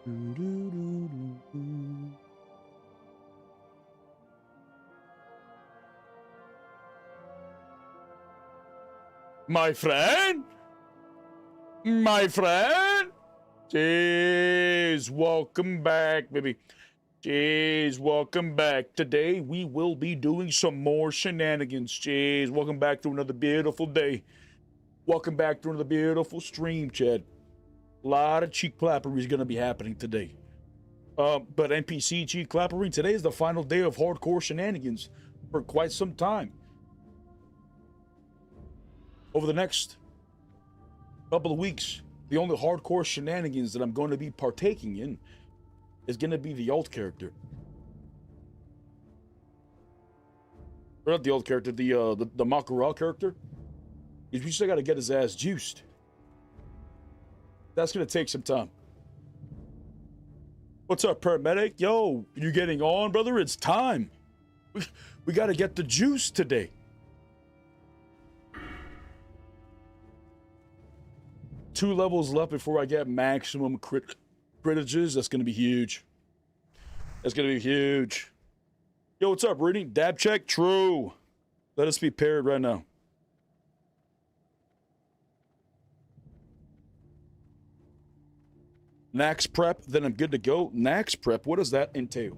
My friend? My friend? Jeez, welcome back, baby. Jeez, welcome back. Today, we will be doing some more shenanigans. Jeez, welcome back to another beautiful day. Welcome back to another beautiful stream, Chad. A lot of cheek clappery is going to be happening today. But NPC cheek clappery, today is the final day of hardcore shenanigans for quite some time. Over the next couple of weeks, the only hardcore shenanigans that I'm going to be partaking in is going to be the alt character. Or not the alt character, the Makara character. We still got to get his ass juiced. That's going to take some time. What's up, paramedic? Yo, you getting on, brother? It's time. We got to get the juice today. Two levels left before I get maximum critages. That's going to be huge. That's going to be huge. Yo, what's up, reading? Dab check? True. Let us be paired right now. Nax prep, then I'm good to go. Nax prep, what does that entail?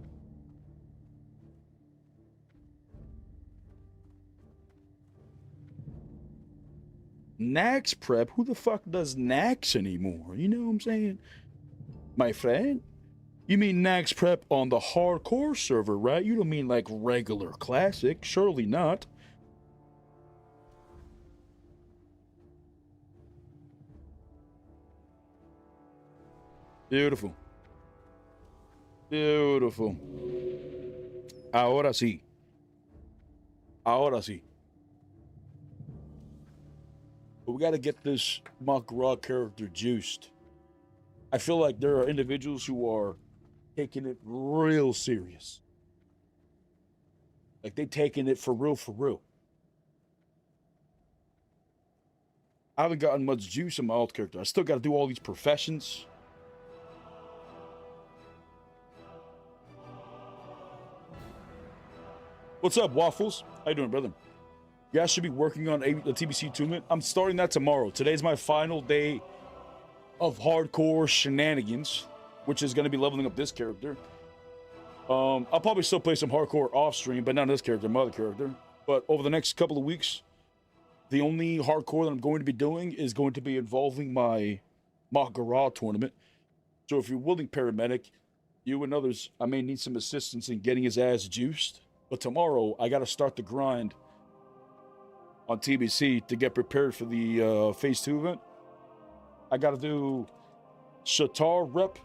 Nax prep? Who the fuck does Nax anymore? You know what I'm saying? My friend? You mean Nax prep on the hardcore server, right? You don't mean like regular classic. Surely not. Beautiful. Beautiful. Ahora sí. Ahora sí. But we got to get this Makara character juiced. I feel like there are individuals who are taking it real serious. Like they taking it for real, for real. I haven't gotten much juice in my alt character. I still got to do all these professions. What's up, Waffles? How you doing, brother? You guys should be working on the TBC tournament. I'm starting that tomorrow. Today's my final day of hardcore shenanigans, which is going to be leveling up this character. I'll probably still play some hardcore off stream, but not this character, my other character. But over the next couple of weeks, the only hardcore that I'm going to be doing is going to be involving my Makara tournament. So if you're willing, paramedic, you and others, I may need some assistance in getting his ass juiced. But tomorrow, I got to start the grind on TBC to get prepared for the Phase 2 event. I got to do Shatar rep.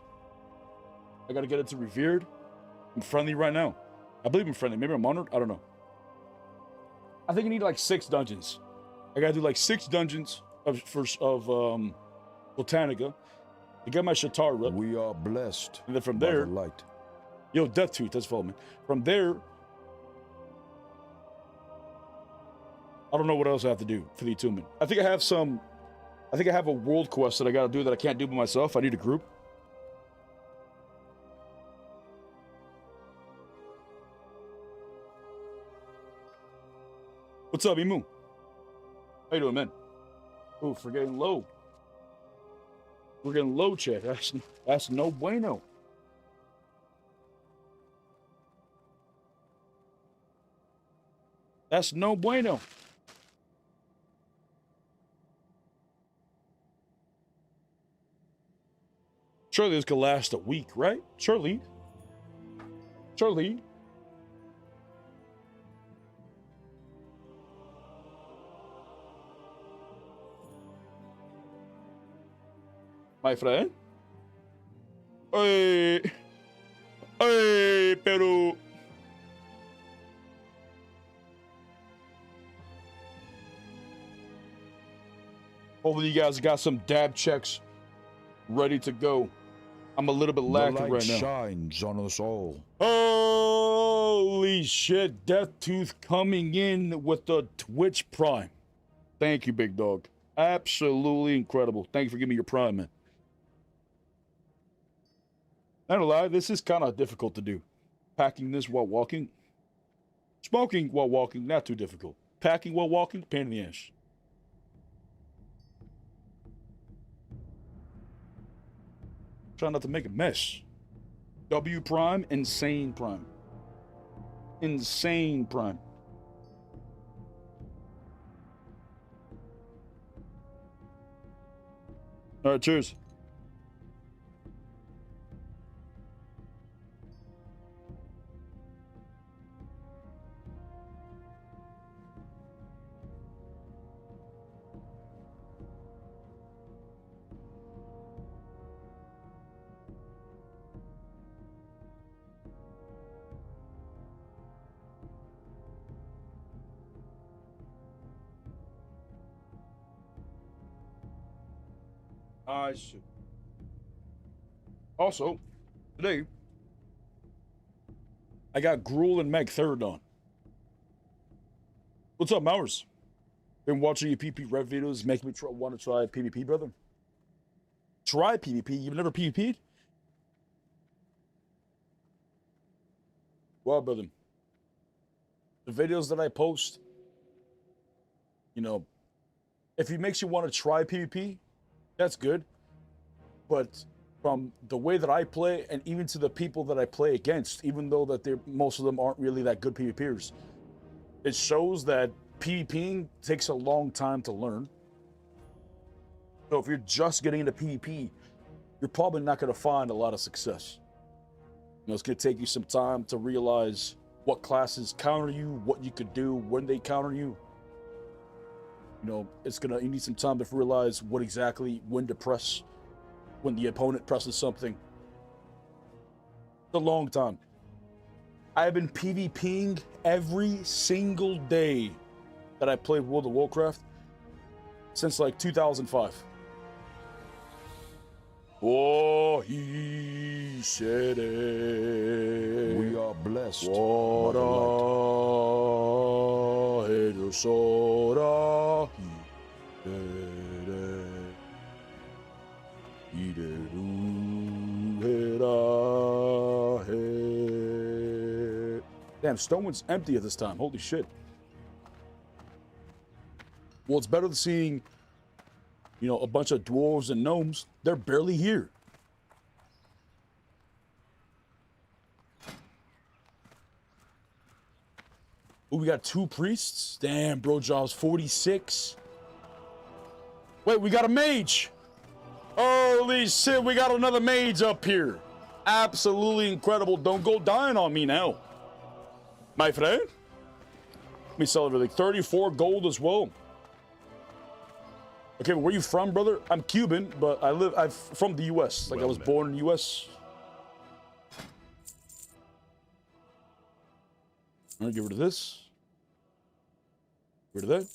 I got to get into Revered. I'm friendly right now. I believe I'm friendly. Maybe I'm honored. I don't know. I think I need like 6 dungeons. I got to do like 6 dungeons of Botanica to get my Shatar rep. We are blessed. And then from there, the light. Yo, Death Tooth, that's following me. From there, I don't know what else I have to do for the attunement. I think I have a world quest that I gotta do that I can't do by myself. I need a group. What's up, Emu? How you doing, man? Ooh, we're getting low. We're getting low, Chad. That's no bueno. That's no bueno. Surely this could last a week, right? Surely. Surely. My friend? Hey. Hey, pero... Hopefully you guys got some dab checks ready to go. I'm a little bit lacking right now. Shines on us all. Holy shit, Death Tooth coming in with the Twitch Prime. Thank you, big dog. Absolutely incredible. Thank you for giving me your Prime, man. I don't lie, this is kind of difficult to do. Packing this while walking. Smoking while walking, not too difficult. Packing while walking, pain in the ass. Try not to make a mess. W prime, insane prime. Insane prime. All right, cheers. I see. Also, today, I got Gruel and Meg third on. What's up, Mowers? Been watching your PP rev videos, making me want to try PvP, brother. Try PvP? You've never PvP'd? Well, brother, the videos that I post, you know, if it makes you want to try PvP, that's good. But from the way that I play, and even to the people that I play against, even though that most of them aren't really that good PvPers, it shows that PvPing takes a long time to learn. So if you're just getting into PvP, you're probably not going to find a lot of success. You know, it's going to take you some time to realize what classes counter you, what you could do when they counter you. You know, you need some time to realize when to press when the opponent presses something. It's a long time. I have been PvPing every single day that I played World of Warcraft since like 2005. Oh, he said it. We are blessed. What a soda. Damn, Stonewood's empty at this time. Holy shit. Well, it's better than seeing, you know, a bunch of dwarves and gnomes. They're barely here. Ooh, we got 2 priests. Damn, bro, job's 46. Wait, we got a mage. Holy shit, we got another mage up here. Absolutely incredible. Don't go dying on me now, my friend. Let me sell everything. 34 gold as well. Okay, but where you from, brother? I'm Cuban, but I'm from the US. Like, well, I was born in the US. All right, get rid of this. Get rid of that.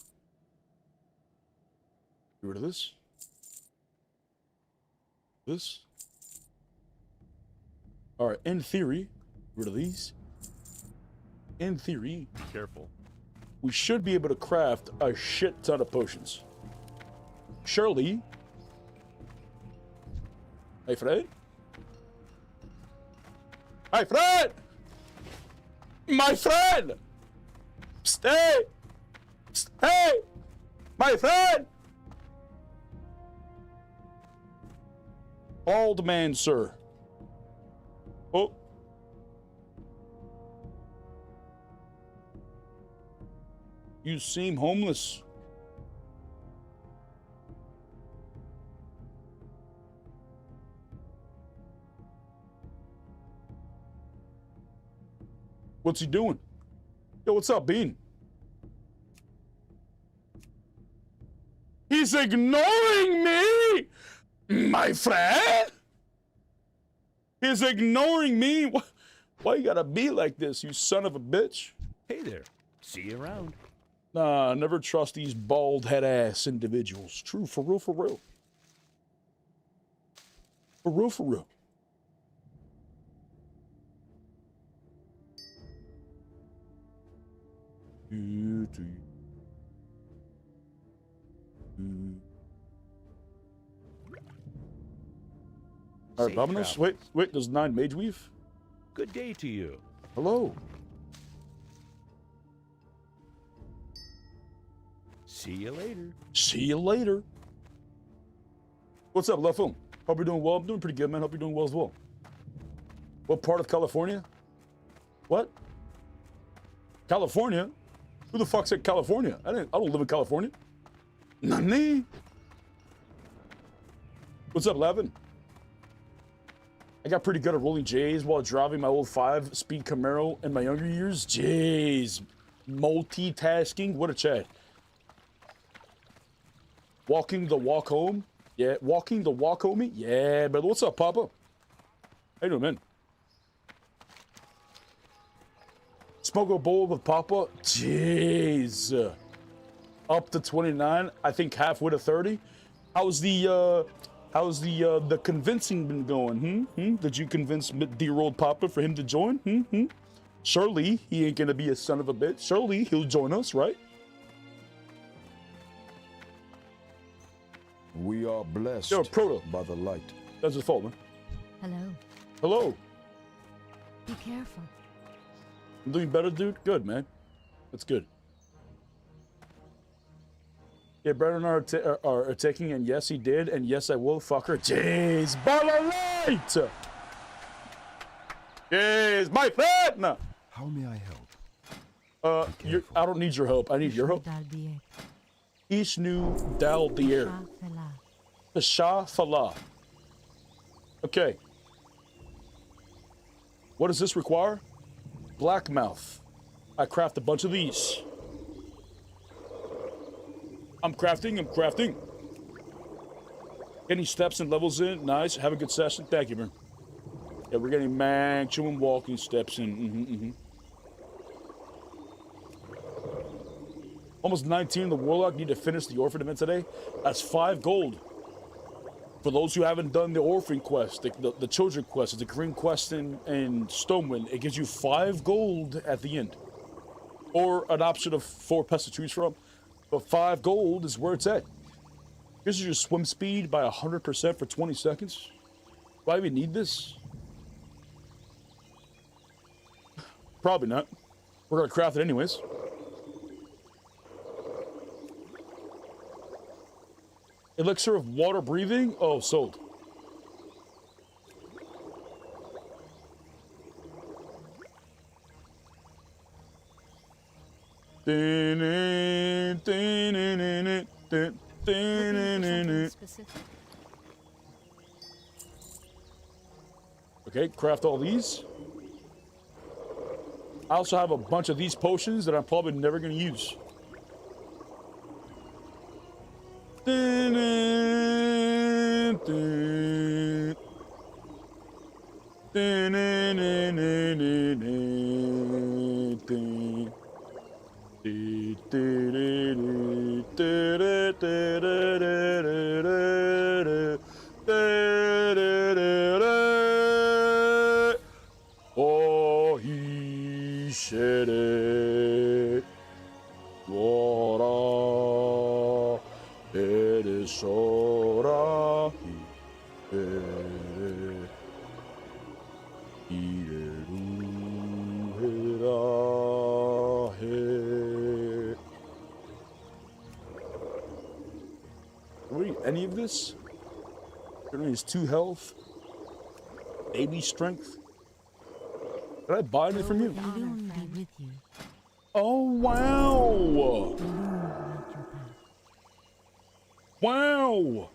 Get rid of this. This. All right, in theory, get rid of these. In theory, be careful. We should be able to craft a shit ton of potions. Surely. Hey, Fred? Hey, Fred! My friend! Stay! Hey! My friend! Old man, sir. Oh. You seem homeless. What's he doing? Yo, what's up, Bean? He's ignoring me! My friend? He's ignoring me? Why you gotta be like this, you son of a bitch? Hey there. See you around. Nah, never trust these bald head ass individuals. True, for real, for real. For real, for real. All right, Safe Dominus. travels. Wait. There's 9 Mage Weave. Good day to you. Hello. See you later. See you later. What's up, Left Film? Hope you're doing well. I'm doing pretty good, man. Hope you're doing well as well. What part of California? What? California? Who the fuck said California? I don't live in California. Nani? What's up, Lavin? I got pretty good at rolling J's while driving my old 5-speed Camaro in my younger years. Jeez. Multitasking. What a chat. Walking the walk home. Yeah, walking the walk home. Yeah, brother. What's up, Papa? How you doing, man? Smoke a bowl with Papa. Jeez. Up to 29. I think halfway to 30. How's the convincing been going? Did you convince dear old Papa for him to join? Surely he ain't gonna be a son of a bitch. Surely he'll join us, right? We are blessed Yo, Proto. by the light. That's his fault, man. Hello. Hello. Be careful. I'm doing better, dude? Good, man. That's good. Yeah, Brandon and I are taking, and yes, he did, and yes, I will, fucker. Jeez, Balalight! Jeez, my friend! How may I help? I don't need your help. I need your help. Ishnu Dal Dier. Shah Falah. Okay. What does this require? Blackmouth. I craft a bunch of these. I'm crafting. Getting steps and levels in. Nice. Have a good session. Thank you, man. Yeah, we're getting maximum walking steps in. Almost 19. The Warlock need to finish the Orphan event today. That's 5 gold. For those who haven't done the Orphan quest, the Children quest, the Green quest in Stonewind, it gives you 5 gold at the end. Or an option of 4 pests to choose from. But 5 gold is where it's at. Here's your swim speed by 100% for 20 seconds. Do I even need this? Probably not. We're gonna craft it anyways. Elixir of water breathing? Oh, sold. Okay, craft all these. I also have a bunch of these potions that I'm probably never going to use. Oh, he said it. Water, it is soda. Any of this? It needs 2 health, baby strength. Did I buy anything from you? Balloon be with you. Oh, wow! Balloon light your path. Wow!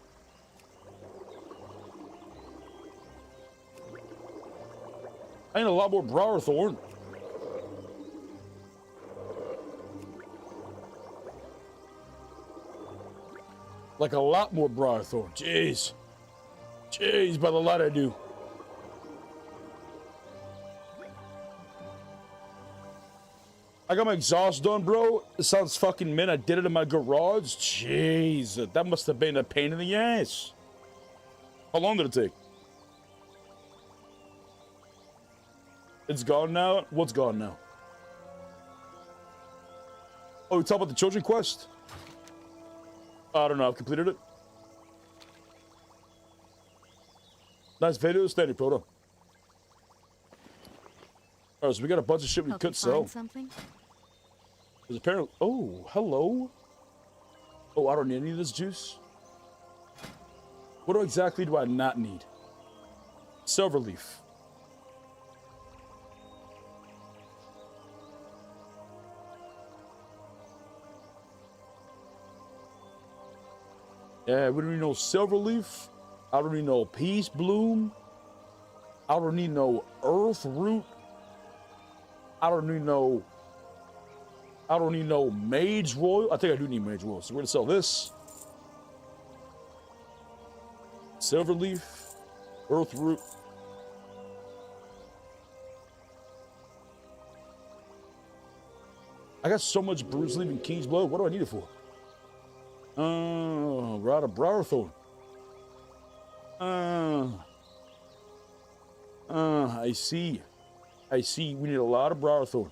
I need a lot more Brower Thorn. Like a lot more Brower Thorn. Jeez. Jeez, by the lot I do. I got my exhaust done, bro. It sounds fucking mint. I did it in my garage. Jeez, that must have been a pain in the ass. How long did it take? It's gone now? What's gone now? Oh, you talking about the Children quest? I don't know. I've completed it. Nice video, steady, Proto. Alright, so we got a bunch of shit we Help could you sell. find something? There's apparently... Oh, hello. Oh, I don't need any of this juice. What exactly do I not need? Silver leaf. Yeah, we don't need no silver leaf. I don't need no peace bloom. I don't need no earth root. I don't need no mage royal. I think I do need mage royal. So we're gonna sell this. Silver leaf, earth root. I got so much Bruce Lee and King's Blood. What do I need it for? Rod of Briarthorn. I see. We need a lot of Briarthorn.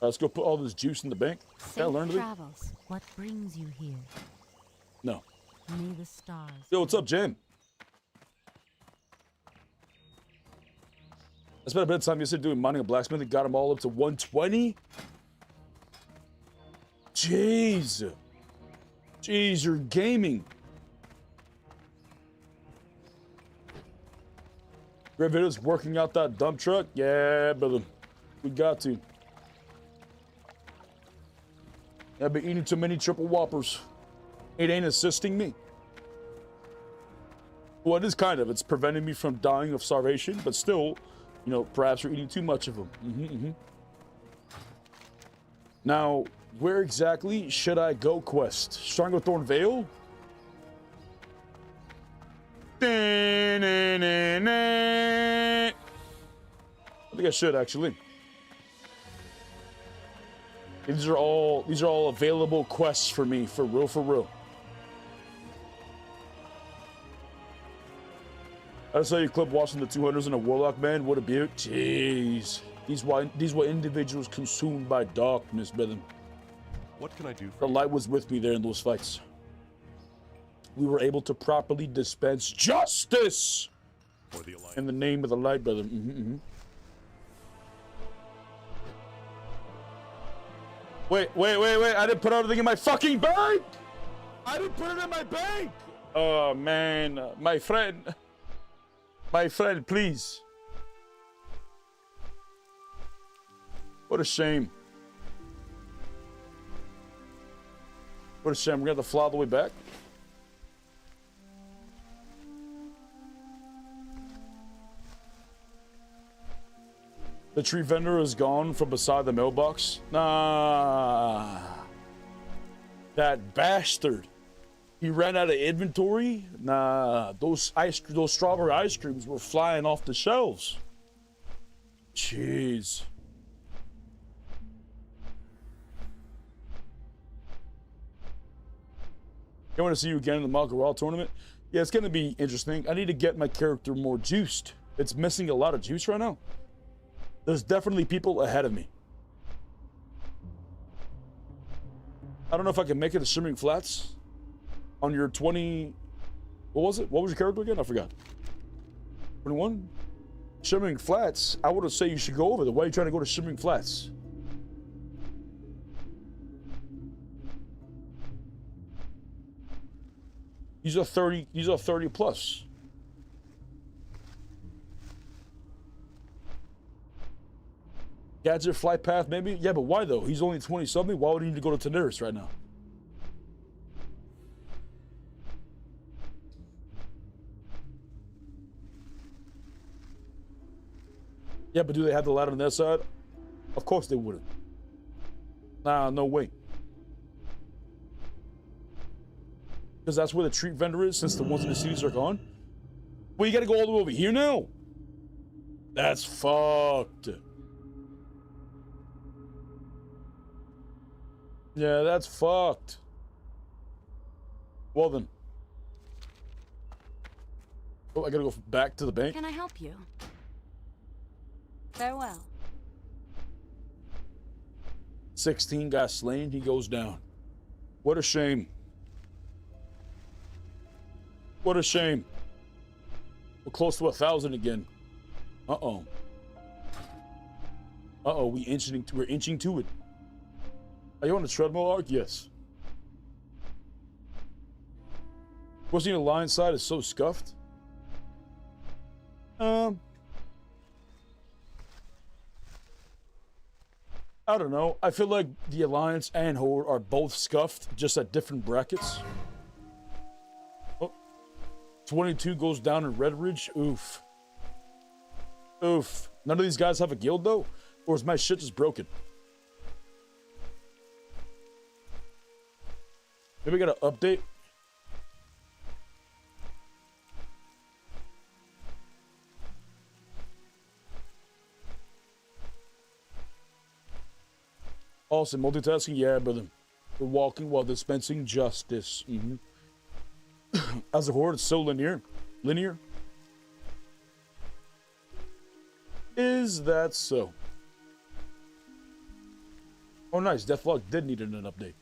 Let's go put all this juice in the bank. Can I learn Safe anything? travels. What brings you here? No. May the stars. Yo, what's up, Jim? I spent a bit of time yesterday doing mining and blacksmithing. Got them all up to 120. Jeez. Jeez, you're gaming. Great videos working out that dump truck. Yeah, brother. We got to. I've been eating too many triple whoppers. It ain't assisting me. Well, it is kind of. It's preventing me from dying of starvation, but still, you know, perhaps you're eating too much of them. Now, where exactly should I go quest? Stranglethorn Vale? I think I should actually. These are all available quests for me, for real, for real. I saw you clip watching the 200s and a warlock man. What a beaut. Jeez. These were individuals consumed by darkness, brother. What can I do for The you? light was with me there in those fights. We were able to properly dispense justice For the Alliance. in the name of the light, brother. Wait. I didn't put everything in my fucking bank! I didn't put it in my bank! Oh, man. My friend. My friend, please. What a shame. What a shame. We're going to have to fly all the way back. The tree vendor is gone from beside the mailbox. Nah. That bastard. He ran out of inventory. Nah. Those strawberry ice creams were flying off the shelves. Jeez. I want to see you again in the Malgaral tournament. Yeah, it's going to be interesting. I need to get my character more juiced. It's missing a lot of juice right now. There's definitely people ahead of me. I don't know if I can make it to Shimmering Flats on your 20... What was it? What was your character again? I forgot. 21? Shimmering Flats? I would have said you should go over there. Why are you trying to go to Shimmering Flats? These are 30 plus. Gadget flight path, maybe? Yeah, but why though? He's only 20 something. Why would he need to go to Daenerys right now? Yeah, but do they have the ladder on their side? Of course they wouldn't. Nah, no way. Because that's where the treat vendor is, since the ones in the cities are gone. Well, you gotta go all the way over here now? That's fucked. Yeah, that's fucked. Well then. Oh, I gotta go back to the bank. Can I help you? Farewell. 16 got slain, he goes down. What a shame. What a shame. We're close to 1,000 again. Uh-oh. Uh-oh, we're inching to it. Are you on the treadmill, Ark? Yes. What's the alliance side is so scuffed? I don't know. I feel like the alliance and Horde are both scuffed, just at different brackets. Oh. 22 goes down in Red Ridge. Oof. Oof. None of these guys have a guild, though? Or is my shit just broken? Maybe we got an update. Awesome. Multitasking? Yeah, brother. We're walking while dispensing justice. As a Horde, it's so linear. Linear? Is that so? Oh, nice. Deathlog did need an update.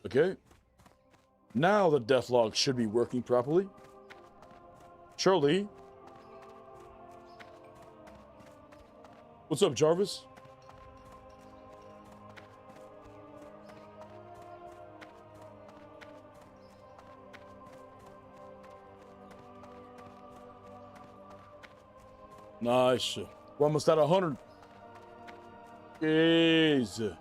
Okay. Now the deathlog should be working properly. Surely. What's up, Jarvis? Nice. We're almost at 100. Easy.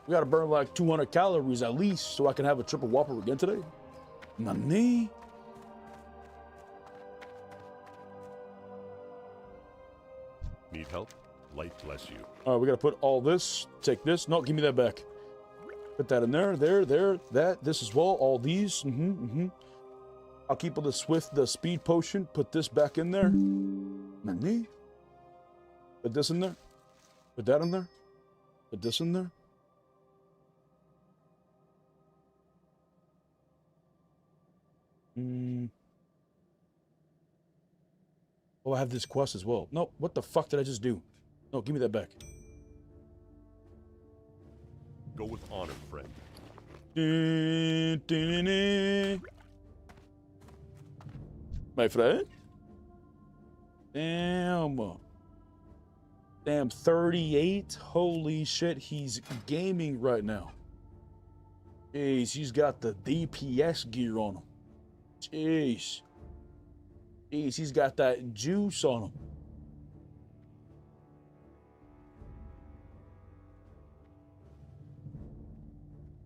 We gotta burn like 200 calories at least so I can have a triple whopper again today. Nani? Need help? Light bless you. All right, we gotta put all this. Take this. No, give me that back. Put that in there, there, that, this as well. All these. I'll keep all the speed potion. Put this back in there. Nani? Put this in there. Put that in there. Put this in there. Oh, I have this quest as well. No, what the fuck did I just do? No, give me that back. Go with honor, friend. My friend? Damn. Damn, 38? Holy shit, he's gaming right now. Jeez, he's got the DPS gear on him. Jeez. Jeez, he's got that juice on him.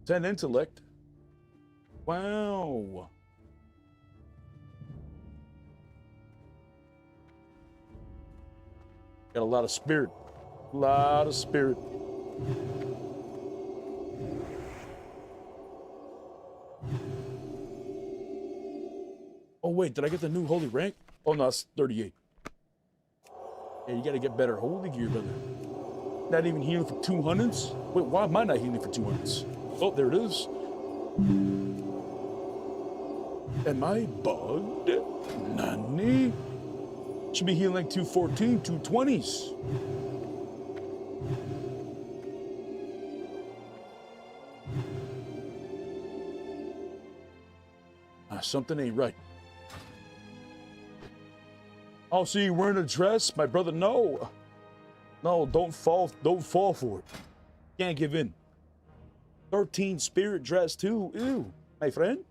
Ten intellect. Wow. Got a lot of spirit. A lot of spirit. Oh, wait, did I get the new holy rank? Oh, no, it's 38. Yeah, you gotta get better holy gear, brother. Not even healing for 200s? Wait, why am I not healing for 200s? Oh, there it is. Am I bugged? Nani? Should be healing like 214, 220s. Something ain't right. Oh, so you wearing a dress? My brother, no. No, don't fall for it. Can't give in. 13 spirit dress too. Ew, my friend.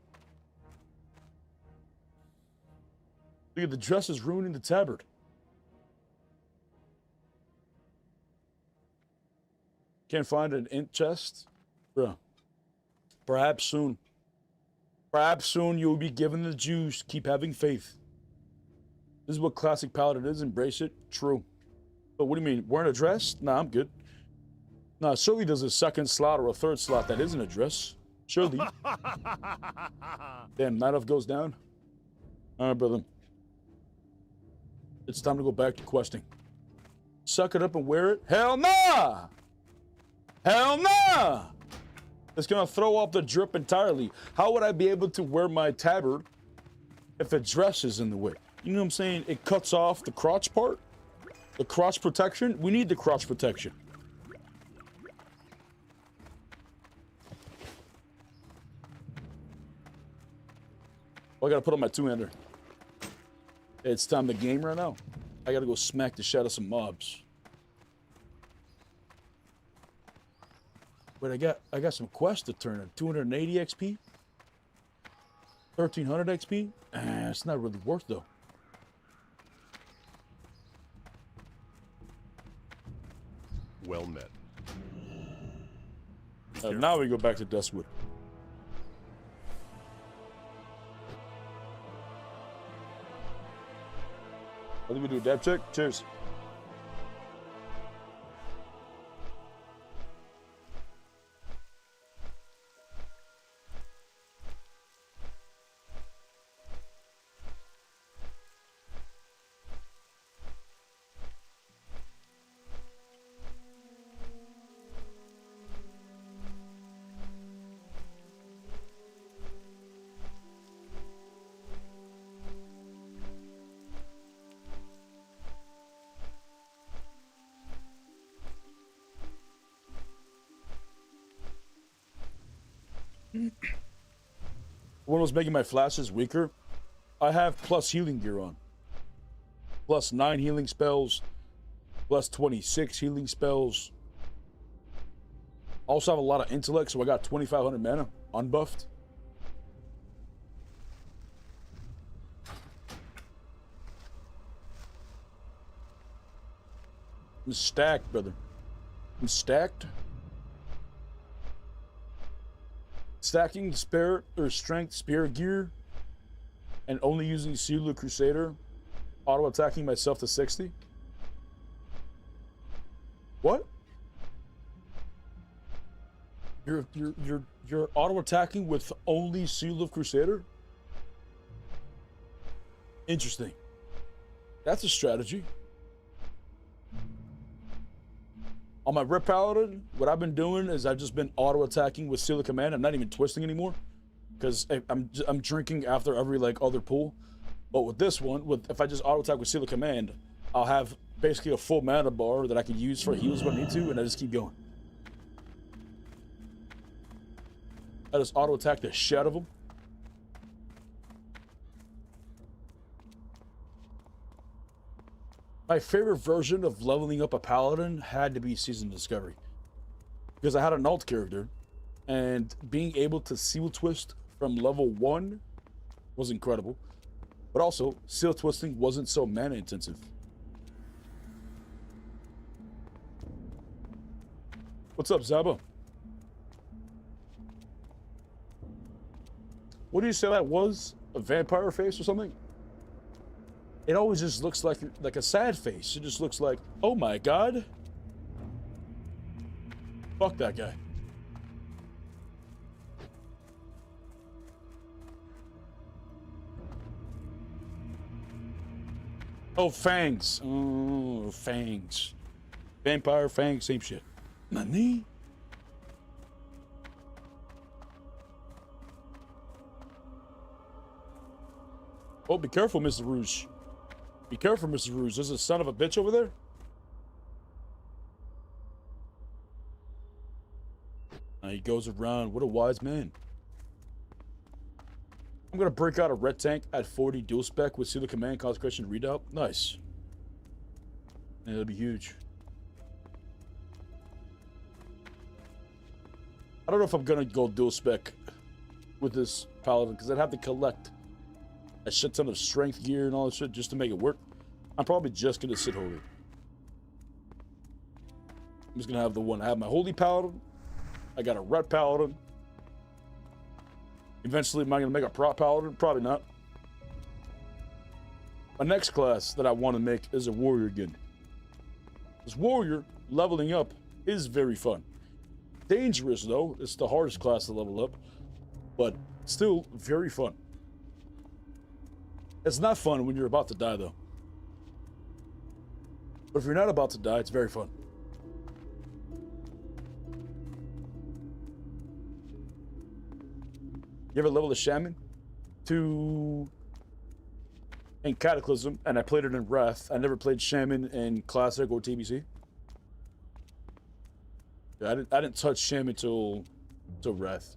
Look at the dress is ruining the tabard. Can't find an int chest? Bruh. Perhaps soon. Perhaps soon you'll be given the juice. Keep having faith. This is what classic paladin is. Embrace it. True. But what do you mean? Wearing a dress? Nah, I'm good. Nah, surely there's a second slot or a third slot that isn't a dress. Surely. Damn, Night Elf goes down. All right, brother. It's time to go back to questing. Suck it up and wear it? Hell nah! Hell nah! It's gonna throw off the drip entirely. How would I be able to wear my tabard if a dress is in the way. You know what I'm saying? It cuts off the crotch part. The crotch protection. We need the crotch protection. Oh, I gotta put on my two-hander. It's time to game right now. I gotta go smack the shit out of some mobs. Wait, I got some quests to turn in. 280 XP? 1300 XP? It's not really worth though. Well met. Now we go back to Dustwood. What do we do? Dab check? Cheers. What was making my flashes weaker? I have plus healing gear on. Plus 9 healing spells. Plus 26 healing spells. Also have a lot of intellect, so I got 2500 mana unbuffed. I'm stacked, brother. I'm stacked. Stacking spare or strength spear gear and only using Seal of Crusader, auto attacking myself to 60. What? You're auto attacking with only Seal of Crusader? Interesting. That's a strategy. On my Rip Paladin, what I've been doing is I've just been auto-attacking with Seal of Command. I'm not even twisting anymore. Because I'm drinking after every, like, other pull. But with this one, if I just auto-attack with Seal of Command, I'll have basically a full mana bar that I can use for heals when I need to, and I just keep going. I just auto-attack the shit out of them. My favorite version of leveling up a paladin had to be Season Discovery. Because I had an alt character, and being able to seal twist from level 1 was incredible. But also, seal twisting wasn't so mana intensive. What's up, Zaba? What do you say that was? A vampire face or something? It always just looks like a sad face. It just looks like, oh my god. Fuck that guy. Oh, fangs. Oh, fangs. Vampire, fangs, same shit. Nani? Oh, be careful, Mr. Rouge. Be careful, Mr. Rouge. There's a son of a bitch over there. Now he goes around. What a wise man. I'm going to break out a red tank at 40 dual spec with Seal of Command, Consecration, Redoubt. Nice. Yeah, that'll be huge. I don't know if I'm going to go dual spec with this paladin because I'd have to collect a shit ton of strength gear and all that shit just to make it work. I'm probably just going to sit holy. I'm just going to have the one. I have my holy paladin. I got a red paladin. Eventually, am I going to make a prop paladin? Probably not. My next class that I want to make is a warrior again. This warrior leveling up is very fun. Dangerous though. It's the hardest class to level up. But still very fun. It's not fun when you're about to die, though. But if you're not about to die, it's very fun. You ever level a shaman? To in Cataclysm, and I played it in Wrath. I never played Shaman in Classic or TBC. Yeah, I didn't touch Shaman till Wrath.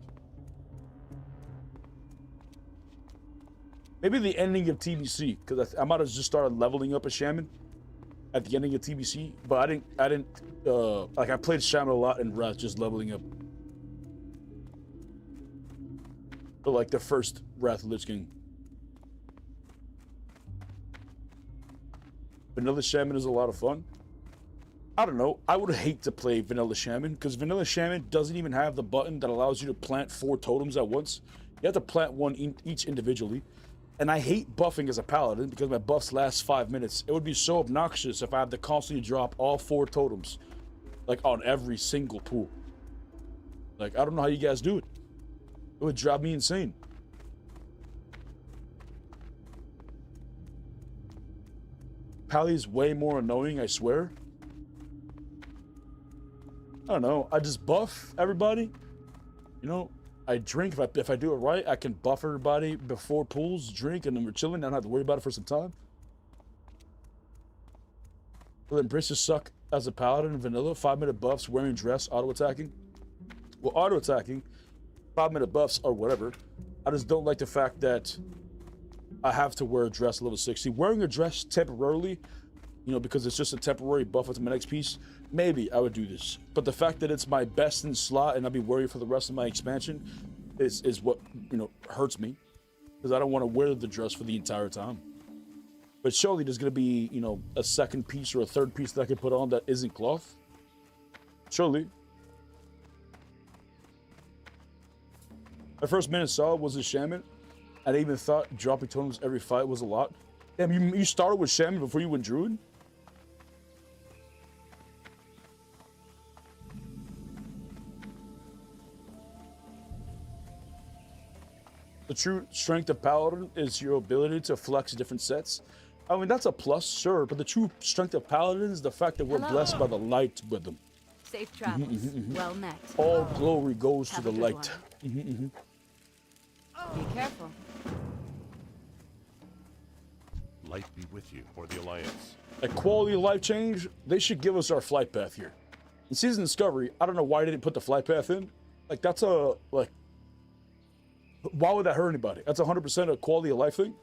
Maybe the ending of TBC, because I might have just started leveling up a Shaman at the ending of TBC, but I didn't like I played Shaman a lot in Wrath, just leveling up. But like the first Wrath of Lich King. Vanilla Shaman is a lot of fun. I don't know. I would hate to play Vanilla Shaman because Vanilla Shaman doesn't even have the button that allows you to plant 4 totems at once. You have to plant one each individually. And I hate buffing as a paladin because my buffs last 5 minutes. It would be so obnoxious if I had to constantly drop all 4 totems, like on every single pool. Like, I don't know how you guys do it. It would drive me insane. Pally's way more annoying, I swear. I don't know. I just buff everybody. You know, I drink. If I do it right, I can buff everybody before pools, drink, and then we're chilling. I don't have to worry about it for some time. Well, then Brits just suck as a paladin in vanilla. 5-minute buffs, wearing dress, auto-attacking. Well, auto-attacking, 5-minute buffs or whatever. I just don't like the fact that I have to wear a dress level 60. Wearing a dress temporarily, you know, because it's just a temporary buff to my next piece, maybe I would do this. But the fact that it's my best in slot and I'll be worried for the rest of my expansion is what, you know, hurts me. Because I don't want to wear the dress for the entire time. But surely there's going to be, you know, a second piece or a third piece that I can put on that isn't cloth. Surely. My first minute saw was a Shaman. I even thought dropping totems every fight was a lot. Damn, you started with Shaman before you went Druid? The true strength of Paladin is your ability to flex different sets. I mean, that's a plus, sure, but the true strength of Paladin is the fact that we're blessed by the light with them. Safe travels. Well met. All glory goes to Have the a good light. one. Be careful. Light be with you, or the Alliance. A quality of life change, they should give us our flight path here. In Season Discovery, I don't know why they didn't put the flight path in. Like, that's a, like, why would that hurt anybody? That's 100% a quality of life thing.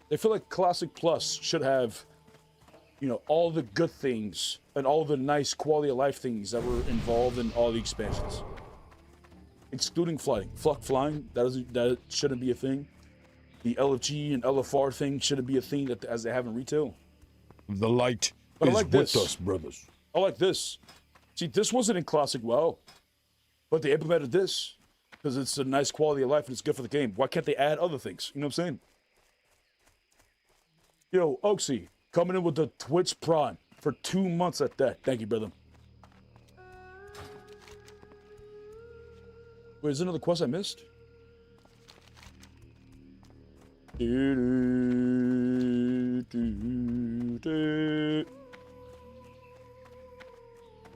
They feel like Classic Plus should have, you know, all the good things and all the nice quality of life things that were involved in all the expansions. Excluding flying. Flying, that shouldn't be a thing. The LFG and LFR thing shouldn't be a thing that as they have in retail. The light But I is like with this. us, brothers. I like this. See, this wasn't in Classic WoW, but they implemented this because it's a nice quality of life and it's good for the game. Why can't they add other things? You know what I'm saying? Yo, Oaksy, coming in with the Twitch Prime for 2 months at that. Thank you, brother. Wait, is there another quest I missed?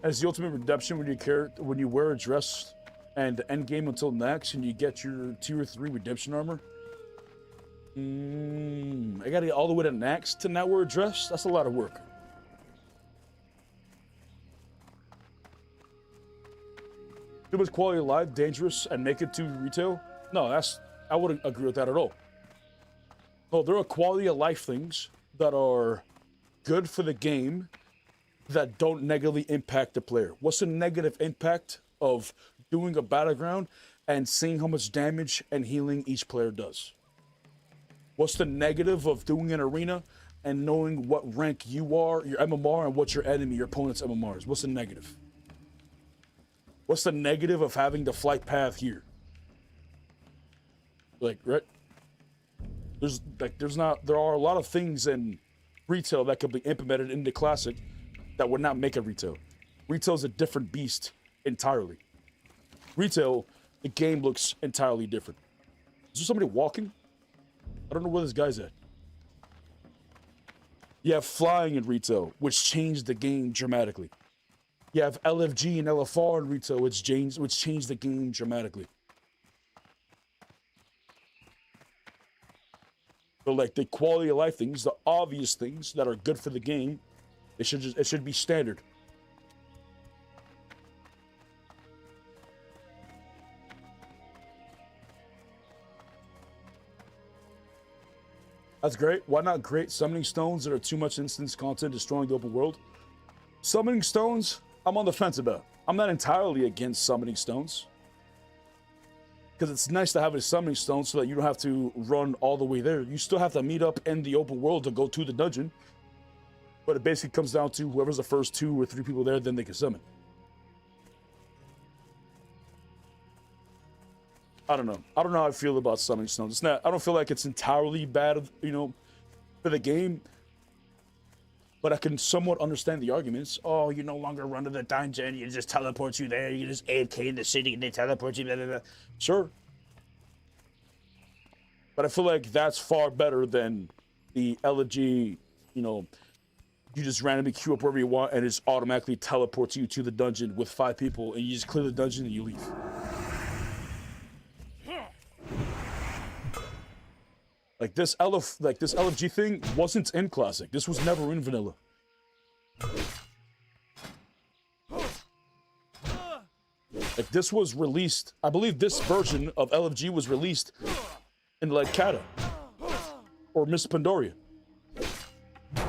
As the ultimate redemption when you wear a dress and the end game until next and you get your tier 3 redemption armor. I gotta get all the way to next to not wear a dress? That's a lot of work. Too much quality of life, dangerous, and make it to retail? No, I wouldn't agree with that at all. No, there are quality of life things that are good for the game that don't negatively impact the player. What's the negative impact of doing a battleground and seeing how much damage and healing each player does? What's the negative of doing an arena and knowing what rank you are, your MMR, and what your enemy, your opponent's MMR is? What's the negative? What's the negative of having the flight path here? Like, right? There are a lot of things in retail that could be implemented into Classic that would not make it retail. Retail is a different beast entirely. Retail, the game looks entirely different. Is there somebody walking? I don't know where this guy's at. You have flying in retail, which changed the game dramatically. You have LFG and LFR in retail, which changed the game dramatically. But like the quality of life things, the obvious things that are good for the game, it should be standard. That's great. Why not create summoning stones that are too much instance content destroying the open world? Summoning stones, I'm on the fence about. I'm not entirely against summoning stones. Because it's nice to have a summoning stone so that you don't have to run all the way there. You still have to meet up in the open world to go to the dungeon. But it basically comes down to whoever's the first 2 or 3 people there, then they can summon. I don't know. I don't know how I feel about summoning stones. It's not. I don't feel like it's entirely bad, you know, for the game. But I can somewhat understand the arguments. Oh, you no longer run to the dungeon. You just teleport you there. You just AFK in the city and they teleport you. Blah, blah, blah. Sure. But I feel like that's far better than the elegy, you know, you just randomly queue up wherever you want and it just automatically teleports you to the dungeon with 5 people and you just clear the dungeon and you leave. Like this LFG thing wasn't in Classic. This was never in Vanilla. Like this was released, I believe this version of LFG was released in like Kata or Miss Pandoria.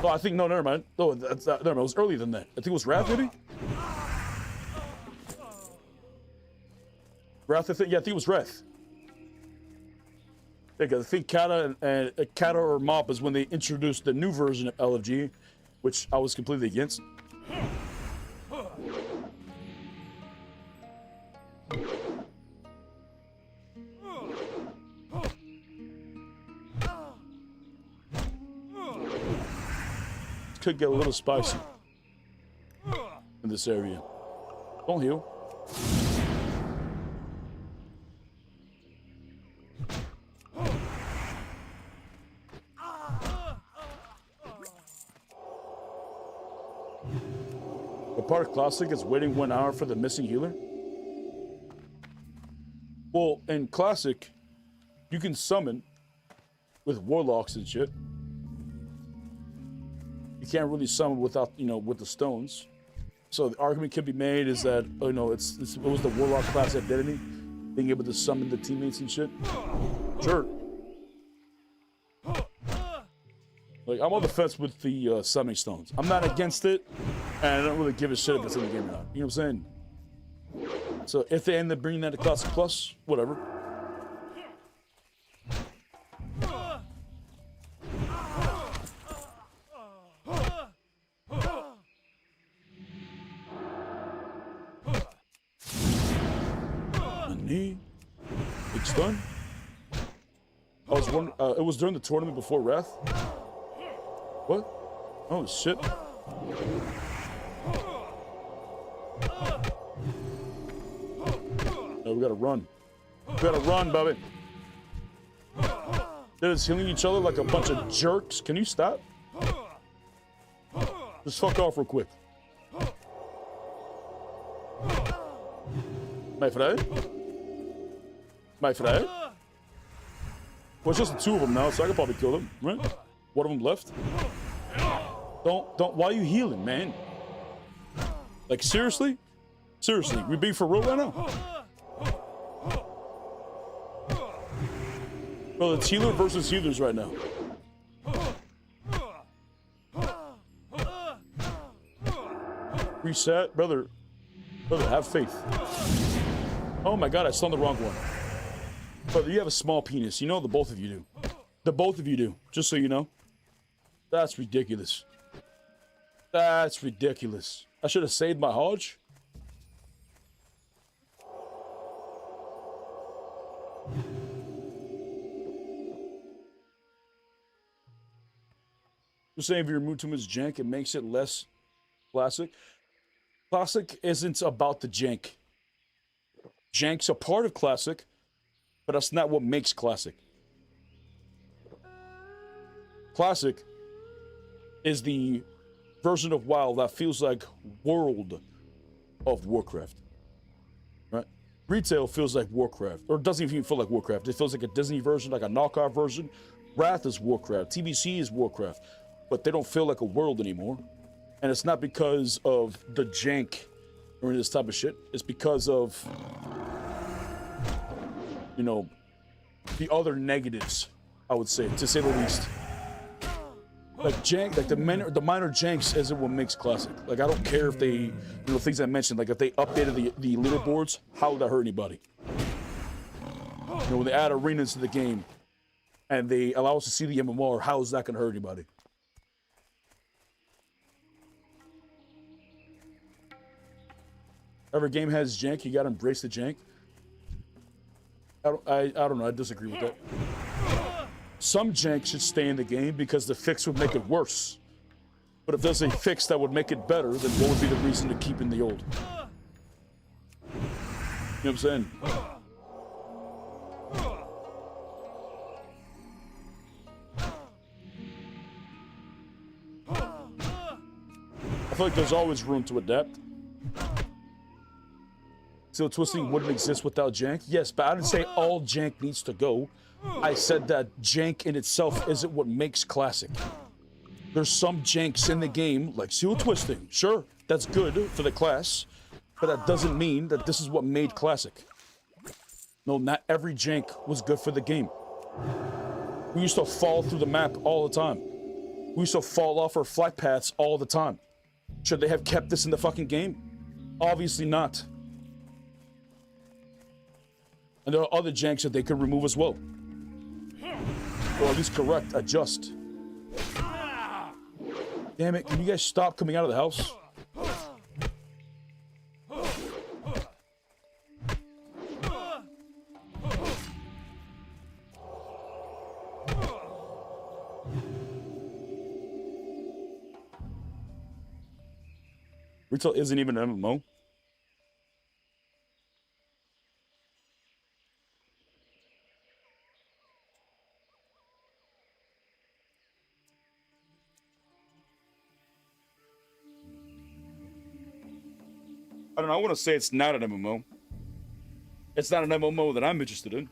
Oh, I think, no, never mind. No, never mind. It was earlier than that. I think it was Wrath, maybe? Wrath, I think, yeah, I think it was Wrath. I think Kata and Kata or Mop is when they introduced the new version of LFG, which I was completely against. Could get a little spicy in this area. Don't heal. The part of Classic is waiting 1 hour for the missing healer. Well, in Classic, you can summon with warlocks and shit. You can't really summon without, you know, with the stones. So the argument can be made is that, you know, it was the warlock class identity, being able to summon the teammates and shit. Sure. Like, I'm on the fence with the summoning stones. I'm not against it, and I don't really give a shit if it's in the game or not. You know what I'm saying? So if they end up bringing that to Classic Plus, whatever. It's done. I was wondering, it was during the tournament before Wrath. What? Oh shit. No, we gotta run. We gotta run, Bobby. They're just healing each other like a bunch of jerks. Can you stop? Just fuck off real quick. My friend? My friend? Well, it's just the 2 of them now, so I could probably kill them, right? 1 of them left. Don't, why are you healing, man? Like, seriously? Seriously, we being for real right now? Well, it's healer versus healers right now. Reset, brother. Brother, have faith. Oh my god, I saw the wrong one. Brother, you have a small penis. You know the both of you do. The both of you do. Just so you know. That's ridiculous. That's ridiculous. I should have saved my Hodge. You're saying if you remove too much jank, it makes it less classic. Classic isn't about the jank. Jank's a part of Classic, but that's not what makes Classic. Classic is the version of WoW that feels like World of Warcraft. Right? Retail feels like Warcraft, or doesn't even feel like Warcraft. It feels like a Disney version, like a knockoff version, Wrath is Warcraft. TBC is Warcraft. But they don't feel like a world anymore. And it's not because of the jank or this type of shit. It's because of, you know, the other negatives, I would say, to say the least. Like jank, like the minor janks isn't what makes classic. Like I don't care if they, you know, things I mentioned, like if they updated the leaderboards, how would that hurt anybody? You know, when they add arenas to the game and they allow us to see the MMR, how is that gonna hurt anybody? Every game has jank, you gotta embrace the jank. I don't know, I disagree with that. Some jank should stay in the game because the fix would make it worse. But if there's a fix that would make it better, then what would be the reason to keep in the old? You know what I'm saying? I feel like there's always room to adapt. So twisting wouldn't exist without jank? Yes, but I didn't say all jank needs to go. I said that jank in itself isn't what makes classic. There's some janks in the game, like seal twisting. Sure, that's good for the class, but that doesn't mean that this is what made classic. No, not every jank was good for the game. We used to fall through the map all the time. We used to fall off our flight paths all the time. Should they have kept this in the fucking game? Obviously not. And there are other janks that they could remove as well. Or at least correct, adjust. Damn it, can you guys stop coming out of the house? Retail isn't even an MMO. I don't know, I want to say it's not an MMO. It's not an MMO that I'm interested in.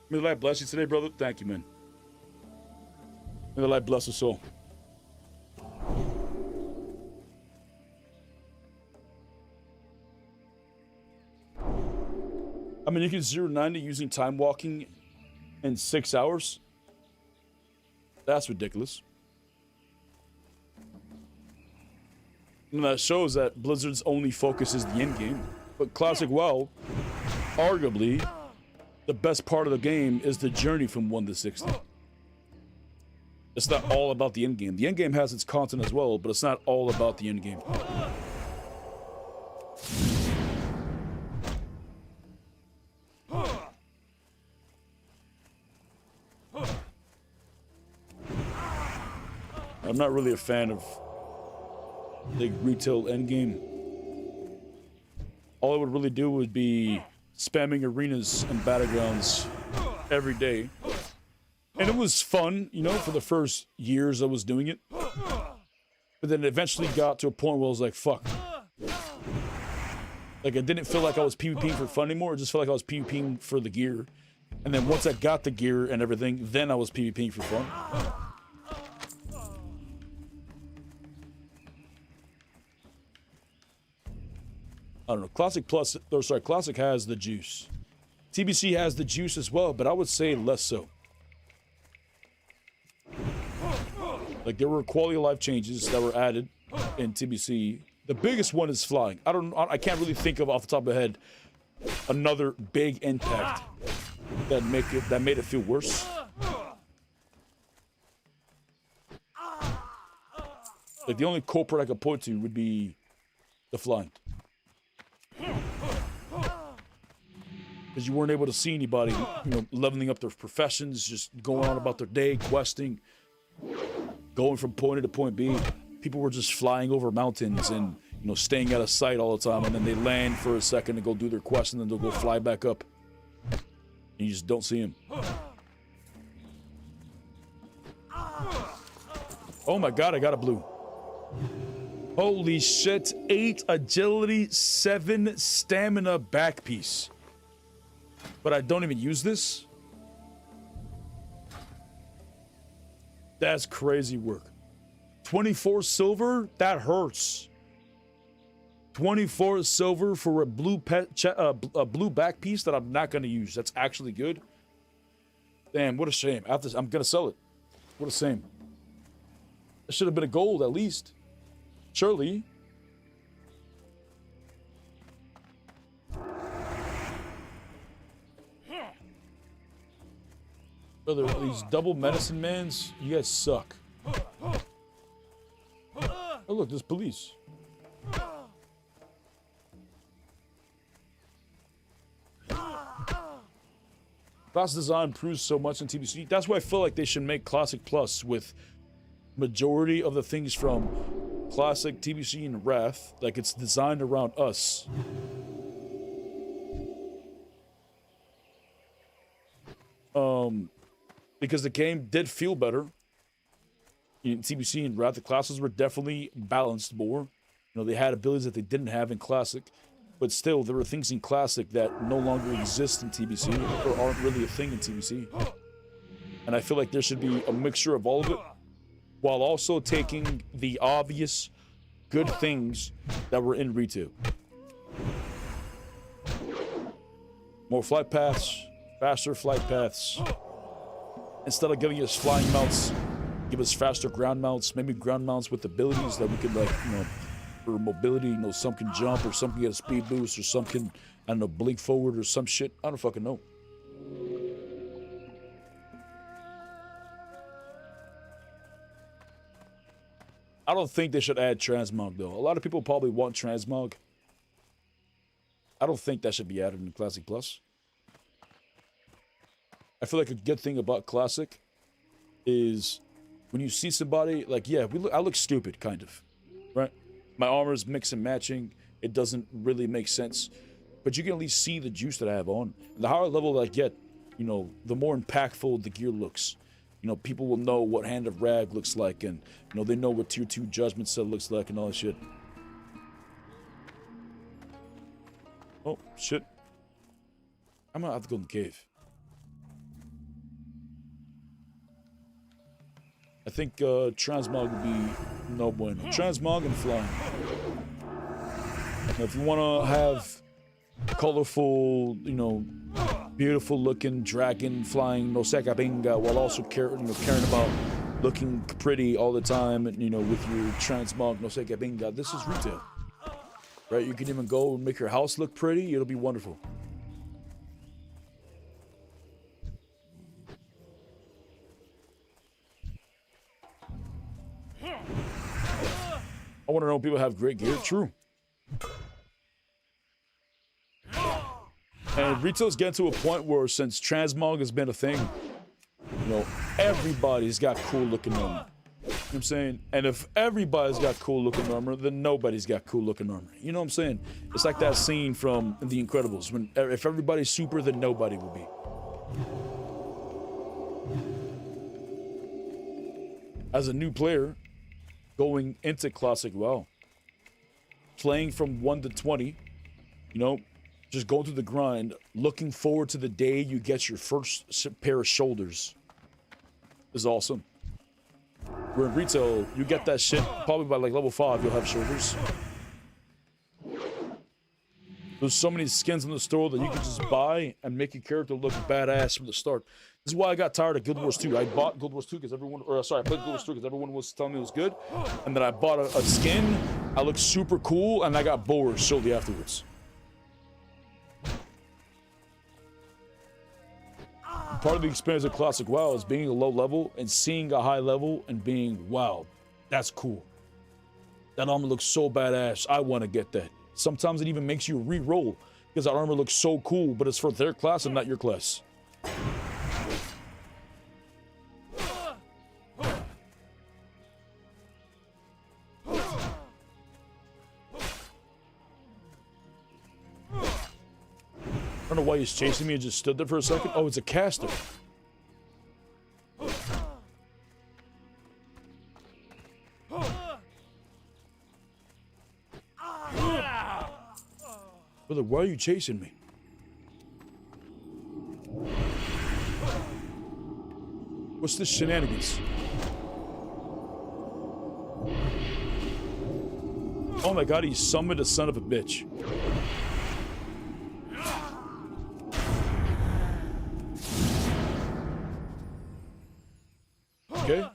May the light bless you today, brother. Thank you, man. May the light bless us all. I mean, you can 0-90 using time walking in 6 hours. That's ridiculous. And that shows that Blizzard's only focus is the end game. But Classic WoW, arguably, the best part of the game is the journey from 1 to 60. It's not all about the end game. The end game has its content as well, but it's not all about the end game. I'm not really a fan of the retail endgame. All I would really do would be spamming arenas and battlegrounds every day. And it was fun, you know, for the first years I was doing it. But then it eventually got to a point where I was like, fuck. Like, I didn't feel like I was PvPing for fun anymore. I just felt like I was PvPing for the gear. And then once I got the gear and everything, then I was PvPing for fun. I don't know. Classic has the juice. TBC has the juice as well, but I would say less so. Like, there were quality of life changes that were added in TBC. The biggest one is flying. I can't really think of off the top of my head another big impact that made it feel worse. Like, the only culprit I could point to would be the flying. Because you weren't able to see anybody, you know, leveling up their professions, just going on about their day, questing, going from point A to point B. People were just flying over mountains and, you know, staying out of sight all the time, and then they land for a second to go do their quest, and then they'll go fly back up. And you just don't see them. Oh my god, I got a blue. Holy shit. 8 agility, 7 stamina back piece. But I don't even use this? That's crazy work. 24 silver? That hurts. 24 silver for a blue blue back piece that I'm not going to use. That's actually good. Damn, what a shame. I'm going to sell it. What a shame. It should have been a gold at least. Surely. Brother, these double medicine mans, you guys suck. Oh look, there's police. Class design improves so much in TBC. That's why I feel like they should make Classic Plus with majority of the things from Classic, TBC, and Wrath. Like it's designed around us. Because the game did feel better. In TBC and Wrath, the classes were definitely balanced more. You know, they had abilities that they didn't have in Classic. But still, there were things in Classic that no longer exist in TBC or aren't really a thing in TBC. And I feel like there should be a mixture of all of it, while also taking the obvious good things that were in retail. More flight paths, faster flight paths. Instead of giving us flying mounts, give us faster ground mounts, maybe ground mounts with abilities that we could, like, you know, for mobility, you know, some can jump, or some can get a speed boost, or some can, I don't know, blink forward or some shit. I don't fucking know. I don't think they should add transmog though. A lot of people probably want transmog. I don't think that should be added in Classic Plus. I feel like a good thing about Classic is when you see somebody, like, yeah, I look stupid, kind of, right? My armor's mix and matching. It doesn't really make sense. But you can at least see the juice that I have on. And the higher level that I get, you know, the more impactful the gear looks. You know, people will know what Hand of Rag looks like, and, you know, they know what Tier 2 Judgment Set looks like and all that shit. Oh, shit. I'm gonna have to go in the cave. I think transmog would be no bueno. Transmog and flying. Now, if you want to have colorful, you know, beautiful looking dragon flying no sekabinga while also caring about looking pretty all the time, and, you know, with your transmog no sekabinga, this is retail. Right? You can even go and make your house look pretty. It'll be wonderful. I want to know if people have great gear. True. And retail's getting to a point where, since transmog has been a thing, you know, everybody's got cool looking armor. You know what I'm saying? And if everybody's got cool looking armor, then nobody's got cool looking armor. You know what I'm saying? It's like that scene from The Incredibles, when if everybody's super, then nobody will be. As a new player, going into Classic WoW, playing from 1 to 20, you know, just going through the grind, looking forward to the day you get your first pair of shoulders is awesome. Where in retail, you get that shit probably by like level 5, you'll have shoulders. There's so many skins in the store that you can just buy and make your character look badass from the start. This is why I got tired of Guild Wars 2. I bought Guild Wars 2 because everyone, or sorry, I played Guild Wars 2 because everyone was telling me it was good. And then I bought a skin, I looked super cool, and I got bored shortly afterwards. Part of the experience of Classic WoW is being a low level and seeing a high level and being, wow, that's cool. That armor looks so badass. I want to get that. Sometimes it even makes you re-roll because that armor looks so cool, but it's for their class and not your class. I don't know why he's chasing me and just stood there for a second. Oh, it's a caster. Brother, why are you chasing me? What's this shenanigans? Oh my god, he summoned a son of a bitch. Okay.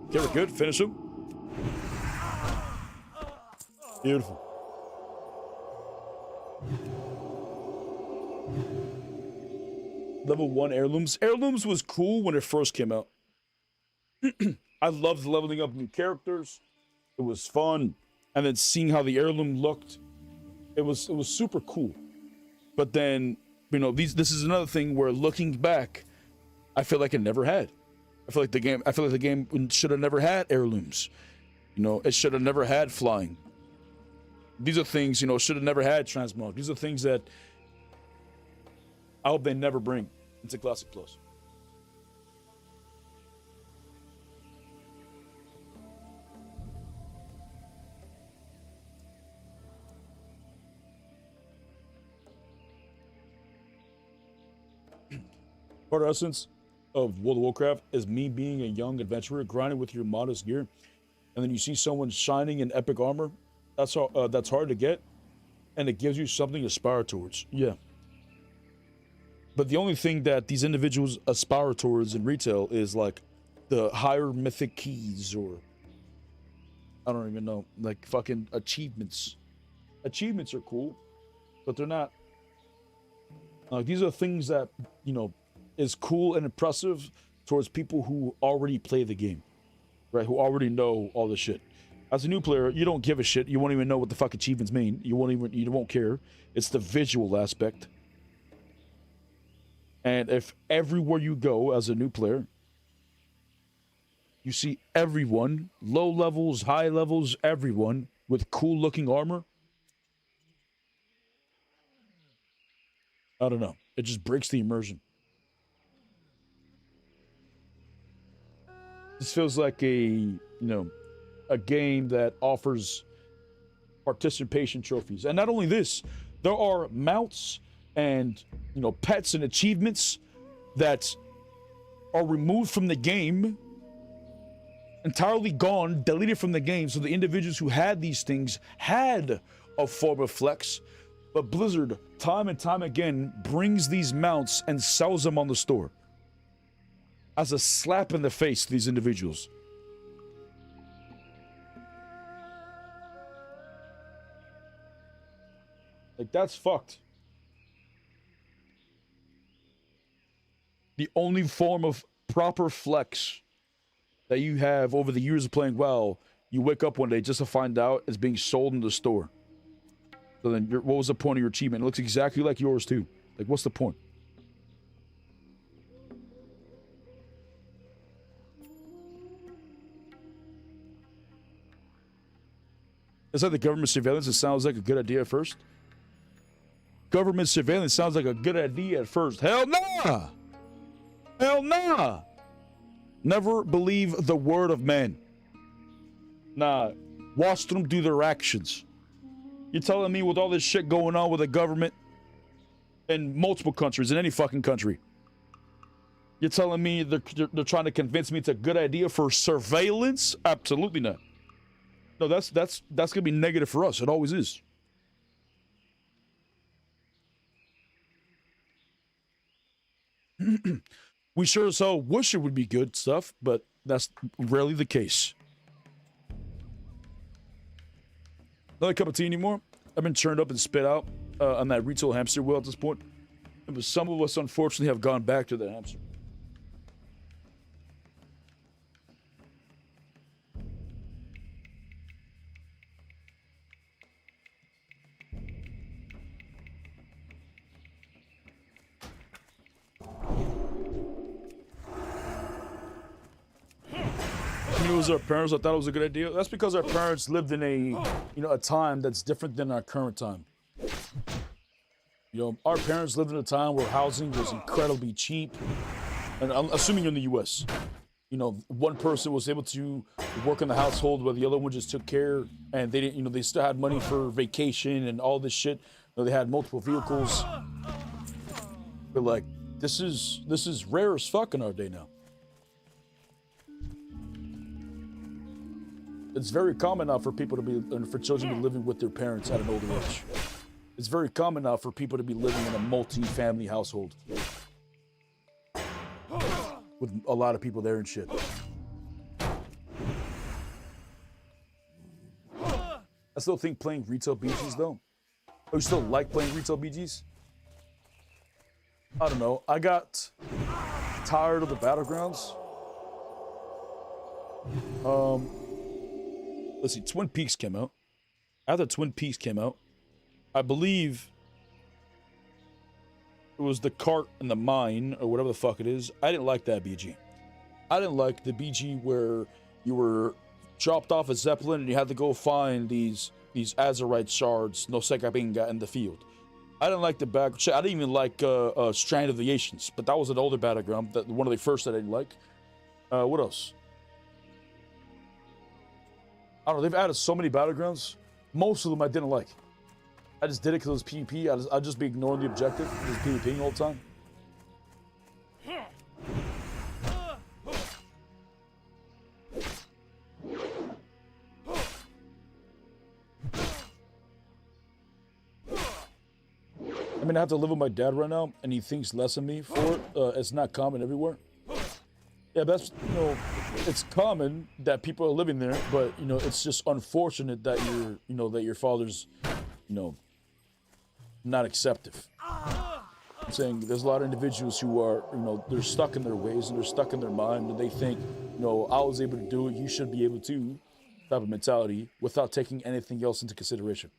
Okay, we're good. Finish him. Beautiful. Level 1 heirlooms. Heirlooms was cool when it first came out. I loved leveling up new characters. It was fun. And then seeing how the heirloom looked, it was super cool. But then, you know, this is another thing where looking back, I feel like it never had. I feel like the game should have never had heirlooms. You know, it should have never had flying. These are things, you know, should have never had transmog. These are things that I hope they never bring into Classic Plus. Part of essence of World of Warcraft is me being a young adventurer, grinding with your modest gear, and then you see someone shining in epic armor. That's hard to get, and it gives you something to aspire towards. Yeah. But the only thing that these individuals aspire towards in retail is like the higher mythic keys, or I don't even know, like fucking achievements. Achievements are cool, but they're not. These are things that, you know, is cool and impressive towards people who already play the game, right? Who already know all the shit. As a new player, you don't give a shit. You won't even know what the fuck achievements mean. You won't care. It's the visual aspect. And if everywhere you go as a new player, you see everyone, low levels, high levels, everyone with cool looking armor, I don't know. It just breaks the immersion. This feels like a game that offers participation trophies. And not only this, there are mounts and, you know, pets and achievements that are removed from the game, entirely gone, deleted from the game, so the individuals who had these things had a form of flex, but Blizzard, time and time again, brings these mounts and sells them on the store as a slap in the face to these individuals. Like, that's fucked. The only form of proper flex that you have over the years of playing WoW, you wake up one day just to find out it's being sold in the store. So then, what was the point of your achievement? It looks exactly like yours too. Like, what's the point? Is that the government surveillance? It sounds like a good idea at first. Government surveillance sounds like a good idea at first. Hell nah! Hell nah! Never believe the word of men. Nah, watch them do their actions. You're telling me with all this shit going on with the government in multiple countries, in any fucking country, you're telling me they're trying to convince me it's a good idea for surveillance? Absolutely not. No, that's gonna be negative for us. It always is. We sure as hell wish it would be good stuff, but that's rarely the case. Not a cup of tea anymore. I've been churned up and spit out on that retail hamster wheel at this point. But some of us, unfortunately, have gone back to the hamster. It was our parents that thought it was a good idea. That's because our parents lived in a time that's different than our current time. You know, our parents lived in a time where housing was incredibly cheap, and I'm assuming you're in the U.S. You know, one person was able to work in the household while the other one just took care, and they didn't. You know, they still had money for vacation and all this shit. know, they had multiple vehicles. But like, this is rare as fuck in our day now. It's very common now for people to be, and for children to be living with their parents at an older age. It's very common now for people to be living in a multi-family household. With a lot of people there and shit. I still think playing retail BGs though. Oh, you still like playing retail BGs? I don't know. I got tired of the battlegrounds. Let's see. Twin Peaks came out. After Twin Peaks came out, I believe it was the cart and the mine or whatever the fuck it is. I didn't like that BG. I didn't like the BG where you were dropped off a Zeppelin and you had to go find these Azerite shards, no Sekabinga, in the field. I didn't like the back. I didn't even like Strand of the Asians, but that was an older battleground. That one of the first that I didn't like. What else? I don't know. They've added so many battlegrounds. Most of them I didn't like. I just did it because it was PvP. I'd just be ignoring the objective. It was PvPing all the time. I mean, I have to live with my dad right now, and he thinks less of me for it. It's not common everywhere. Yeah, that's, you know, it's common that people are living there, but, you know, it's just unfortunate that that your father's, you know, not acceptive. I'm saying there's a lot of individuals who are, you know, they're stuck in their ways and they're stuck in their mind, and they think, you know, I was able to do it, you should be able to, type of mentality, without taking anything else into consideration.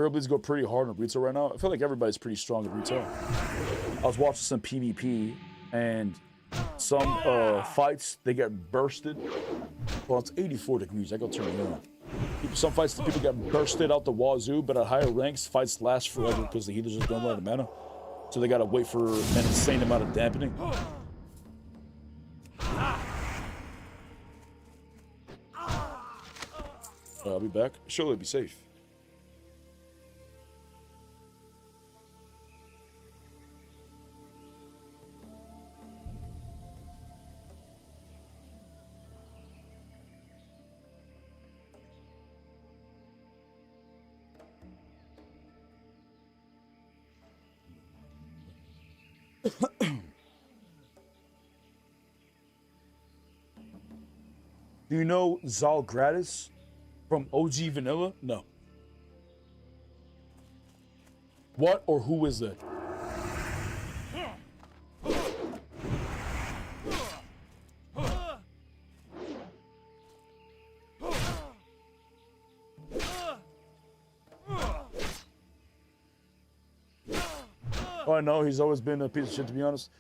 Everybody's go pretty hard on retail right now. I feel like everybody's pretty strong at retail. I was watching some PvP, and some fights, they get bursted. Well, it's 84 degrees. I gotta turn it on. Some fights, the people get bursted out the wazoo, but at higher ranks, fights last forever because the healers just don't run out of mana. So they gotta wait for an insane amount of dampening. I'll be back. Surely it'll be safe. Do you know Zal Gratis from OG Vanilla? No. What or who is that? Oh, I know, he's always been a piece of shit, to be honest.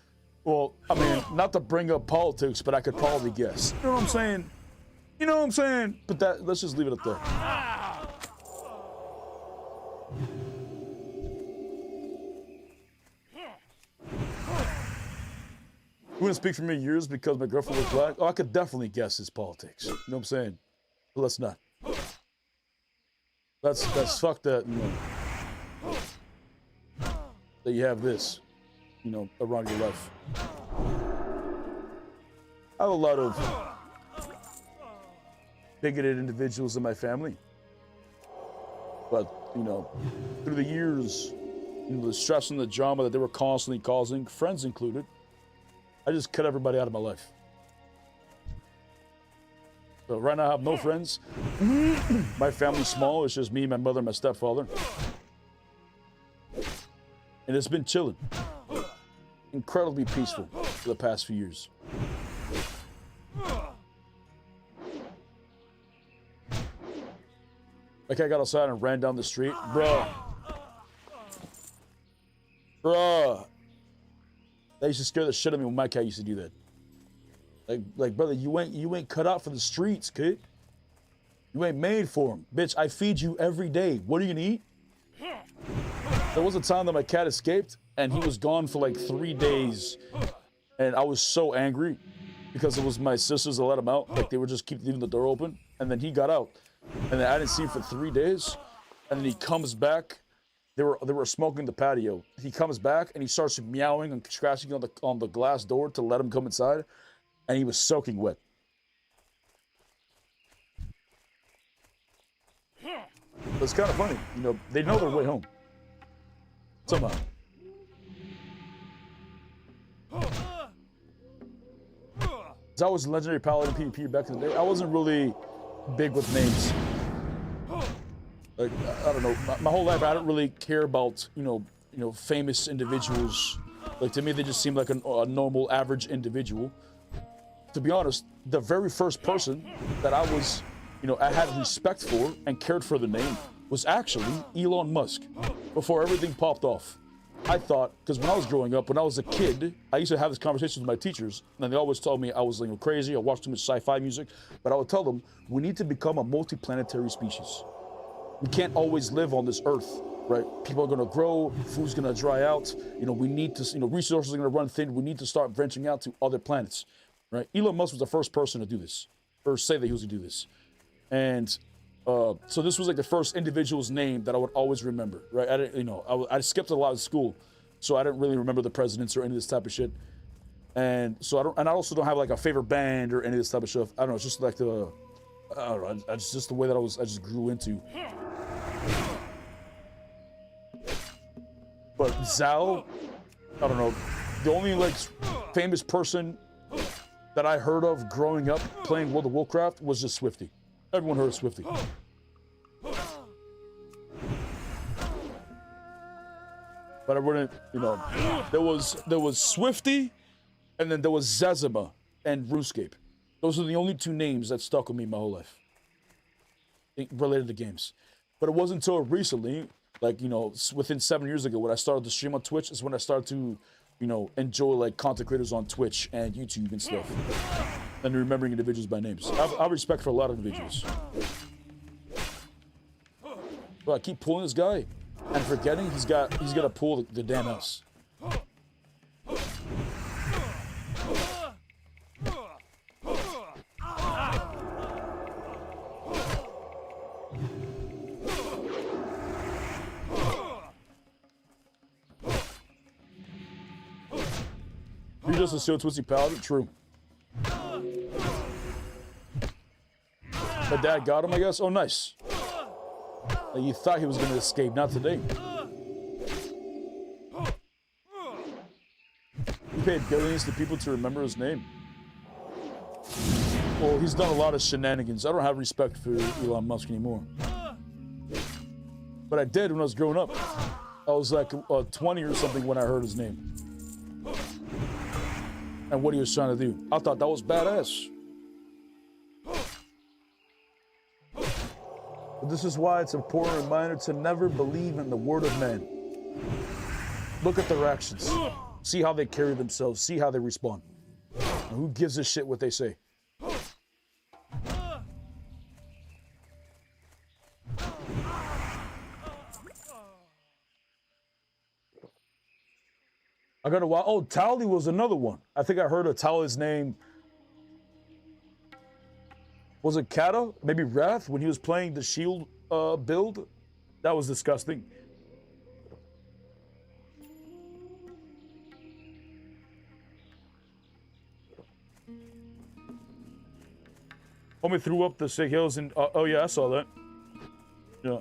Well, I mean, not to bring up politics, but I could probably guess. You know what I'm saying? You know what I'm saying? But that, let's just leave it at that. You wouldn't speak for me years because my girlfriend was black? Oh, I could definitely guess his politics. You know what I'm saying? But let's not. That's fuck that, you know. That you have this, you know, around your life. I have a lot of bigoted individuals in my family. But, you know, through the years, you know, the stress and the drama that they were constantly causing, friends included, I just cut everybody out of my life. So right now I have no friends. My family's small. It's just me, my mother, and my stepfather. And it's been chilling. Incredibly peaceful for the past few years. Like I got outside and ran down the street. Bruh. That used to scare the shit out of me when my cat used to do that. Like, brother, you ain't cut out for the streets, kid. You ain't made for them. Bitch, I feed you every day. What are you gonna eat? There was a time that my cat escaped, and he was gone for like 3 days. And I was so angry. because it was my sisters that let him out. Like, they would just keep leaving the door open. And then he got out. And then I didn't see him for 3 days. And then he comes back. They were smoking the patio. He comes back and he starts meowing and scratching on the glass door to let him come inside. And he was soaking wet. It's kind of funny. You know, they know their way home. Somehow. I was a legendary paladin PvP back in the day. I wasn't really big with names. Like, I don't know. My whole life, I didn't really care about, you know, famous individuals. Like, to me, they just seemed like a normal, average individual. To be honest, the very first person that I was, you know, I had respect for and cared for the name was actually Elon Musk. Before everything popped off. I thought, because when I was growing up, when I was a kid, I used to have this conversation with my teachers, and they always told me I was, you know, crazy, I watched too much sci-fi music, but I would tell them, we need to become a multi-planetary species. We can't always live on this Earth, right? People are gonna grow, food's gonna dry out, you know, we need to, you know, resources are gonna run thin, we need to start venturing out to other planets, right? Elon Musk was the first person to do this, or say that he was gonna do this. And so this was like the first individual's name that I would always remember, right? I didn't, you know, I skipped a lot of school, so I didn't really remember the presidents or any of this type of shit. And so I also don't have like a favorite band or any of this type of stuff. I don't know. It's just like I don't know. It's just the way that I just grew into. But Zal, I don't know. The only like famous person that I heard of growing up playing World of Warcraft was just Swifty. Everyone heard of Swifty. But I wouldn't, you know, there was Swifty, and then there was Zezima and RuneScape. Those are the only two names that stuck with me my whole life, related to games. But it wasn't until recently, like, you know, within 7 years ago, when I started to stream on Twitch, is when I started to, you know, enjoy like content creators on Twitch and YouTube and stuff. And remembering individuals by names. I have respect for a lot of individuals. But I keep pulling this guy and forgetting he's got to pull the damn house. You're just a Steel Twisty Paladin? True. My dad got him, I guess. Oh, nice. You thought he was going to escape. Not today. He paid billions to people to remember his name. Well, he's done a lot of shenanigans. I don't have respect for Elon Musk anymore. But I did when I was growing up. I was like 20 or something when I heard his name. And what he was trying to do. I thought that was badass. But this is why it's an important reminder to never believe in the word of man. Look at their actions. See how they carry themselves. See how they respond. And who gives a shit what they say? I got a while. Oh, Tally was another one. I think I heard of Tally's name. Was it Kata? Maybe Wrath when he was playing the shield build? That was disgusting. Homie threw up the sick hills and oh yeah, I saw that. Yeah.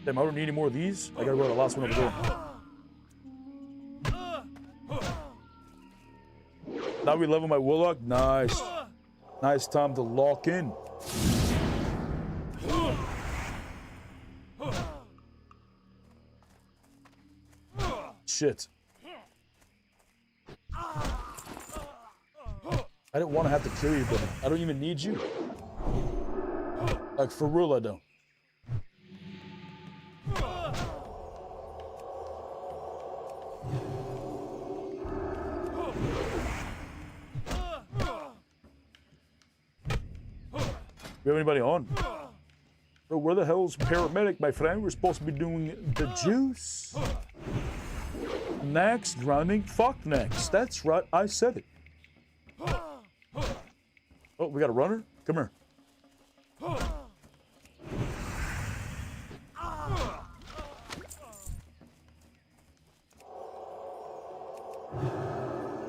Damn, I don't need any more of these. I gotta go to the last one over there. Now we level my Warlock. Nice. Nice time to lock in. Shit. I didn't want to have to kill you, but I don't even need you. Like, for real, I don't. We have anybody on? Bro, where the hell's paramedic, my friend? We're supposed to be doing the juice. Next, rhyming. Fuck next. That's right. I said it. Oh, we got a runner? Come here.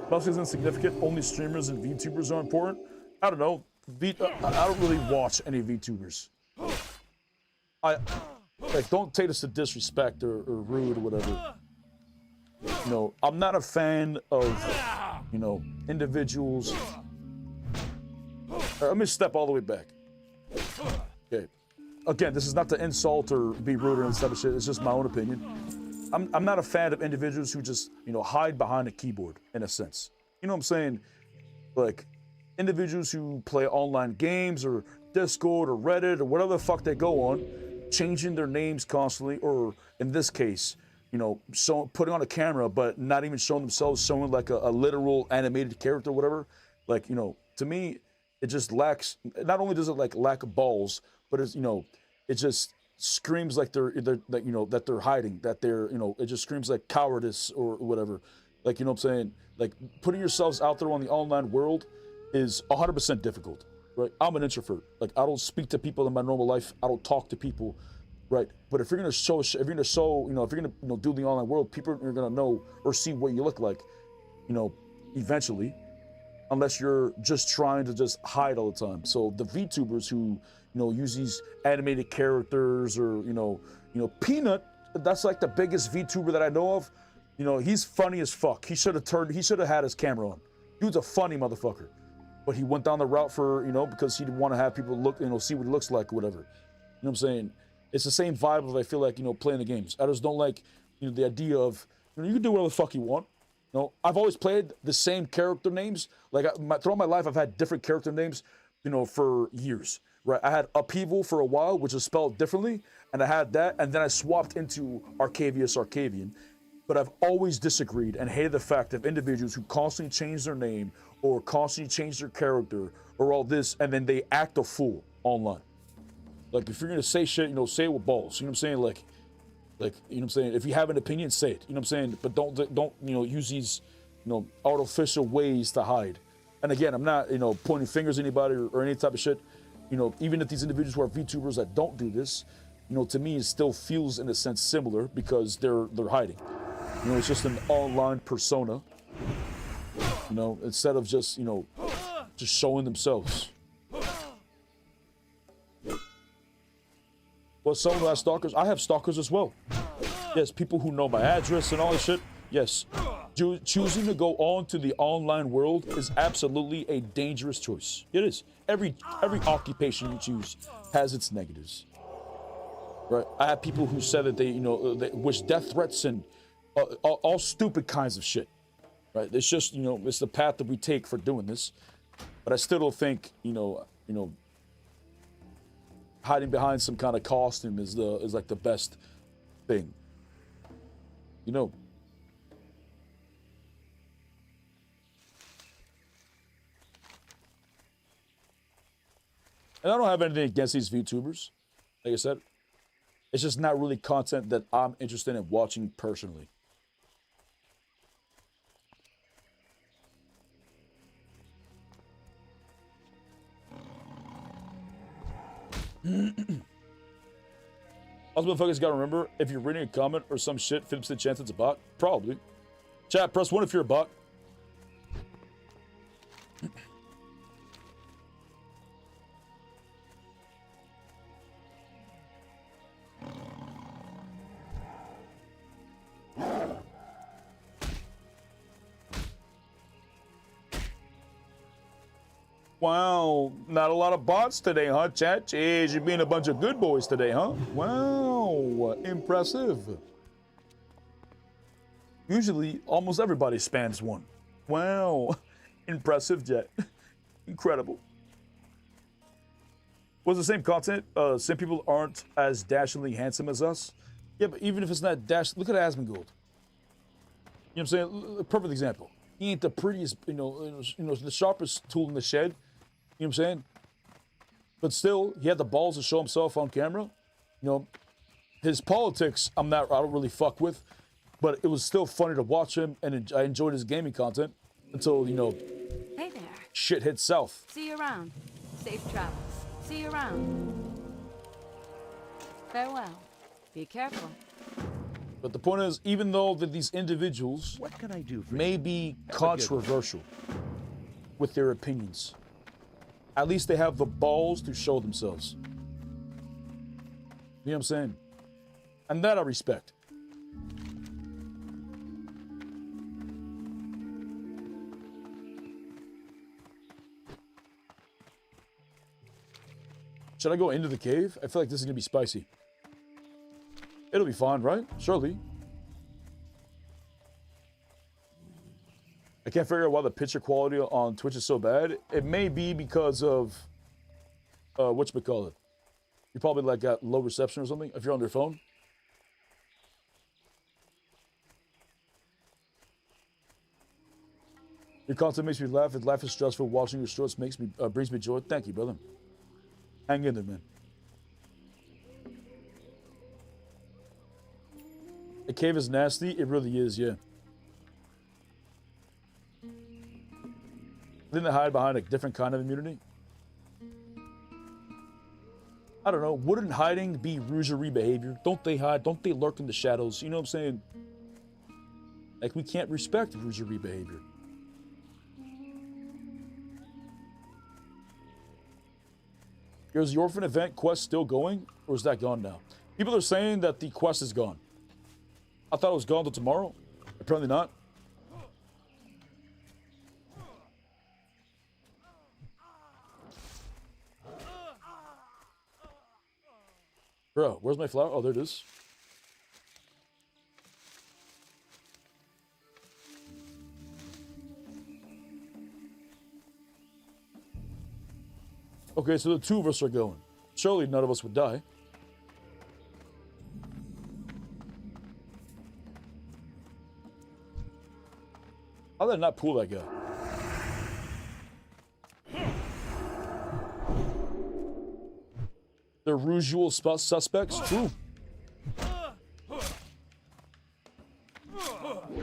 Plus is insignificant. Only streamers and VTubers are important. I don't know. I don't really watch any VTubers. Like, don't take this to disrespect or rude or whatever. You know, I'm not a fan of, you know, individuals. Let me step all the way back. Okay. Again, this is not to insult or be rude or any type of shit. It's just my own opinion. I'm not a fan of individuals who just, you know, hide behind a keyboard, in a sense. You know what I'm saying? Like, individuals who play online games or Discord or Reddit or whatever the fuck they go on, changing their names constantly, or in this case, you know, putting on a camera, but not even showing themselves, showing like a literal animated character or whatever. Like, you know, to me, it just lacks, not only does it like lack of balls, but it's, you know, it just screams like they're that, you know, that they're hiding, that they're, you know, it just screams like cowardice or whatever. Like, you know what I'm saying? Like, putting yourselves out there on the online world is 100% difficult, right? I'm an introvert. Like, I don't speak to people in my normal life. I don't talk to people, right? But if you're gonna show, you know, if you're gonna, you know, do the online world, people are gonna know or see what you look like, you know, eventually, unless you're just trying to just hide all the time. So the VTubers who, you know, use these animated characters, or, you know, Peanut, that's like the biggest VTuber that I know of. You know, he's funny as fuck. He should have had his camera on. Dude's a funny motherfucker. But he went down the route for, you know, because he didn't want to have people look, you know, see what he looks like or whatever. You know what I'm saying? It's the same vibe as I feel like, you know, playing the games. I just don't like, you know, the idea of, you know, you can do whatever the fuck you want. You know, I've always played the same character names. Like, throughout my life, I've had different character names, you know, for years. Right? I had Upheaval for a while, which is spelled differently, and I had that, and then I swapped into Arcavian. But I've always disagreed and hated the fact of individuals who constantly change their name or constantly change their character or all this, and then they act a fool online. Like, if you're gonna say shit, you know, say it with balls. You know what I'm saying? Like, you know what I'm saying? If you have an opinion, say it. You know what I'm saying? But don't, you know, use these, you know, artificial ways to hide. And again, I'm not, you know, pointing fingers at anybody or any type of shit. You know, even if these individuals who are VTubers that don't do this, you know, to me, it still feels in a sense similar because they're hiding. You know, it's just an online persona, you know, instead of just, you know, just showing themselves. Well, some of our stalkers, I have stalkers as well. Yes, people who know my address and all this shit. Yes, choosing to go on to the online world is absolutely a dangerous choice. It is. Every occupation you choose has its negatives. Right? I have people who said that they, you know, they wish death threats and all stupid kinds of shit. Right? It's just, you know, it's the path that we take for doing this. But I still don't think, you know, hiding behind some kind of costume is like the best thing. You know. And I don't have anything against these VTubers. Like I said, it's just not really content that I'm interested in watching personally. Also, motherfuckers gotta remember, if you're reading a comment or some shit, 50% chance it's a bot. Probably. Chat, press 1 if you're a bot. Wow, not a lot of bots today, huh, chat? Jeez, you're being a bunch of good boys today, huh? Wow, impressive. Usually, almost everybody spams 1. Wow, impressive, Jet. Incredible. Was the same content? Some people aren't as dashingly handsome as us. Yeah, but even if it's not dash, look at Asmongold. You know what I'm saying? A perfect example. He ain't the prettiest, you know, the sharpest tool in the shed. You know what I'm saying? But still, he had the balls to show himself on camera. You know, his politics, I don't really fuck with. but it was still funny to watch him, and I enjoyed his gaming content until, you know, Hey there. shit hit south. See you around. Safe travels. See you around. Farewell. Be careful. But the point is, even though that these individuals What can I do for may you? be controversial with their opinions, at least they have the balls to show themselves. You know what I'm saying? And that I respect. Should I go into the cave? I feel like this is gonna be spicy. It'll be fine, right? Surely. I can't figure out why the picture quality on Twitch is so bad. It may be because of whatchamacallit. You probably like got low reception or something if you're on your phone. Your content makes me laugh. If life is stressful, watching your shorts makes me brings me joy. Thank you, brother. Hang in there, man. The cave is nasty. It really is, yeah. Then they hide behind a different kind of immunity. I don't know. Wouldn't hiding be rougerie behavior? Don't they hide? Don't they lurk in the shadows? You know what I'm saying? Like, we can't respect rougerie behavior. Is the orphan event quest still going? Or is that gone now? People are saying that the quest is gone. I thought it was gone till tomorrow. Apparently not. Bro, where's my flower? Oh, there it is. Okay, so the two of us are going. Surely none of us would die. How did I not pull that guy? They're usual suspects? True.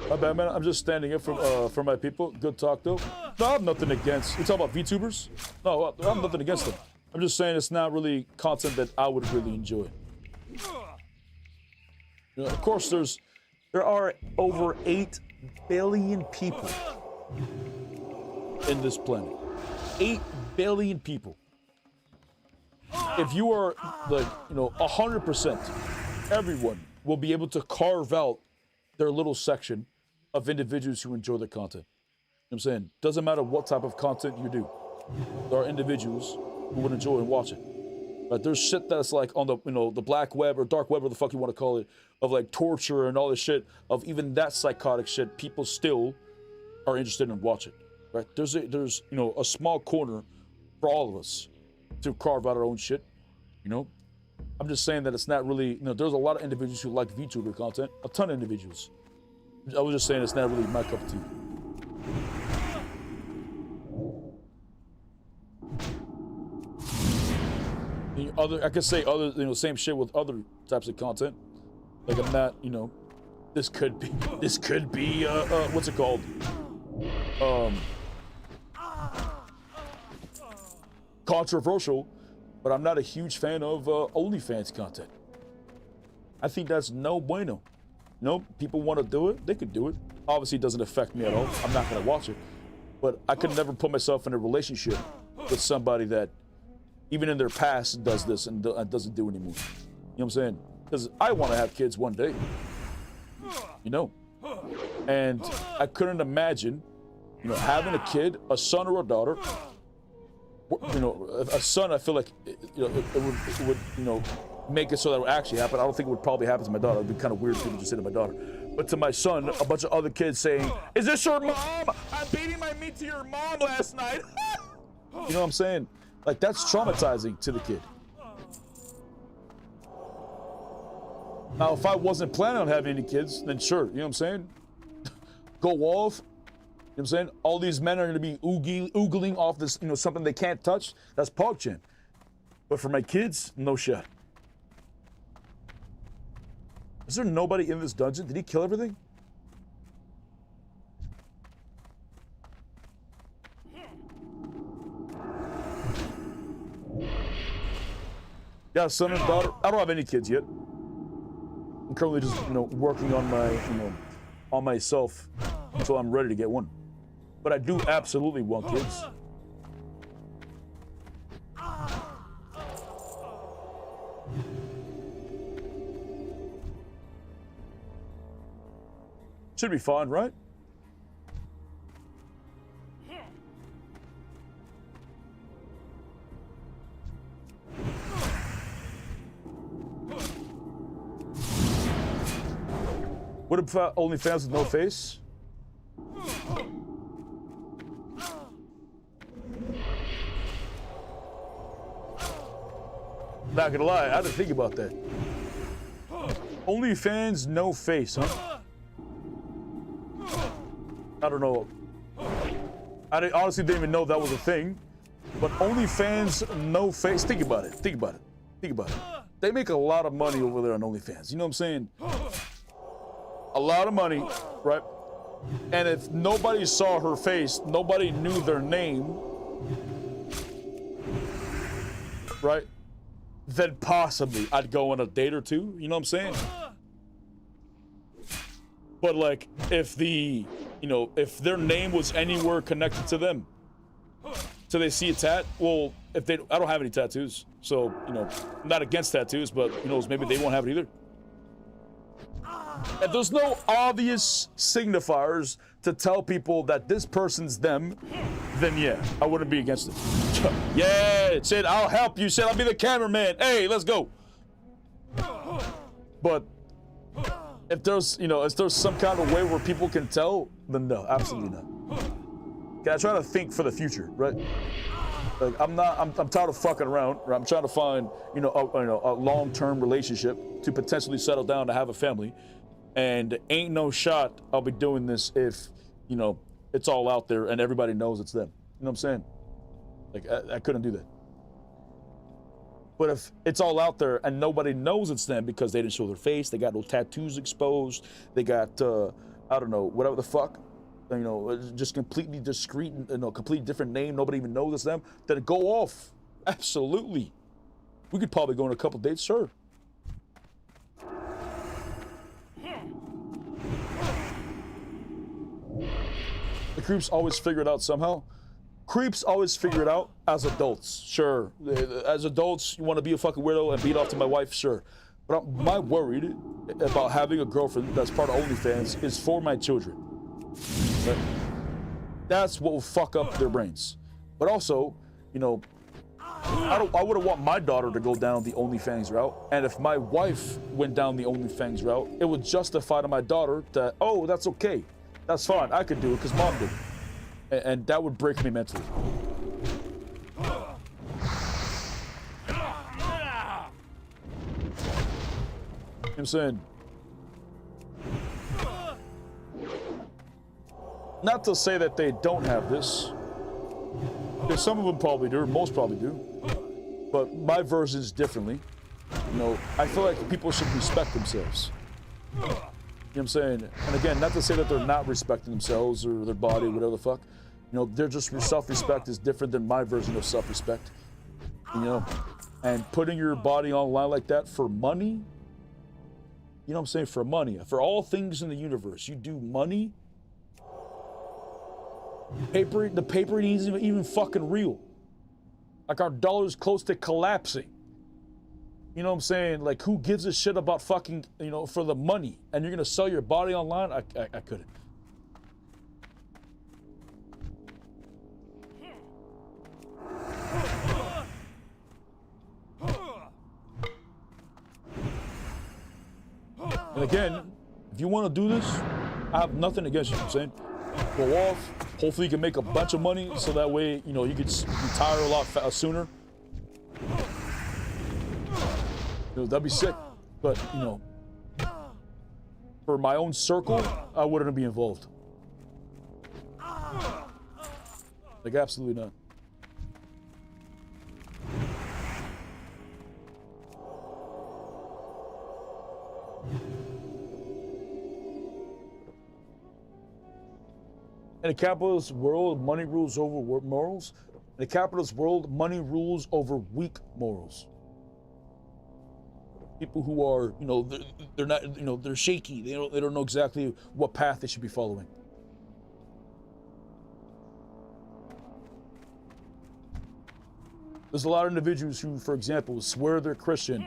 My bad, man. I'm just standing up for my people. Good talk, though. No, I have nothing against. You talk about VTubers? No, I have nothing against them. I'm just saying it's not really content that I would really enjoy. You know, of course, there are over 8 billion people in this planet. 8 billion people. If you are, like, you know, 100%, everyone will be able to carve out their little section of individuals who enjoy their content. You know what I'm saying? Doesn't matter what type of content you do. There are individuals who would enjoy and watch it. But there's shit that's like on the, you know, the black web or dark web, or the fuck you want to call it, of like torture and all this shit, of even that psychotic shit, people still are interested in watching. Right? There's you know, a small corner for all of us to carve out our own shit, you know? I'm just saying that it's not really, you know, there's a lot of individuals who like VTuber content, a ton of individuals. I was just saying it's not really my cup of tea. I could say other, you know, same shit with other types of content. Like, I'm not, you know, this could be, what's it called? Controversial, but I'm not a huge fan of OnlyFans content. I think that's no bueno. You know, people want to do it, they could do it. Obviously, it doesn't affect me at all. I'm not going to watch it. But I could never put myself in a relationship with somebody that, even in their past, does this and doesn't do anymore. You know what I'm saying? Because I want to have kids one day. You know? And I couldn't imagine, you know, having a kid, a son or a daughter. You know, a son, I feel like, you know, it would, you know, make it so that it would actually happen. I don't think it would probably happen to my daughter. It'd be kind of weird if people just say to my daughter. But to my son, a bunch of other kids saying, "Is this your mom? I'm beating my meat to your mom last night." You know what I'm saying? Like, that's traumatizing to the kid. Now, if I wasn't planning on having any kids, then sure, you know what I'm saying? Go off. You know what I'm saying? All these men are going to be oogling off this, you know, something they can't touch. That's PogChan. But for my kids, no shit. Is there nobody in this dungeon? Did he kill everything? Yeah, son and daughter. I don't have any kids yet. I'm currently just, working on my, on myself until I'm ready to get one. But I do absolutely want kids. Should be fine, right? What about OnlyFans with no face? Not gonna lie, I had to think about that. OnlyFans, no face, huh? I don't know. I honestly didn't even know that was a thing. But OnlyFans, no face. Think about it. Think about it. Think about it. They make a lot of money over there on OnlyFans. You know what I'm saying? A lot of money, right? And if nobody saw her face, nobody knew their name, right? Then possibly I'd go on a date or two. You know what I'm saying? But like, if if their name was anywhere connected to them, so they see a tat, well, I don't have any tattoos, so, I'm not against tattoos, but, maybe they won't have it either. If there's no obvious signifiers to tell people that this person's them, then yeah, I wouldn't be against it. Yeah, Sid, I'll help you, Sid, I'll be the cameraman. Hey, let's go. But if there's, if there's some kind of way where people can tell, then no, absolutely not. Okay, I try to think for the future, right? Like, I'm tired of fucking around, right? I'm trying to find, a long-term relationship to potentially settle down to have a family. And ain't no shot I'll be doing this if, it's all out there and everybody knows it's them. You know what I'm saying? Like, I couldn't do that. But if it's all out there and nobody knows it's them because they didn't show their face, they got no tattoos exposed, they got, I don't know, whatever the fuck, just completely discreet, completely different name, nobody even knows it's them, then go off. Absolutely. We could probably go on a couple dates, sure. The creeps always figure it out somehow. Creeps always figure it out as adults, sure. As adults, you want to be a fucking weirdo and beat off to my wife, sure. But my worried about having a girlfriend that's part of OnlyFans is for my children. Right? That's what will fuck up their brains. But also, I wouldn't want my daughter to go down the OnlyFans route. And if my wife went down the OnlyFans route, it would justify to my daughter that, oh, that's okay. That's fine. I could do it because mom did. And that would break me mentally. You know what I'm saying? Not to say that they don't have this. Because some of them probably do, or most probably do. But my version is differently. I feel like people should respect themselves. You know what I'm saying? And again, not to say that they're not respecting themselves or their body, or whatever the fuck. They're just, self-respect is different than my version of self-respect. And putting your body online like that for money, you know what I'm saying? For money. For all things in the universe, you do money. The paper isn't even fucking real. Like, our dollar's close to collapsing. You know what I'm saying? Like, who gives a shit about fucking, for the money? And you're gonna sell your body online? I couldn't. And again, if you want to do this, I have nothing against you. You know what I'm saying? Go off. Hopefully you can make a bunch of money so that way, you could retire a lot sooner. That'd be sick. But, for my own circle, I wouldn't be involved. Like, absolutely not. In a capitalist world, money rules over morals. In a capitalist world, money rules over weak morals. People who are, you know, they're not, you know, they're shaky. They don't know exactly what path they should be following. There's a lot of individuals who, for example, swear they're Christian,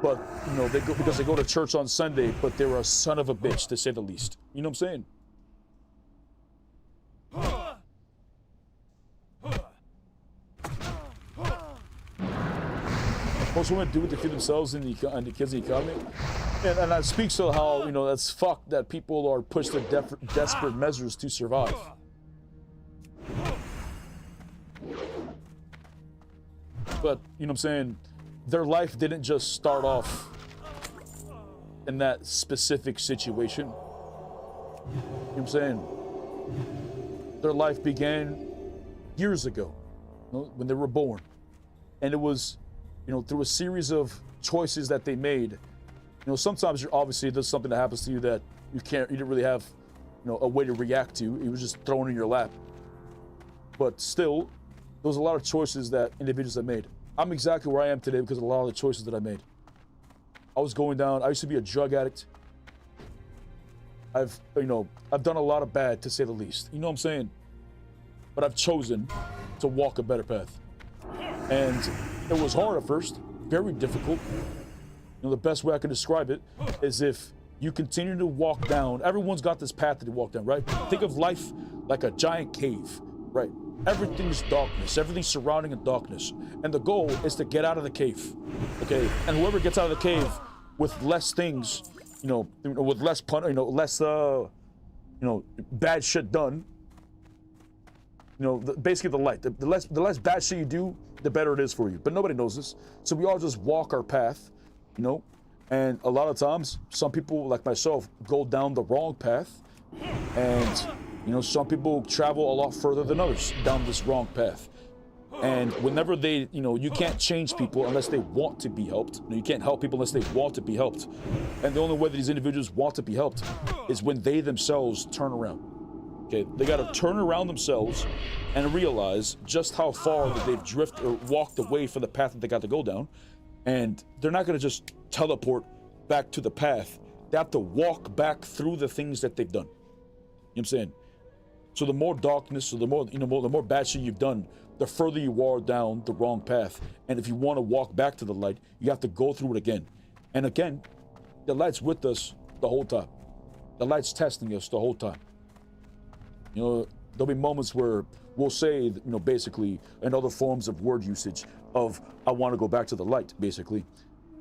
but, you know, they go because they go to church on Sunday, but they're a son of a bitch, to say the least. You know what I'm saying? Most women do what they feel themselves and the kids in the economy. And that speaks to how, you know, that's fucked that people are pushed to desperate measures to survive. But, you know what I'm saying, their life didn't just start off in that specific situation. You know what I'm saying? Their life began years ago, you know, when they were born. And it was, you know, through a series of choices that they made. You know, sometimes you're obviously there's something that happens to you that you didn't really have, you know, a way to react to. It was just thrown in your lap. But still, there was a lot of choices that individuals have made. I'm exactly where I am today because of a lot of the choices that I made. I was going down. I used to be a drug addict. I've done a lot of bad, to say the least. You know what I'm saying? But I've chosen to walk a better path. And it was hard at first, very difficult. You know, the best way I can describe it is if you continue to walk down, everyone's got this path that they walk down, right? Think of life like a giant cave, right? Everything's darkness, everything's surrounding in darkness. And the goal is to get out of the cave, okay? And whoever gets out of the cave with less things, you know, with less bad shit done, you know, basically the light. The less bad shit you do, the better it is for you. But nobody knows this. So we all just walk our path, you know? And a lot of times, some people, like myself, go down the wrong path. And, you know, some people travel a lot further than others down this wrong path. And whenever they, you know, you can't change people unless they want to be helped. You can't help people unless they want to be helped. And the only way that these individuals want to be helped is when they themselves turn around. Okay, they got to turn around themselves and realize just how far that they've drifted or walked away from the path that they got to go down. And they're not going to just teleport back to the path. They have to walk back through the things that they've done. You know what I'm saying? So the more darkness, or the more, you know, the more bad shit you've done, the further you are down the wrong path. And if you want to walk back to the light, you have to go through it again. And again, the light's with us the whole time. The light's testing us the whole time. You know, there'll be moments where we'll say, you know, basically, in other forms of word usage of, I want to go back to the light, basically.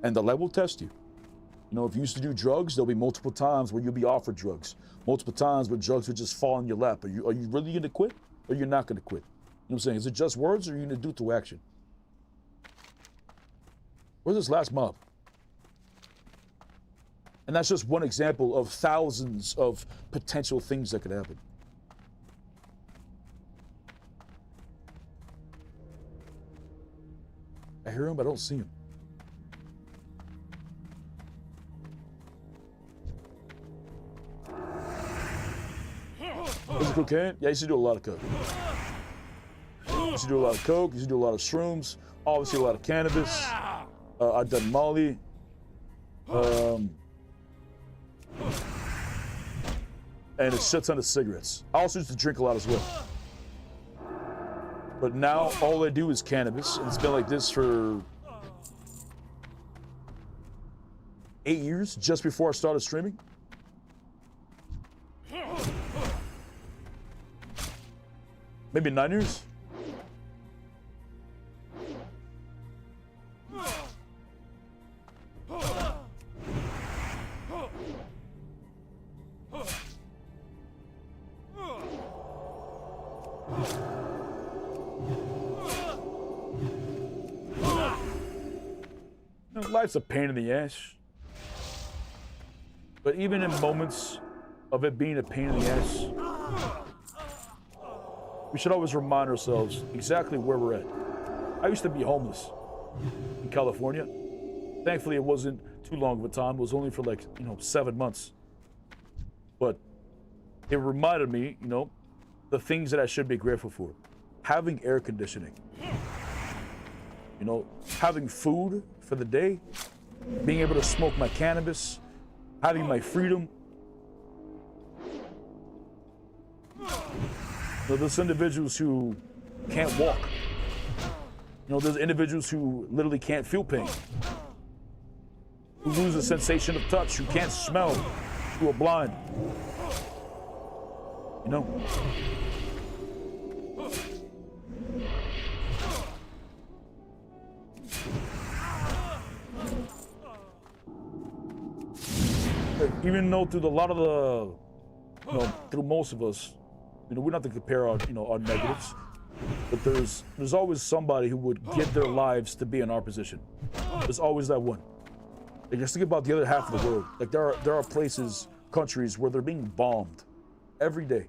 And the light will test you. You know, if you used to do drugs, there'll be multiple times where you'll be offered drugs. Multiple times where drugs will just fall in your lap. Are you really going to quit? Or you're not going to quit? You know what I'm saying? Is it just words, or are you going to do it through action? Where's this last mob? And that's just one example of thousands of potential things that could happen. I hear him, but I don't see him. Is it cocaine? Yeah, I used to do a lot of coke. Used to do a lot of coke, used to do a lot of shrooms, obviously a lot of cannabis. I've done Molly. And a shit ton of cigarettes. I also used to drink a lot as well. But now all I do is cannabis, and it's been like this for 8 years, just before I started streaming. Maybe 9 years. Life's a pain in the ass. But even in moments of it being a pain in the ass, we should always remind ourselves exactly where we're at. I used to be homeless in California. Thankfully, it wasn't too long of a time. It was only for 7 months. But it reminded me, the things that I should be grateful for. Having air conditioning. Having food for the day. being able to smoke my cannabis, having my freedom. So there's individuals who can't walk. You know, there's individuals who literally can't feel pain, who lose a sensation of touch, who can't smell, who are blind. You know? Even though through a lot of the, you know, through most of us, you know, we don't have to compare our, you know, our negatives, but there's always somebody who would give their lives to be in our position. There's always that one. Like, just think about the other half of the world. Like, there are places, countries where they're being bombed every day.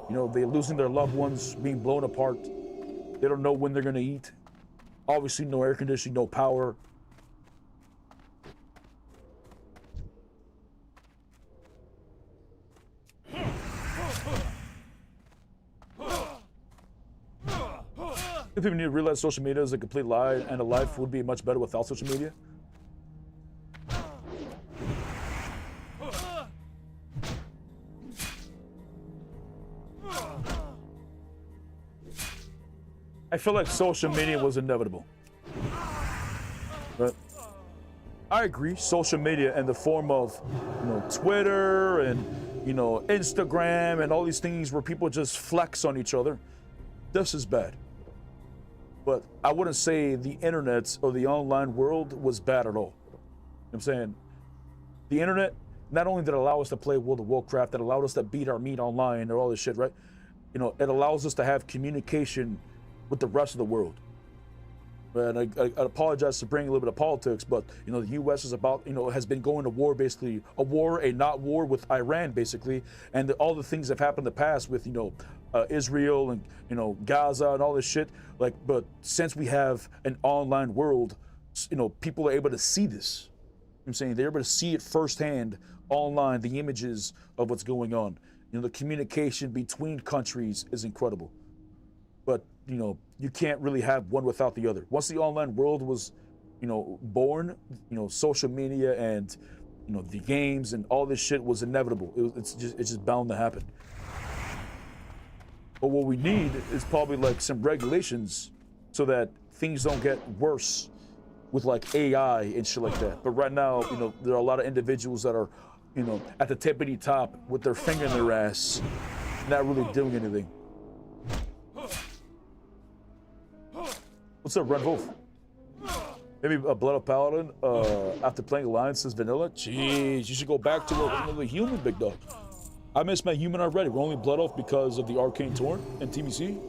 You know, they're losing their loved ones, being blown apart. They don't know when they're gonna eat. Obviously, no air conditioning, no power. People need to realize social media is a complete lie, and a life would be much better without social media. I feel like social media was inevitable. But I agree, social media in the form of, you know, Twitter and, you know, Instagram and all these things where people just flex on each other, this is bad. But I wouldn't say the internet or the online world was bad at all. You know what I'm saying? The internet, not only did it allow us to play World of Warcraft, it allowed us to beat our meat online or all this shit, right? You know, it allows us to have communication with the rest of the world. And I apologize for bringing a little bit of politics, but, you know, the U.S. is about, you know, has been going to war, basically, a not war with Iran, basically, and all the things that have happened in the past with, you know, Israel and, you know, Gaza and all this shit. Like, but since we have an online world, you know, people are able to see this. You know what I'm saying, they're able to see it firsthand online, the images of what's going on. You know, the communication between countries is incredible. But, you know, you can't really have one without the other. Once the online world was, you know, born, you know, social media and, you know, the games and all this shit was inevitable. It's just bound to happen. But what we need is probably like some regulations so that things don't get worse with like AI and shit like that. But right now, you know, there are a lot of individuals that are, you know, at the tippity top with their finger in their ass, not really doing anything. What's up, Red Wolf? Maybe a Blood of Paladin after playing Alliances Vanilla? Jeez, you should go back to another human, big dog. I miss my human already. We're only Blood Off because of the Arcane Torrent and TBC.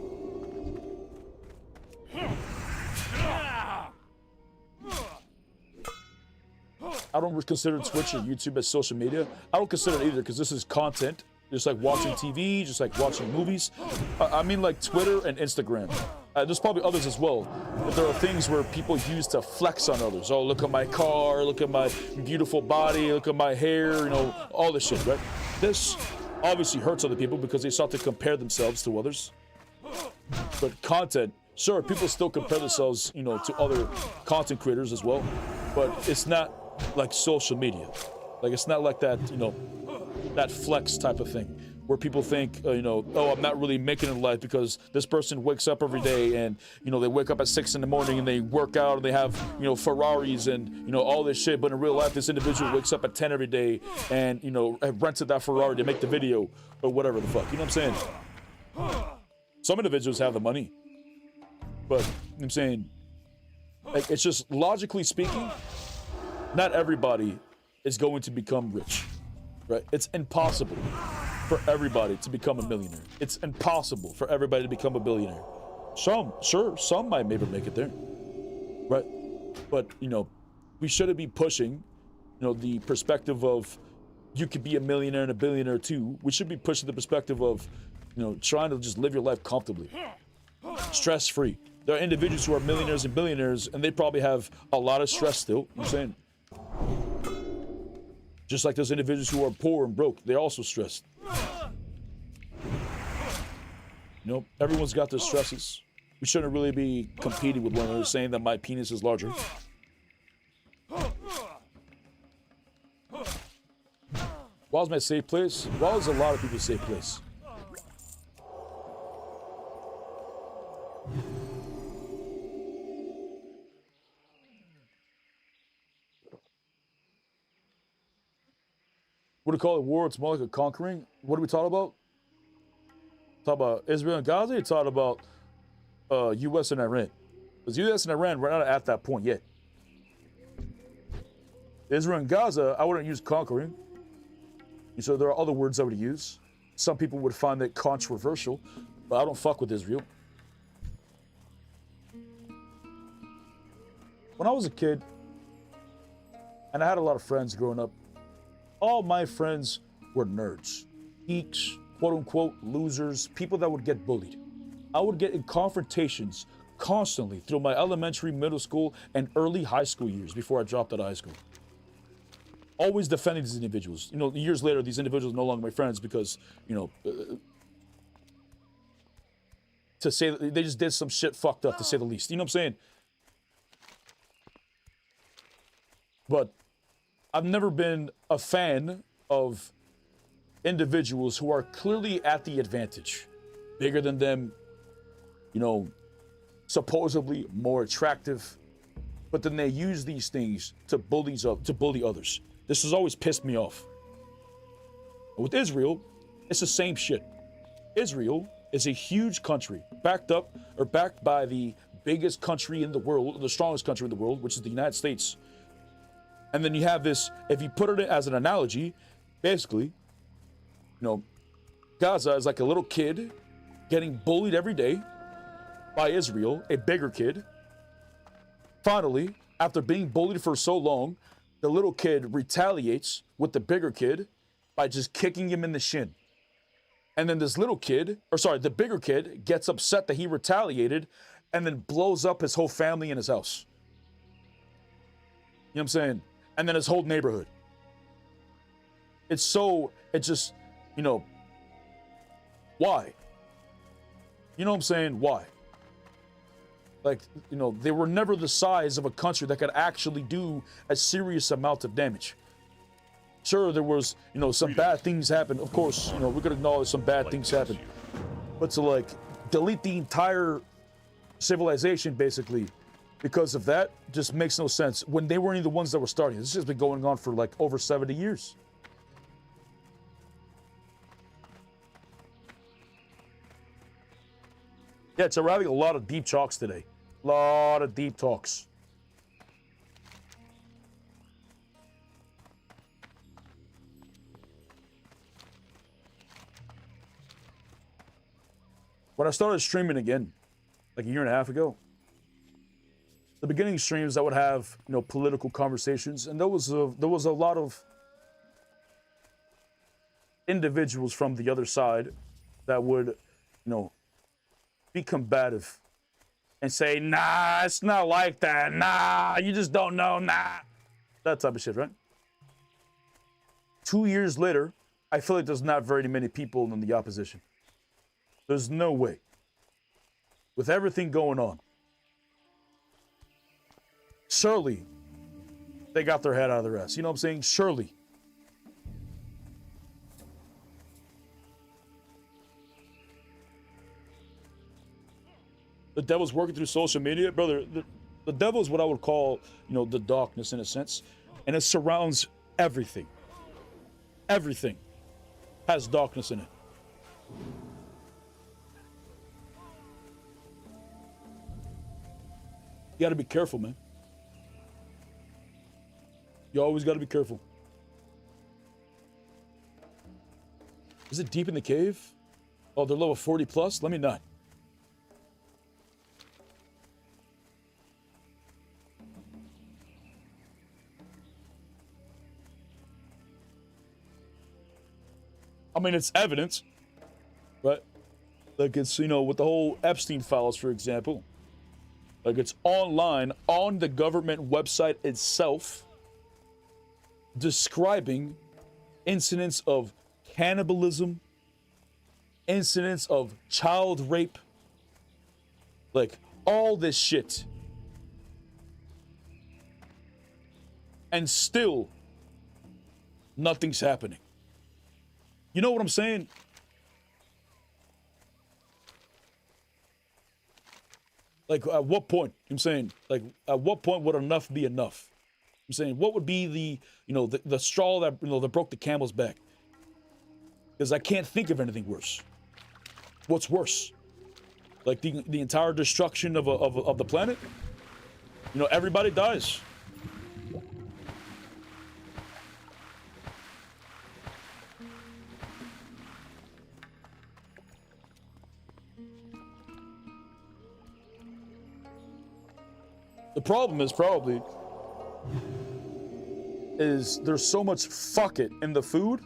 I don't consider Twitch or YouTube as social media. I don't consider it either because this is content. Just like watching TV, just like watching movies. I mean like Twitter and Instagram. There's probably others as well. But there are things where people use to flex on others. Oh, look at my car, look at my beautiful body, look at my hair, you know, all this shit, right? This obviously hurts other people because they start to compare themselves to others. But content, sure, people still compare themselves, you know, to other content creators as well. But it's not like social media. Like, it's not like that, you know, that flex type of thing where people think, you know, oh, I'm not really making it in life because this person wakes up every day and, you know, they wake up at 6 in the morning and they work out and they have, you know, Ferraris and, you know, all this shit. But in real life, this individual wakes up at 10 every day and, you know, have rented that Ferrari to make the video or whatever the fuck. You know what I'm saying? Some individuals have the money, but you know what I'm saying, like, it's just logically speaking, not everybody is going to become rich, right? It's impossible for everybody to become a millionaire. It's impossible for everybody to become a billionaire. Some, sure, some might maybe make it there, right? But, you know, we shouldn't be pushing, you know, the perspective of you could be a millionaire and a billionaire too. We should be pushing the perspective of, you know, trying to just live your life comfortably, stress-free. There are individuals who are millionaires and billionaires and they probably have a lot of stress still, you know what I'm saying? Just like those individuals who are poor and broke, they're also stressed. You know, everyone's got their stresses. We shouldn't really be competing with one another, saying that my penis is larger. You WoW's my safe place. WoW's a lot of people's safe place. What do you call it? War? It's more like a conquering. What are we talking about? Talk about Israel and Gaza? You talk about U.S. and Iran? Because U.S. and Iran, we're not at that point yet. Israel and Gaza, I wouldn't use conquering. So there are other words I would use. Some people would find that controversial, but I don't fuck with Israel. When I was a kid, and I had a lot of friends growing up, all my friends were nerds, geeks, quote-unquote losers, people that would get bullied. I would get in confrontations constantly through my elementary, middle school, and early high school years before I dropped out of high school. Always defending these individuals. You know, years later, these individuals are no longer my friends because, you know, to say that they just did some shit fucked up, to say the least. You know what I'm saying? But I've never been a fan of individuals who are clearly at the advantage, bigger than them, you know, supposedly more attractive, but then they use these things to bully others. This has always pissed me off. With Israel, it's the same shit. Israel is a huge country, backed by the biggest country in the world, the strongest country in the world, which is the United States. And then you have this, if you put it as an analogy, basically, you know, Gaza is like a little kid getting bullied every day by Israel, a bigger kid. Finally, after being bullied for so long, the little kid retaliates with the bigger kid by just kicking him in the shin. And then this little kid, the bigger kid gets upset that he retaliated and then blows up his whole family in his house. You know what I'm saying? And then his whole neighborhood. It just, you know, why? You know what I'm saying? Why? Like, you know, they were never the size of a country that could actually do a serious amount of damage. Sure, there was, you know, some bad things happened. Of course, you know, we could acknowledge some bad things happened. But to, like, delete the entire civilization, basically, because of that, just makes no sense. When they weren't even the ones that were starting. This has been going on for, like, over 70 years. Yeah, so we're having a lot of deep talks today. A lot of deep talks. When I started streaming again, like a year and a half ago, the beginning streams I would have, you know, political conversations, and there was a lot of individuals from the other side that would, you know, be combative and say, nah, it's not like that. Nah, you just don't know. Nah, that type of shit, right? 2 years later, I feel like there's not very many people in the opposition. There's no way. With everything going on, surely they got their head out of their ass. You know what I'm saying? Surely. The devil's working through social media. Brother, the devil is what I would call, you know, the darkness in a sense. And it surrounds everything. Everything has darkness in it. You gotta be careful, man. You always gotta be careful. Is it deep in the cave? Oh, they're level 40 plus? Let me not. I mean, it's evidence, but like it's, you know, with the whole Epstein files, for example, like it's online on the government website itself describing incidents of cannibalism, incidents of child rape, like all this shit. And still, nothing's happening. You know what I'm saying? Like, at what point? I'm saying, like, at what point would enough be enough? I'm saying, what would be the, you know, the straw that, you know, that broke the camel's back? Because I can't think of anything worse. What's worse? Like the entire destruction of the planet? You know, everybody dies. The problem is probably there's so much fuck it in the food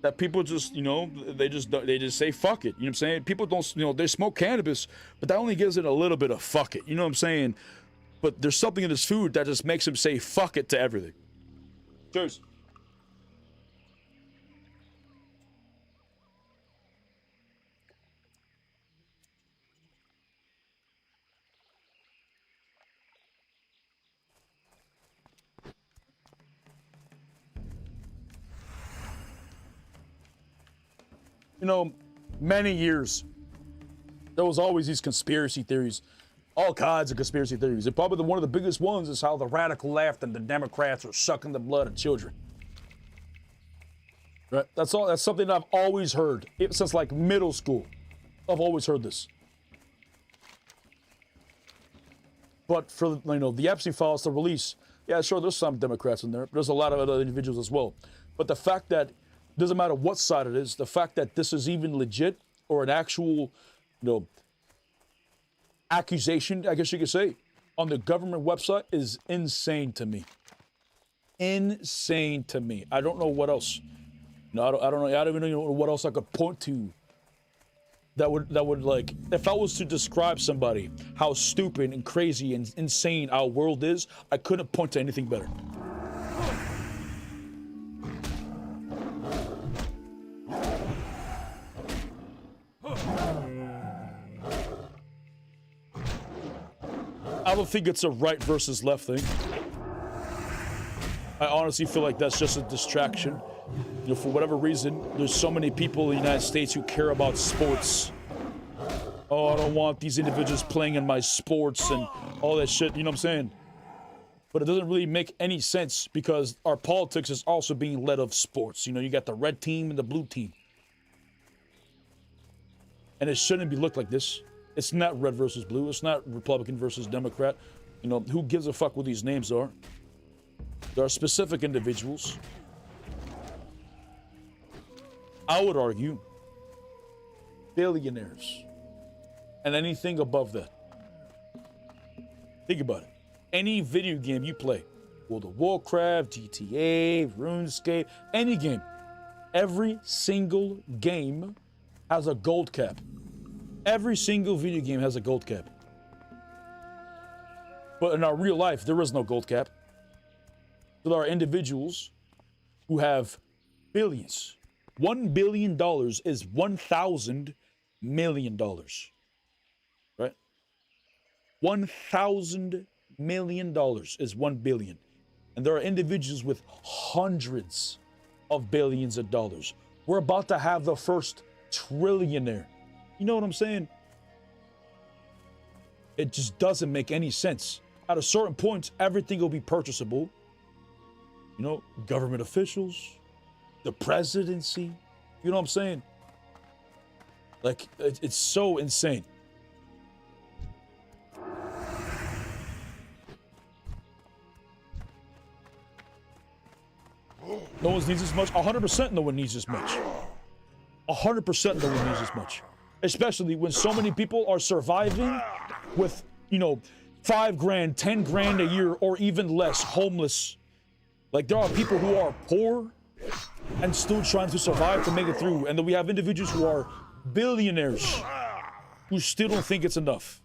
that people just, you know, they just say fuck it. You know what I'm saying? People don't, you know, they smoke cannabis, but that only gives it a little bit of fuck it. You know what I'm saying? But there's something in this food that just makes them say fuck it to everything. Cheers. You know, many years, there was always these conspiracy theories, all kinds of conspiracy theories. And probably one of the biggest ones is how the radical left and the Democrats are sucking the blood of children. Right? That's all. That's something I've always heard since like middle school. I've always heard this. But for, you know, the Epstein files to release, yeah, sure, there's some Democrats in there, but there's a lot of other individuals as well. But the fact that doesn't matter what side it is, the fact that this is even legit or an actual, you know, accusation, I guess you could say, on the government website is insane to me. Insane to me. I don't know what else. No, I don't know. I don't even know what else I could point to that would like, if I was to describe somebody how stupid and crazy and insane our world is, I couldn't point to anything better. I don't think it's a right versus left thing. I honestly feel like that's just a distraction. You know, for whatever reason, there's so many people in the United States who care about sports. Oh, I don't want these individuals playing in my sports and all that shit, you know what I'm saying? But it doesn't really make any sense because our politics is also being led of sports. You know, you got the red team and the blue team. And it shouldn't be looked like this. It's not red versus blue. It's not Republican versus Democrat. You know, who gives a fuck what these names are? There are specific individuals. I would argue billionaires and anything above that. Think about it. Any video game you play, World of Warcraft, GTA, RuneScape, any game, every single game has a gold cap. Every single video game has a gold cap. But in our real life, there is no gold cap. So there are individuals who have billions. $1 billion is $1,000 million. Right? $1,000 million is 1 billion. And there are individuals with hundreds of billions of dollars. We're about to have the first trillionaire. You know what I'm saying? It just doesn't make any sense. At a certain point, everything will be purchasable. You know, government officials, the presidency. You know what I'm saying? Like, it's so insane. No one needs as much. 100% no one needs as much. 100% no one needs as much. Especially when so many people are surviving with, you know, 5 grand, 10 grand a year, or even less, homeless. Like, there are people who are poor and still trying to survive to make it through. And then we have individuals who are billionaires who still don't think it's enough.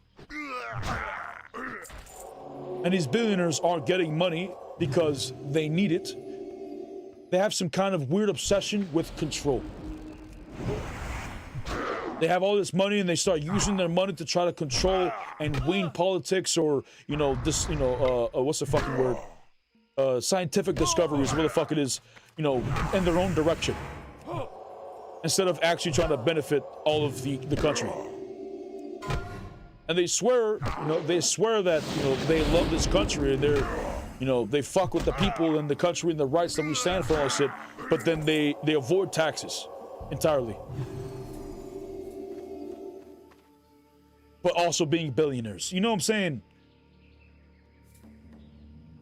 And these billionaires aren't getting money because they need it. They have some kind of weird obsession with control. They have all this money and they start using their money to try to control and win politics, or, you know, this, you know, what's the fucking word? Scientific discoveries, what the fuck it is, you know, in their own direction. instead of actually trying to benefit all of the country. And they swear, they swear that, they love this country and they're, they fuck with the people and the country and the rights that we stand for and all shit, but then they avoid taxes entirely. But also being billionaires. You know what I'm saying?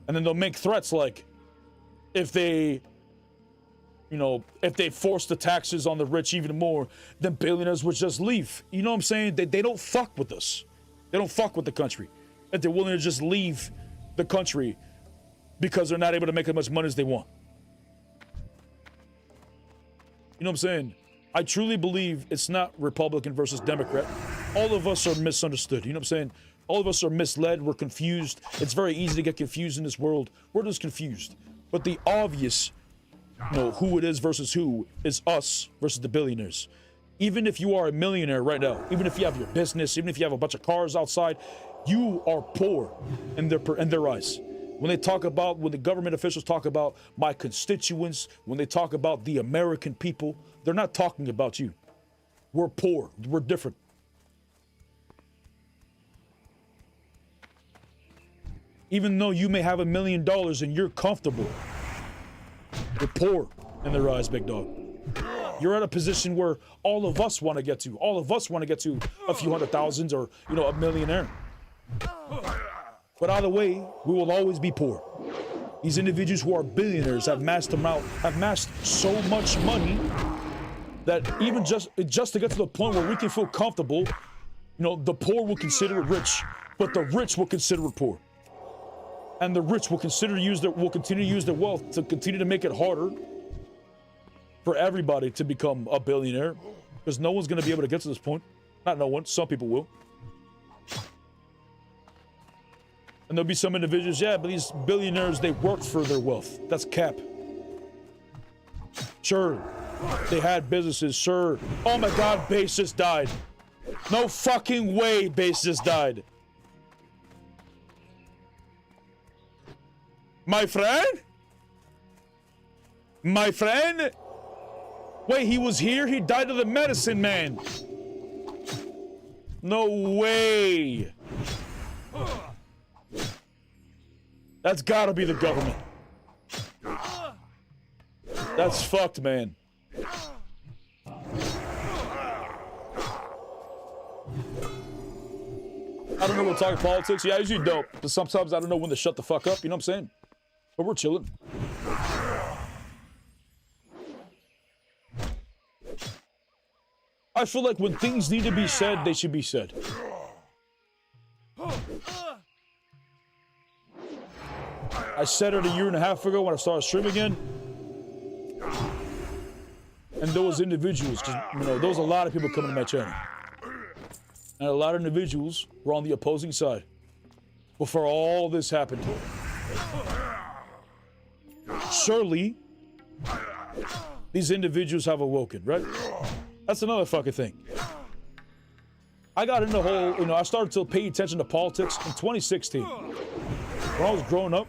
And then they'll make threats like, if they force the taxes on the rich even more, then billionaires would just leave. You know what I'm saying? They don't fuck with us. They don't fuck with the country. That they're willing to just leave the country because they're not able to make as much money as they want. You know what I'm saying? I truly believe it's not Republican versus Democrat. All of us are misunderstood. You know what I'm saying? All of us are misled. We're confused. It's very easy to get confused in this world. We're just confused. But the obvious, who it is versus who is us versus the billionaires. Even if you are a millionaire right now, even if you have your business, even if you have a bunch of cars outside, you are poor in their eyes. When the government officials talk about my constituents, when they talk about the American people, they're not talking about you. We're poor. We're different. Even though you may have $1 million and you're comfortable, you're poor in their eyes, big dog. You're at a position where all of us want to get to. All of us want to get to a few hundred thousands or, a millionaire. But either way, we will always be poor. These individuals who are billionaires have amassed so much money that even just to get to the point where we can feel comfortable, the poor will consider it rich, but the rich will consider it poor. And the rich will continue to use their wealth to continue to make it harder for everybody to become a billionaire, because no one's going to be able to get to this point. Not no one. Some people will. And there'll be some individuals, yeah, but these billionaires, they work for their wealth. That's cap. Sure, they had businesses, sure. Oh my God, Base just died. No fucking way Base just died. My friend? My friend? Wait, he was here? He died of the medicine man. No way. That's gotta be the government. That's fucked, man. I don't know when we're talking politics. Yeah, I usually don't. But sometimes I don't know when to shut the fuck up. You know what I'm saying? But we're chilling. I feel like when things need to be said, they should be said. I said it 1.5 years ago when I started streaming again. And those individuals, there was a lot of people coming to my channel. And a lot of individuals were on the opposing side before all this happened. Surely, these individuals have awoken, right? That's another fucking thing. I got into the whole, I started to pay attention to politics in 2016. When I was growing up,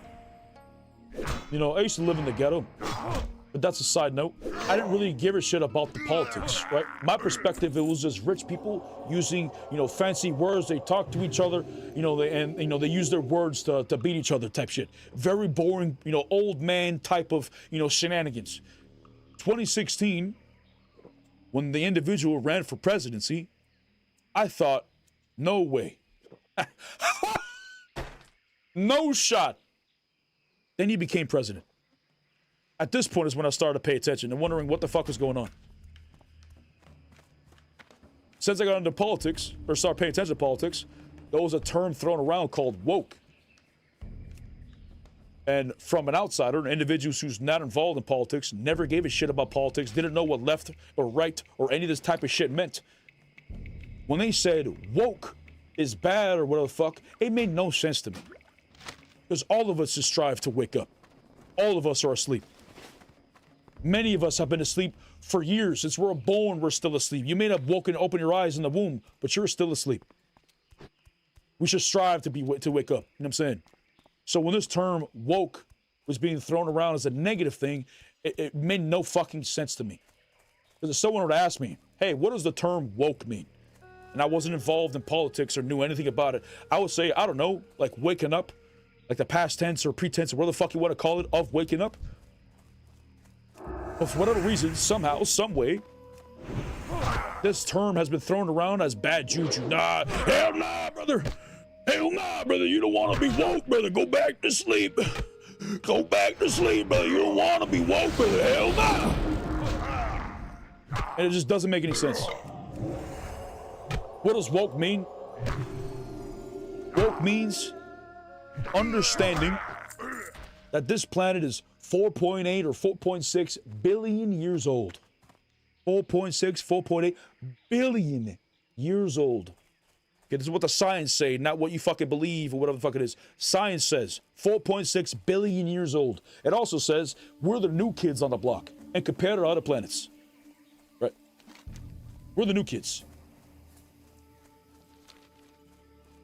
I used to live in the ghetto. But that's a side note. I didn't really give a shit about the politics, right? My perspective, it was just rich people using, fancy words. They talk to each other, they use their words to beat each other type shit. Very boring, old man type of, shenanigans. 2016, when the individual ran for presidency, I thought, no way. No shot. Then he became president. At this point is when I started to pay attention and wondering what the fuck was going on. Since I got into politics, or started paying attention to politics, there was a term thrown around called woke. And from an outsider, individuals who's not involved in politics, never gave a shit about politics, didn't know what left or right or any of this type of shit meant. When they said woke is bad or whatever the fuck, it made no sense to me. Because all of us just strive to wake up. All of us are asleep. Many of us have been asleep for years. Since we're born, we're still asleep. You may have woken, open your eyes in the womb, but you're still asleep. We should strive to wake up. You know what I'm saying? So when this term woke was being thrown around as a negative thing, it made no fucking sense to me. Because if someone were to ask me, hey, what does the term woke mean? And I wasn't involved in politics or knew anything about it, I would say, I don't know, like waking up, like the past tense or pretense, or whatever the fuck you want to call it, of waking up. But for whatever reason, somehow, some way, this term has been thrown around as bad juju. Nah, hell nah, brother. Hell nah, brother. You don't want to be woke, brother. Go back to sleep. Go back to sleep, brother. You don't want to be woke, brother. Hell nah. And it just doesn't make any sense. What does woke mean? Woke means understanding that this planet is 4.8 or 4.6 billion years old. 4.6, 4.8 billion years old. Okay, this is what the science say, not what you fucking believe or whatever the fuck it is. Science says 4.6 billion years old. It also says we're the new kids on the block and compared to other planets. Right? We're the new kids.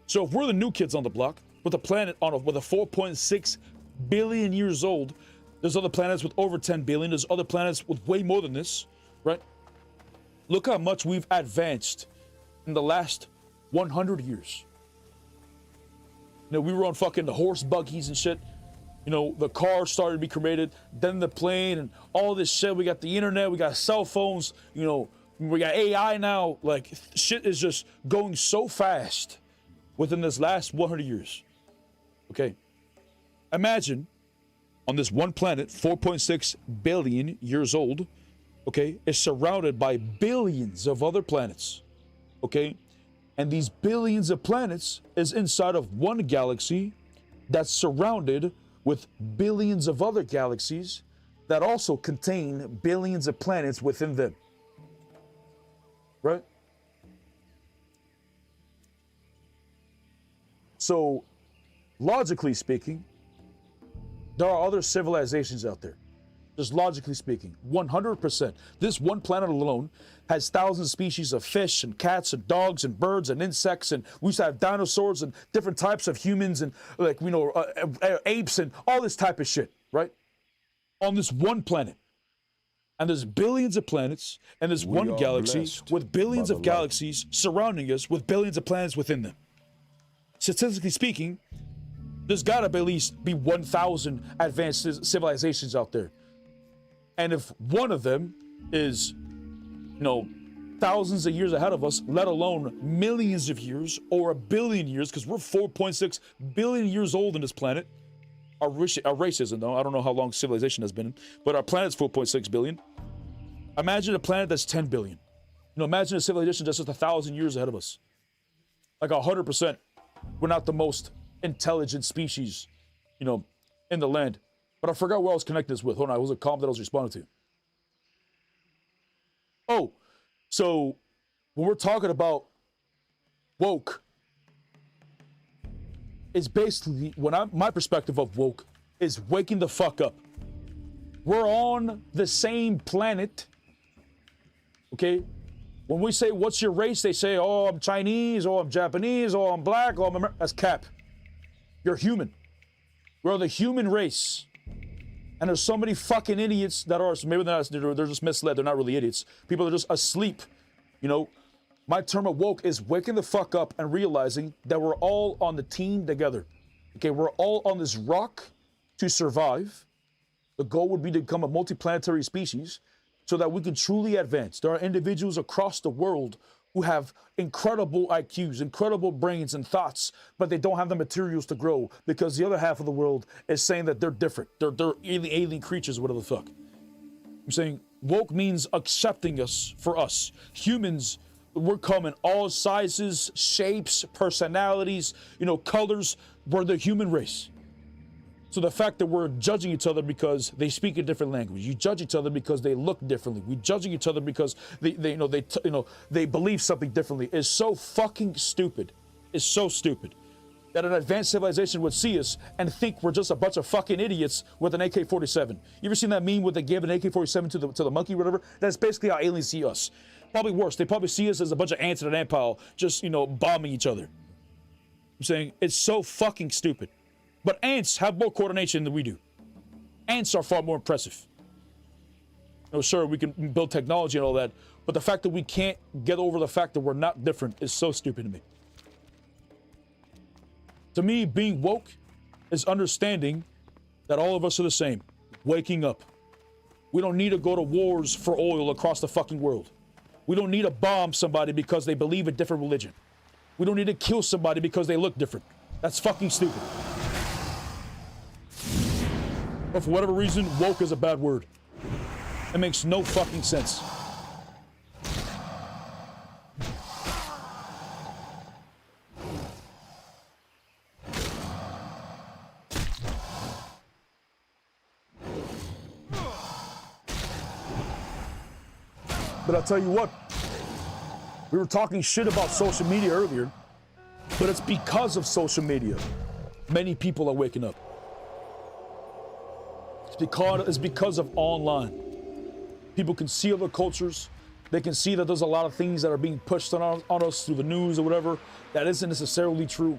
So if we're the new kids on the block, with a planet with a 4.6 billion years old, there's other planets with over 10 billion. There's other planets with way more than this, right? Look how much we've advanced in the last 100 years. You know, we were on fucking the horse buggies and shit. You know, the car started to be created, then the plane and all this shit. We got the internet, we got cell phones, you know, we got AI now. Like, shit is just going so fast within this last 100 years. Okay, imagine on this one planet, 4.6 billion years old, okay, is surrounded by billions of other planets, okay? And these billions of planets is inside of one galaxy that's surrounded with billions of other galaxies that also contain billions of planets within them, right? So, logically speaking, there are other civilizations out there. Just logically speaking, 100%. This one planet alone has thousands of species of fish and cats and dogs and birds and insects, and we used to have dinosaurs and different types of humans and, like, you know, apes and all this type of shit, right? On this one planet. And there's billions of planets, and there's one galaxy with billions of galaxies surrounding us with billions of planets within them. Statistically speaking, there's got to at least be 1,000 advanced civilizations out there. And if one of them is, you know, thousands of years ahead of us, let alone millions of years or a billion years, because we're 4.6 billion years old in this planet. Our race isn't, though. I don't know how long civilization has been, but our planet's 4.6 billion. Imagine a planet that's 10 billion. You know, imagine a civilization that's just 1,000 years ahead of us. Like 100%. We're not the most intelligent species, you know, in the land. But I forgot what I was connecting this with. Hold on, it was a comment that I was responding to. Oh, so when we're talking about woke, it's basically, my perspective of woke is waking the fuck up. We're on the same planet, okay? When we say, what's your race? They say, oh, I'm Chinese, oh, I'm Japanese, oh, I'm black, oh, I'm American. That's cap. You're human. We're the human race. And there's so many fucking idiots that are, maybe they're just misled. They're not really idiots. People are just asleep. You know, my term of woke is waking the fuck up and realizing that we're all on the team together. Okay, we're all on this rock to survive. The goal would be to become a multiplanetary species so that we can truly advance. There are individuals across the world who have incredible IQs, incredible brains and thoughts, but they don't have the materials to grow because the other half of the world is saying that they're different. They're alien creatures, whatever the fuck. I'm saying woke means accepting us for us. Humans, we're coming all sizes, shapes, personalities, you know, colors. We're the human race. So the fact that we're judging each other because they speak a different language, you judge each other because they look differently, we judging each other because they believe something differently is so fucking stupid. It's so stupid that an advanced civilization would see us and think we're just a bunch of fucking idiots with an AK-47. You ever seen that meme where they gave an AK-47 to the monkey or whatever? That's basically how aliens see us. Probably worse. They probably see us as a bunch of ants in an ant pile just, you know, bombing each other. I'm saying it's so fucking stupid. But ants have more coordination than we do. Ants are far more impressive. know, sure, we can build technology and all that, but the fact that we can't get over the fact that we're not different is so stupid to me. To me, being woke is understanding that all of us are the same. Waking up. We don't need to go to wars for oil across the fucking world. We don't need to bomb somebody because they believe a different religion. We don't need to kill somebody because they look different. That's fucking stupid. But for whatever reason, woke is a bad word. It makes no fucking sense. But I'll tell you what, we were talking shit about social media earlier, but it's because of social media. Many people are waking up. It's because of online. People can see other cultures. They can see that there's a lot of things that are being pushed on us through the news or whatever that isn't necessarily true.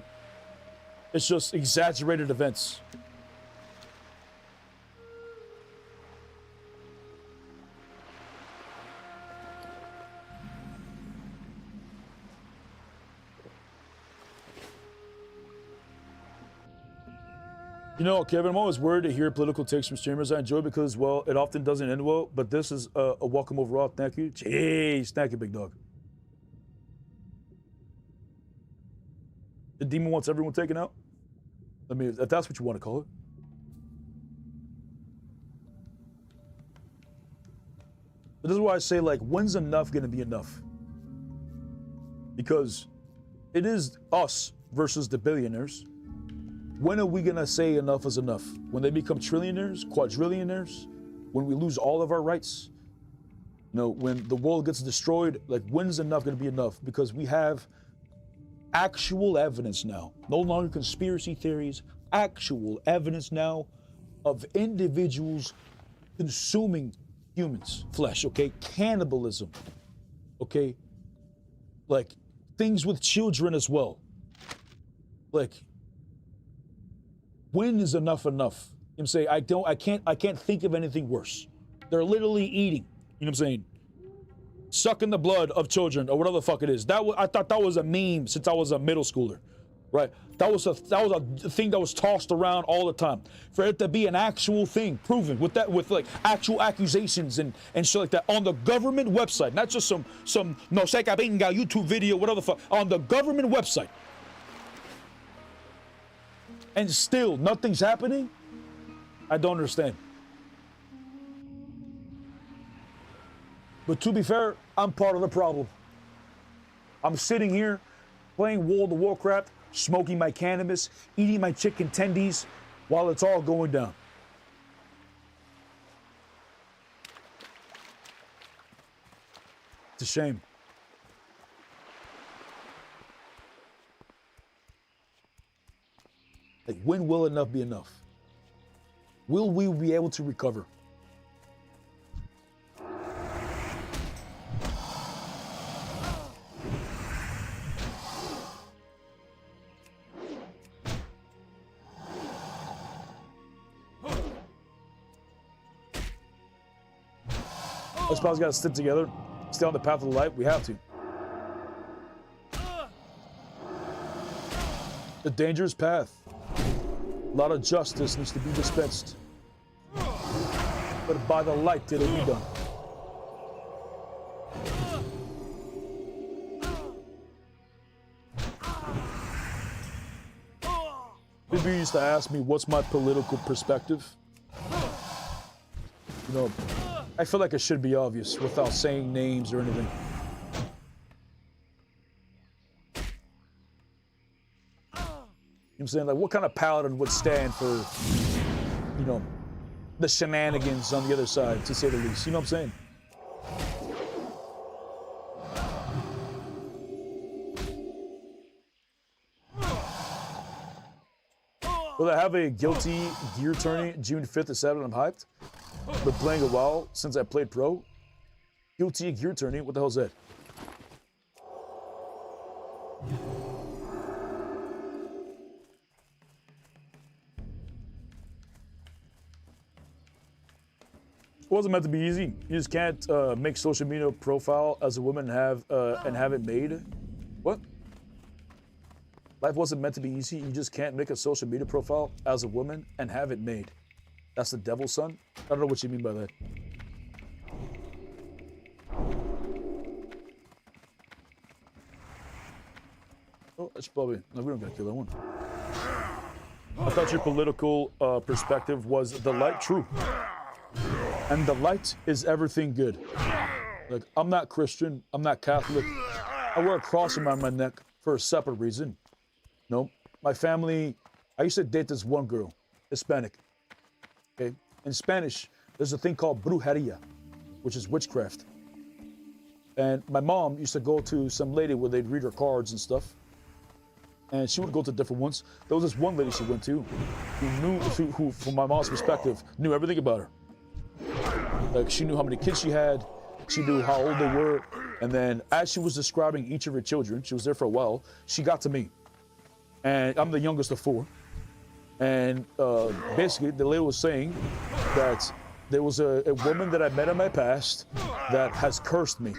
It's just exaggerated events. You know, Kevin, I'm always worried to hear political takes from streamers I enjoy because, well, it often doesn't end well, but this is a welcome overall. Thank you. Jeez, thank you, big dog. The demon wants everyone taken out? I mean, if that's what you want to call it. But this is why I say, like, when's enough going to be enough? Because it is us versus the billionaires. When are we gonna say enough is enough? When they become trillionaires, quadrillionaires? When we lose all of our rights? You know, when the world gets destroyed, like when's enough gonna be enough? Because we have actual evidence now, no longer conspiracy theories, actual evidence now of individuals consuming humans' flesh, okay? Cannibalism, okay? Like things with children as well. Like, when is enough enough? I'm saying I can't think of anything worse. They're literally eating. You know what I'm saying? Sucking the blood of children or whatever the fuck it is. I thought that was a meme since I was a middle schooler, right? That was a thing that was tossed around all the time. For it to be an actual thing, proven with like actual accusations and shit like that on the government website, not just some no seca binga YouTube video, whatever the fuck, on the government website. And still nothing's happening? I don't understand. But to be fair, I'm part of the problem. I'm sitting here playing World of Warcraft, smoking my cannabis, eating my chicken tendies while it's all going down. It's a shame. Like, when will enough be enough? Will we be able to recover? Us pals gotta stick together, stay on the path of the light. We have to. The dangerous path. A lot of justice needs to be dispensed. But by the light it'll be done. People used to ask me what's my political perspective. You know, I feel like it should be obvious without saying names or anything. I'm saying, like, what kind of paladin would stand for, you know, the shenanigans on the other side, to say the least? You know what I'm saying? Will I have a guilty gear tourney June 5th to 7th? I'm hyped. Been playing a while since I played pro. Guilty gear tourney? What the hell is that? wasn't meant to be easy. You just can't make social media profile as a woman and have it made. What? Life wasn't meant to be easy. You just can't make a social media profile as a woman and have it made. That's the devil's son? I don't know what you mean by that. Oh, that's probably... No, we don't gotta kill that one. I thought your political perspective was the light. True. And the light is everything good. Like, I'm not Christian. I'm not Catholic. I wear a cross around my neck for a separate reason. No, my family, I used to date this one girl, Hispanic. Okay? In Spanish, there's a thing called brujeria, which is witchcraft. And my mom used to go to some lady where they'd read her cards and stuff. And she would go to different ones. There was this one lady she went to who, from my mom's perspective, knew everything about her. Like, she knew how many kids she had. She knew how old they were. And then as she was describing each of her children, she was there for a while, she got to me. And I'm the youngest of four. And basically, the lady was saying that there was a woman that I met in my past that has cursed me.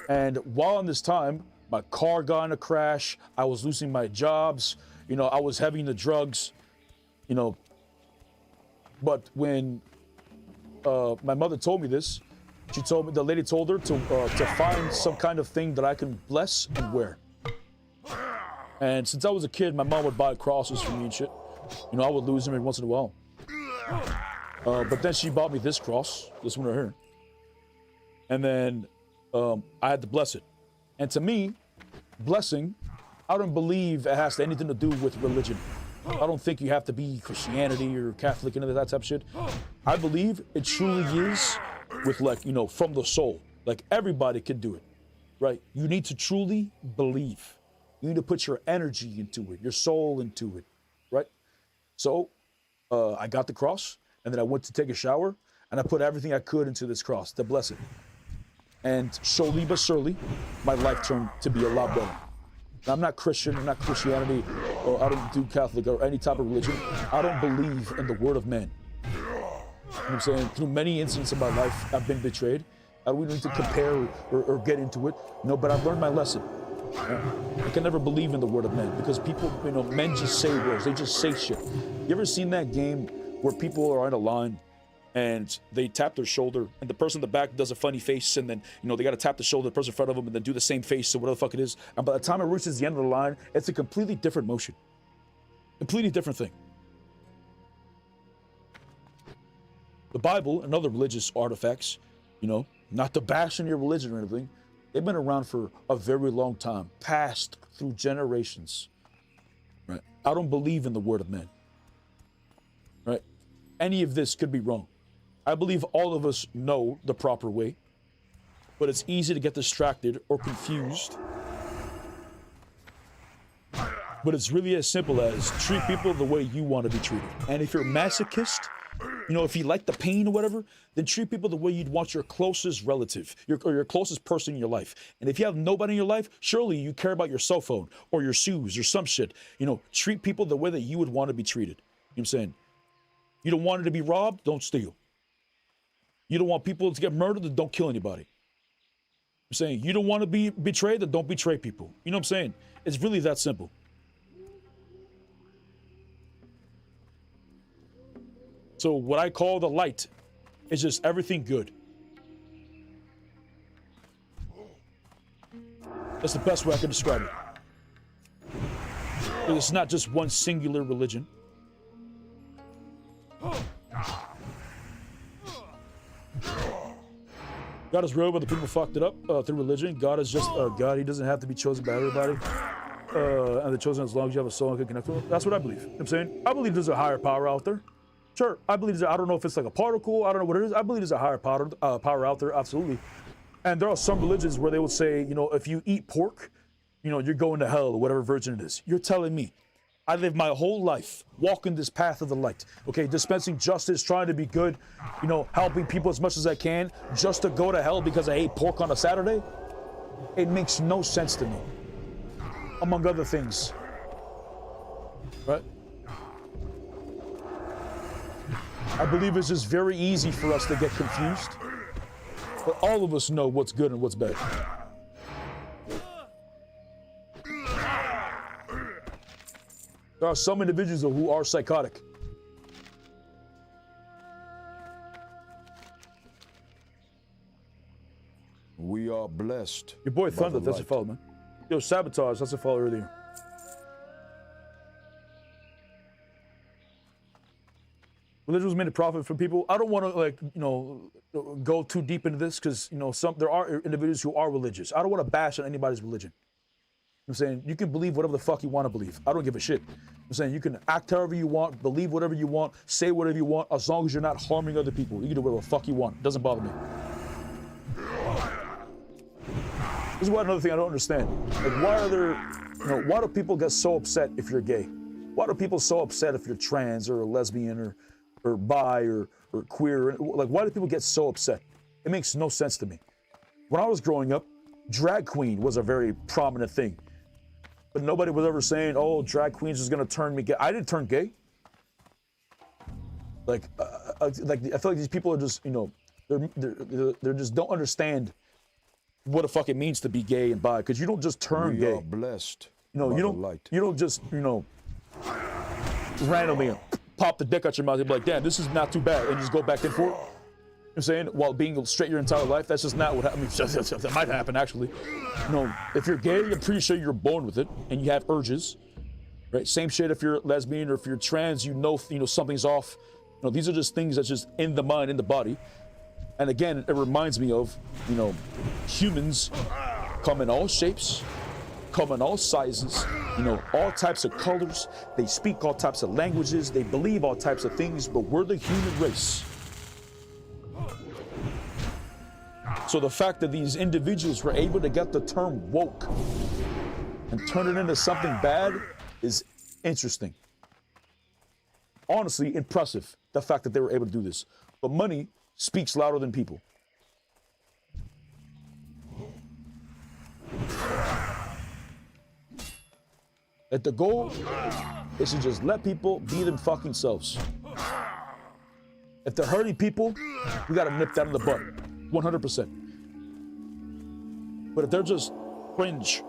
And while in this time, my car got in a crash, I was losing my jobs, you know, I was having the drugs, you know. But when my mother told me this, she told me, the lady told her to find some kind of thing that I can bless and wear. And since I was a kid, my mom would buy crosses for me and shit. You know, I would lose them every once in a while. But then she bought me this cross, this one right here. And then I had to bless it. And to me, blessing, I don't believe it has anything to do with religion. I don't think you have to be Christianity or Catholic and that type of shit. I believe it truly is with, like, you know, from the soul. Like, everybody can do it, right? You need to truly believe. You need to put your energy into it, your soul into it, right? So I got the cross, and then I went to take a shower, and I put everything I could into this cross to bless it. And slowly but surely, my life turned to be a lot better. Now, I'm not Christian, I'm not Christianity, or I don't do Catholic or any type of religion. I don't believe in the word of man. You know what I'm saying? Through many instances in my life, I've been betrayed. I don't need to compare or get into it. No, but I've learned my lesson. I can never believe in the word of men because people, you know, men just say words. They just say shit. You ever seen that game where people are on a line and they tap their shoulder and the person in the back does a funny face and then, you know, they got to tap the shoulder of the person in front of them and then do the same face or whatever the fuck it is. And by the time it reaches the end of the line, it's a completely different motion. Completely different thing. The Bible and other religious artifacts, you know, not to bash on your religion or anything, they've been around for a very long time, passed through generations, right? I don't believe in the word of men, right? Any of this could be wrong. I believe all of us know the proper way, but it's easy to get distracted or confused. But it's really as simple as treat people the way you want to be treated. And if you're a masochist, you know, if you like the pain or whatever, then treat people the way you'd want your closest relative, your closest person in your life. And if you have nobody in your life, surely you care about your cell phone or your shoes or some shit. You know, treat people the way that you would want to be treated. You know what I'm saying? You don't want to be robbed, don't steal. You don't want people to get murdered, then don't kill anybody. I'm saying, you don't want to be betrayed, then don't betray people. You know what I'm saying? It's really that simple. So what I call the light is just everything good. That's the best way I can describe it. It's not just one singular religion. God is real, but the people fucked it up through religion. God is just God. He doesn't have to be chosen by everybody. And the chosen as long as you have a soul and can connect with them. That's what I believe. You know what I'm saying? I believe there's a higher power out there. Sure, I believe I don't know if it's like a particle, I don't know what it is. I believe there's a higher power out there, absolutely. And there are some religions where they would say, you know, if you eat pork, you know, you're going to hell or whatever virgin it is. You're telling me, I live my whole life walking this path of the light, okay, dispensing justice, trying to be good, you know, helping people as much as I can, just to go to hell because I ate pork on a Saturday? It makes no sense to me, among other things, right? I believe it's just very easy for us to get confused. But all of us know what's good and what's bad. There are some individuals who are psychotic. We are blessed. Your boy by Thunder, the that's a light. follow, man. Yo, Sabotage, that's a follow earlier. Religion was made to profit from people. I don't want to, like, you know, go too deep into this because, you know, there are individuals who are religious. I don't want to bash on anybody's religion. I'm saying you can believe whatever the fuck you want to believe. I don't give a shit. I'm saying you can act however you want, believe whatever you want, say whatever you want, as long as you're not harming other people. You can do whatever the fuck you want. It doesn't bother me. This is another thing I don't understand. Like, why are there, you know, why do people get so upset if you're gay? Why do people so upset if you're trans or a lesbian or bi or queer? Like, why do people get so upset? It makes no sense to me. When I was growing up, drag queen was a very prominent thing. But nobody was ever saying, oh, drag queens is gonna turn me gay. I didn't turn gay. Like I feel like these people are just, you know, they're just don't understand what the fuck it means to be gay and bi, because you don't just turn gay. We are blessed. You know, by you the light. don't just, you know, randomly pop the dick out your mouth and be like, damn, this is not too bad, and just go back and forth. You know what I'm saying? While being straight your entire life, that's just not what happens. That might happen, actually. You know, if you're gay, I'm pretty sure you're born with it, and you have urges, right? Same shit if you're lesbian or if you're trans, you know something's off. You know, these are just things that's just in the mind, in the body. And again, it reminds me of, you know, humans come in all shapes, come in all sizes, you know, all types of colors. They speak all types of languages. They believe all types of things, but we're the human race. So the fact that these individuals were able to get the term woke and turn it into something bad is interesting. Honestly, impressive, the fact that they were able to do this. But money speaks louder than people. That the goal is to just let people be them fucking selves. If they're hurting people, we gotta nip that in the butt, 100%. But if they're just cringe,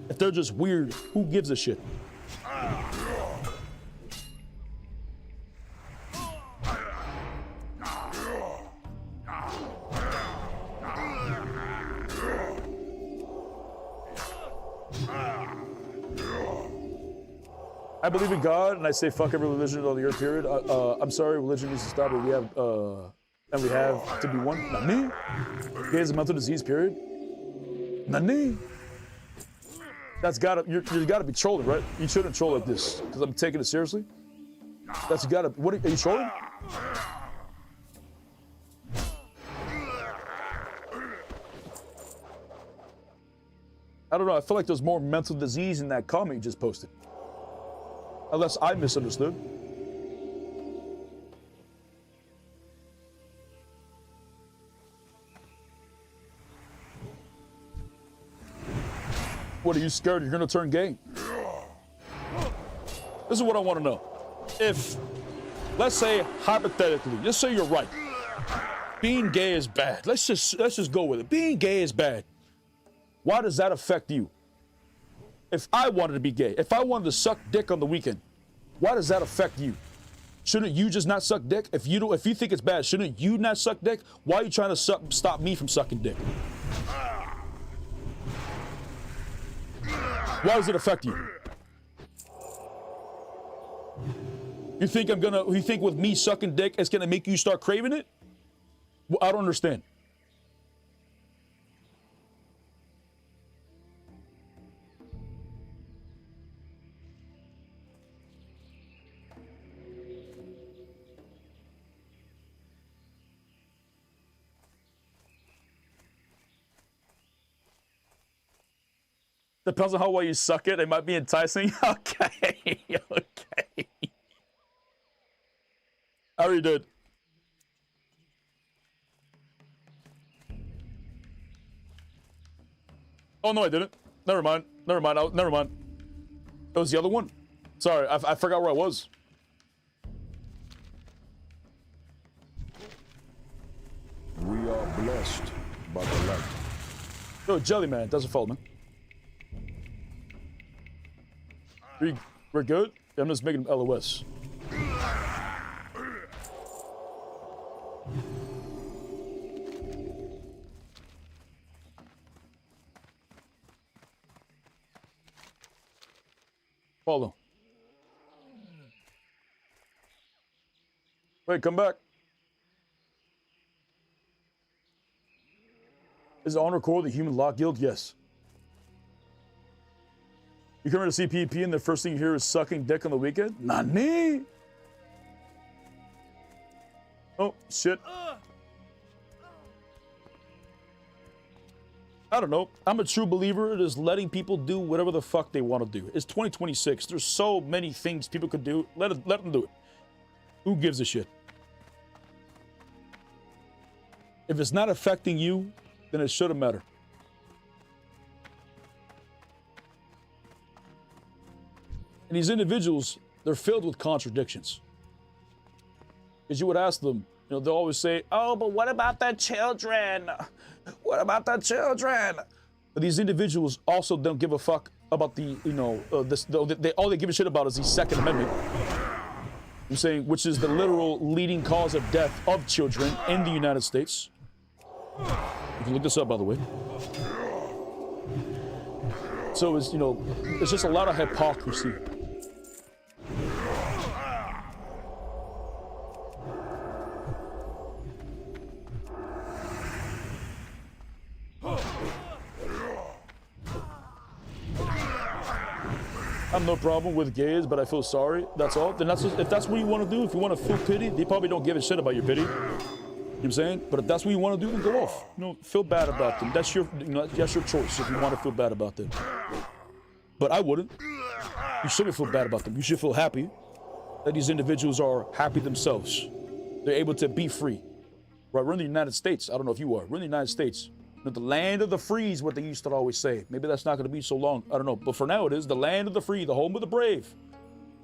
if they're just weird, who gives a shit? I believe in God, and I say fuck every religion on the earth, period. I'm sorry, religion needs to stop, but we have to be one. Not me. Gay is a mental disease, period. Not me. You gotta be trolling, right? You shouldn't troll like this, because I'm taking it seriously. What are you trolling? I don't know, I feel like there's more mental disease in that comment you just posted. Unless I misunderstood. What, are you scared you're gonna turn gay? This is what I want to know. If, let's say hypothetically, let's say you're right. Being gay is bad. Let's just go with it. Being gay is bad. Why does that affect you? If I wanted to be gay, if I wanted to suck dick on the weekend, why does that affect you? Shouldn't you just not suck dick? If you think it's bad, shouldn't you not suck dick? Why are you trying to stop me from sucking dick? Why does it affect you? You think with me sucking dick, it's gonna make you start craving it? Well, I don't understand. Depends on how well you suck it. It might be enticing. Okay. Okay. I already did. Oh, no, I didn't. Never mind. Never mind. That was the other one. Sorry, I forgot where I was. blessed by the light. Yo, Jelly Man, doesn't follow, man. We're good? I'm just making LOS. Follow. Wait, come back. Is Honor Core the Human Lock Guild? Yes. You come here to see PvP and the first thing you hear is sucking dick on the weekend? Nani? Oh, shit. I don't know. I'm a true believer in just letting people do whatever the fuck they want to do. It's 2026. There's so many things people could do. Let them do it. Who gives a shit? If it's not affecting you, then it shouldn't matter. And these individuals, they're filled with contradictions. Because you would ask them, you know, they'll always say, oh, but what about the children? What about the children? But these individuals also don't give a fuck about the, you know, all they give a shit about is the Second Amendment. I'm saying, which is the literal leading cause of death of children in the United States. You can look this up, by the way. So it's, you know, it's just a lot of hypocrisy. I have no problem with gays, but I feel sorry. That's all. Then that's just, if that's what you want to do, if you want to feel pity, they probably don't give a shit about your pity. You know what I'm saying? But if that's what you want to do, then go off. You know, feel bad about them. That's your, you know, that's your choice if you want to feel bad about them. But I wouldn't. You shouldn't feel bad about them. You should feel happy that these individuals are happy themselves. They're able to be free. Right? We're in the United States. I don't know if you are. We're in the United States. The land of the free is what they used to always say. Maybe that's not going to be so long. I don't know. But for now, it is the land of the free, the home of the brave.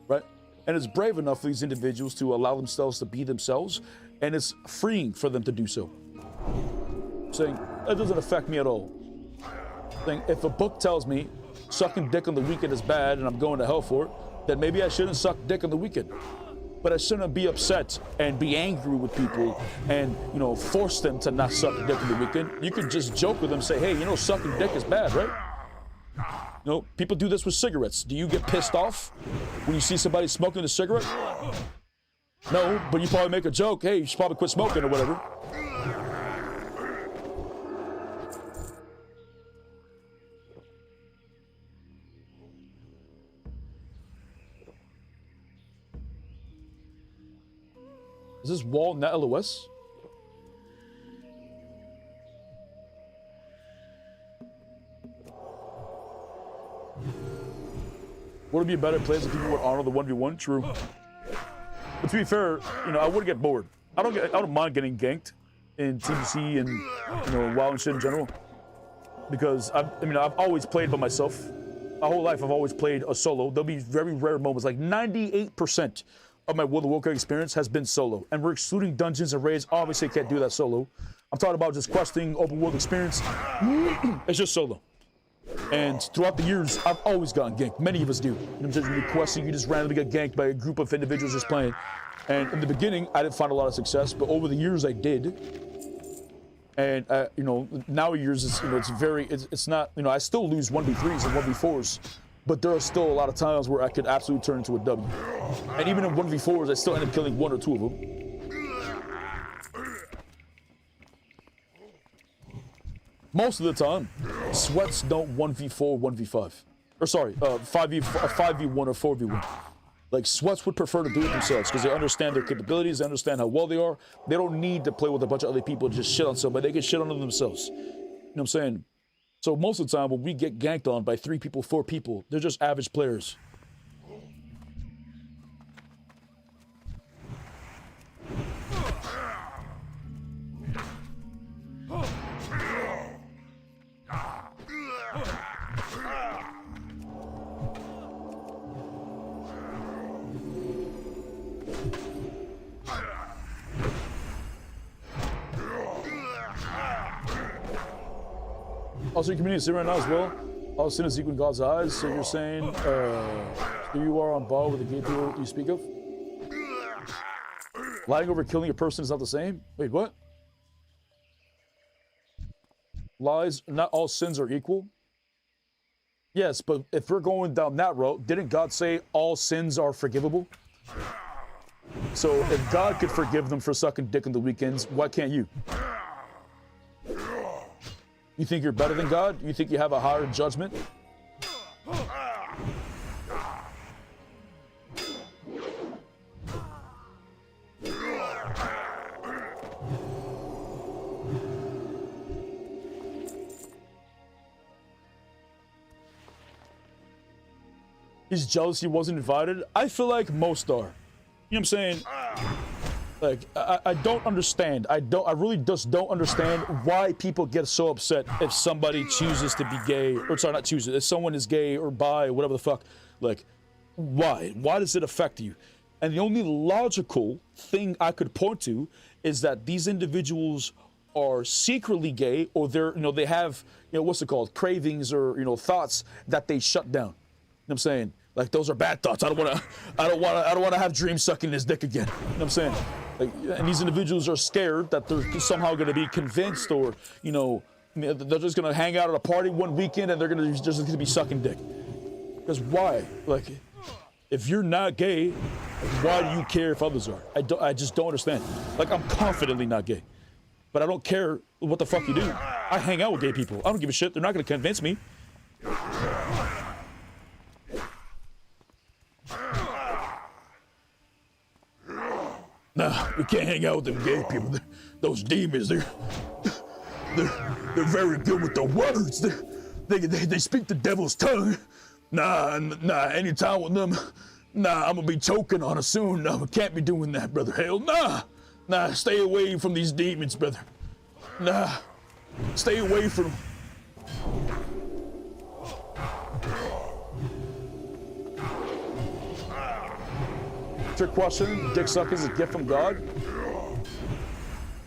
Right? And it's brave enough for these individuals to allow themselves to be themselves. And it's freeing for them to do so. Saying, that doesn't affect me at all. Saying, if a book tells me sucking dick on the weekend is bad and I'm going to hell for it, then maybe I shouldn't suck dick on the weekend. But I shouldn't be upset and be angry with people and, you know, force them to not suck dick on the weekend. You could just joke with them, say, hey, you know, sucking dick is bad, right? You know, people do this with cigarettes. Do you get pissed off when you see somebody smoking a cigarette? No, but you probably make a joke, hey, you should probably quit smoking or whatever. Is this wall not LOS? Would it be a better place if people would honor the 1v1? True. But to be fair, you know, I wouldn't get bored. I don't mind getting ganked in TBC and, you know, WoW and shit in general. Because I've always played by myself. My whole life I've always played a solo. There'll be very rare moments, like 98% of my World of Warcraft experience has been solo. And we're excluding dungeons and raids. Obviously, I can't do that solo. I'm talking about just questing, open world experience. It's just solo. And throughout the years, I've always gotten ganked. Many of us do. You know what I'm saying? When you're questing, you just randomly get ganked by a group of individuals just playing. And in the beginning, I didn't find a lot of success, but over the years, I did. And, you know, nowadays, it's, you know, it's not, you know, I still lose 1v3s and 1v4s. But there are still a lot of times where I could absolutely turn into a W. And even in 1v4s, I still end up killing one or two of them. Most of the time, sweats don't 1v4, 1v5. Or sorry, 5v1 or 4v1. Like, sweats would prefer to do it themselves because they understand their capabilities, they understand how well they are. They don't need to play with a bunch of other people to just shit on somebody. They can shit on them themselves. You know what I'm saying? So most of the time when we get ganked on by 3 people, 4 people, they're just average players. Also, your community is sin right now as well. All sin is equal in God's eyes. So you're saying you are on par with the gay people you speak of? Lying over killing a person is not the same? Wait, what? Lies, not all sins are equal? Yes, but if we're going down that road, didn't God say all sins are forgivable? So if God could forgive them for sucking dick on the weekends, why can't you? You think you're better than God? You think you have a higher judgment? He's jealous he wasn't invited. I feel like most are. You know what I'm saying? Like, I don't understand. I really just don't understand why people get so upset if somebody chooses to be gay, or sorry, not chooses, if someone is gay or bi or whatever the fuck. Like, why? Why does it affect you? And the only logical thing I could point to is that these individuals are secretly gay, or they're, they have, what's it called, cravings or, thoughts that they shut down. You know what I'm saying? Like, those are bad thoughts. I don't want to have dreams sucking his dick again. You know what I'm saying? Like, and these individuals are scared that they're somehow going to be convinced, or, they're just going to hang out at a party one weekend and they're just going to be sucking dick. Because why? Like, if you're not gay, why do you care if others are? I just don't understand. Like, I'm confidently not gay, but I don't care what the fuck you do. I hang out with gay people. I don't give a shit. They're not going to convince me. Nah, we can't hang out with them gay people. Those demons, they're very good with their words. They speak the devil's tongue. Nah, any time with them, nah, I'm gonna be choking on it soon. No, we can't be doing that, brother. Hell, nah, stay away from these demons, brother. Nah, stay away from them. Trick question, dick sucking is a gift from God?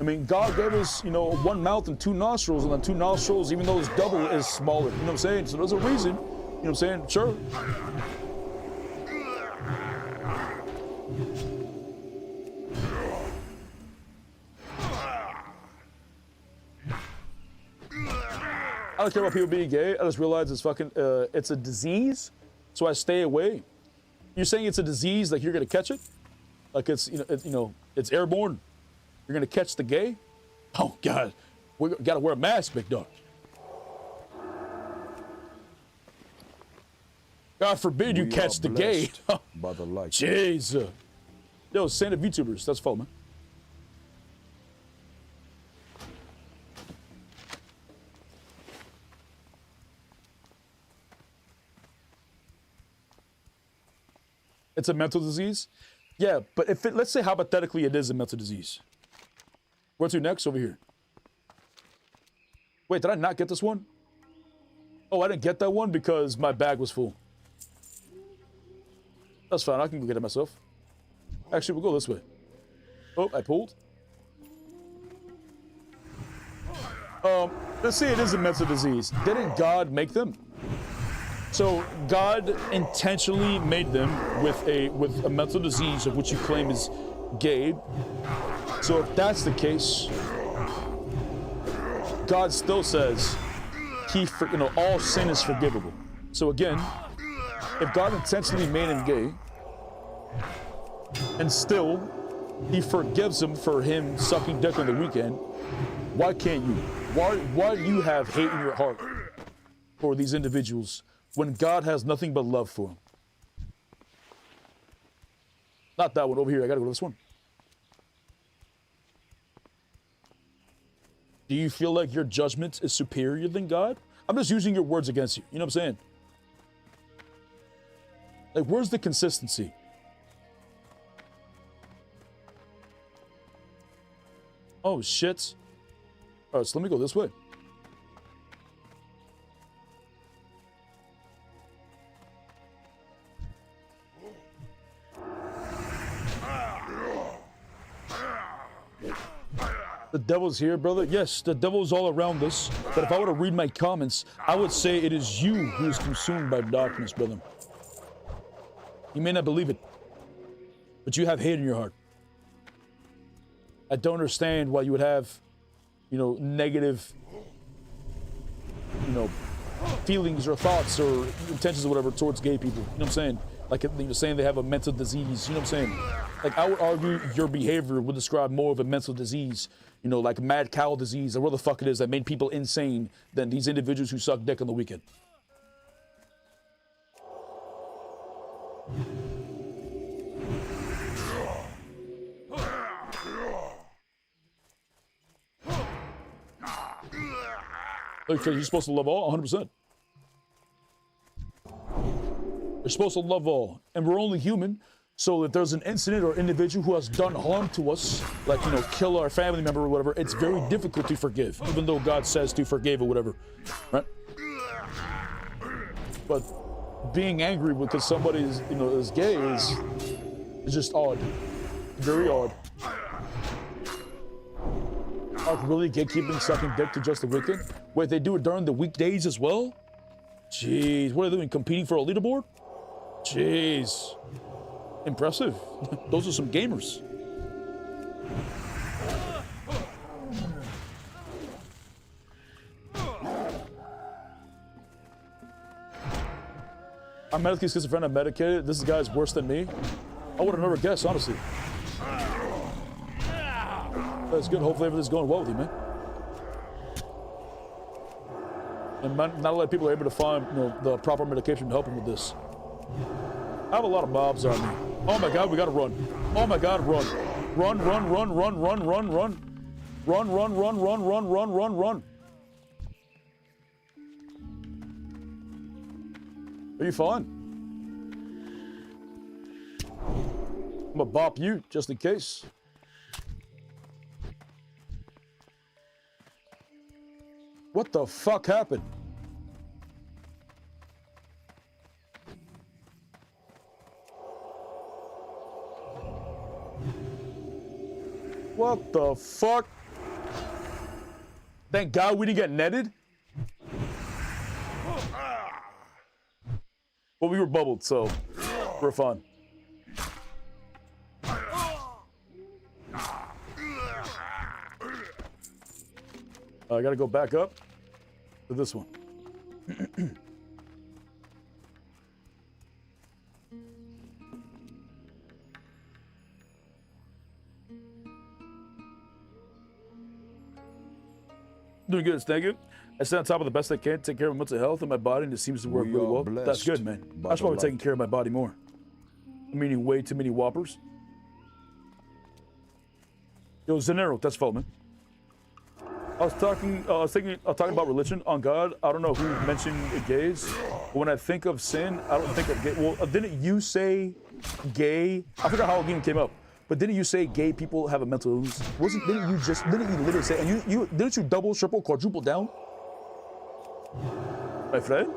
I mean, God gave us, one mouth and two nostrils, and the two nostrils, even though it's double, is smaller. You know what I'm saying? So there's a reason. You know what I'm saying? Sure. I don't care about people being gay. I just realize it's fucking, it's a disease, so I stay away. You're saying it's a disease, like you're gonna catch it? Like it's, it's airborne? You're gonna catch the gay? Oh God, we gotta wear a mask, big dog. God forbid you catch the gay. By the light. Jesus. Yo, Santa VTubers, that's follow, man. It's a mental disease? Yeah, but if let's say hypothetically it is a mental disease. Where to next? Over here. Wait, did I not get this one? Oh, I didn't get that one because my bag was full. That's fine, I can go get it myself. Actually, we'll go this way. Oh, I pulled. Let's say it is a mental disease. Didn't God make them? So God intentionally made them with a mental disease of which you claim is gay. So if that's the case, God still says all sin is forgivable. So again, if God intentionally made him gay, and still he forgives him for him sucking dick on the weekend, why can't you? Why do you have hate in your heart for these individuals when God has nothing but love for them? Not that one over here. I gotta go to this one. Do you feel like your judgment is superior than God? I'm just using your words against you. You know what I'm saying? Like, where's the consistency? Oh, shit. All right, so let me go this way. The The devil's here, brother. Yes, the devil is all around us. But if I were to read my comments, I would say it is you who is consumed by darkness, brother. You may not believe it, but you have hate in your heart. I don't understand why you would have, negative, feelings or thoughts or intentions or whatever towards gay people. You know what I'm saying? Like you're saying they have a mental disease. You know what I'm saying? Like I would argue your behavior would describe more of a mental disease. Like mad cow disease or what the fuck it is that made people insane than these individuals who suck dick on the weekend. Okay, you're supposed to love all, 100%. You're supposed to love all, and we're only human. So if there's an incident or individual who has done harm to us, like, kill our family member or whatever, it's very difficult to forgive, even though God says to forgive or whatever, right? But being angry because somebody is, is gay is just odd, very odd. Like really gatekeeping, sucking dick to just the wicked? Wait, they do it during the weekdays as well? Jeez, what are they doing, competing for a leaderboard? Jeez. Impressive. Those are some gamers. I'm medically schizophrenic, medicated. This guy's worse than me. I would have never guessed, honestly. That's good. Hopefully everything's going well with you, man. And not a lot of people are able to find, the proper medication to help them with this. I have a lot of mobs on me. Oh my God, we gotta run. Oh my God, run. Run, run, run, run, run, run, run. Run, run, run, run, run, run, run, run. Are you fine? I'm gonna bop you, just in case. What the fuck happened? What the fuck? Thank God we didn't get netted. Well, we were bubbled, so we're fine. I gotta go back up to this one. Doing good, thank you. I stay on top of the best I can, take care of my mental health and my body, and it seems to work really well. That's good, man. I should probably taking care of my body more. I'm eating way too many Whoppers. Yo, Zenero, that's fault, man. I was talking about religion on God. I don't know who mentioned gays. But when I think of sin, I don't think of gay. Well, didn't you say gay? I forgot how it even came up. But didn't you say gay people have a mental illness? Didn't you literally say, and didn't you double, triple, quadruple down? My friend?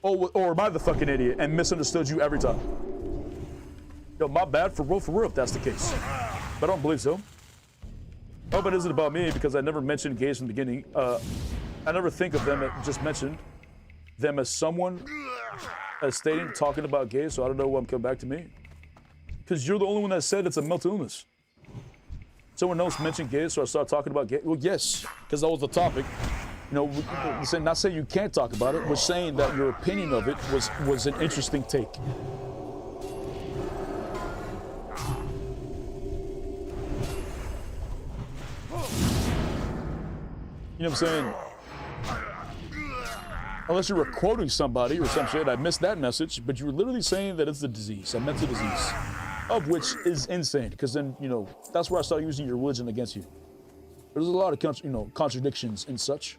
Oh, or am I the fucking idiot and misunderstood you every time? Yo, my bad, for real, if that's the case. But I don't believe so. I hope it isn't about me because I never mentioned gays from the beginning. I never think of them, just mentioned them as someone as talking about gays, so I don't know why I'm coming back to me. Because you're the only one that said it's a mental illness. Someone else mentioned gays, so I started talking about gays. Well, yes, because that was the topic. Not saying you can't talk about it, we're saying that your opinion of it was an interesting take. You know what I'm saying? Unless you were quoting somebody or some shit, I missed that message, but you were literally saying that it's a disease, a mental disease, of which is insane, because then, that's where I started using your religion against you. There's a lot of, contradictions and such.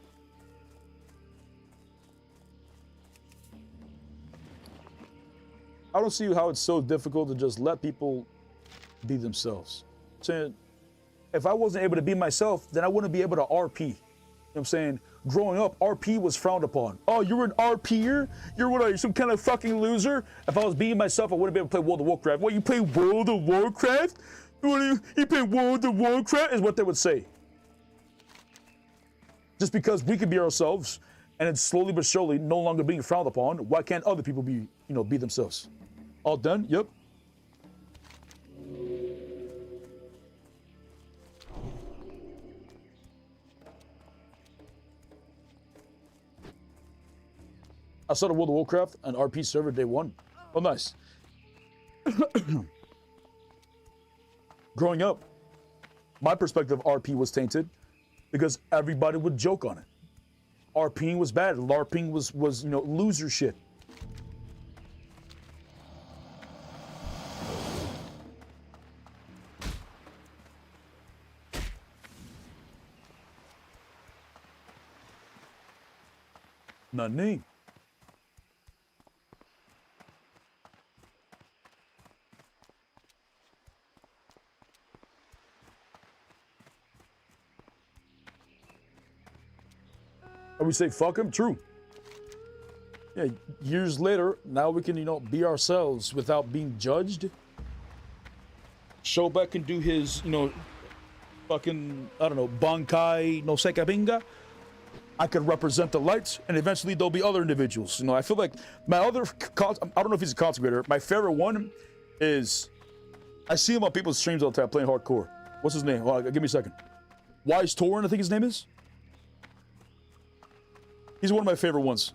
I don't see how it's so difficult to just let people be themselves. Saying, if I wasn't able to be myself, then I wouldn't be able to RP. You know what I'm saying? Growing up, RP was frowned upon. Oh, you're an RPer? You're what, are you, some kind of fucking loser? If I was being myself, I wouldn't be able to play World of Warcraft. What, you play World of Warcraft? You play World of Warcraft is what they would say. Just because we can be ourselves and it's slowly but surely no longer being frowned upon, why can't other people be, be themselves? All done? Yep. I started World of Warcraft on RP server day one. Oh, nice. Growing up, my perspective of RP was tainted because everybody would joke on it. RPing was bad. LARPing was loser shit. Nani? And we say, fuck him, true. Yeah, years later, now we can, be ourselves without being judged. Shobek can do his, fucking, I don't know, Bankai no Sekabinga. I could represent the lights, and eventually there'll be other individuals. I feel like my other, I don't know if he's a content creator. My favorite one is, I see him on people's streams all the time playing hardcore. What's his name? Well, give me a second. Wise Torin, I think his name is. He's one of my favorite ones.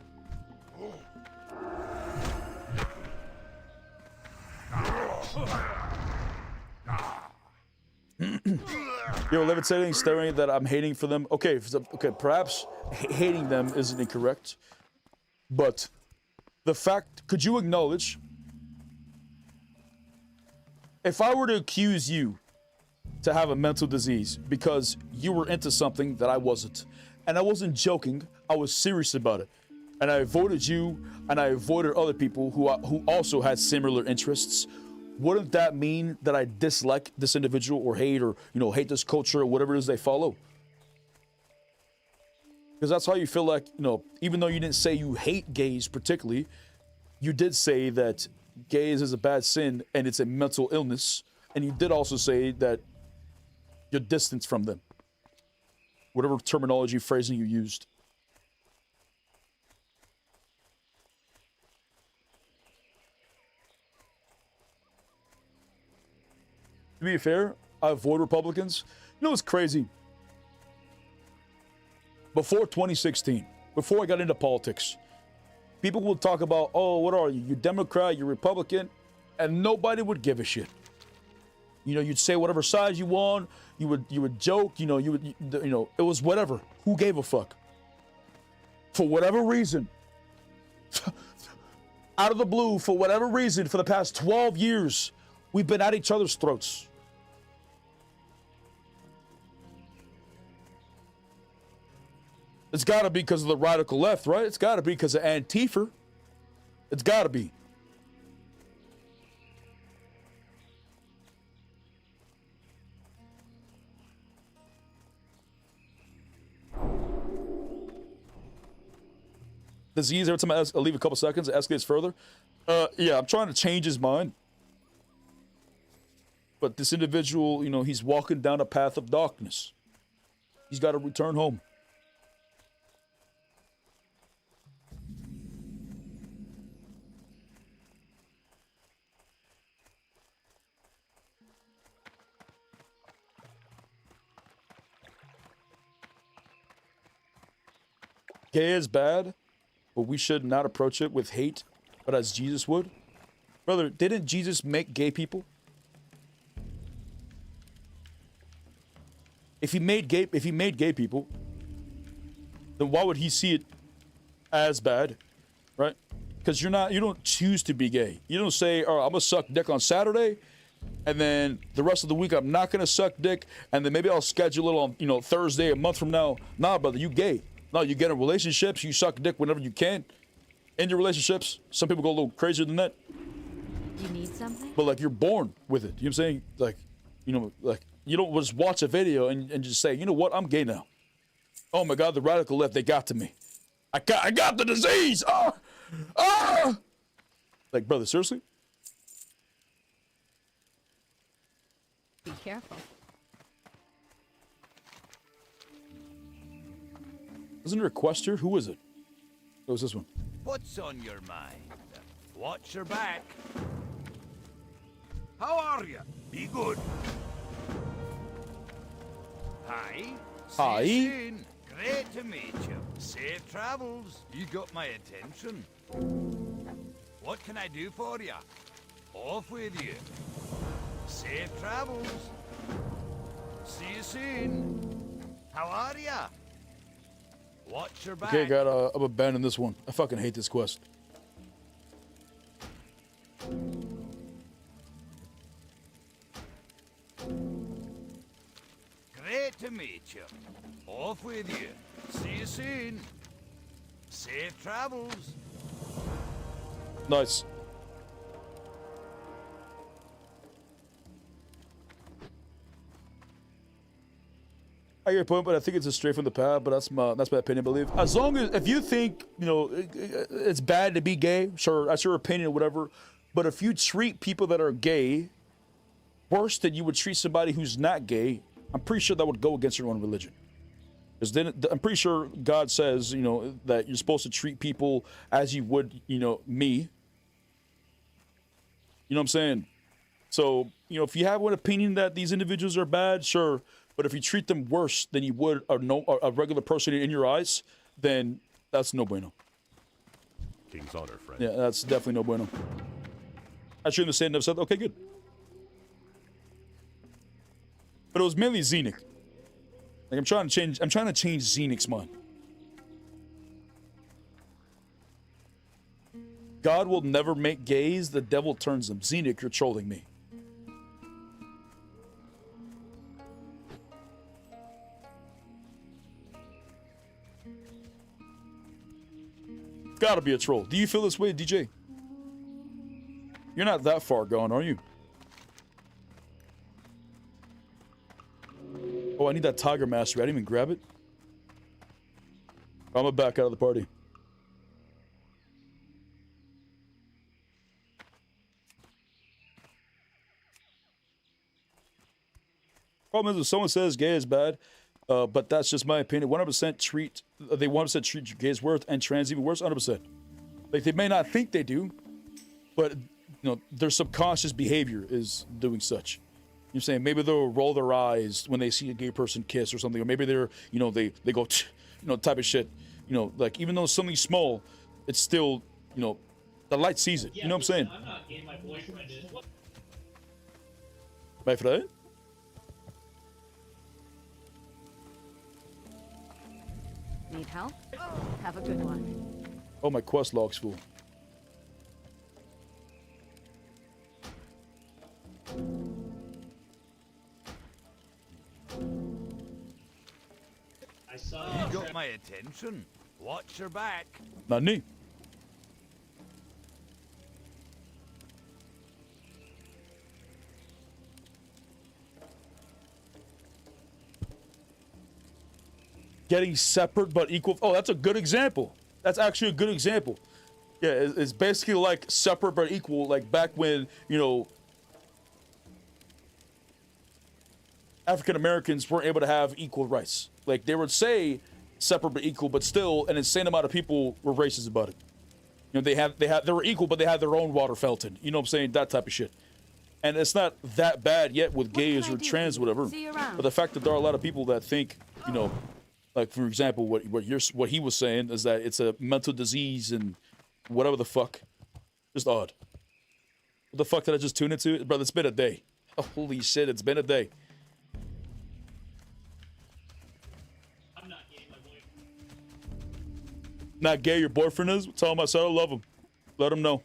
Yo, levitating, staring that I'm hating for them. Okay, perhaps hating them isn't incorrect. But the fact, could you acknowledge, if I were to accuse you to have a mental disease because you were into something that I wasn't, and I wasn't joking, I was serious about it. And I avoided you, and I avoided other people who also had similar interests. Wouldn't that mean that I dislike this individual or hate hate this culture or whatever it is they follow? Because that's how you feel like, even though you didn't say you hate gays particularly, you did say that gays is a bad sin and it's a mental illness. And you did also say that you're distant from them. Whatever terminology, phrasing you used. To be fair, I avoid Republicans. You know what's crazy? Before 2016, before I got into politics, people would talk about, oh, what are you? You're Democrat, you're Republican, and nobody would give a shit. You'd say whatever side you want. You would joke. It was whatever. Who gave a fuck? For whatever reason, out of the blue, for whatever reason, for the past 12 years, we've been at each other's throats. It's got to be because of the radical left, right? It's got to be because of Antifa. It's got to be. Disease, every time I leave a couple seconds, it escalates further. Yeah, I'm trying to change his mind. But this individual, he's walking down a path of darkness. He's got to return home. Gay is bad, but we should not approach it with hate, but as Jesus would. Brother, didn't Jesus make gay people? If he made gay people, then why would he see it as bad, right? Because you don't choose to be gay. You don't say, "Oh, I'm gonna suck dick on Saturday, and then the rest of the week I'm not gonna suck dick, and then maybe I'll schedule it on Thursday a month from now." Nah, brother, you gay. No, you get in relationships, you suck dick whenever you can. In your relationships, some people go a little crazier than that. You need something? But you're born with it. You know what I'm saying? You don't just watch a video and just say, you know what, I'm gay now. Oh my God, the radical left, they got to me. I got the disease. Brother, seriously? Be careful. Isn't there a quest here? Who is it? Oh, it's this one. What's on your mind? Watch your back. How are you? Be good. Hi. Hi. See you soon. Great to meet you. Safe travels. You got my attention. What can I do for you? Off with you. Safe travels. See you soon. How are ya? Watch your back. Okay, I'm abandoning this one. I fucking hate this quest. Great to meet you. Off with you. See you soon. Safe travels. Nice. I get your point, but I think it's a straight from the pad. But that's my opinion, I believe. As long as if you think it's bad to be gay, sure, that's your opinion, whatever. But if you treat people that are gay worse than you would treat somebody who's not gay, I'm pretty sure that would go against your own religion. Because then I'm pretty sure God says, that you're supposed to treat people as you would, me. You know what I'm saying? So, if you have one opinion that these individuals are bad, sure. But if you treat them worse than you would a regular person in your eyes, then that's no bueno. King's honor, friend. Yeah, that's definitely no bueno. I shouldn't have said enough. Said, okay, good. But it was mainly Xenic. Like I'm trying to change Xenic's mind. God will never make gays, the devil turns them. Xenic, you're trolling me. Gotta be a troll. Do you feel this way, DJ? You're not that far gone, are you? Oh, I need that Tiger Mastery. I didn't even grab it. I'm gonna back out of the party. Problem is, if someone says gay is bad, but that's just my opinion. 100% treat 100% gays worse and trans even worse. 100%. Like they may not think they do, but their subconscious behavior is doing such. You know what I'm saying? Maybe they'll roll their eyes when they see a gay person kiss or something, or maybe they're, they go, type of shit. Like even though it's something small, it's still, the light sees it. Yeah, you know what I'm saying? I'm not gay, my boyfriend is. My friend? Need help? Have a good one. Oh, my quest log's full. I saw You got my attention. Watch your back. Not me. Getting separate but equal. Oh, that's a good example. That's actually a good example. Yeah, it's basically like separate but equal, like back when, African Americans weren't able to have equal rights. Like they would say separate but equal, but still an insane amount of people were racist about it. They were equal, but they had their own water fountain. You know what I'm saying? That type of shit. And it's not that bad yet with gays or trans, whatever. See you around. But the fact that there are a lot of people that think, like for example, what he was saying is that it's a mental disease and whatever the fuck. Just odd. What the fuck did I just tune into? Brother, it's been a day. Holy shit, it's been a day. I'm not gay, my boyfriend. Not gay, your boyfriend is? Tell him I said I love him. Let him know.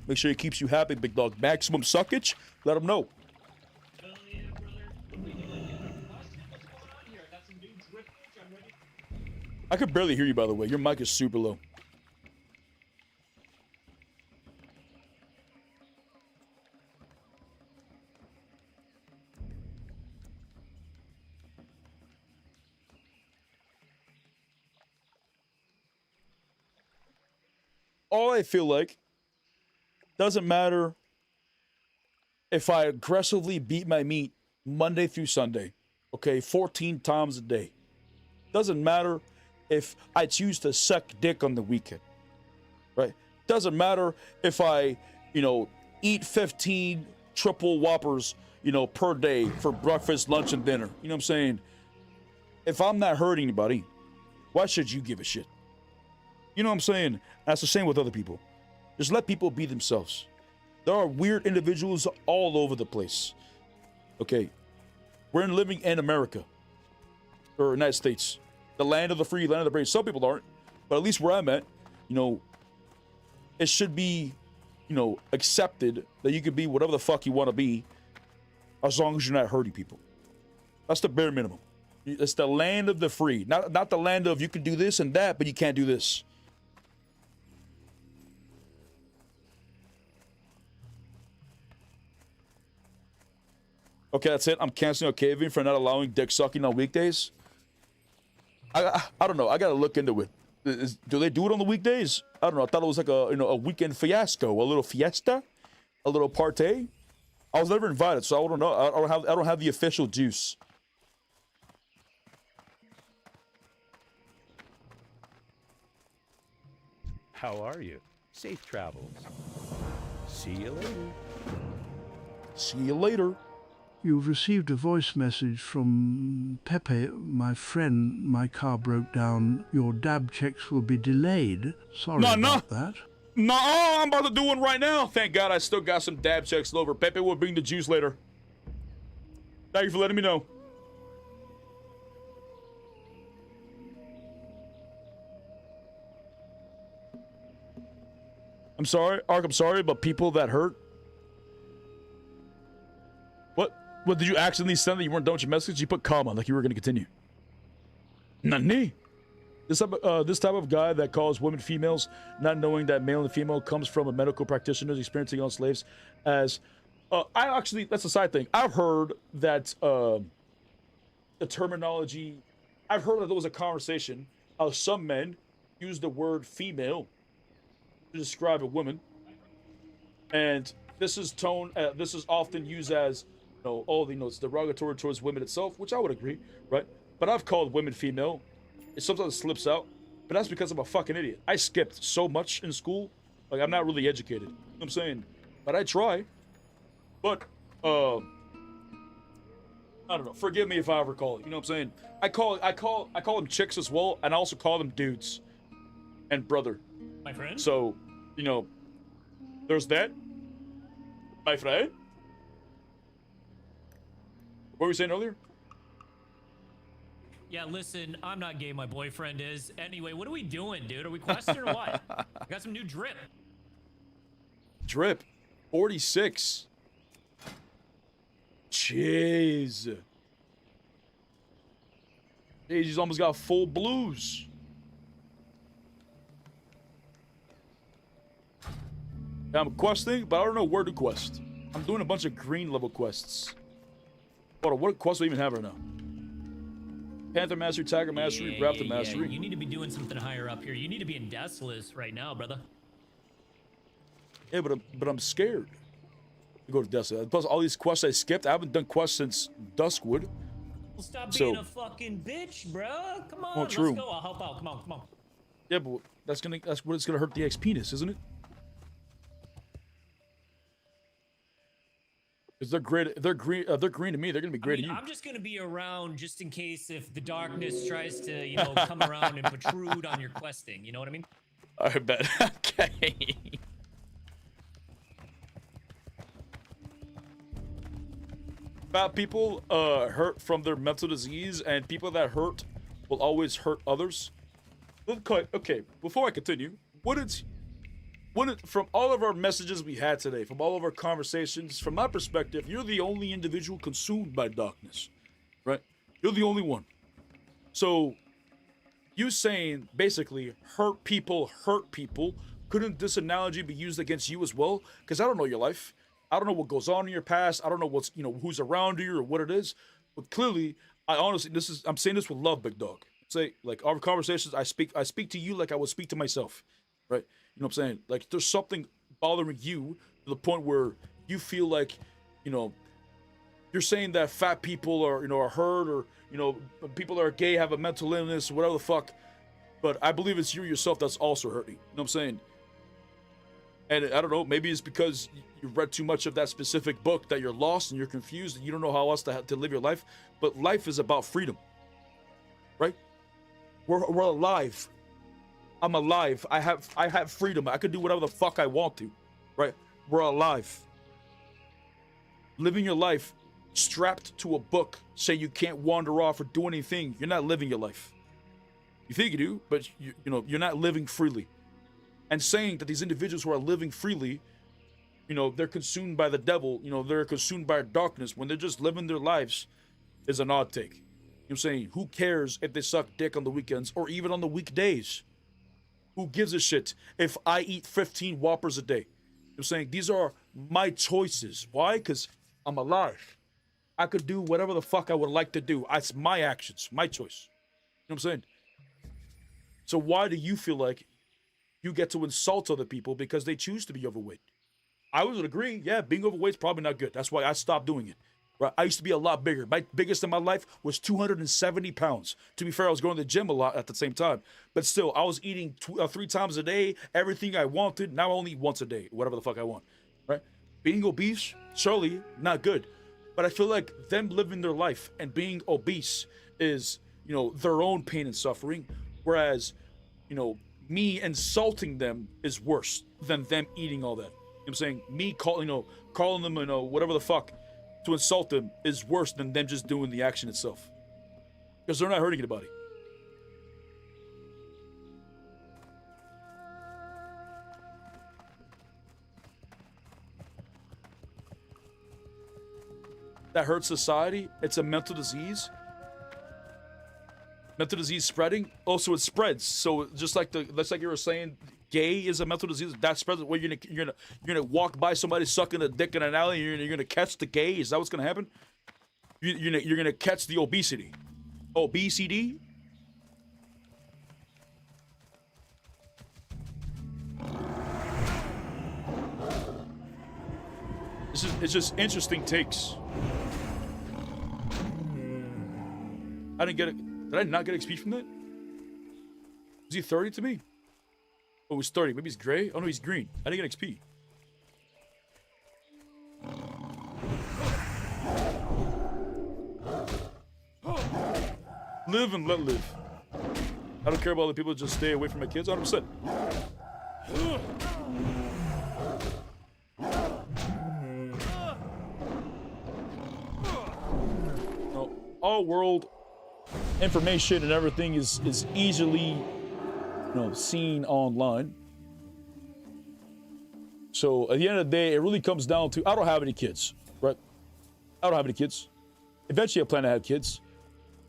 Make sure he keeps you happy, big dog. Maximum suckage? Let him know. Hell yeah, brother. What do we do? Like, get our costume? What's going on here? I got some dudes ripped. I'm ready. I could barely hear you, by the way. Your mic is super low. All I feel like doesn't matter if I aggressively beat my meat Monday through Sunday, okay, 14 times a day. Doesn't matter if I choose to suck dick on the weekend, right? Doesn't matter if I, eat 15 triple whoppers, per day for breakfast, lunch, and dinner. You know what I'm saying? If I'm not hurting anybody, why should you give a shit? You know what I'm saying? That's the same with other people. Just let people be themselves. There are weird individuals all over the place. Okay, we're living in America, or United States, the land of the free, land of the brave. Some people aren't, but at least where I'm at, it should be, accepted that you can be whatever the fuck you want to be, as long as you're not hurting people. That's the bare minimum. It's the land of the free, not the land of you can do this and that, but you can't do this. Okay, that's it. I'm canceling a caving for not allowing dick sucking on weekdays. I don't know. I gotta look into it. Do they do it on the weekdays? I don't know. I thought it was like a weekend fiasco, a little fiesta, a little party. I was never invited, so I don't know. I don't have the official juice. How are you? Safe travels. See you later. See you later. You've received a voice message from Pepe, my friend. My car broke down. Your dab checks will be delayed. Sorry about that. No, I'm about to do one right now. Thank God I still got some dab checks over. Pepe will bring the juice later. Thank you for letting me know. I'm sorry, Ark, I'm sorry, but people that hurt. What did you accidentally send that you weren't done with your message? You put comma like you were going to continue. Nani? This type of guy that calls women females, not knowing that male and female comes from a medical practitioner's experiencing on slaves, as that's a side thing. I've heard that the terminology. I've heard that there was a conversation of some men use the word female to describe a woman, and this is often used as it's derogatory towards women itself, which I would agree, right? But I've called women female. It sometimes slips out, but that's because I'm a fucking idiot. I skipped so much in school, like I'm not really educated. You know what I'm saying? But I try. But I don't know. Forgive me if I ever call it. You know what I'm saying? I call them chicks as well, and I also call them dudes and brother. My friend. So, there's that. My friend. What were you saying earlier? Yeah, listen, I'm not gay, my boyfriend is. Anyway, what are we doing, dude? Are we questing or what? I got some new drip. Drip. 46. Jeez. Jeez, he's almost got full blues. I'm questing, but I don't know where to quest. I'm doing a bunch of green level quests. Hold on, what quest do we even have right now? Panther Mastery, Tiger Mastery, Raptor Mastery. You need to be doing something higher up here. You need to be in Deathless right now, brother. Yeah, but I'm scared to go to Deathless. Plus, all these quests I skipped, I haven't done quests since Duskwood. Well, stop being a fucking bitch, bro. Come on, let's go. I'll help out. Come on. Yeah, but that's what it's gonna hurt the XPness, isn't it? Because they're great. If they're green to me, they're gonna be great to you. I'm just gonna be around just in case if the darkness tries to, come around and protrude on your questing. You know what I mean? I bet. Okay. Fat people hurt from their mental disease, and people that hurt will always hurt others. Okay, before I continue, from all of our messages we had today, from all of our conversations, from my perspective, you're the only individual consumed by darkness, right? You're the only one. So, you saying, basically, hurt people, couldn't this analogy be used against you as well? Because I don't know your life. I don't know what goes on in your past. I don't know what's, who's around you or what it is. But clearly, I'm saying this with love, big dog. Say, like, our conversations, I speak to you like I would speak to myself, right? You know what I'm saying? Like, there's something bothering you to the point where you feel like you know, you're saying that fat people are, you know, are hurt, or, you know, people that are gay have a mental illness, whatever the fuck. But I believe it's you yourself that's also hurting. You know what I'm saying? And I don't know, maybe it's because you read too much of that specific book that you're lost and you're confused and you don't know how else to live your life. But life is about freedom, right? We're alive. I'm alive. I have freedom. I can do whatever the fuck I want to, right? We're alive. Living your life strapped to a book saying you can't wander off or do anything, you're not living your life. You think you do, but you know, you're not living freely. And saying that these individuals who are living freely, you know, they're consumed by the devil, you know, they're consumed by darkness when they're just living their lives is an odd take. You know what I'm saying? Who cares if they suck dick on the weekends or even on the weekdays? Who gives a shit if I eat 15 Whoppers a day? You know what I'm saying? These are my choices. Why? Because I'm alive. I could do whatever the fuck I would like to do. It's my actions, my choice. You know what I'm saying? So why do you feel like you get to insult other people because they choose to be overweight? I would agree, yeah, being overweight is probably not good. That's why I stopped doing it. Right? I used to be a lot bigger. My biggest in my life was 270 pounds. To be fair, I was going to the gym a lot at the same time. But still, I was eating 3 times a day, everything I wanted. Now I only eat once a day, whatever the fuck I want. Right? Being obese, surely not good. But I feel like them living their life and being obese is, you know, their own pain and suffering. Whereas, you know, me insulting them is worse than them eating all that. You know what I'm saying? Me calling them, you know, whatever the fuck to insult them is worse than them just doing the action itself. Because they're not hurting anybody. That hurts society. It's a mental disease. Mental disease spreading. Also, it spreads. So just like you were saying, gay is a mental disease. That spreads. Where you're gonna walk by somebody sucking a dick in an alley, and you're gonna catch the gay. Is that what's gonna happen? You're gonna catch the obesity. Obesity. It's just interesting takes. I didn't get it. Did I not get XP from that? Was he 30 to me? Oh, he's 30. Maybe he's gray? Oh no, he's green. I didn't get XP. Live and let live. I don't care about other people, just stay away from my kids, 100%. No, all world information and everything is easily, you know, seen online. So at the end of the day, it really comes down to, I don't have any kids, right? I don't have any kids. Eventually I plan to have kids.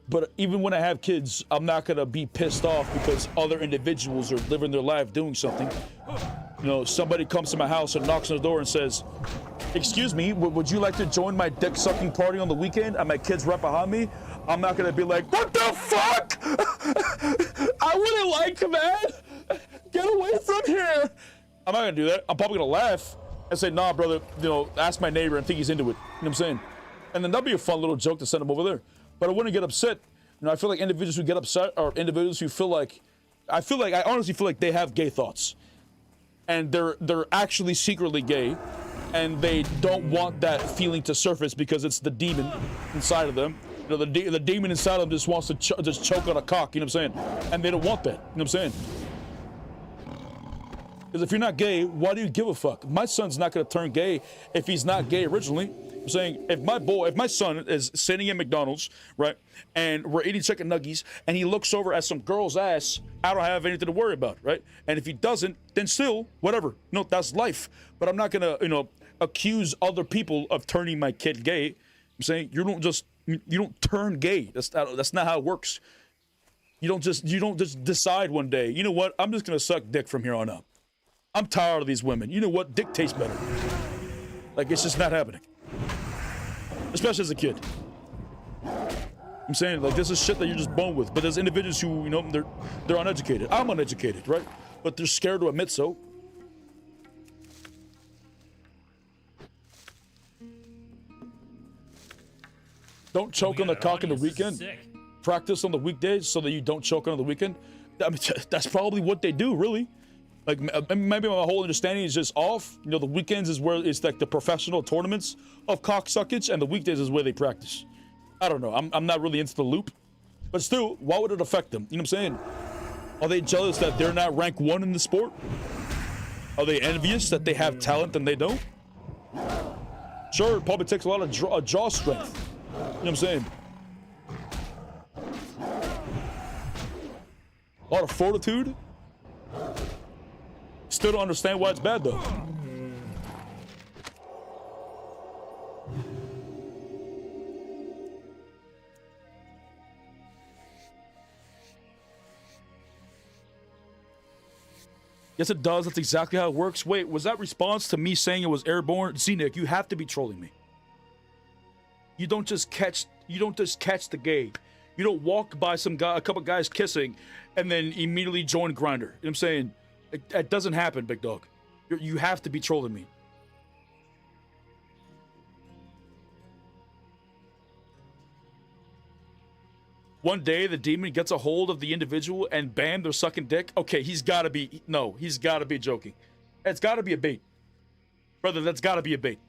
But even when I have kids, I'm not gonna be pissed off because other individuals are living their life doing something. You know, somebody comes to my house and knocks on the door and says, "Excuse me, would you like to join my dick sucking party on the weekend?" And my kids right behind me. I'm not gonna be like, "What the fuck? I wouldn't like that. Get away from here." I'm not gonna do that. I'm probably gonna laugh and say, "Nah, brother, you know, ask my neighbor and think he's into it." You know what I'm saying? And then that'd be a fun little joke to send him over there. But I wouldn't get upset. You know, I feel like individuals who get upset are individuals who feel like, I honestly feel like they have gay thoughts. And they're actually secretly gay. And they don't want that feeling to surface because it's the demon inside of them. You know, the demon inside of them just wants to just choke on a cock, you know what I'm saying? And they don't want that, you know what I'm saying? Because if you're not gay, why do you give a fuck? My son's not gonna turn gay if he's not gay originally. I'm saying, if my son is sitting in McDonald's, right, and we're eating chicken nuggets, and he looks over at some girl's ass, I don't have anything to worry about, right? And if he doesn't, then still, whatever. No, that's life. But I'm not gonna, you know, accuse other people of turning my kid gay. I'm saying, you don't turn gay. That's not how it works. You don't just decide one day, you know what, I'm just gonna suck dick from here on out. I'm tired of these women. You know what, dick tastes better. Like, it's just not happening. Especially as a kid. I'm saying, like, this is shit that you're just born with. But there's individuals who, you know, they're uneducated. I'm uneducated, right? But they're scared to admit so. Don't choke on the cock on the weekend. Sick. Practice on the weekdays so that you don't choke on the weekend. I mean, that's probably what they do, really. Like, maybe my whole understanding is just off. You know, the weekends is where it's like the professional tournaments of cocksuckage, and the weekdays is where they practice. I don't know. I'm not really into the loop. But still, why would it affect them? You know what I'm saying? Are they jealous that they're not rank 1 in the sport? Are they envious that they have talent and they don't? Sure, it probably takes a lot of jaw strength. You know what I'm saying? A lot of fortitude. Still don't understand why it's bad, though. Yes, it does. That's exactly how it works. Wait, was that response to me saying it was airborne? See, Nick, you have to be trolling me. You don't just catch the game. You don't walk by a couple guys kissing, and then immediately join Grindr. You know what I'm saying? That doesn't happen, big dog. You have to be trolling me. One day, the demon gets a hold of the individual, and bam, they're sucking dick. Okay, he's got to be joking. It's got to be a bait. Brother, that's got to be a bait.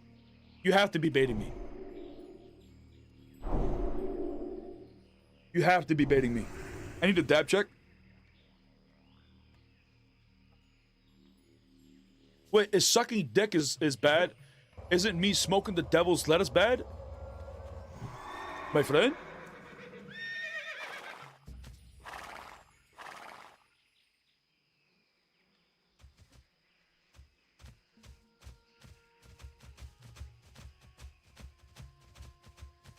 You have to be baiting me. You have to be baiting me. I need a dab check. Wait, is sucking dick is bad? Isn't me smoking the devil's lettuce bad? My friend?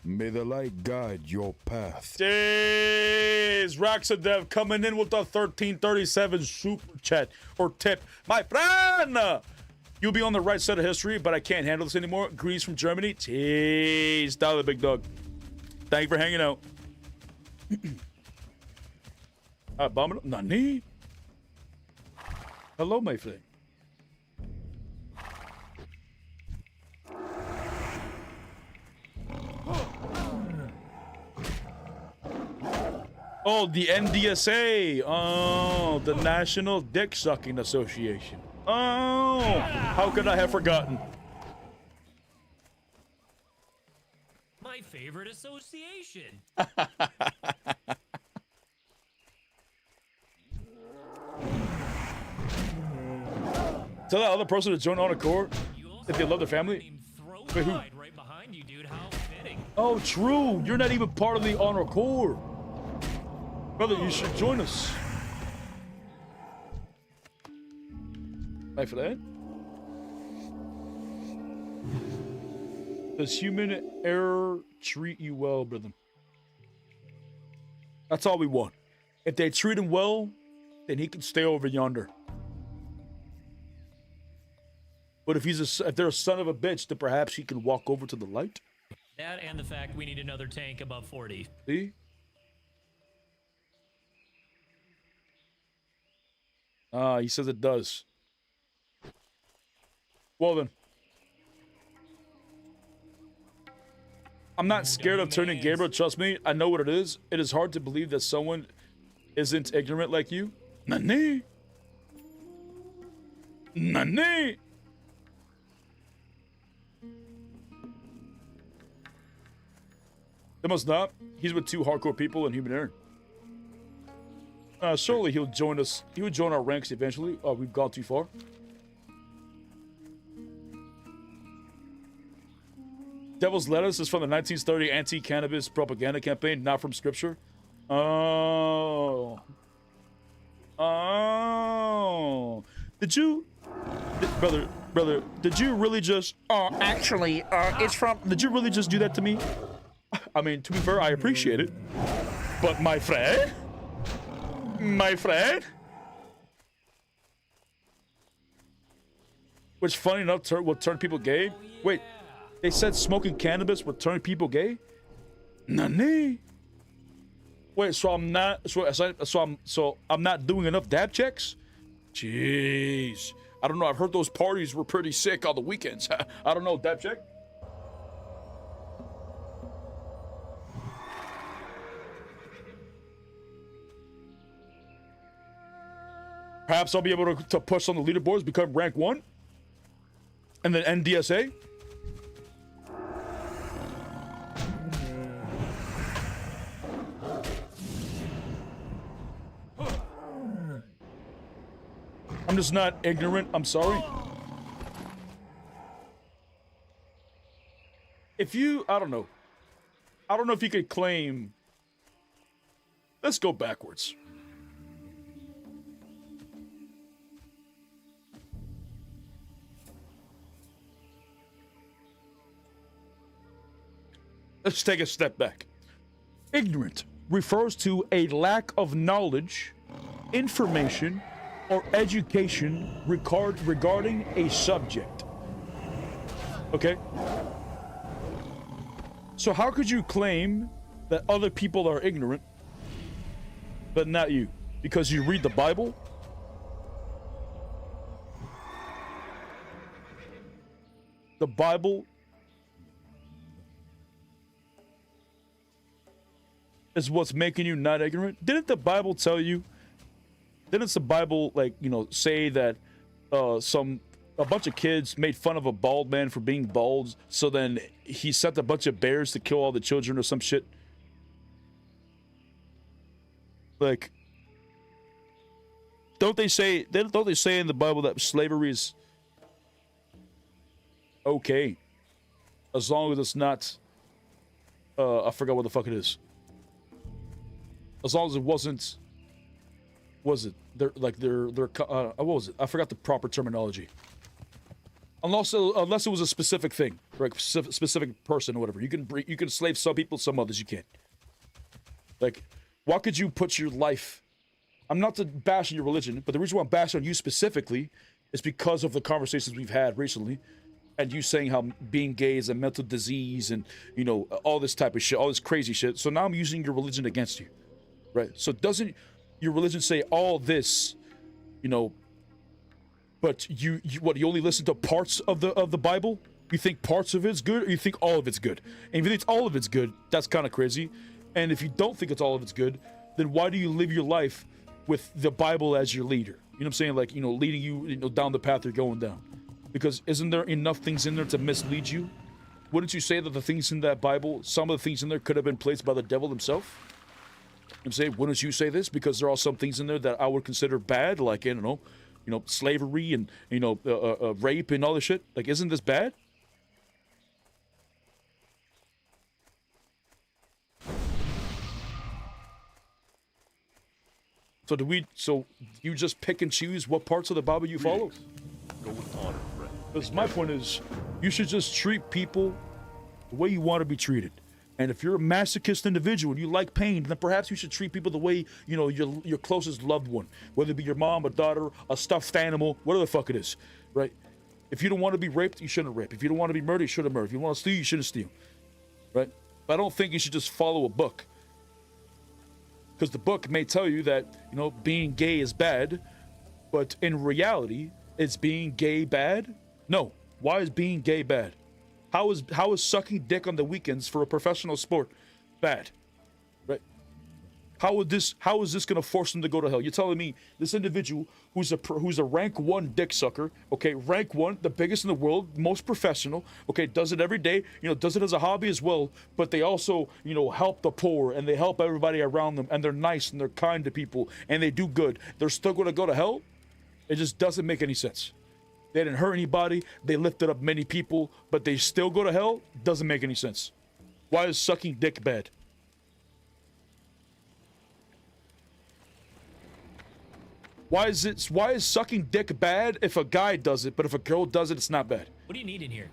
May the light guide your path. Jeez, Raxadev coming in with a 1337 super chat or tip. My friend! You'll be on the right side of history, but I can't handle this anymore. Grease from Germany. Jeez, dollar big dog. Thank you for hanging out. Abominable. Nani? Hello, my friend. Oh, the NDSA. Oh, the National Dick Sucking Association. Oh, how could I have forgotten? My favorite association. Tell that other person to join on a court if they love their family. Wait, who? Right behind you, dude. How fitting. Oh, true. You're not even part of the honor corps. Brother, you should join us. My friend? Does human error treat you well, brother? That's all we want. If they treat him well, then he can stay over yonder. But if they're a son of a bitch, then perhaps he can walk over to the light. That and the fact we need another tank above 40. See? He says it does. Well then. I'm not scared of turning Gabriel, trust me. I know what it is. It is hard to believe that someone isn't ignorant like you. Nani? Nani? They must not. He's with 2 hardcore people in human error. Surely he'll join us. He would join our ranks eventually. Oh, we've gone too far. Devil's Lettuce is from the 1930 anti-cannabis propaganda campaign, not from scripture. Oh. Oh. Brother, did you really just... actually, it's from... Did you really just do that to me? I mean, to be fair, I appreciate it. But my friend? My friend? Which, funny enough, will turn people gay. Wait, they said smoking cannabis would turn people gay? Nani? Wait, so I'm not I'm not doing enough dab checks? Jeez. I don't know. I've heard those parties were pretty sick on the weekends. I don't know. Dab check? Perhaps I'll be able to push on the leaderboards, become rank 1, and then end DSA. I'm just not ignorant. I'm sorry. If you, I don't know if you could claim. Let's go backwards. Let's take a step back. Ignorant refers to a lack of knowledge, information, or education regarding a subject. Okay? So how could you claim that other people are ignorant, but not you? Because you read the Bible? The Bible is what's making you not ignorant? Didn't the Bible tell you? Didn't the Bible, like, you know, say that a bunch of kids made fun of a bald man for being bald, so then he sent a bunch of bears to kill all the children or some shit? Like, don't they say in the Bible that slavery is okay as long as it's not I forgot what the fuck it is. As long as it wasn't, was it they're what was it? I forgot the proper terminology. Unless it was a specific thing, right? Specific person or whatever. You can slave some people, some others you can't. Like, why could you put your life? I'm not to bash on your religion, but the reason why I'm bashing on you specifically is because of the conversations we've had recently, and you saying how being gay is a mental disease, and you know all this type of shit, all this crazy shit. So now I'm using your religion against you, right? So doesn't your religion say all this, you know? But you only listen to parts of the Bible? You think parts of it's good, or you think all of it's good? And if you think all of it's good, that's kind of crazy. And if you don't think it's all of it's good, then why do you live your life with the Bible as your leader? You know what I'm saying? Like, you know, leading you, down the path you're going down. Because isn't there enough things in there to mislead you? Wouldn't you say that the things in that Bible, some of the things in there could have been placed by the devil himself? You know what I'm saying, wouldn't you say this? Because there are some things in there that I would consider bad, like, I don't know, slavery and, rape and all this shit. Like, isn't this bad? So you just pick and choose what parts of the Bible you follow? Go with honor, friend. Because my point is, you should just treat people the way you want to be treated. And if you're a masochist individual and you like pain, then perhaps you should treat people the way, your closest loved one. Whether it be your mom, a daughter, a stuffed animal, whatever the fuck it is, right? If you don't want to be raped, you shouldn't rape. If you don't want to be murdered, you shouldn't murder. If you want to steal, you shouldn't steal, right? But I don't think you should just follow a book. Because the book may tell you that, being gay is bad, but in reality, is being gay bad? No. Why is being gay bad? How is sucking dick on the weekends for a professional sport bad? Right? How is this gonna force them to go to hell? You're telling me this individual who's a rank 1 dick sucker, okay, rank 1, the biggest in the world, most professional, okay, does it every day, does it as a hobby as well, but they also, help the poor and they help everybody around them, and they're nice and they're kind to people and they do good. They're still gonna go to hell? It just doesn't make any sense. They didn't hurt anybody, they lifted up many people, but they still go to hell? Doesn't make any sense. Why is sucking dick bad? Why is sucking dick bad if a guy does it, but if a girl does it, it's not bad? What do you need in here?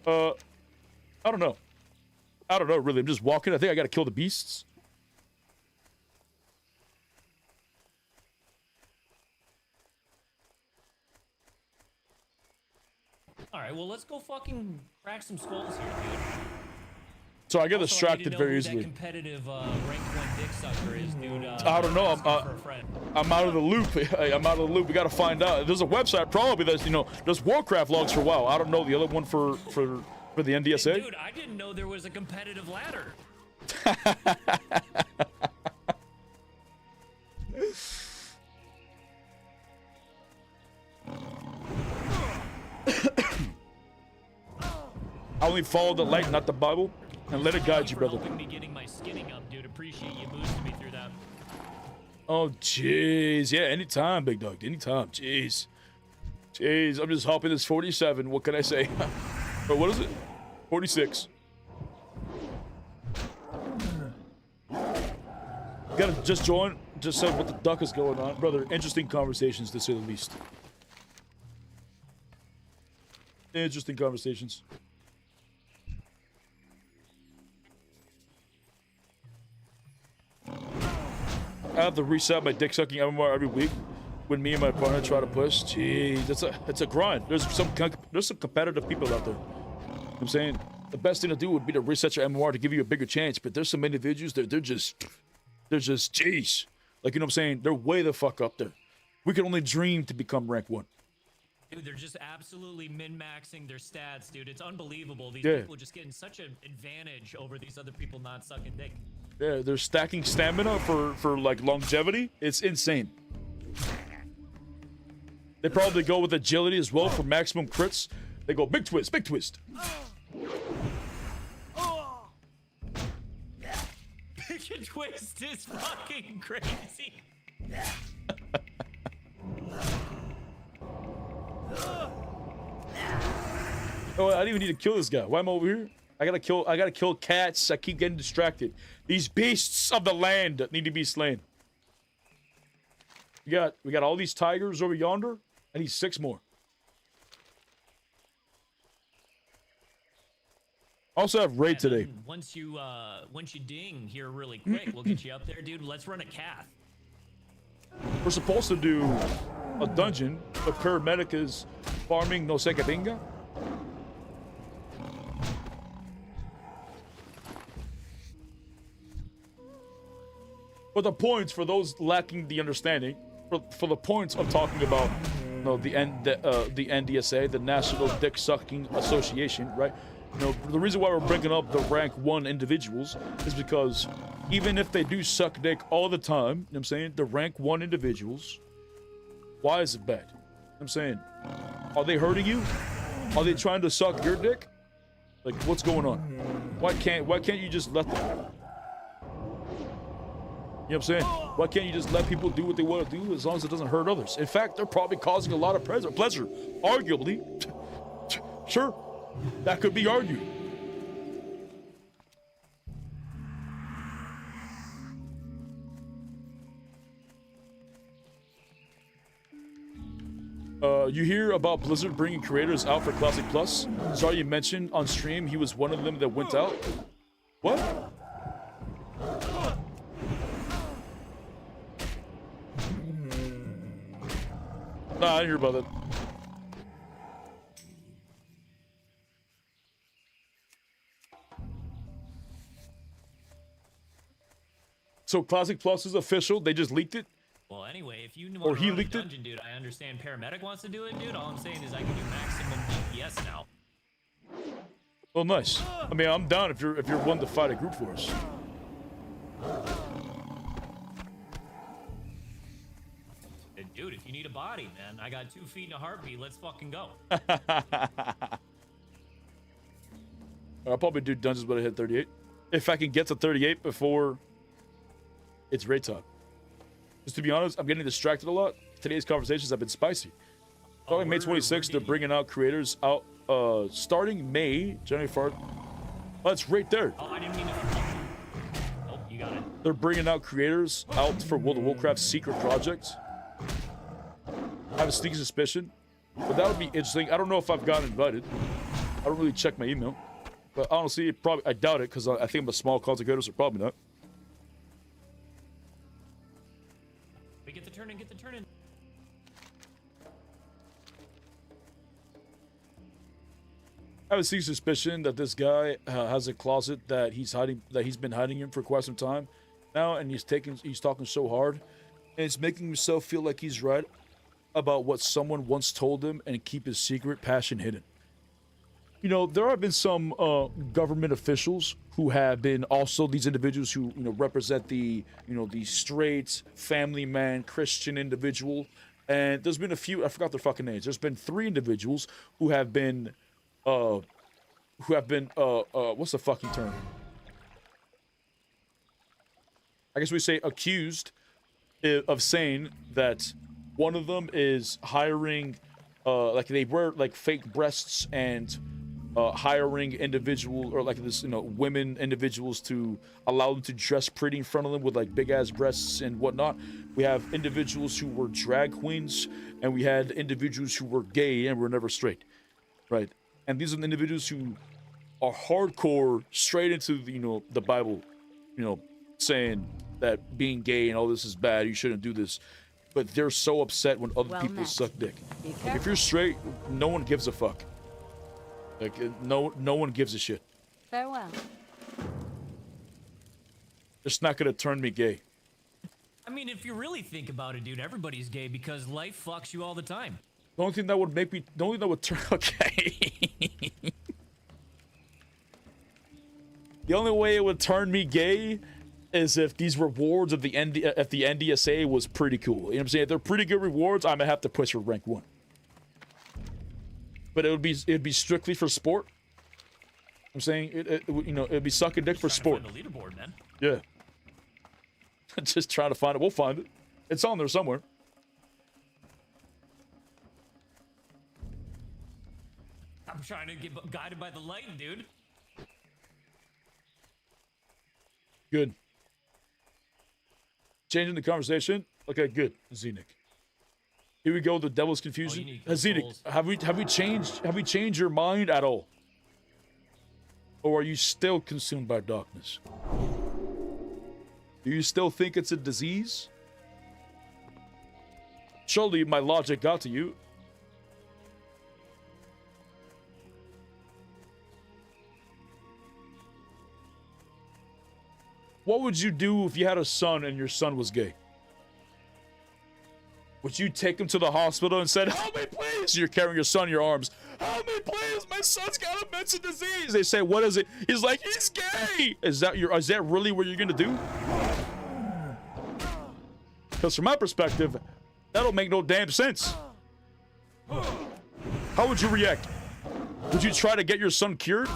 I don't know. I don't know, really. I'm just walking. I think I gotta kill the beasts. Alright, well, let's go fucking crack some skulls here, dude. So I get Also, distracted very That easily. competitive rank 1 dick sucker is, dude. I don't know. For a friend. I'm out of the loop. I'm out of the loop. We gotta find out. There's a website probably that's there's Warcraft logs for WoW. I don't know the other one for the NDSA. Dude, I didn't know there was a competitive ladder. Only follow the light, not the Bible, and let it guide you, brother. Helping me getting my skinning up, dude. Appreciate you boosting me through that. Oh, jeez. Yeah, anytime, big dog. Anytime. Jeez. Jeez, I'm just hopping this 47. What can I say? But what is it? 46. Gotta just join. Just said what the duck is going on. Brother, interesting conversations, to say the least. Interesting conversations. I have to reset my dick sucking MMR every week when me and my partner try to push. Jeez, it's a grind. There's some competitive people out there. You know what I'm saying, the best thing to do would be to reset your MMR to give you a bigger chance. But there's some individuals that they're just jeez. Like, you know what I'm saying? They're way the fuck up there. We can only dream to become rank 1. Dude, they're just absolutely min-maxing their stats, dude. It's unbelievable. These Yeah. people just getting such an advantage over these other people not sucking dick. Yeah, they're stacking stamina for like longevity. It's insane. They probably go with agility as well for maximum crits. They go big twist, big twist. Big twist is fucking crazy. Oh, I didn't even need to kill this guy. Why am I over here? I gotta kill cats. I keep getting distracted. These beasts of the land need to be slain. We got all these tigers over yonder. I need 6 more. I also have raid today. Once you ding here really quick, we'll get you up there, dude. Let's run a cath. We're supposed to do a dungeon, but paramedic is farming no sekabinga. But the points, for those lacking the understanding, for the points of talking about, you know, the NDSA, the National Dick Sucking Association, right? You know, the reason why we're bringing up the rank 1 individuals is because even if they do suck dick all the time, you know what I'm saying, the rank 1 individuals, why is it bad? You know what I'm saying, are they hurting you? Are they trying to suck your dick? Like, what's going on? Why can't you just let them? You know what I'm saying? Why can't you just let people do what they want to do as long as it doesn't hurt others? In fact, they're probably causing a lot of pleasure. Arguably. Sure. That could be argued. You hear about Blizzard bringing creators out for Classic Plus? Sorry, you mentioned on stream he was one of them that went out. What? Nah, I didn't hear about that. So Classic Plus is official. They just leaked it. Well, anyway, if you Or want he to run a leaked it? dungeon, dude, I understand Paramedic wants to do it, dude. All I'm saying is I can do maximum DPS now. Oh, nice. I mean, I'm down if you're one to fight a group force. Dude, if you need a body, man, I got 2 feet and a heartbeat. Let's fucking go. I'll probably do dungeons when I hit 38. If I can get to 38 before it's raid time. Just to be honest, I'm getting distracted a lot. Today's conversations have been spicy. Starting May 26th, they're bringing out creators out, starting May, January 4th. Oh, it's right there. Oh, I didn't mean to. Oh, you got it. They're bringing out creators out for World of Warcraft's secret project. I have a sneaky suspicion, but that would be interesting. I don't know if I've gotten invited. I don't really check my email, but honestly, I doubt it because I think I'm a small content creator, so probably not. We get the turn in, get the turn in. I have a sneaky suspicion that this guy has a closet that he's been hiding in for quite some time now, and he's talking so hard, and it's making himself feel like he's right about what someone once told him and keep his secret passion hidden. You know, there have been some government officials who have been also these individuals who, you know, represent the straight family man Christian individual, and there's been a few, I forgot their fucking names. There's been 3 individuals who have been who have been what's the fucking term? I guess we say accused of saying that one of them is hiring like they wear like fake breasts and hiring individual or like this, you know, women individuals to allow them to dress pretty in front of them with like big ass breasts and whatnot. We have individuals who were drag queens, and we had individuals who were gay and were never straight, right? And these are the individuals who are hardcore straight into the, you know, the Bible, you know, saying that being gay and all this is bad, you shouldn't do this. But they're so upset when other Well people met. suck dick. Be Like, if careful. you're straight, no one gives a fuck. Like no one gives a shit. Farewell. It's not gonna turn me gay. I mean, if you really think about it, dude, everybody's gay because life fucks you all the time. The only thing that would make me, the only thing that would turn, okay. The only way it would turn me gay is if these rewards of the NDSA was pretty cool. You know what I'm saying? If they're pretty good rewards, I'm gonna have to push for rank 1. But it'd be strictly for sport. I'm saying you know, it'd be sucking dick for sport. Find the leaderboard, man. Yeah. Just trying to find it. We'll find it. It's on there somewhere. I'm trying to get guided by the light, dude. Good. Changing the conversation. Okay, good. Zenik. Here we go. The devil's confusion. need those Zenik, souls. have we changed your mind at all, or are you still consumed by darkness? Do you still think it's a disease? Surely my logic got to you. What would you do if you had a son and your son was gay? Would you take him to the hospital and said, "Help me, please"? You're carrying your son in your arms. "Help me, please. My son's got a mental disease." They say, "What is it?" He's like, "He's gay." Is that really what you're gonna do? Because from my perspective, that'll make no damn sense. How would you react? Would you try to get your son cured?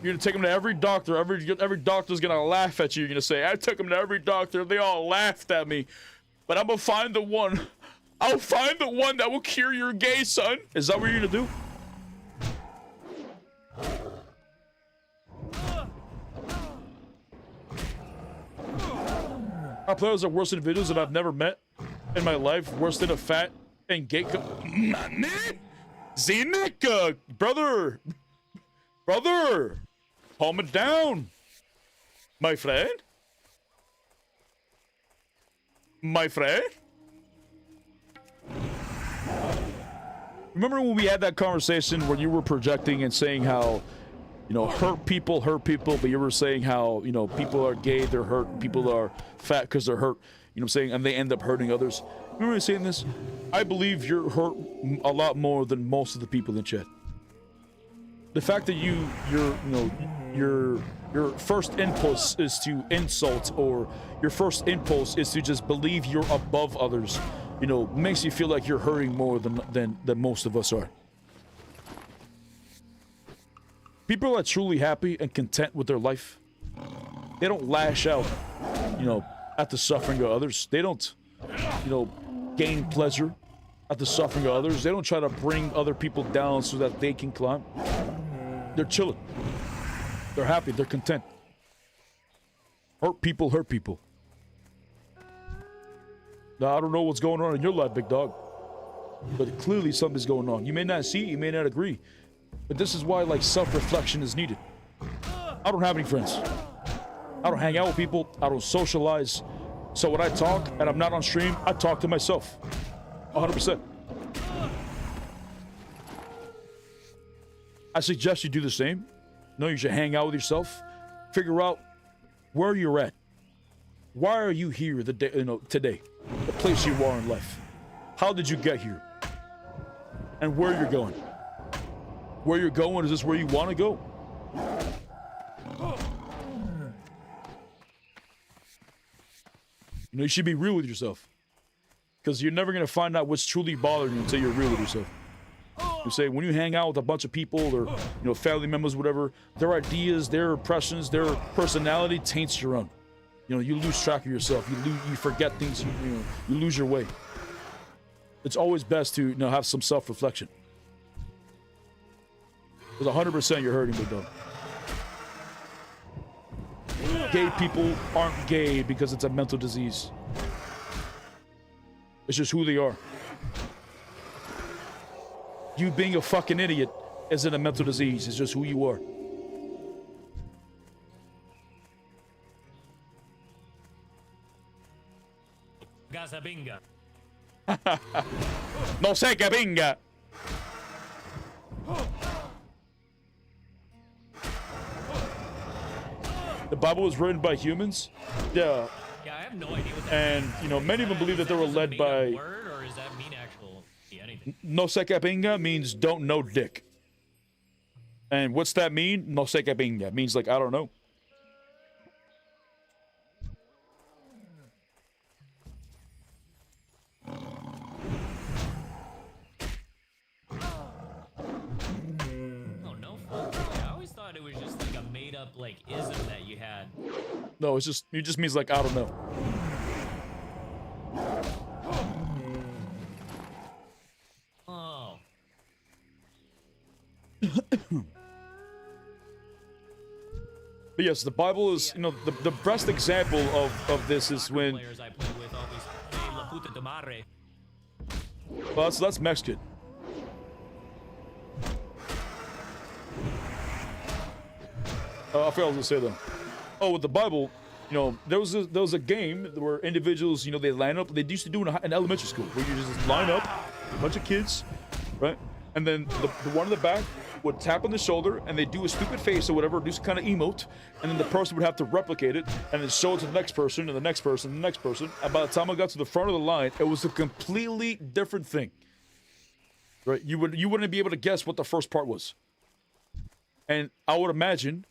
You're gonna take him to every doctor. Every doctor's gonna laugh at you. You're gonna say, "I took him to every doctor. They all laughed at me. But I'm gonna find the one. I'll find the one that will cure your gay son." Is that what you're gonna do? Our players are worse individuals that I've never met in my life. Worse than a fat and gay. Zenik, brother. Calm it down, my friend. Remember when we had that conversation where you were projecting and saying how, you know, hurt people, but you were saying how, you know, people are gay, they're hurt, people are fat because they're hurt, you know what I'm saying, and they end up hurting others. Remember me saying this? I believe you're hurt a lot more than most of the people in chat. The fact that your first impulse is to insult, or your first impulse is to just believe you're above others, you know, makes you feel like you're hurting more than most of us are. People are truly happy and content with their life. They don't lash out, you know, at the suffering of others. They don't, you know, gain pleasure at the suffering of others. They don't try to bring other people down so that they can climb. They're chilling. They're happy. They're content. Hurt people hurt people. Now, I don't know what's going on in your life, big dog, but clearly something's going on. You may not see it, you may not agree, but this is why, like, self-reflection is needed. I don't have any friends. I don't hang out with people. I don't socialize. So when I talk and I'm not on stream, I talk to myself. 100%. I suggest you do the same. No, you should hang out with yourself. Figure out where you're at. Why are you here today? The place you are in life. How did you get here? And where you're going. Where you're going, is this where you want to go? You know, you should be real with yourself. Because you're never going to find out what's truly bothering you until you're real with yourself. You say, when you hang out with a bunch of people or, family members, whatever, their ideas, their impressions, their personality taints your own. You lose track of yourself. You forget things. You lose your way. It's always best to have some self-reflection. Because 100% you're hurting me, though. Gay people aren't gay because it's a mental disease. It's just who they are. You being a fucking idiot isn't a mental disease. It's just who you are. Gazabinga. No sé que binga. The Bible was written by humans. Yeah. Yeah, I have no idea what that And, many of them believe that they were led by... word, or does that mean actual anything? No sé que pinga means don't know dick. And what's that mean? No sé que pinga means like, I don't know. Oh, no fuck. I always thought it was just like a made up like ism that you had. No, it just means like, I don't know. Oh. But yes, the Bible is, the best example of this is when... Players I play with always say La puta de madre. Well, that's Mexican. I forgot what I was gonna say though. Oh, with the Bible, there was a game where individuals, they line up. They used to do in elementary school, where you just line up, a bunch of kids, right? And then the one in the back would tap on the shoulder, and they do a stupid face or whatever, do some kind of emote, and then the person would have to replicate it, and then show it to the next person, and the next person, and the next person. And by the time I got to the front of the line, it was a completely different thing. Right? You wouldn't be able to guess what the first part was. And I would imagine,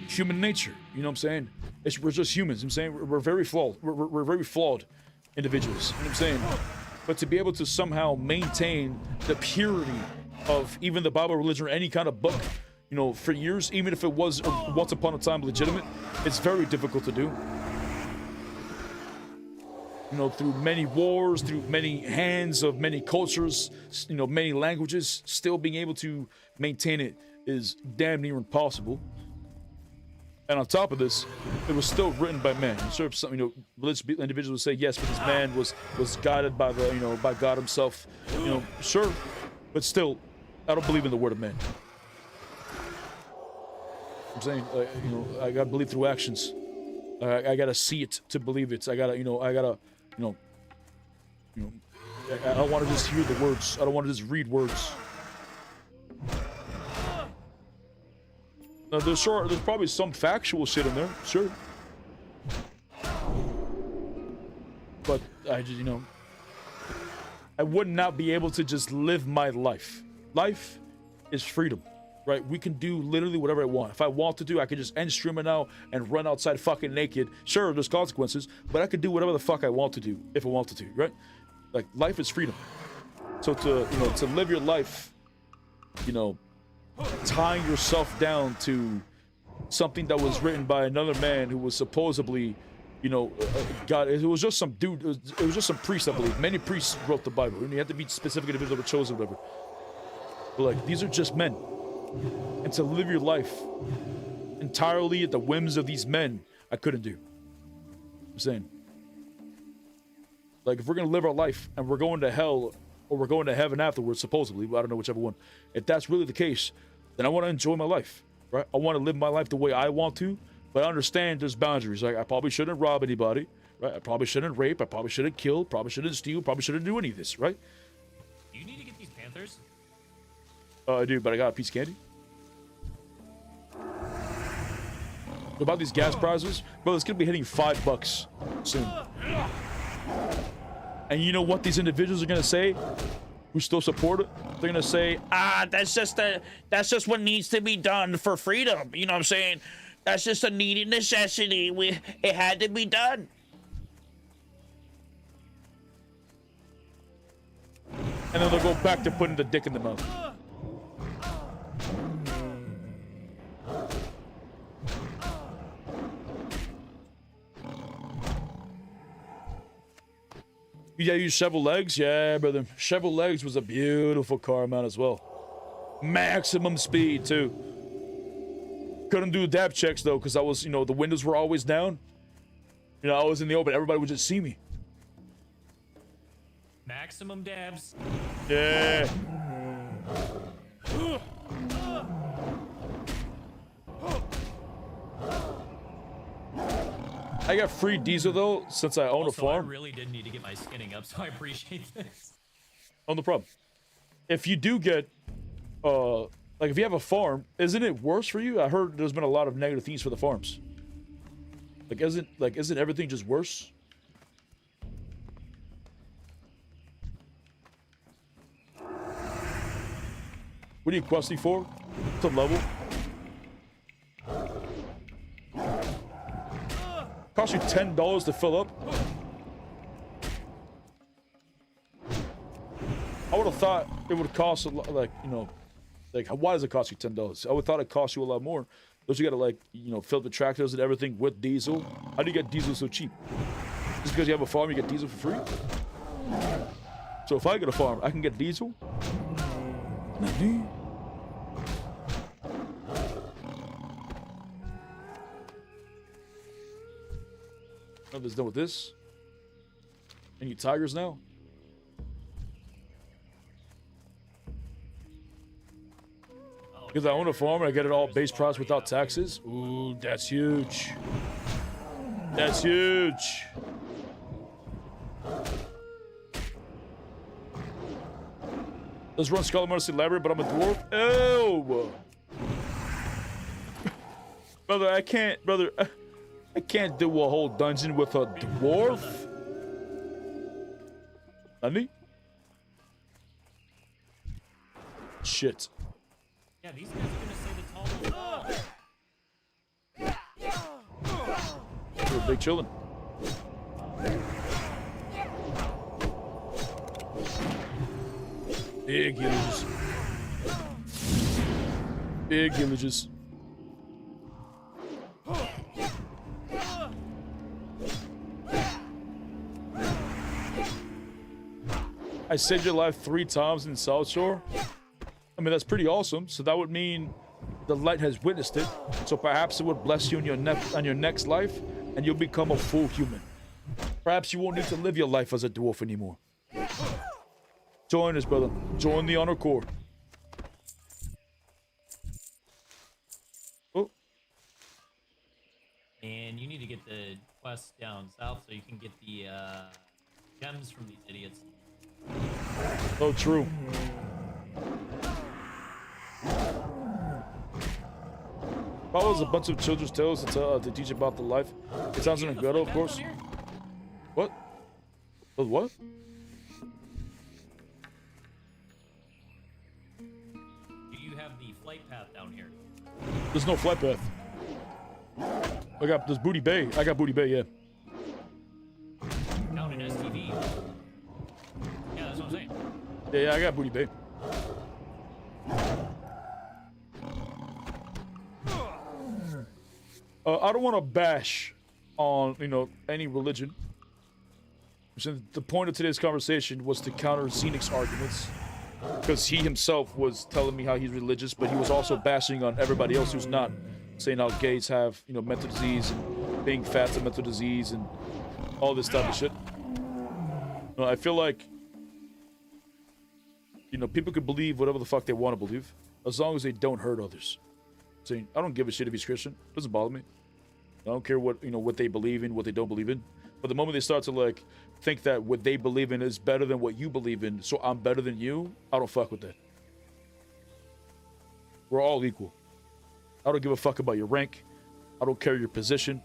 human nature. You know what I'm saying? We're just humans. You know what I'm saying we're very flawed. We're very flawed individuals. You know what I'm saying? But to be able to somehow maintain the purity of even the Bible, religion, or any kind of book, for years, even if it was once upon a time legitimate, it's very difficult to do. Through many wars, through many hands of many cultures, many languages, still being able to maintain it is damn near impossible. And on top of this, it was still written by men. I'm sure some, religious individuals would say yes, but this man was guided by by God Himself. Sure, but still, I don't believe in the word of man. I'm saying, I gotta believe through actions. I gotta see it to believe it. I gotta, I don't want to just hear the words. I don't want to just read words. Now, there's probably some factual shit in there, sure. But I just, I would not be able to just live my life. Life is freedom, right? We can do literally whatever I want. If I want to do, I could just end streaming now and run outside fucking naked. Sure, there's consequences, but I could do whatever the fuck I want to do if I wanted to, right? Like, life is freedom. So to live your life, tying yourself down something that was written by another man who was supposedly, God. It was just some dude. It was just some priest, I believe. Many priests wrote the Bible. You had to be specific individuals that were chosen, whatever. But like, these are just men, and to live your life entirely at the whims of these men, I couldn't do. I'm saying, like, if we're gonna live our life and we're going to hell or we're going to heaven afterwards, supposedly, I don't know whichever one. If that's really the case, then I want to enjoy my life, right? I want to live my life the way I want to, but I understand there's boundaries. Like, I probably shouldn't rob anybody, right? I probably shouldn't rape. I probably shouldn't kill. Probably shouldn't steal. Probably shouldn't do any of this, right? Do you need to get these Panthers? I do, but I got a piece of candy. About these gas prices, bro, it's gonna be hitting $5 soon. And you know what these individuals are gonna say, who still support it? They're gonna say, that's just what needs to be done for freedom. You know what I'm saying? That's just a needed necessity. It had to be done. And then they'll go back to putting the dick in the mouth. Yeah, you shovel legs? Yeah, brother. Shovel legs was a beautiful car, man, as well. Maximum speed, too. Couldn't do dab checks, though, because I was, you know, the windows were always down. You know, I was in the open. Everybody would just see me. Maximum dabs. Yeah. I got free diesel, though, since I own a farm. I really did need to get my skinning up, so I appreciate this. Oh, no problem. If you do get, like if you have a farm, isn't it worse for you? I heard there's been a lot of negative things for the farms. Like, isn't everything just worse? What are you questing for? To level? Cost you $10 to fill up? I would have thought it would cost a lot, like, you know, like, why does it cost you $10? I would have thought it cost you a lot more. Don't you gotta, like, you know, fill the tractors and everything with diesel? How do you get diesel so cheap? Just because you have a farm, you get diesel for free? So if I get a farm, I can get diesel? Nani? Nothing's done with this. Any tigers now? Because I own a farm and I get it all base price without taxes. Ooh, that's huge. That's huge. Let's run Skull Mercy Library, but I'm a dwarf. Oh, brother, I can't, brother. I can't do a whole dungeon with a dwarf. Nani? Shit. Yeah, these guys are gonna say the tall. We're big chillin'. Big villages. Big villages. I saved your life 3 times in South Shore. I mean, that's pretty awesome. So that would mean the light has witnessed it. So perhaps it would bless you in your next life, and you'll become a full human. Perhaps you won't need to live your life as a dwarf anymore. Join us, brother. Join the Honor Corps. Oh. And you need to get the quest down south so you can get the gems from these idiots. Oh, true. Follows a bunch of children's tales to teach about the life. It sounds like Gretel, of course. What? Oh, what? Do you have the flight path down here? There's no flight path. There's Booty Bay. I got Booty Bay, yeah. Down in STV. Yeah, that's what I'm saying. Yeah, I got Booty Bay. I don't want to bash on, you know, any religion. The point of today's conversation was to counter Xenix's arguments, because he himself was telling me how he's religious, but he was also bashing on everybody else who's not, saying how gays have, you know, mental disease, and being fat's a mental disease, and all this type of shit. You know, I feel like, you know, people could believe whatever the fuck they want to believe, as long as they don't hurt others. Saying, I don't give a shit if he's Christian. Doesn't bother me. I don't care what, you know, what they believe in, what they don't believe in. But the moment they start to, like, think that what they believe in is better than what you believe in, so I'm better than you, I don't fuck with that. We're all equal. I don't give a fuck about your rank. I don't care your position.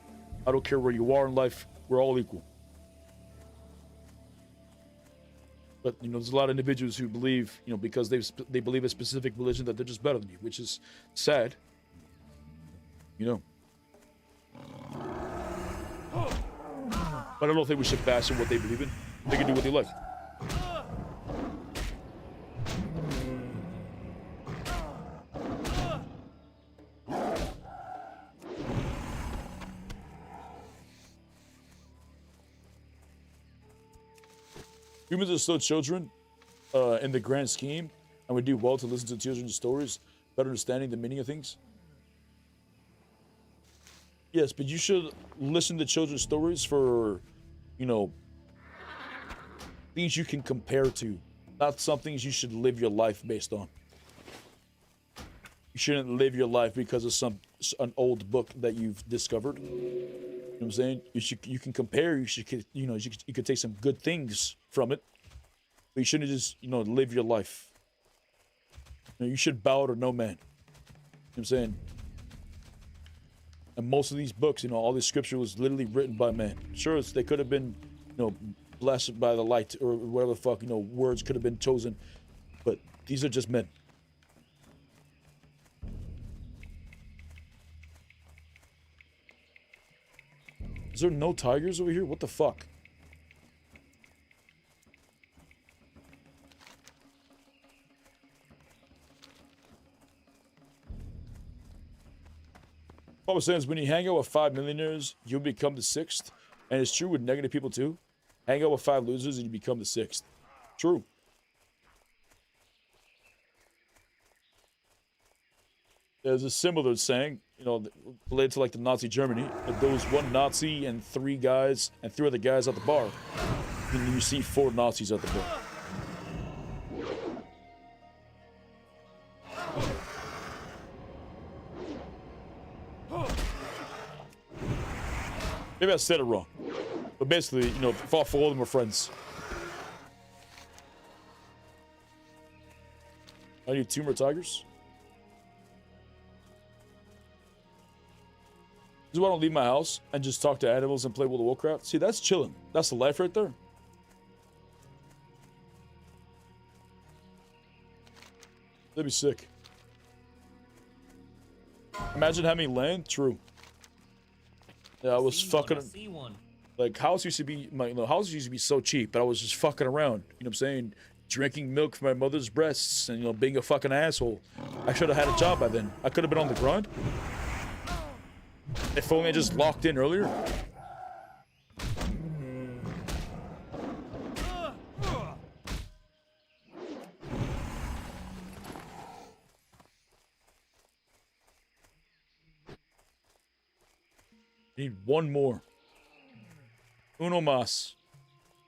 I don't care where you are in life. We're all equal. But, you know, there's a lot of individuals who believe, you know, because they believe a specific religion, that they're just better than you, which is sad. You know. But I don't think we should bash on what they believe in. They can do what they like. Humans are still children in the grand scheme, and we do well to listen to children's stories, better understanding the meaning of things. Yes, but you should listen to children's stories for, you know, things you can compare to, not some things you should live your life based on. You shouldn't live your life because of an old book that you've discovered. You know what I'm saying? You can compare. You could take some good things from it, but you shouldn't just live your life. You should bow to no man. You know what I'm saying? And most of these books, all this scripture was literally written by man. Sure, they could have been, blessed by the light or whatever the fuck, words could have been chosen, but these are just men. Is there no tigers over here? What the fuck? What I'm saying is when you hang out with 5 millionaires, you'll become the 6th. And it's true with negative people too. Hang out with 5 losers and you become the 6th. True. There's a similar saying, related to like the Nazi Germany. Like there was one Nazi and 3 guys and 3 other guys at the bar. And you see 4 Nazis at the bar. Maybe I said it wrong. But basically, if all 4 of them were friends. I need 2 more tigers. This is why I don't leave my house and just talk to animals and play World of Warcraft. See, that's chilling. That's the life right there. That'd be sick. Imagine having land. True. Yeah, I was fucking. Like house used to be house used to be so cheap, but I was just fucking around. You know what I'm saying? Drinking milk from my mother's breasts and being a fucking asshole. I should have had a job by then. I could have been on the grind. If only I just locked in earlier. Need 1 more. Uno más.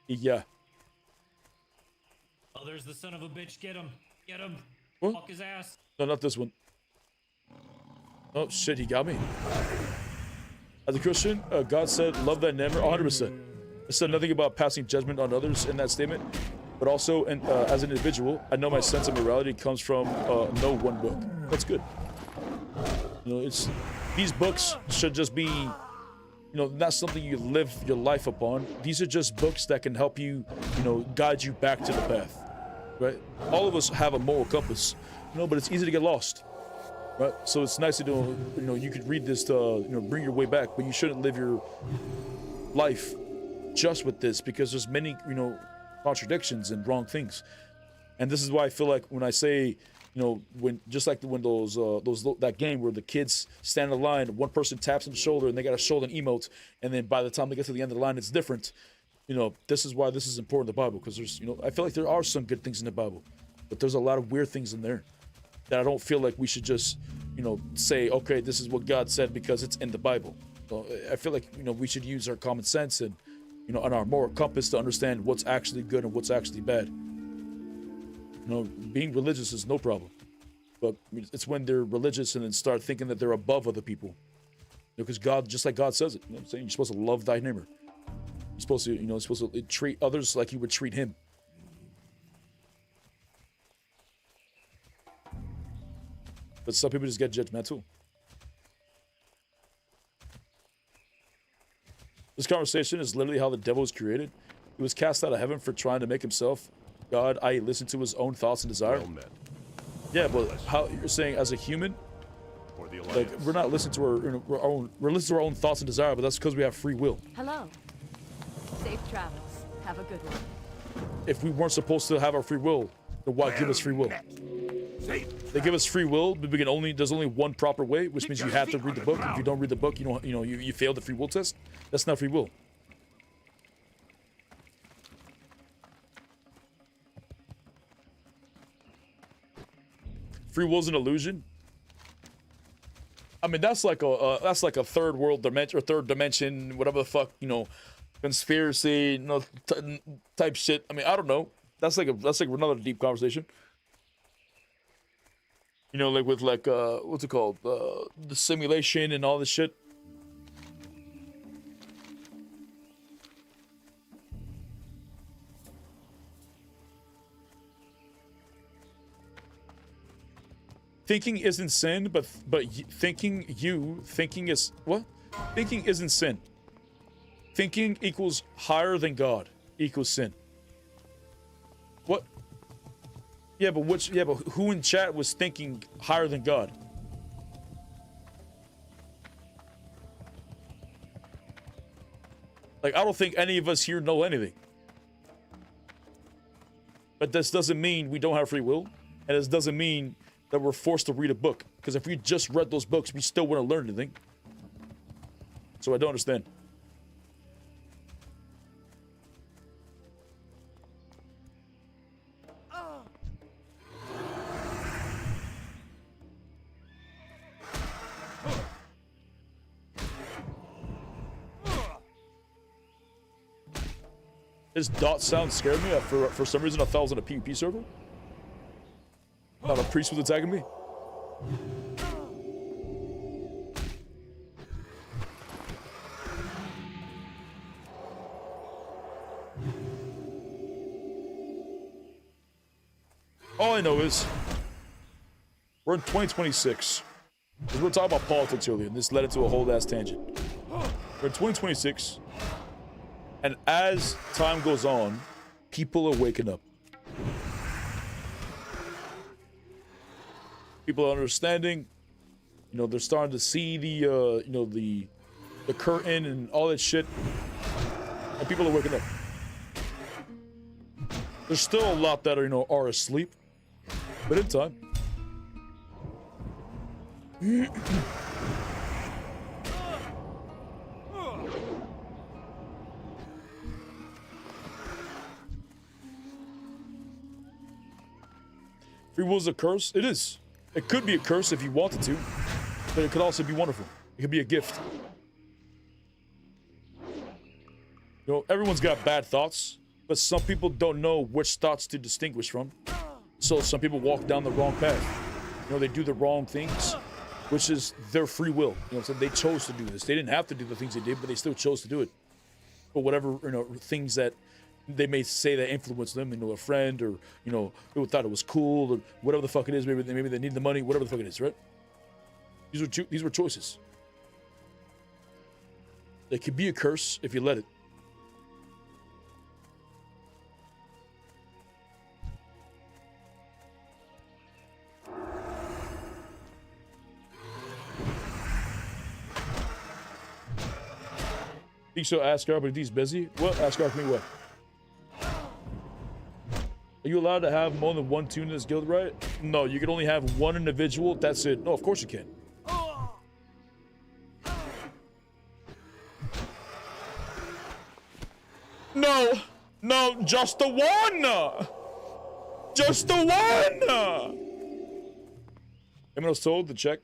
Yeah. Oh, there's the son of a bitch. Get him. Get him. What? Fuck his ass. No, not this one. Oh, shit, he got me. As a Christian, God said, love thy neighbor 100%. It said nothing about passing judgment on others in that statement, but also, as an individual, I know my sense of morality comes from no one book. That's good. These books should just be, not something you live your life upon. These are just books that can help you, guide you back to the path, right? All of us have a moral compass, but it's easy to get lost. Right, so it's nice to do. You could read this to bring your way back, but you shouldn't live your life just with this because there's many contradictions and wrong things, and this is why I feel like when I say when that game where the kids stand in the line, one person taps on the shoulder and they got to shoulder an emote, and then by the time they get to the end of the line, it's different. This is why this is important in the Bible because there's I feel like there are some good things in the Bible, but there's a lot of weird things in there. That I don't feel like we should just, say, okay, this is what God said because it's in the Bible. So I feel like, we should use our common sense and, and our moral compass to understand what's actually good and what's actually bad. Being religious is no problem. But it's when they're religious and then start thinking that they're above other people. Because God, just like God says it, what I'm saying? You're supposed to love thy neighbor. You're supposed to, treat others like you would treat him. But some people just get judgmental. This conversation is literally how the devil was created. He was cast out of heaven for trying to make himself God, i.e. listen to his own thoughts and desire. Yeah, but how you're saying as a human, like we're not listening to we're listening to our own thoughts and desire, but that's because we have free will. Hello. Safe travels. Have a good one. If we weren't supposed to have our free will, then why give us free will? They give us free will, but there's only one proper way, which means you have to read the book. If you don't read the book, you fail the free will test. That's not free will. free will's an illusion. I mean, that's like a third world dimension or third dimension, whatever the fuck, you know, conspiracy, you know, type shit. I mean, I don't know. That's like another deep conversation. You know, like with like what's it called? The simulation and all this shit. Thinking isn't sin, but thinking is what? Thinking isn't sin. Thinking equals higher than God equals sin. What? Yeah, but who in chat was thinking higher than God? Like, I don't think any of us here know anything. But this doesn't mean we don't have free will, and this doesn't mean that we're forced to read a book. Because if we just read those books, we still wouldn't learn anything. So I don't understand. His dot sound scared me. For some reason, I thought I was on a PvP server. Thought a priest was attacking me. All I know is we're in 2026. We were talking about politics earlier, and this led into a whole ass tangent. We're in 2026, and as time goes on, people are waking up. People are understanding. You know, they're starting to see the, you know, the curtain and all that shit, and people are waking up. There's still a lot that are, you know, are asleep, but in time. Free will is a curse? It is. It could be a curse if you wanted to, but it could also be wonderful. It could be a gift. You know, everyone's got bad thoughts, but some people don't know which thoughts to distinguish from. So some people walk down the wrong path. You know, they do the wrong things, which is their free will. You know, so they chose to do this. They didn't have to do the things they did, but they still chose to do it. For whatever, you know, things that they may say that influenced them, you know, a friend, or, you know, who thought it was cool, or whatever the fuck it is. Maybe they need the money, whatever the fuck it is, right? These were choices. They could be a curse if you let it. Think so, Asgard, but he's busy. What? Asgard, me what? Are you allowed to have more than one tune in this guild, right? No, you can only have one individual. That's it. No, of course you can. No, no, just the one. Just the one. I was told to check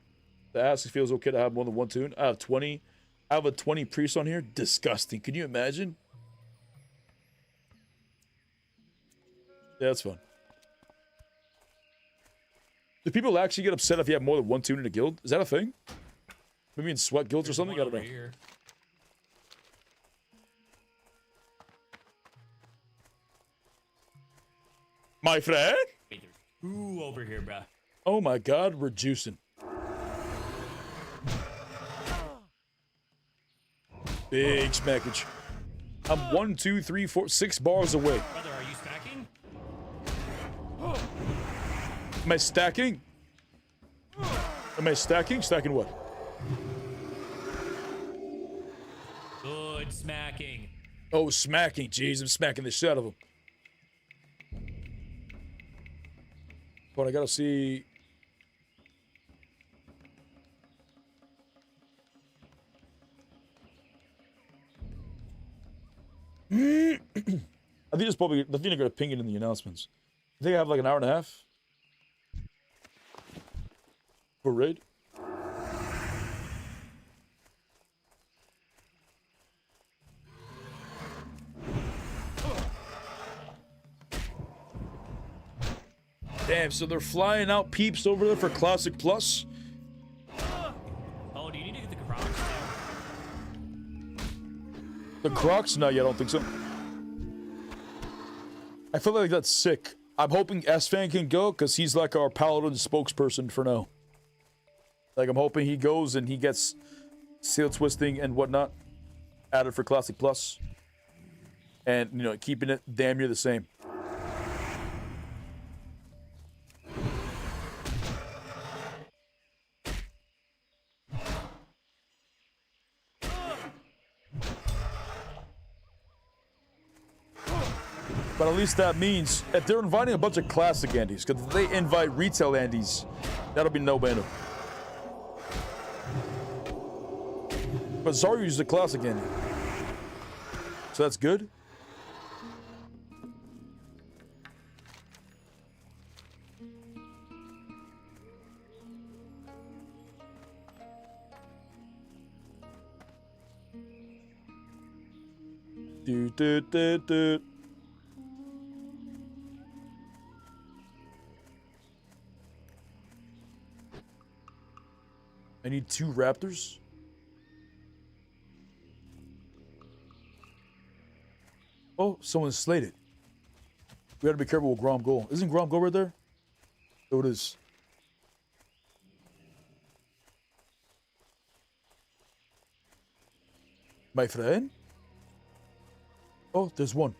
to ask if it feels okay to have more than one tune. I have 20. I have a 20 priest on here. Disgusting. Can you imagine? Yeah, that's fun. Do people actually get upset if you have more than one tune in a guild? Is that a thing? Maybe in sweat guilds or something? I don't know. Here. My friend? Wait, there's two over here, bruh. Oh my god, we're juicing. Big smackage. I'm 1, 2, 3, 4, 6 bars away. Brother, are you stacking? Am I stacking? Am I stacking? Stacking what? Good smacking. Oh, smacking. Jeez, I'm smacking the shit out of him. But I gotta see. I think it's probably. I think they're gonna ping it in the announcements. I think I have like an hour and a half. For raid? Damn, so they're flying out peeps over there for Classic Plus? Oh, do you need to get the Crocs too? The Crocs? No, yeah, I don't think so. I feel like that's sick. I'm hoping S-Fan can go, because he's like our Paladin spokesperson for now. Like, I'm hoping he goes and he gets seal twisting and whatnot added for Classic Plus. And, you know, keeping it damn near the same. But at least that means if they're inviting a bunch of classic Andes, because if they invite retail Andes, that'll be no-brainer. But Zaryu's a classic Andy. So that's good. Do, do, do, do. I need 2 raptors. Oh, someone's slated. We gotta be careful with Grom Goal. Isn't Grom Goal right there? Oh, it is. My friend? Oh, there's one.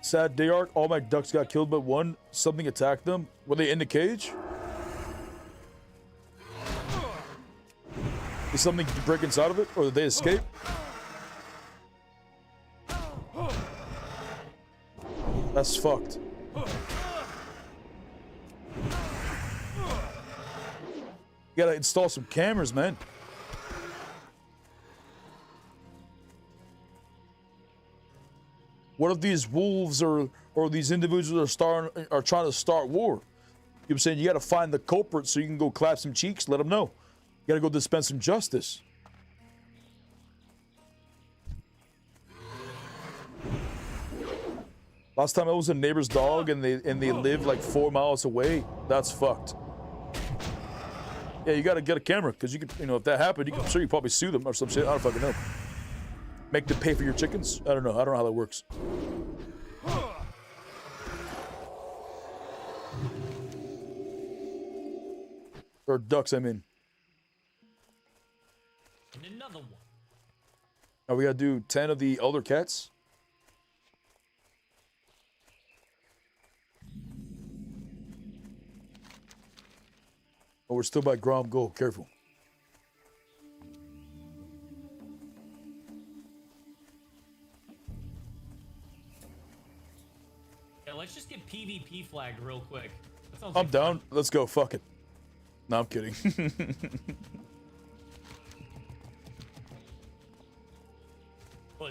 Sad day arc. All my ducks got killed but one. Something attacked them. Were they in the cage? Did something break inside of it? Or did they escape? That's fucked. You gotta install some cameras, man. What if these wolves or these individuals are trying to start war? You know what I'm saying? You gotta find the culprit so you can go clap some cheeks, let them know. You gotta go dispense some justice. Last time I was a neighbor's dog and they live like 4 miles away. That's fucked. Yeah, you gotta get a camera because you could, you know, if that happened, I'm sure you probably sue them or some shit. I don't fucking know. Make them pay for your chickens? I don't know. I don't know how that works. Or ducks, I mean. And another one. Now we gotta do 10 of the elder cats. Oh, we're still by Grom Gold. Careful. Yeah, let's just get PvP flagged real quick. That sounds I'm like down. fun. Let's go. Fuck it. No, I'm kidding.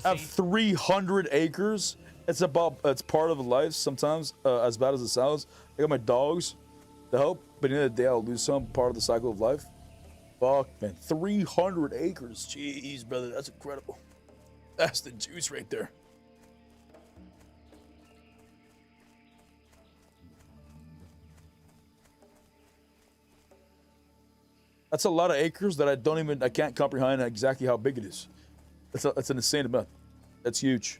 I have 300 acres. It's part of life sometimes, as bad as it sounds. I got my dogs to help, but in the end of the day, I'll lose some part of the cycle of life. Fuck, man. 300 acres. Jeez, brother. That's incredible. That's the juice right there. That's a lot of acres that I can't comprehend exactly how big it is. That's an insane amount. That's huge.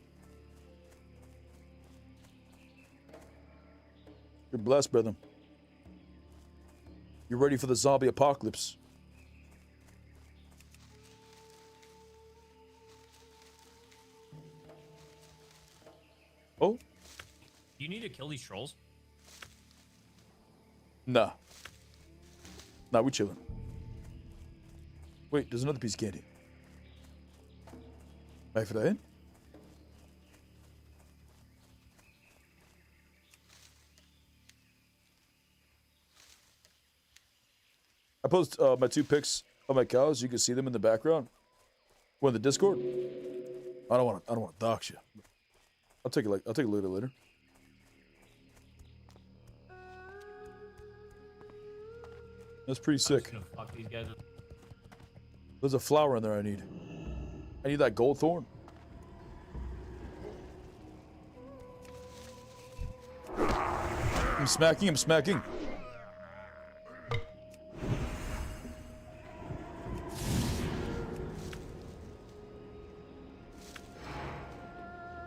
You're blessed, brother. You're ready for the zombie apocalypse. Oh? You need to kill these trolls? Nah. Nah, we chilling. Wait, there's another piece of candy. My friend? I post my 2 pics of my cows. You can see them in the background. We're in the Discord. I don't want to dox you. I'll take a look at it later. That's pretty I'm just sick. gonna fuck these guys. There's a flower in there I need. I need that gold thorn. I'm smacking, I'm smacking.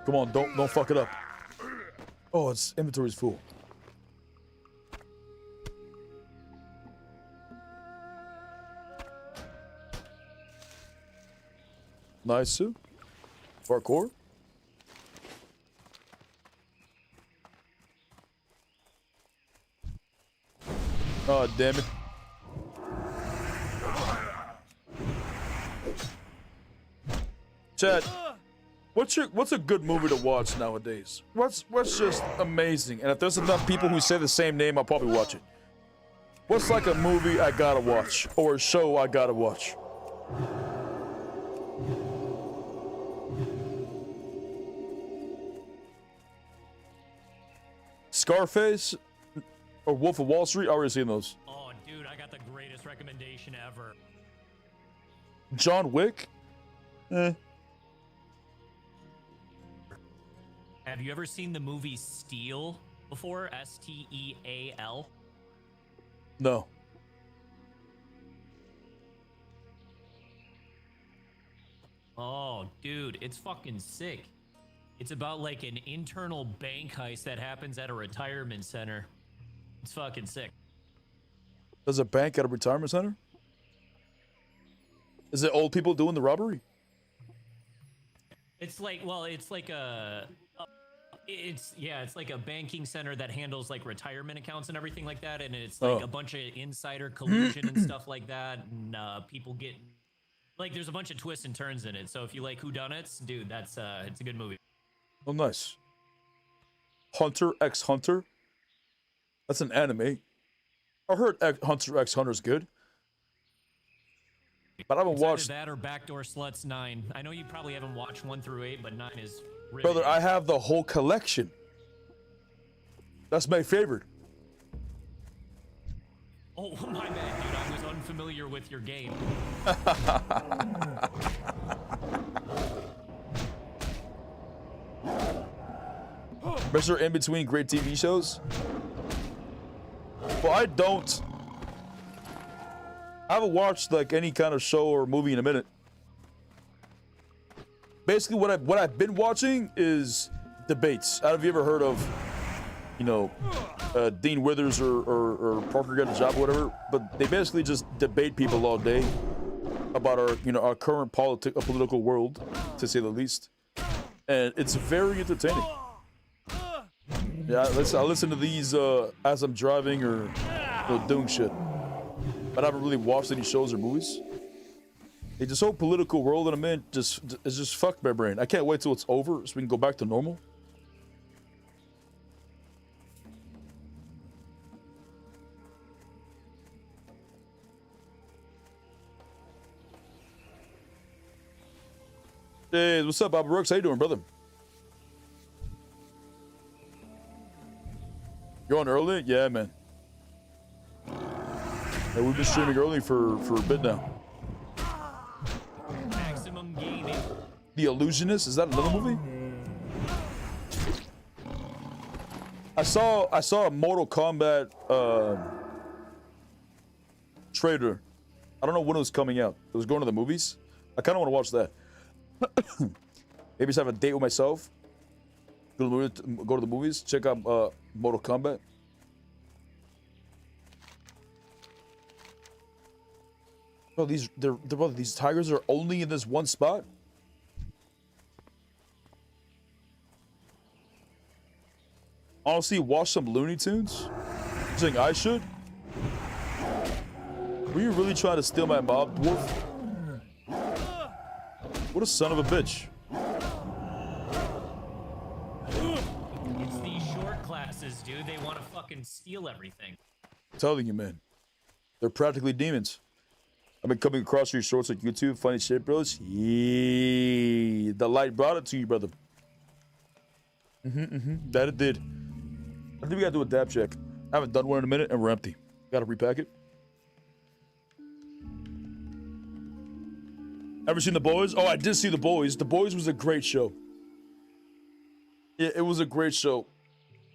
Come on, don't fuck it up. Oh, its inventory's full. Nice, Sue. Parkour. Oh, damn it. Chad, what's a good movie to watch nowadays? What's just amazing? And if there's enough people who say the same name, I'll probably watch it. What's like a movie I gotta watch or a show I gotta watch? Scarface or Wolf of Wall Street? I already seen those. Oh, dude, I got the greatest recommendation ever. John Wick? Have you ever seen the movie Steel before? S-T-E-A-L? No. Oh, dude, it's fucking sick. It's about like an internal bank heist that happens at a retirement center. It's fucking sick. There's a bank at a retirement center? Is it old people doing the robbery? It's like, well, it's like it's like a banking center that handles like retirement accounts and everything like that, and it's like a bunch of insider collusion and stuff like that, and people get like there's a bunch of twists and turns in it. So if you like whodunits, dude, that's it's a good movie. Oh, nice. Hunter x Hunter. That's an anime. I heard Hunter x Hunter's good, but I haven't It's either watched. that or Backdoor Sluts 9. I know you probably haven't watched 1 through 8, but 9 is really Brother, I have the whole collection. That's my favorite. Oh, my bad, dude. I was unfamiliar with your game. Mr. In between great TV shows? Well, I don't. I haven't watched like any kind of show or movie in a minute. Basically, what I've been watching is debates. Have you ever heard of, you know, Dean Withers or Parker Got a Job or whatever? But they basically just debate people all day about our current political world, to say the least, and it's very entertaining. Yeah, I listen to these as I'm driving or doing shit. But I haven't really watched any shows or movies. Hey, this whole political world that I'm in it's just fucked my brain. I can't wait till it's over so we can go back to normal. Hey, what's up, Bob Brooks? How you doing, brother? You're on early? Yeah, man. Hey, we've been streaming early for a bit now. Maximum Gaming. The Illusionist? Is that another movie? I saw a Mortal Kombat trailer. I don't know when it was coming out. It was going to the movies. I kind of want to watch that. Maybe just have a date with myself. Go to the movies. Check out Mortal Kombat. Bro, these tigers are only in this one spot. Honestly, watch some Looney Tunes. You think I should? Were you really trying to steal my mob, dwarf? What a son of a bitch. It's these short classes, dude. They want to fucking steal everything. I'm telling you, man. They're practically demons. I've been coming across your shorts on YouTube. Funny shit, bros. Yeah. The light brought it to you, brother. That it did. I think we gotta do a dab check. I haven't done one in a minute and we're empty. Gotta repack it. Ever seen The Boys? Oh, I did see The Boys. The Boys was a great show. Yeah, it was a great show.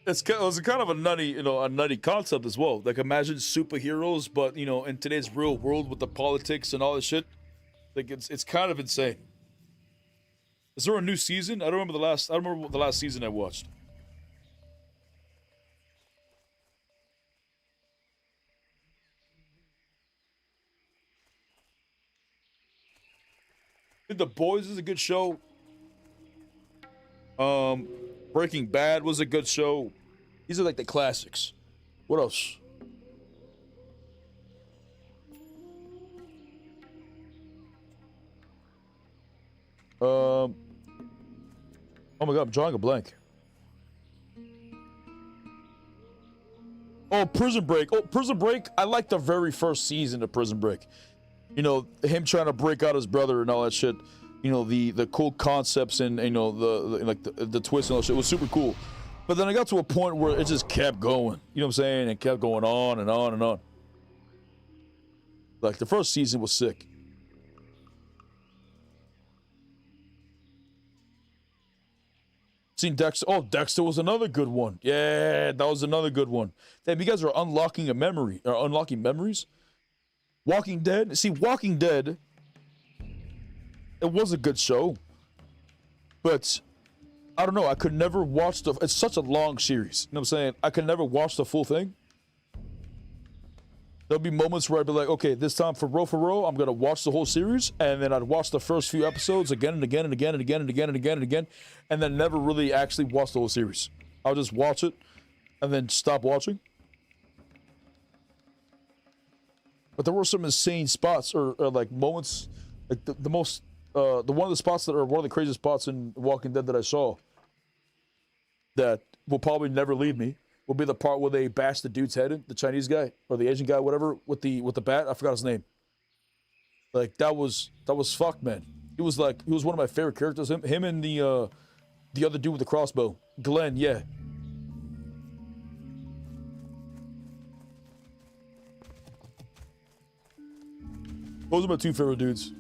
It was kind of a nutty concept as well. Like, imagine superheroes, but, you know, in today's real world with the politics and all this shit. Like, it's kind of insane. Is there a new season? I don't remember the last season I watched. The Boys is a good show. Breaking Bad was a good show. These are like the classics. What else? Oh my god, I'm drawing a blank. Oh, Prison Break. Oh, Prison Break. I like the very first season of Prison Break. You know, him trying to break out his brother and all that shit. You know, the cool concepts and, you know, the twist and all that shit. It was super cool. But then I got to a point where it just kept going. You know what I'm saying? It kept going on and on and on. Like, the first season was sick. Seen Dexter? Oh, Dexter was another good one. Yeah, that was another good one. Damn, you guys are unlocking a memory, or unlocking memories. Walking Dead. See, Walking Dead, it was a good show, but I don't know. I could never watch it's such a long series. You know what I'm saying? I could never watch the full thing. There'll be moments where I'd be like, okay, this time for row, I'm gonna watch the whole series, and then I'd watch the first few episodes again and again and again and again and again and again and again, and then never really actually watch the whole series. I'll just watch it and then stop watching. But there were some insane spots or like moments, like the most, one of the spots that are one of the craziest spots in Walking Dead that I saw that will probably never leave me will be the part where they bash the dude's head in, the Chinese guy or the Asian guy, whatever, with the bat. I forgot his name. Like, that was fucked, man. He was one of my favorite characters. Him and the other dude with the crossbow, Glenn. Yeah. Those are my two favorite dudes.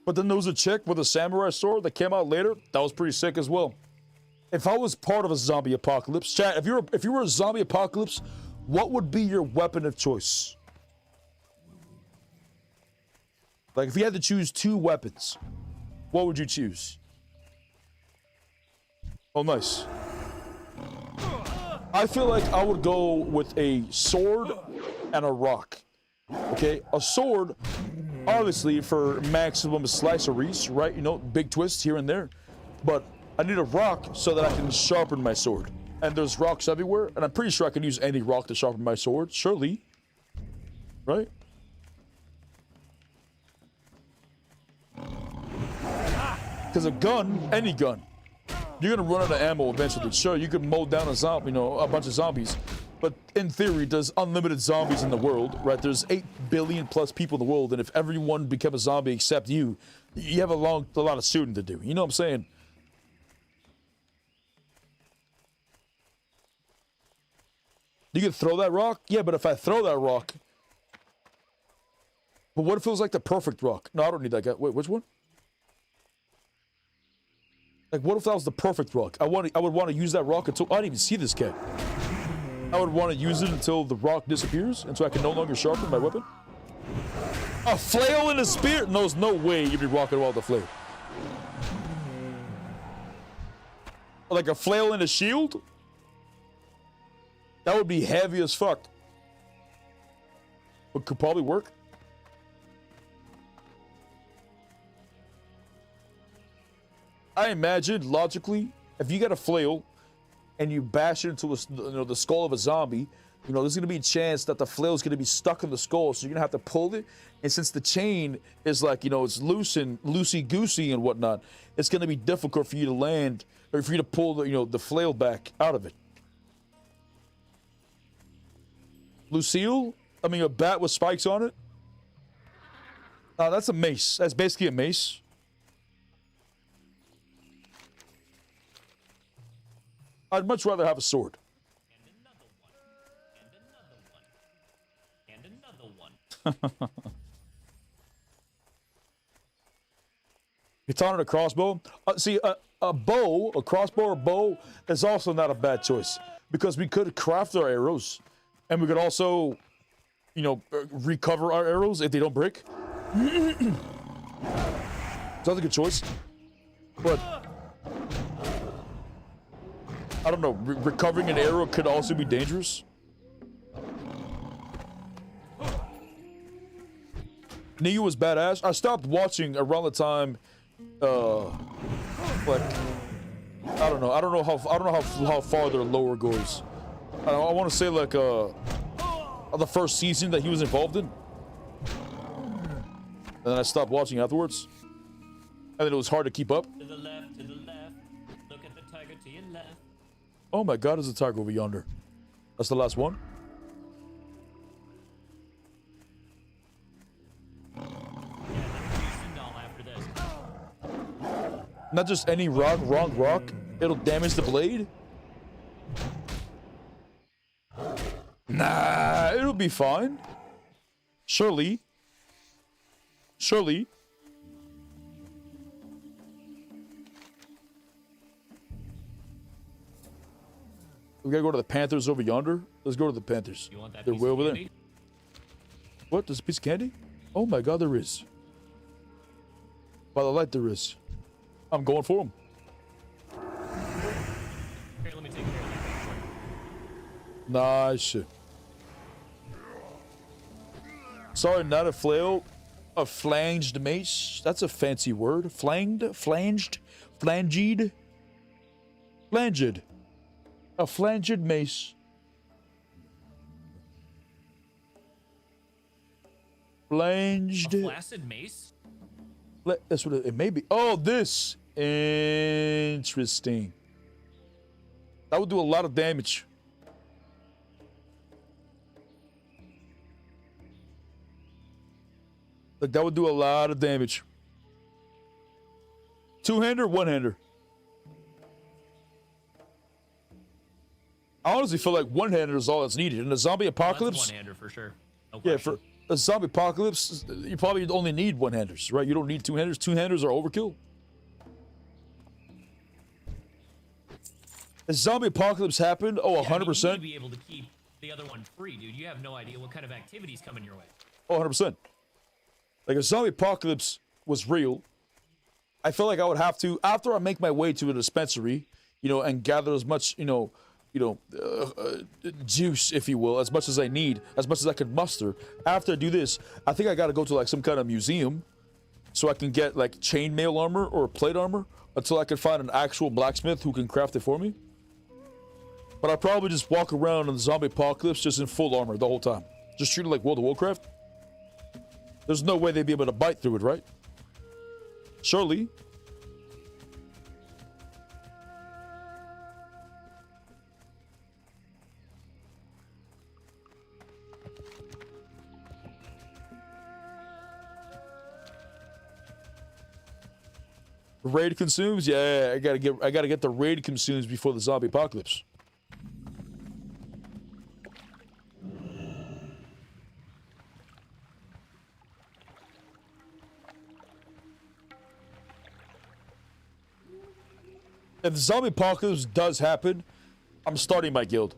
But then there was a chick with a samurai sword that came out later. That was pretty sick as well. If I was part of a zombie apocalypse, chat, if you were a zombie apocalypse, what would be your weapon of choice? Like, if you had to choose two weapons, what would you choose? Oh, nice. I feel like I would go with a sword and a rock. Okay, a sword, obviously for maximum sliceries, right? You know, big twists here and there. But I need a rock so that I can sharpen my sword. And there's rocks everywhere, and I'm pretty sure I can use any rock to sharpen my sword, surely. Right? Because a gun, any gun, you're gonna run out of ammo eventually. Sure, you could mow down a bunch of zombies. But in theory, there's unlimited zombies in the world, right? There's 8 billion plus people in the world, and if everyone became a zombie except you, you have a lot of shooting to do. You know what I'm saying? You can throw that rock? Yeah, but if I throw that rock... But what if it was like the perfect rock? No, I don't need that guy. Wait, which one? Like, what if that was the perfect rock? I would want to use that rock until... I didn't even see this guy. I would want to use it until the rock disappears, and so I can no longer sharpen my weapon. A flail and a spear? No, there's no way you'd be rocking around with a flail. Like a flail and a shield? That would be heavy as fuck. But could probably work. I imagine, logically, if you got a flail and you bash it into the skull of a zombie, there's going to be a chance that the flail is going to be stuck in the skull, so you're going to have to pull it. And since the chain is like, it's loose and loosey-goosey and whatnot, it's going to be difficult for you to land, or for you to pull the flail back out of it. Lucille? I mean, a bat with spikes on it? That's a mace. That's basically a mace. I'd much rather have a sword. And another one. And another one. And another one. Katana and a crossbow. See, a bow, a crossbow or bow is also not a bad choice because we could craft our arrows, and we could also, you know, recover our arrows if they don't break. So that's a good choice, but I don't know. Recovering an arrow could also be dangerous. Neo was badass. I stopped watching around the time, like, I don't know how far their lower goes. I want to say like the first season that he was involved in, and then I stopped watching afterwards, and then it was hard to keep up. To the left, look at the tiger to your left. Oh my God, there's a tiger over yonder. That's the last one. Not just any rock, wrong rock. It'll damage the blade. Nah, it'll be fine. Surely. Surely. We gotta go to the Panthers over yonder. Let's go to the Panthers. You want that They're piece way of over there. candy? What? There's a piece of candy? Oh my God, there is. By the light, there is. I'm going for him. Here, let me take care of that. Nice shit. Sorry, not a flail. A flanged mace. That's a fancy word. Flanged? Flanged? Flanged? Flanged. A flanged mace. Flanged. A flaccid mace? That's what it may be. Oh, this. Interesting. That would do a lot of damage. Like, that would do a lot of damage. Two-hander, one-hander. I honestly feel like one-hander is all that's needed. In a zombie apocalypse... One-hander for sure. No Yeah, question. for a zombie apocalypse, you probably only need one-handers, right? You don't need two-handers. Two-handers are overkill. A zombie apocalypse happened, oh, 100%. You need to be able to keep the other one free, dude. You have no idea what kind of activities coming your way. Oh, 100%. Like, if zombie apocalypse was real, I feel like I would have to, after I make my way to a dispensary, you know, and gather as much, juice, if you will, as much as I need, as much as I could muster. After I do this, I think I got to go to, like, some kind of museum so I can get, like, chainmail armor or plate armor until I can find an actual blacksmith who can craft it for me. But I'd probably just walk around in the zombie apocalypse just in full armor the whole time. Just treat it like World of Warcraft. There's no way they'd be able to bite through it, right? Surely. Raid consumes? Yeah, I gotta get the raid consumes before the zombie apocalypse. If the zombie apocalypse does happen, I'm starting my guild.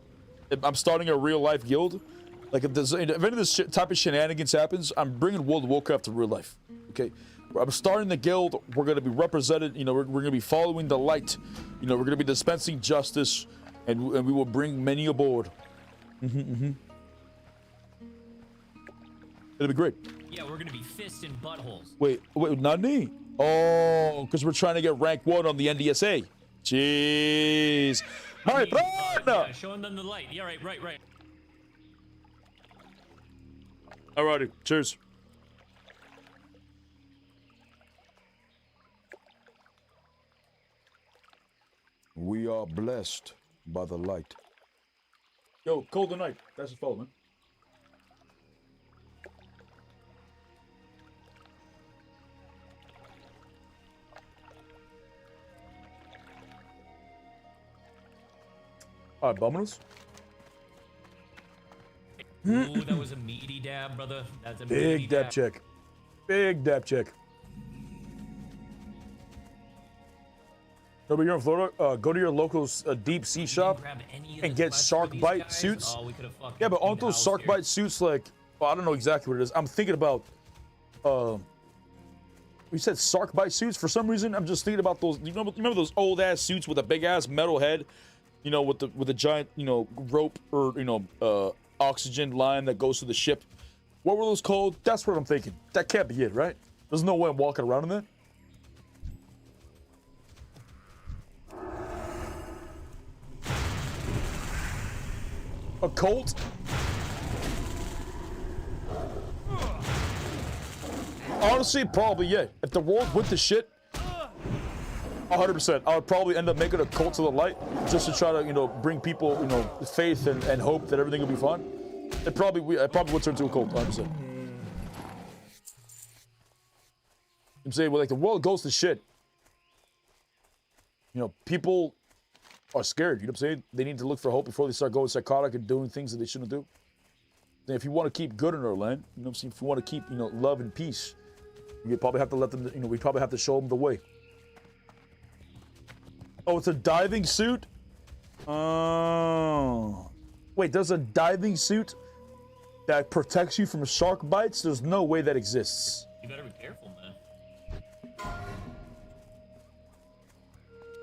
I'm starting a real life guild. Like if any of this type of shenanigans happens, I'm bringing World of Warcraft to real life. Okay, I'm starting the guild. We're gonna be represented. You know, we're gonna be following the light. You know, we're gonna be dispensing justice, and we will bring many aboard. It'll be great. Yeah, we're gonna be fists in buttholes. Wait, Nani? Oh, because we're trying to get rank 1 on the NDSA. Jeez. My friend! Yeah, showing them the light. Yeah, right. Alrighty, cheers. We are blessed by the light. Yo, Cold Night. That's the follow, man. Alright, Bummers. Ooh, that was a meaty dab, brother. That's a meaty Big dab check. Big dab check. No, but you're in Florida. Go to your local deep sea shop and get shark bite suits. Oh, we could have fucking Yeah, but aren't cleaned the those house shark here. bite suits like? Well, I don't know exactly what it is. I'm thinking about. We said shark bite suits for some reason. I'm just thinking about those. You remember those old ass suits with a big ass metal head? You know, with the giant rope or oxygen line that goes to the ship. What were those called? That's what I'm thinking. That can't be it, right? There's no way I'm walking around in that. A Colt? Honestly, probably, yeah. If the world went to shit, 100%, I would probably end up making a cult to the light just to try to, bring people, faith and hope that everything will be fine. I probably would turn into a cult, 100%. I'm saying, well, like, the world goes to shit. People are scared, you know what I'm saying? They need to look for hope before they start going psychotic and doing things that they shouldn't do. And if you want to keep good in our land, you know what I'm saying? If you want to keep, love and peace, you probably have to let them, we probably have to show them the way. Oh, it's a diving suit? Oh. Wait, there's a diving suit that protects you from shark bites? There's no way that exists. You better be careful, man.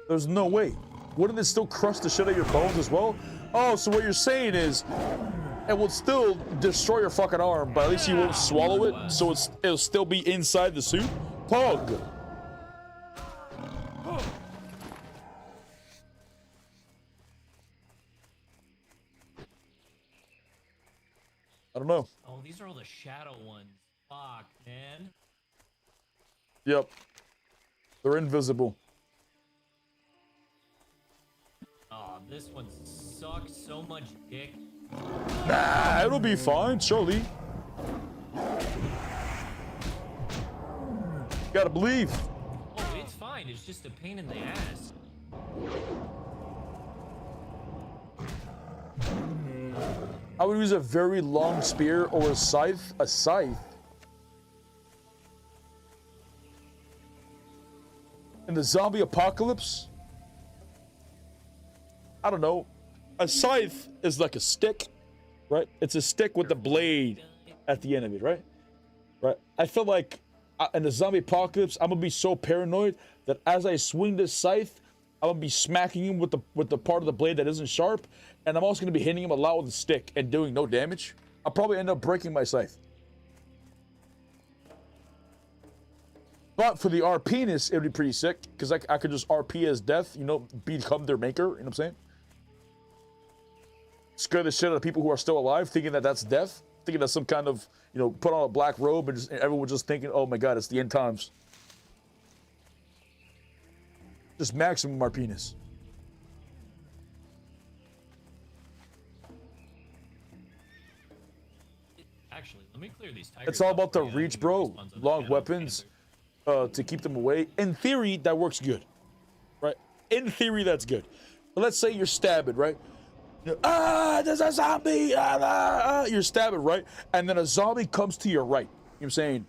There's no way. Wouldn't it still crush the shit out of your bones as well? Oh, so what you're saying is it will still destroy your fucking arm, but at least you won't swallow it, so it'll still be inside the suit? Pug! I don't know. Oh, these are all the shadow ones. Fuck, man. Yep. They're invisible. Oh, this one sucks so much dick. Nah, it'll be fine, surely. Gotta believe. Oh, it's fine. It's just a pain in the ass. I would use a very long spear or a scythe. A scythe? In the zombie apocalypse? I don't know. A scythe is like a stick, right? It's a stick with the blade at the end of it, right? Right. I feel like in the zombie apocalypse, I'm gonna be so paranoid that as I swing this scythe, I'm gonna be smacking him with the part of the blade that isn't sharp, and I'm also gonna be hitting him a lot with the stick and doing no damage. I'll probably end up breaking my scythe. But for the RPness, it would be pretty sick, because I could just RP as death, become their maker, you know what I'm saying? Scare the shit out of people who are still alive, thinking that that's death, thinking that's some kind of, put on a black robe, and everyone just thinking, oh my god, it's the end times. Just maximum RPness. Actually, let me clear these tigers. It's all about the up. reach, bro. Long weapons to keep them away. In theory, that works good, right? In theory, that's good. But let's say you're stabbing, right? There's a zombie! You're stabbing, right? And then a zombie comes to your right. You know what I'm saying?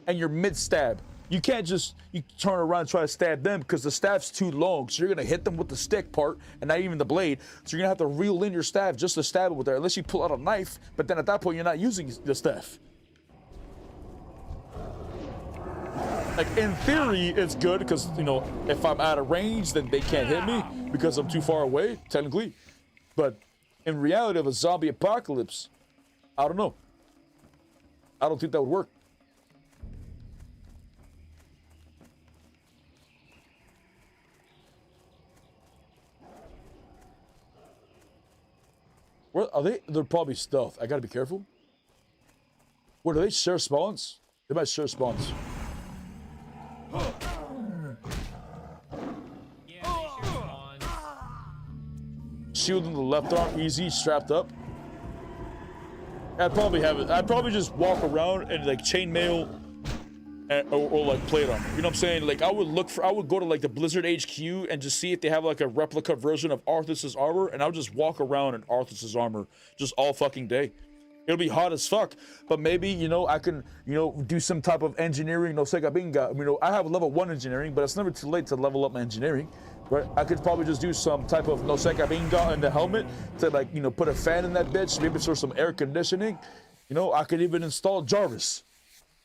And you're mid-stab. You can't just turn around and try to stab them because the stab's too long. So you're going to hit them with the stick part and not even the blade. So you're going to have to reel in your staff just to stab it with there. Unless you pull out a knife, but then at that point, you're not using the staff. Like, in theory, it's good because, if I'm out of range, then they can't hit me because I'm too far away, technically. But in reality of a zombie apocalypse, I don't know. I don't think that would work. Where are they? They're probably stealth. I gotta be careful. Where do they share spawns? They might share spawns. Yeah, they share spawns. Shield in the left arm, easy, strapped up. I'd probably have it. I'd probably just walk around and like chainmail or like plate armor. You know what I'm saying? Like I would go to like the Blizzard HQ and just see if they have like a replica version of Arthas's armor, and I would just walk around in Arthas's armor just all fucking day. It'll be hot as fuck, but maybe, you know, I can, you know, do some type of engineering, no sega binga. You know, I have level 1 engineering, but it's never too late to level up my engineering, right? I could probably just do some type of no sega binga in the helmet to, like, you know, put a fan in that bitch, maybe for some air conditioning. You know, I could even install Jarvis.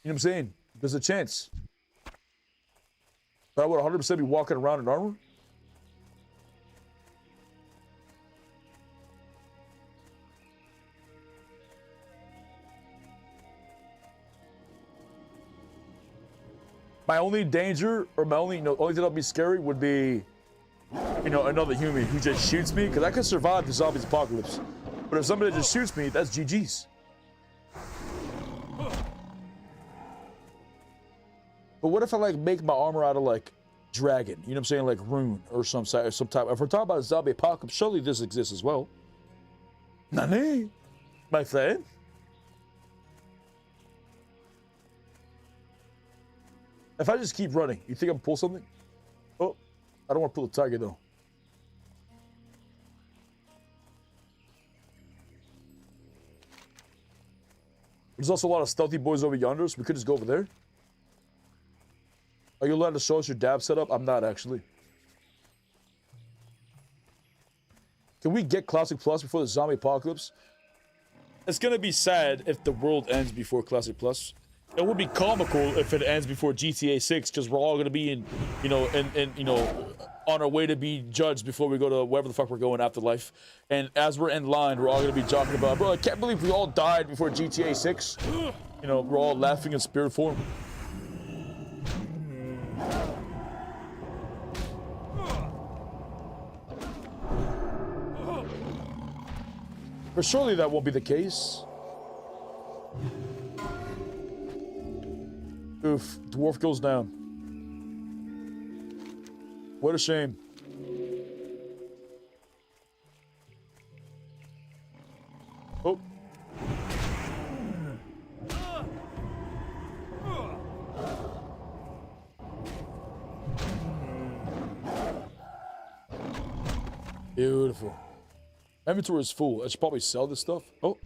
You know what I'm saying? There's a chance. But I would 100% be walking around in armor. My only danger, or my only, you know, only thing that'll be scary would be, you know, another human who just shoots me, because I could survive the zombies apocalypse. But if somebody just shoots me, that's GG's. But what if I, like, make my armor out of, like, dragon? You know what I'm saying? Like rune or some type. If we're talking about a zombie apocalypse, surely this exists as well. Nani? My friend? If I just keep running, you think I'm gonna pull something? Oh, I don't want to pull the tiger though. There's also a lot of stealthy boys over yonder, so we could just go over there. Are you allowed to show us your dab setup? I'm not actually. Can we get Classic Plus before the zombie apocalypse? It's gonna be sad if the world ends before Classic Plus. It would be comical if it ends before GTA 6, because we're all gonna be in, you know, you know, on our way to be judged before we go to wherever the fuck we're going after life. And as we're in line, we're all gonna be talking about, bro, I can't believe we all died before GTA 6. You know, we're all laughing in spirit form. But surely that won't be the case. Oof, dwarf goes down. What a shame. Oh. Beautiful. Inventory is full. I should probably sell this stuff. Oh.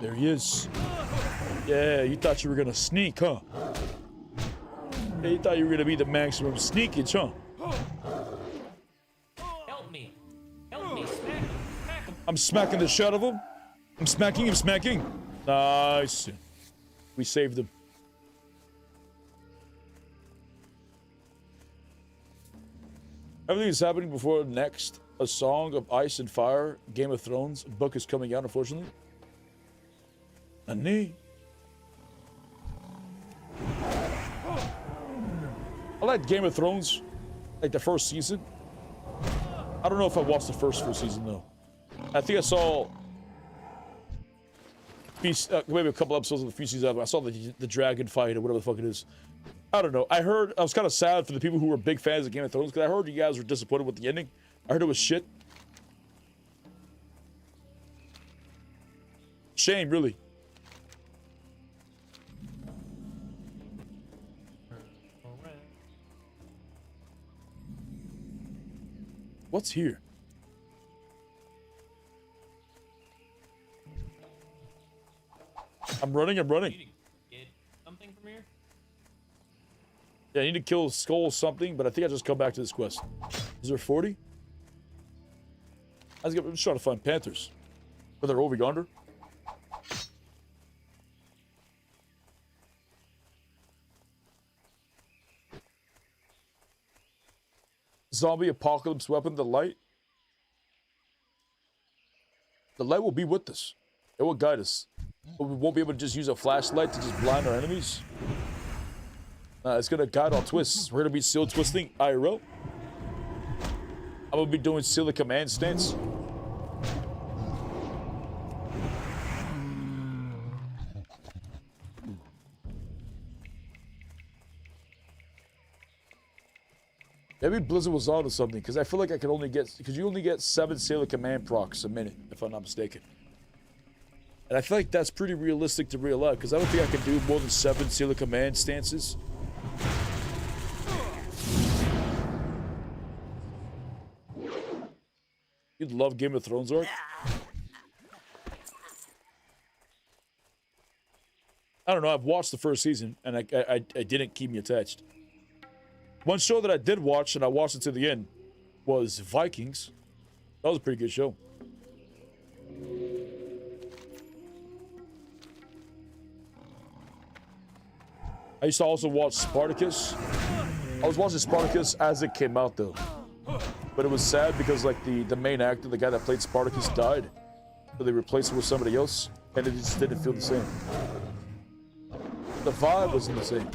There he is. Yeah, you thought you were gonna sneak, huh? Yeah, you thought you were gonna be the maximum sneakage, huh? Help me. Help me. Smack him. Smack him. I'm smacking the shit out of him. I'm smacking. Nice. We saved him. Everything is happening before next. A Song of Ice and Fire, Game of Thrones book is coming out, unfortunately. Nani? I like Game of Thrones, like the first season. I don't know if I watched the first full season though. I think I saw maybe a couple episodes of the few seasons. I saw the dragon fight or whatever the fuck it is. I don't know. I was kind of sad for the people who were big fans of Game of Thrones, because I heard you guys were disappointed with the ending. I heard it was shit. Shame, really. What's here? I'm running. You need to get something from here? Yeah, I need to kill Skull something, but I think I just come back to this quest. Is there 40? I'm just trying to find Panthers. But they're over yonder. Zombie apocalypse weapon, the light. The light will be with us. It will guide us. But we won't be able to just use a flashlight to just blind our enemies. It's gonna guide our twists. We're gonna be still twisting IRL. I'm gonna be doing silly command stance. Maybe Blizzard was on to something, because I feel like I can only get, because you only get 7 Sailor Command procs a minute, if I'm not mistaken. And I feel like that's pretty realistic to reel out, because I don't think I can do more than 7 Sailor Command stances. You'd love Game of Thrones art. I don't know. I've watched the first season, and I didn't keep me attached. One show that I did watch, and I watched it to the end, was Vikings. That was a pretty good show. I used to also watch Spartacus. I was watching Spartacus as it came out, though. But it was sad because, like, the main actor, the guy that played Spartacus, died. So they replaced him with somebody else, and it just didn't feel the same. The vibe wasn't the same.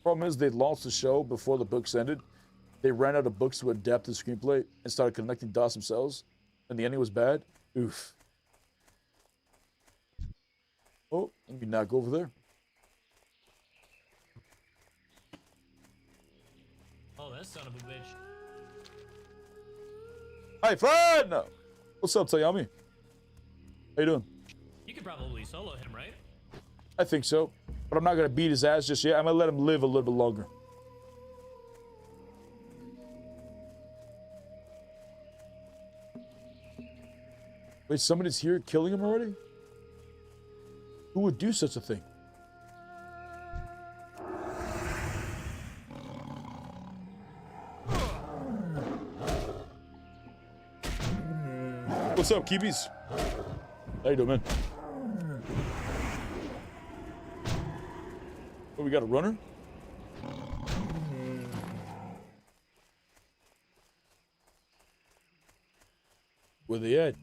Problem is, they launched the show before the books ended. They ran out of books to adapt the screenplay and started connecting dots themselves, and the ending was bad. Oof. Oh, let me not go over there. Oh, that son of a bitch. Hi, friend! What's up, Tayami? How you doing? You could probably solo him, right? I think so, but I'm not gonna beat his ass just yet. I'm gonna let him live a little bit longer. Wait, somebody's here killing him already? Who would do such a thing? What's up, Keebies? How you doing, man? Oh, we got a runner? Where they at?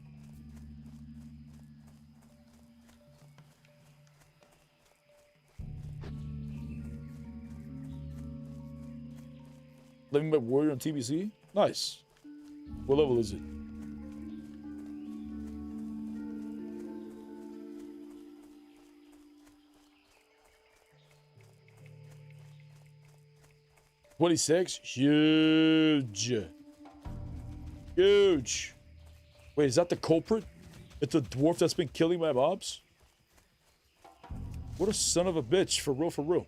Living by Warrior on TBC? Nice. What level is it? $26? Huge. Huge. Wait, is that the culprit? It's the dwarf that's been killing my mobs? What a son of a bitch, for real, for real.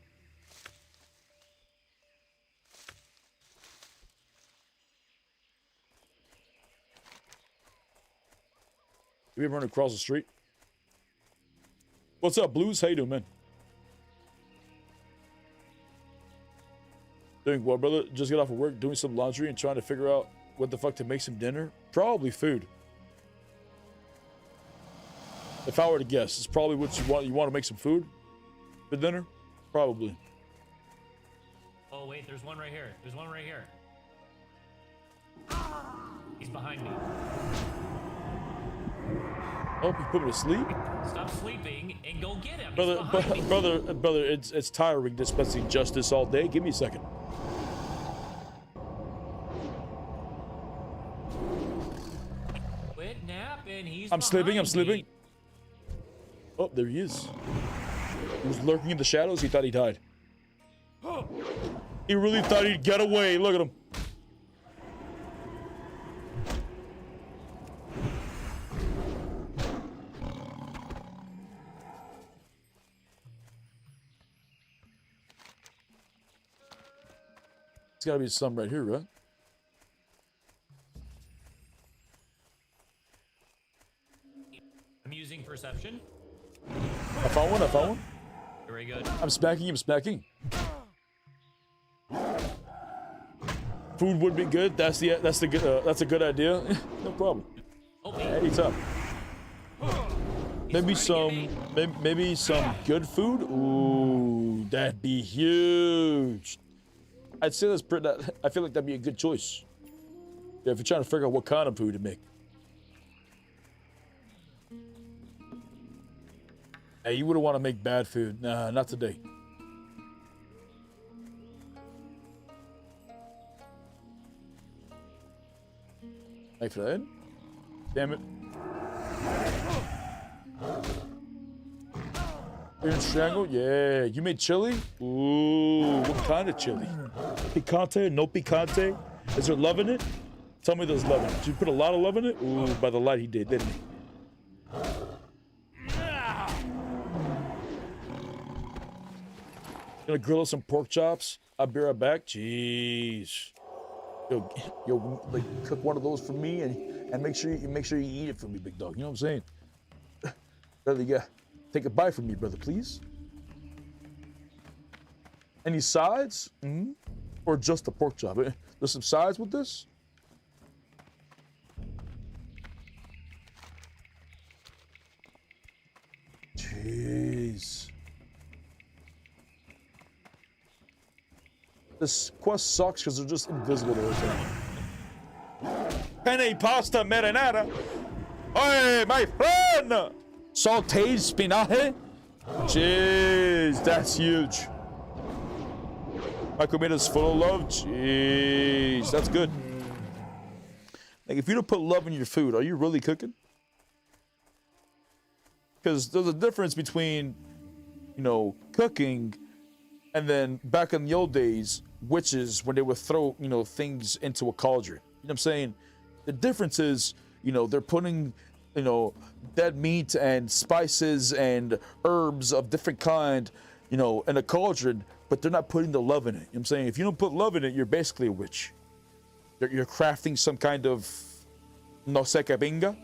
Did we ever run across the street? What's up, Blues? How you doing, man? Doing well, brother. Just got off of work, doing some laundry and trying to figure out what the fuck to make some dinner. Probably food. If I were to guess, it's probably what you want. You want to make some food for dinner? Probably. Oh, wait, there's one right here. There's one right here. He's behind me. Oh, he put me to sleep? Stop sleeping and go get him. Brother, it's tiring dispensing justice all day. Give me a second. Quit napping. I'm sleeping. Oh, there he is. He was lurking in the shadows. He thought he died. He really thought he'd get away. Look at him. There's gotta be some right here, right? I'm using perception. I found one. Very good. I'm smacking. Food would be good. That's a good idea. No problem. Anytime. Maybe some good food. Ooh, that'd be huge. I'd say I feel like that'd be a good choice. Yeah, if you're trying to figure out what kind of food to make. Hey, you wouldn't want to make bad food. Nah, not today. Thanks for that. Damn it. You're in strangle? Yeah. You made chili? Ooh, what kind of chili? Picante? No picante? Is there love in it? Tell me there's love in it. Did you put a lot of love in it? Ooh, by the light he did, didn't he? Gonna grill us some pork chops. I'll be right back. Jeez. Yo, like cook one of those for me and make sure you eat it for me, big dog. You know what I'm saying? Brother, yeah. Take a bite from me, brother, please. Any sides? Mm-hmm. Or just the pork chop? There's some sides with this? Jeez. This quest sucks because they're just invisible to us. Penne pasta marinara. Hey, my friend! Sauteed spinache? Jeez, that's huge. My committer's full of love. Jeez, that's good. Like, if you don't put love in your food, are you really cooking? Because there's a difference between, you know, cooking and then back in the old days, witches, when they would throw, you know, things into a cauldron. You know what I'm saying? The difference is, you know, they're putting, you know, dead meat and spices and herbs of different kind, you know, in a cauldron, but they're not putting the love in it. You know what I'm saying? If you don't put love in it, you're basically a witch. You're crafting some kind of no sé qué venga.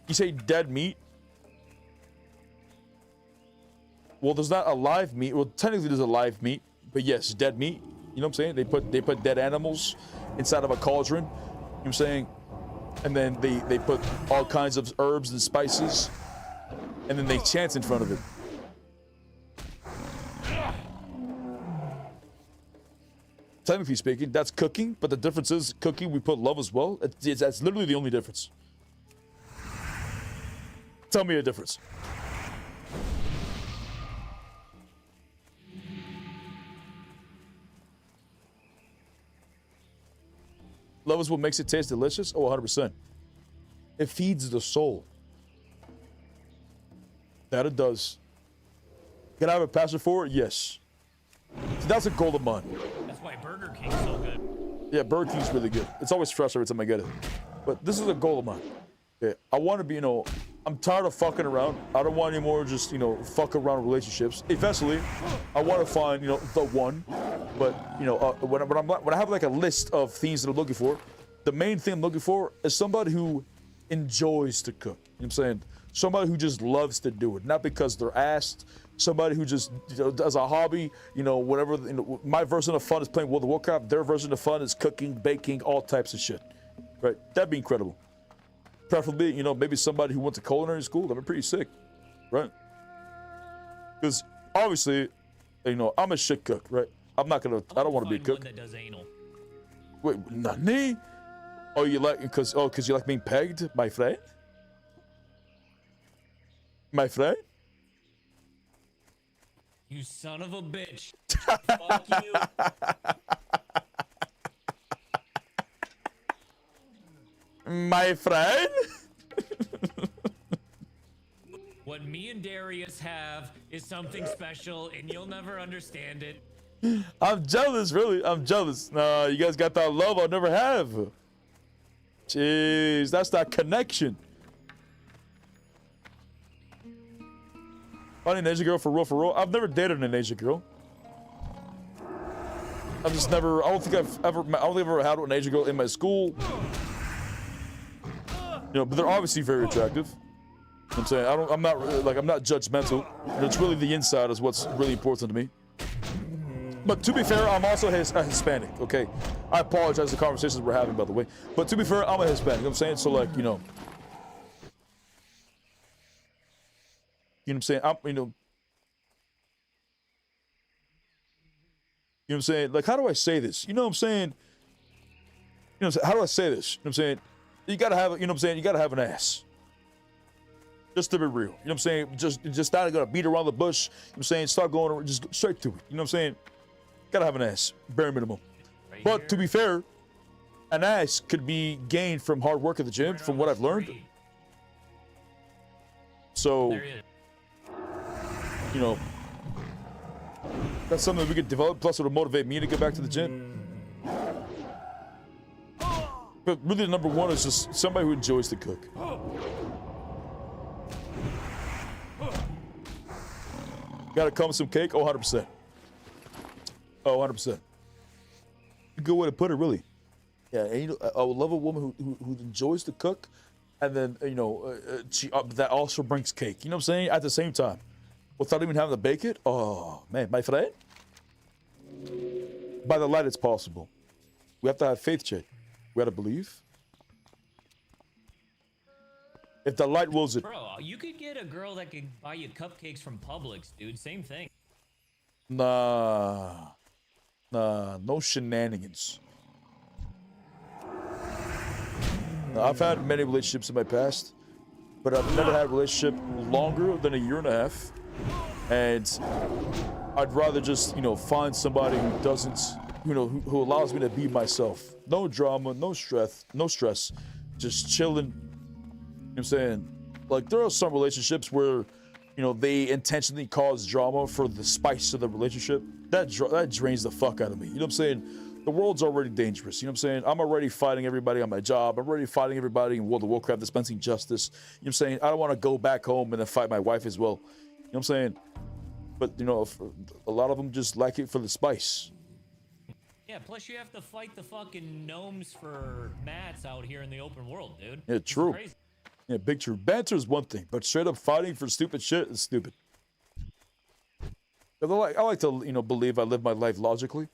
You say dead meat? Well, there's not a live meat. Well, technically there's a live meat, but yes, dead meat. You know what I'm saying? They put dead animals inside of a cauldron. You know what I'm saying? And then they put all kinds of herbs and spices, and then they chant in front of it. Technically speaking, that's cooking, but the difference is cooking, we put love as well. That's literally the only difference. Tell me a difference. Love is what makes it taste delicious? Oh, 100%. It feeds the soul. That it does. Can I have a passion for it? Yes. So that's a goal of mine. That's why Burger King's so good. Yeah, Burger King's really good. It's always fresh every time I get it. But this is a goal of mine. Okay, I want to be, you know, I'm tired of fucking around. I don't want any more just, you know, fuck around relationships. Eventually, I want to find, you know, the one. But, you know, when I have like a list of things that I'm looking for, the main thing I'm looking for is somebody who enjoys to cook. You know what I'm saying? Somebody who just loves to do it, not because they're asked. Somebody who just, you know, does a hobby, you know, whatever. You know, my version of fun is playing World of Warcraft. Their version of fun is cooking, baking, all types of shit. Right? That'd be incredible. Preferably, you know, maybe somebody who went to culinary school. That'd be pretty sick, right? Because obviously, you know, I'm a shit cook, right? I don't want to be a cook. One that does anal. Wait, nani? Oh, you like because you like being pegged, my friend? My friend? You son of a bitch. Fuck you. My friend? What me and Darius have is something special, and you'll never understand it. I'm jealous, really. I'm jealous. Nah, you guys got that love I'll never have. Jeez, that's that connection. Finding an Asian girl for real. I've never dated an Asian girl. I've just never. I don't think I've ever had an Asian girl in my school. You know, but they're obviously very attractive. You know what I'm saying I'm not judgmental. It's really the inside is what's really important to me. But to be fair, I'm also a Hispanic. Okay, I apologize for the conversations we're having, by the way. But to be fair, I'm a Hispanic. You know what I'm saying? So like, you know what I'm saying? You know what I'm saying? Like, how do I say this? You know what I'm saying? You know what I'm saying? How do I say this? You know what I'm saying? You gotta have, you know what I'm saying? You gotta have an ass. Just to be real. You know what I'm saying? Just not gonna beat around the bush. You know what I'm saying? Start going, just go straight to it. You know what I'm saying? Gotta have an ass, bare minimum. Right but here. To be fair, an ass could be gained from hard work at the gym, from what I've learned. So, you know, that's something that we could develop. Plus, it'll motivate me to get back to the gym. But really, the number one is just somebody who enjoys to cook. Gotta come with some cake? Oh, 100%. Oh, 100%. A good way to put it, really. Yeah, and you know, I would love a woman who enjoys to cook, and then, you know, she that also brings cake. You know what I'm saying? At the same time. Without even having to bake it? Oh, man, my friend. By the light, it's possible. We have to have faith, Jay. We gotta believe. If the light wills it. Bro, you could get a girl that could buy you cupcakes from Publix, dude. Same thing. Nah, no shenanigans. I've had many relationships in my past, but I've never had a relationship longer than a year and a half. And I'd rather just, you know, find somebody who doesn't, you know, who allows me to be myself. No drama, no stress, just chilling. You know what I'm saying? Like, there are some relationships where, you know, they intentionally cause drama for the spice of the relationship. That drains the fuck out of me. You know what I'm saying? The world's already dangerous. You know what I'm saying? I'm already fighting everybody on my job. I'm already fighting everybody in World of Warcraft, dispensing justice. You know what I'm saying? I don't want to go back home and then fight my wife as well. You know what I'm saying? But, you know, a lot of them just like it for the spice. Yeah, plus you have to fight the fucking gnomes for mats out here in the open world, dude. Yeah, true. Crazy. Yeah, big true. Banter is one thing, but straight up fighting for stupid shit is stupid. I like to, you know, believe I live my life logically.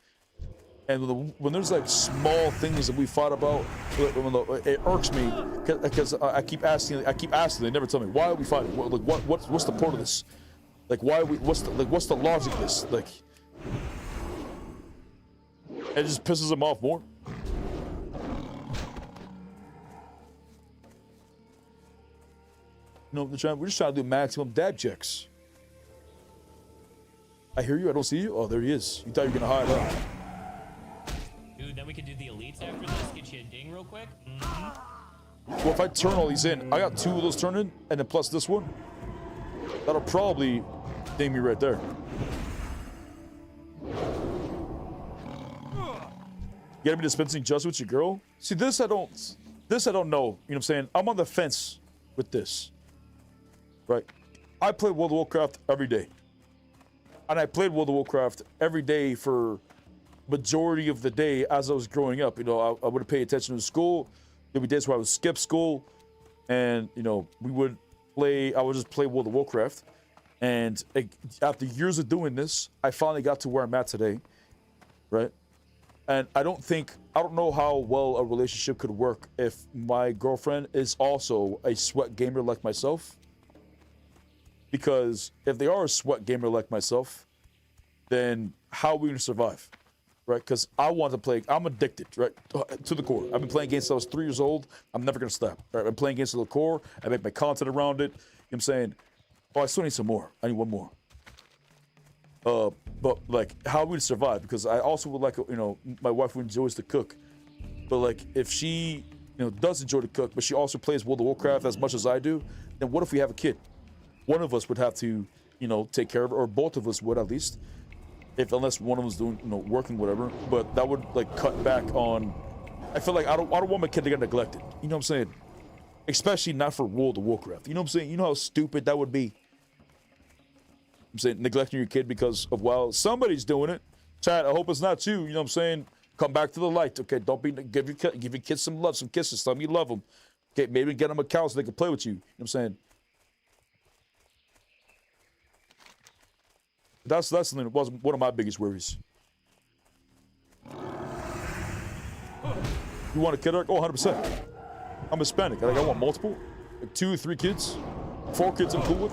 And when there's like small things that we fight about, it irks me because I keep asking. They never tell me why are we fighting. What's the point of this? Like, why are we? What's the logic of this? Like, it just pisses them off more. You know, we're just trying to do maximum dab checks. I hear you. I don't see you. Oh, there he is. You thought you were gonna hide, huh? Dude, then we could do the elites after this. Get you a ding real quick. Well, if I turn all these in, I got 2 of those turned in, and then plus this one. That'll probably ding me right there. You gotta be dispensing just with your girl? See, this I don't know. You know what I'm saying? I'm on the fence with this. Right? I play World of Warcraft every day. And I played World of Warcraft every day for majority of the day as I was growing up. You know, I would pay attention to school. There'd be days where I would skip school, and you know, I would just play World of Warcraft. And after years of doing this, I finally got to where I'm at today, right? And I don't know how well a relationship could work if my girlfriend is also a sweat gamer like myself. Because if they are a sweat gamer like myself, then how are we gonna survive? Right? Because I want to play. I'm addicted, right? To the core. I've been playing games since I was 3 years old. I'm never going to stop. Right? I'm playing games to the core. I make my content around it. You know what I'm saying? Oh, I still need some more. I need one more. But, like, how are we to survive? Because I also would like, you know, my wife who enjoys to cook. But, like, if she, you know, does enjoy to cook, but she also plays World of Warcraft as much as I do, then what if we have a kid? One of us would have to, you know, take care of her, or both of us would at least. Unless one of them's doing, you know, working, whatever, but that would like cut back on. I feel like I don't want my kid to get neglected. You know what I'm saying? Especially not for World of Warcraft. You know what I'm saying? You know how stupid that would be. I'm saying neglecting your kid because of, well, somebody's doing it. Chad, I hope it's not you. You know what I'm saying? Come back to the light. Okay, don't be give your kids some love, some kisses. Tell them you love them. Okay, maybe get them a couch so they can play with you. You know what I'm saying? That's something that was one of my biggest worries. You want a kid? Oh, 100%. I'm Hispanic. I want multiple. Like 2 or 3 kids. 4 kids I'm cool with.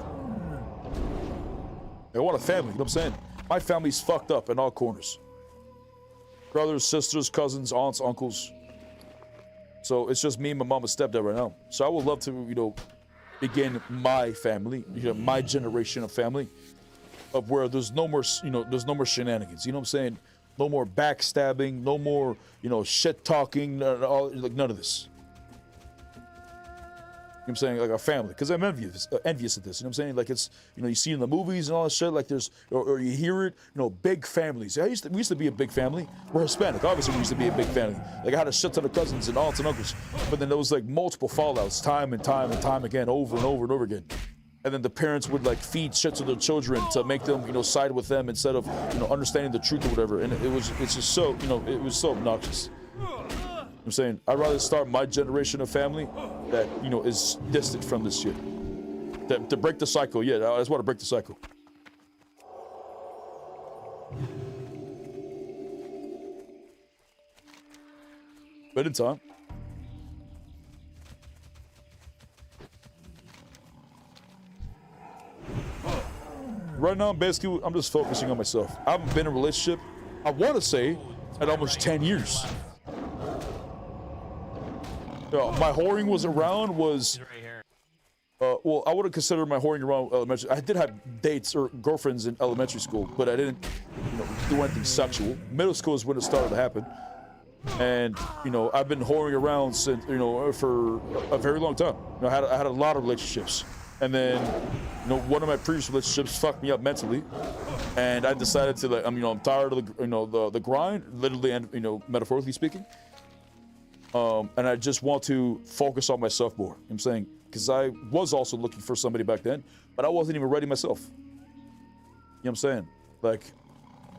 I want a family. You know what I'm saying? My family's fucked up in all corners. Brothers, sisters, cousins, aunts, uncles. So it's just me and my mom and stepdad right now. So I would love to, you know, begin my family, you know, my generation of family. Of where there's no more, you know, there's no more shenanigans. You know what I'm saying? No more backstabbing, no more, you know, shit talking, like none of this. You know what I'm saying? Like our family, because I'm envious of this. You know what I'm saying? Like it's, you know, you see in the movies and all that shit. Like there's, or you hear it. You know, big families. We used to be a big family. We're Hispanic. Obviously, we used to be a big family. Like I had a shit ton of cousins and aunts and uncles. But then there was like multiple fallouts, time and time and time again, over and over and over again. and then the parents would like feed shit to their children to make them, you know, side with them instead of, you know, understanding the truth or whatever. And it's just so, you know, it was so obnoxious. You know what I'm saying, I'd rather start my generation of family that, you know, is distant from this shit. To break the cycle, yeah, I just want to break the cycle. But in time. Right now, basically, I'm just focusing on myself. I haven't been in a relationship, I want to say, at almost 10 years. My whoring was around was... well, I wouldn't consider my whoring around elementary. I did have dates or girlfriends in elementary school, but I didn't, you know, do anything sexual. Middle school is when it started to happen. And, you know, I've been whoring around since, you know, for a very long time. You know, I had a lot of relationships. And then, you know, one of my previous relationships fucked me up mentally. And I decided to, like, I'm tired of the, you know, the grind, literally and, you know, metaphorically speaking. And I just want to focus on myself more. You know what I'm saying? Because I was also looking for somebody back then, but I wasn't even ready myself. You know what I'm saying? Like,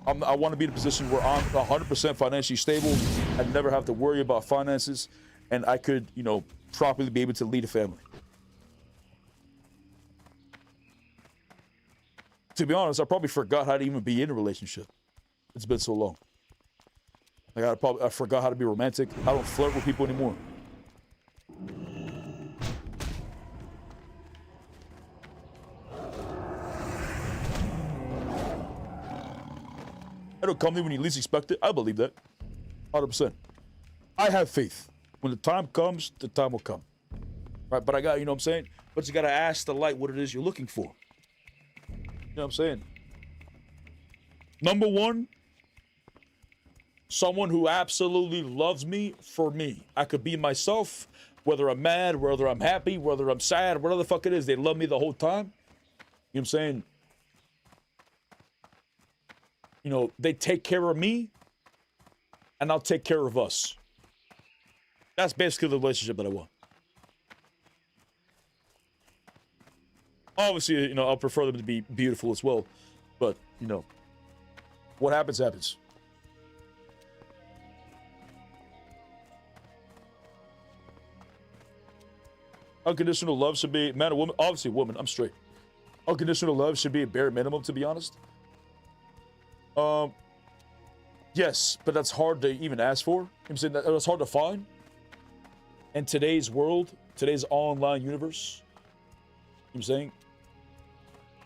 I want to be in a position where I'm 100% financially stable. I never have to worry about finances, and I could, you know, properly be able to lead a family. To be honest, I probably forgot how to even be in a relationship. It's been so long. Like, I forgot how to be romantic. I don't flirt with people anymore. It'll come to you when you least expect it. I believe that. 100%. I have faith. When the time comes, the time will come. Right? But I got, you know what I'm saying? But you got to ask the light what it is you're looking for. You know what I'm saying? Number one, someone who absolutely loves me for me. I could be myself, whether I'm mad, whether I'm happy, whether I'm sad, whatever the fuck it is. They love me the whole time. You know what I'm saying? You know, they take care of me, and I'll take care of us. That's basically the relationship that I want. Obviously, you know, I'll prefer them to be beautiful as well. But, you know, what happens, happens. Unconditional love should be, man or woman, obviously woman, I'm straight. Unconditional love should be a bare minimum, to be honest. Yes, but that's hard to even ask for. I'm saying that's hard to find. In today's world, today's online universe, I'm saying,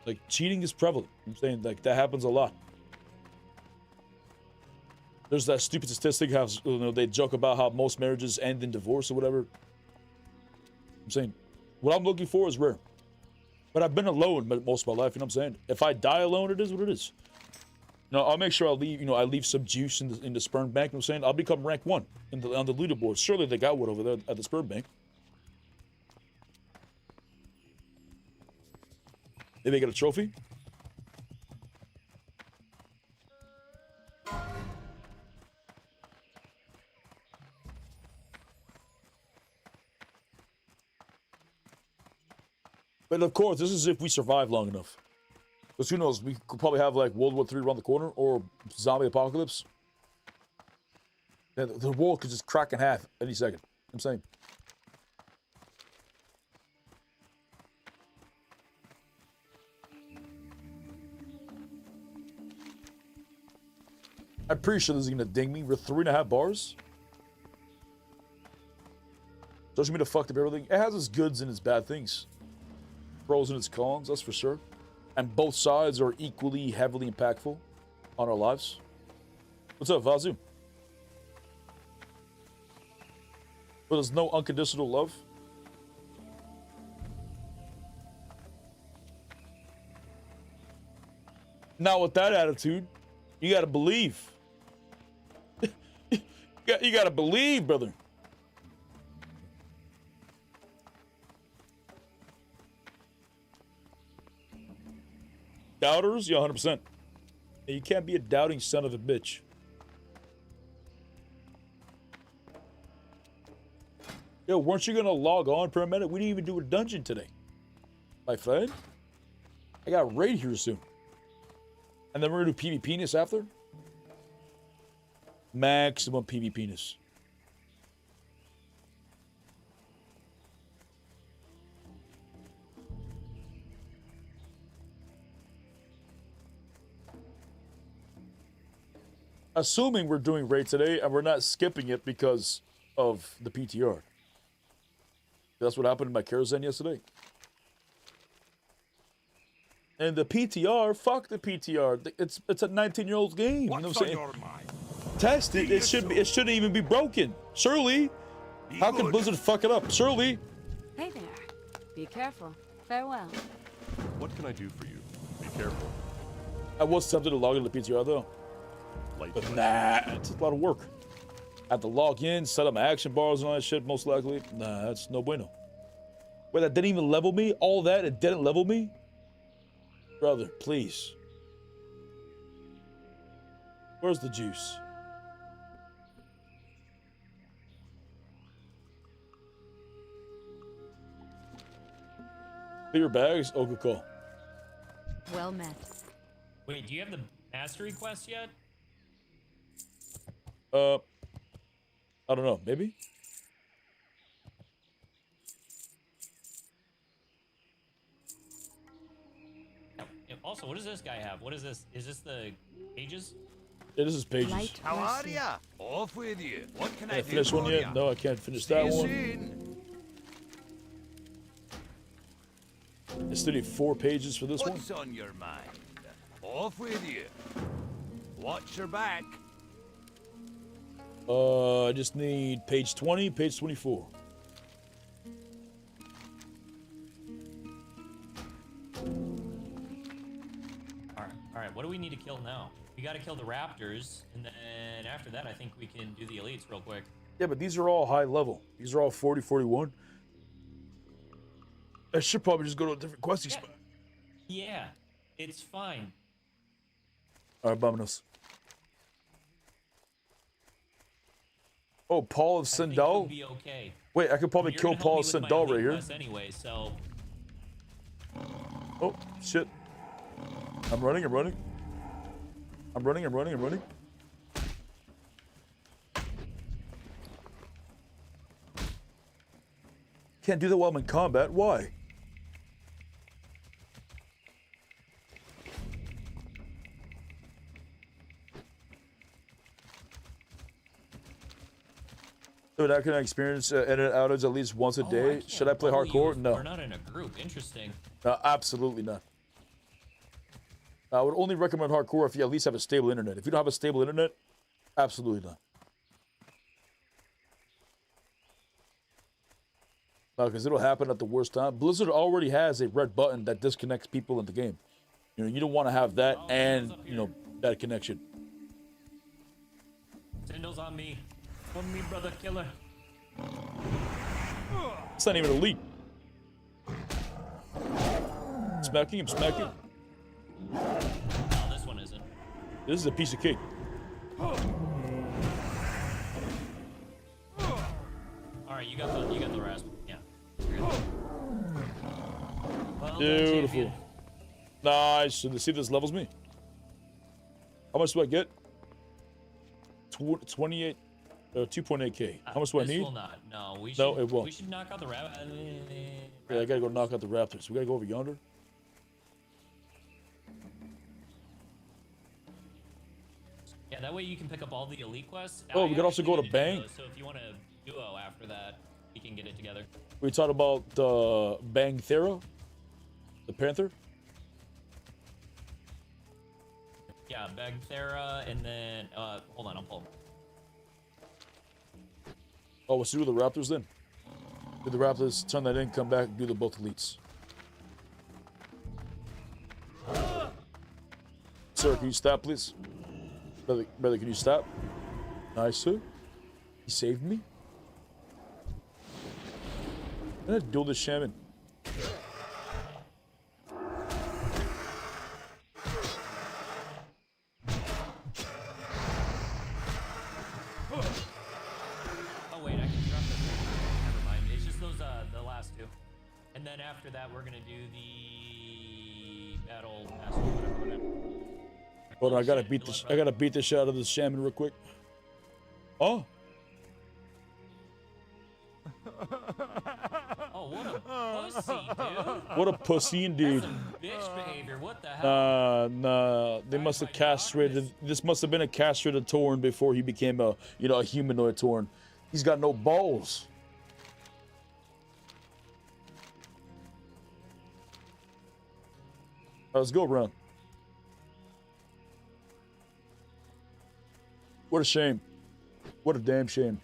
like, cheating is prevalent. I'm saying, like, that happens a lot. There's that stupid statistic, how, you know, they joke about how most marriages end in divorce or whatever. I'm saying, what I'm looking for is rare. But I've been alone most of my life, you know what I'm saying? If I die alone, it is what it is. You know, I'll make sure I leave some juice in the sperm bank, you know what I'm saying? I'll become rank 1 on the leaderboard. Surely they got one over there at the sperm bank. Did they get a trophy? But of course, this is if we survive long enough. Because who knows, we could probably have like World War III around the corner or zombie apocalypse. Yeah, the world could just crack in half any second. I'm saying. I'm pretty sure this is gonna ding me with 3.5 bars. Social media fucked up everything. It has its goods and its bad things. Pros and its cons, that's for sure. And both sides are equally heavily impactful on our lives. What's up, Vazu? But there's no unconditional love. Now with that attitude, you gotta believe. you gotta believe, brother. Doubters? Yeah, 100%. You can't be a doubting son of a bitch. Yo, weren't you gonna log on for a minute? We didn't even do a dungeon today. my friend. I got a raid here soon. And then we're gonna do PvPness after. Maximum PvPness. Assuming we're doing raid today and we're not skipping it because of the PTR. That's what happened in my Karazen yesterday. And the PTR, fuck the PTR. It's a 19-year-old game. You know what I'm saying? Test it. It shouldn't even be broken. Surely. How could Blizzard fuck it up? Surely. Hey there. Be careful. Farewell. What can I do for you? Be careful. I was tempted to log into the PTR though. But nah, it's a lot of work. I have to log in, set up my action bars and all that shit, most likely. Nah, that's no bueno. Wait, that didn't even level me? All that, it didn't level me? Brother, please. Where's the juice? Bigger bags? Oh, good call. Well met. Wait, do you have the mastery quest yet? I don't know. Maybe? Also, what does this guy have? What is this? Is this the pages? Yeah, this is pages. Light How are mercy. ya? Off with you. What can Can I I do finish for one yet? ya? No, I can't finish See that you one. soon. I still need 4 pages for this one. What's on your mind? Off with you. Watch your back. I just need page 20, page 24. All right. What do we need to kill now? We got to kill the raptors, and then after that, I think we can do the elites real quick. Yeah, but these are all high level. These are all 40, 41. I should probably just go to a different questing spot. Yeah, it's fine. All right, vámonos. Oh, Paul of I think Sindal? you'll be okay. Wait, I could probably You're kill gonna help Paul me of with my Sindal elite right here. quest anyway, so Oh, shit. I'm running. I'm running. Can't do that while I'm in combat. Why? Dude, I can experience internet outage at least once a day. Should I play hardcore? No. We're not in a group. Interesting. Absolutely not. I would only recommend hardcore if you at least have a stable internet. If you don't have a stable internet, absolutely not. Because it'll happen at the worst time. Blizzard already has a red button that disconnects people in the game. You know, you don't want to have that and, you know, bad connection. Sindal's on me. On me, brother killer. It's not even elite. Smacking him, smacking. No, this one isn't. This is a piece of cake. All right, you got the rasp. Yeah. Well done, Beautiful. champion. Nice. So see, this levels me. How much do I get? 28, 2.8k. How much do I This need? will not. No, we should. No, it won't. We should knock out the Yeah, I gotta go knock out the raptors. We gotta go over yonder. Yeah, that way you can pick up all the elite quests. Oh, I we could also actually go need to a Bang. duo, so if you want a duo after that, we can get it together. We talked about Bang Thera, the Panther. Yeah, Bagthera, and then hold on, I'll pull. Oh, let's do the raptors then. Do the raptors, turn that in, come back, do the both elites. Sir, can you stop, please? Brother, can you stop? Nice, sir. He saved me. I'm gonna duel this shaman. Oh wait, I can drop this. Never mind. It's just those the last two. And then after that, we're gonna do the battle pass or whatever. Hold on, I gotta beat this. I gotta beat the shit out of this shaman real quick. Oh. Oh, what a pussy, dude. What a pussy indeed. That's some bitch behavior. What the hell? Nah. They must have castrated. This must have been a castrated Tauren before he became a, you know, a humanoid Tauren. He's got no balls. Let's go around. What a shame. What a damn shame.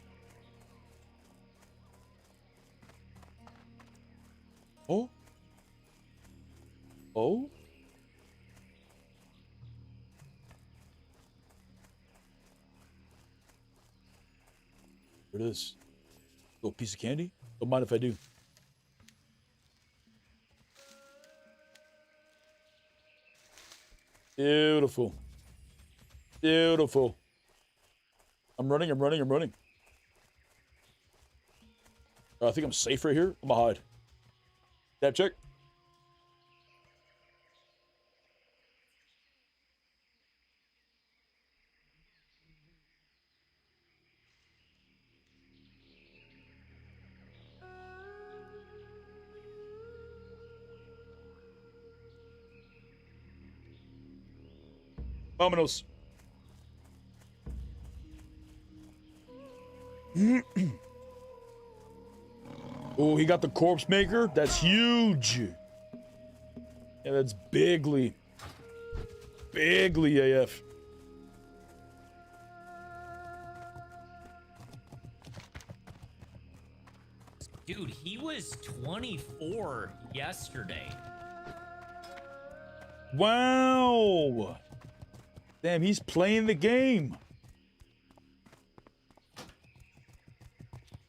Oh? Oh? There it is. Little piece of candy? Don't mind if I do. Beautiful. Beautiful. I'm running. I think I'm safe right here. I'm gonna hide. That check. Vámonos. Oh, he got the corpse maker. That's huge. Yeah, that's bigly. Bigly AF. Dude, he was 24 yesterday. Wow. Damn, he's playing the game.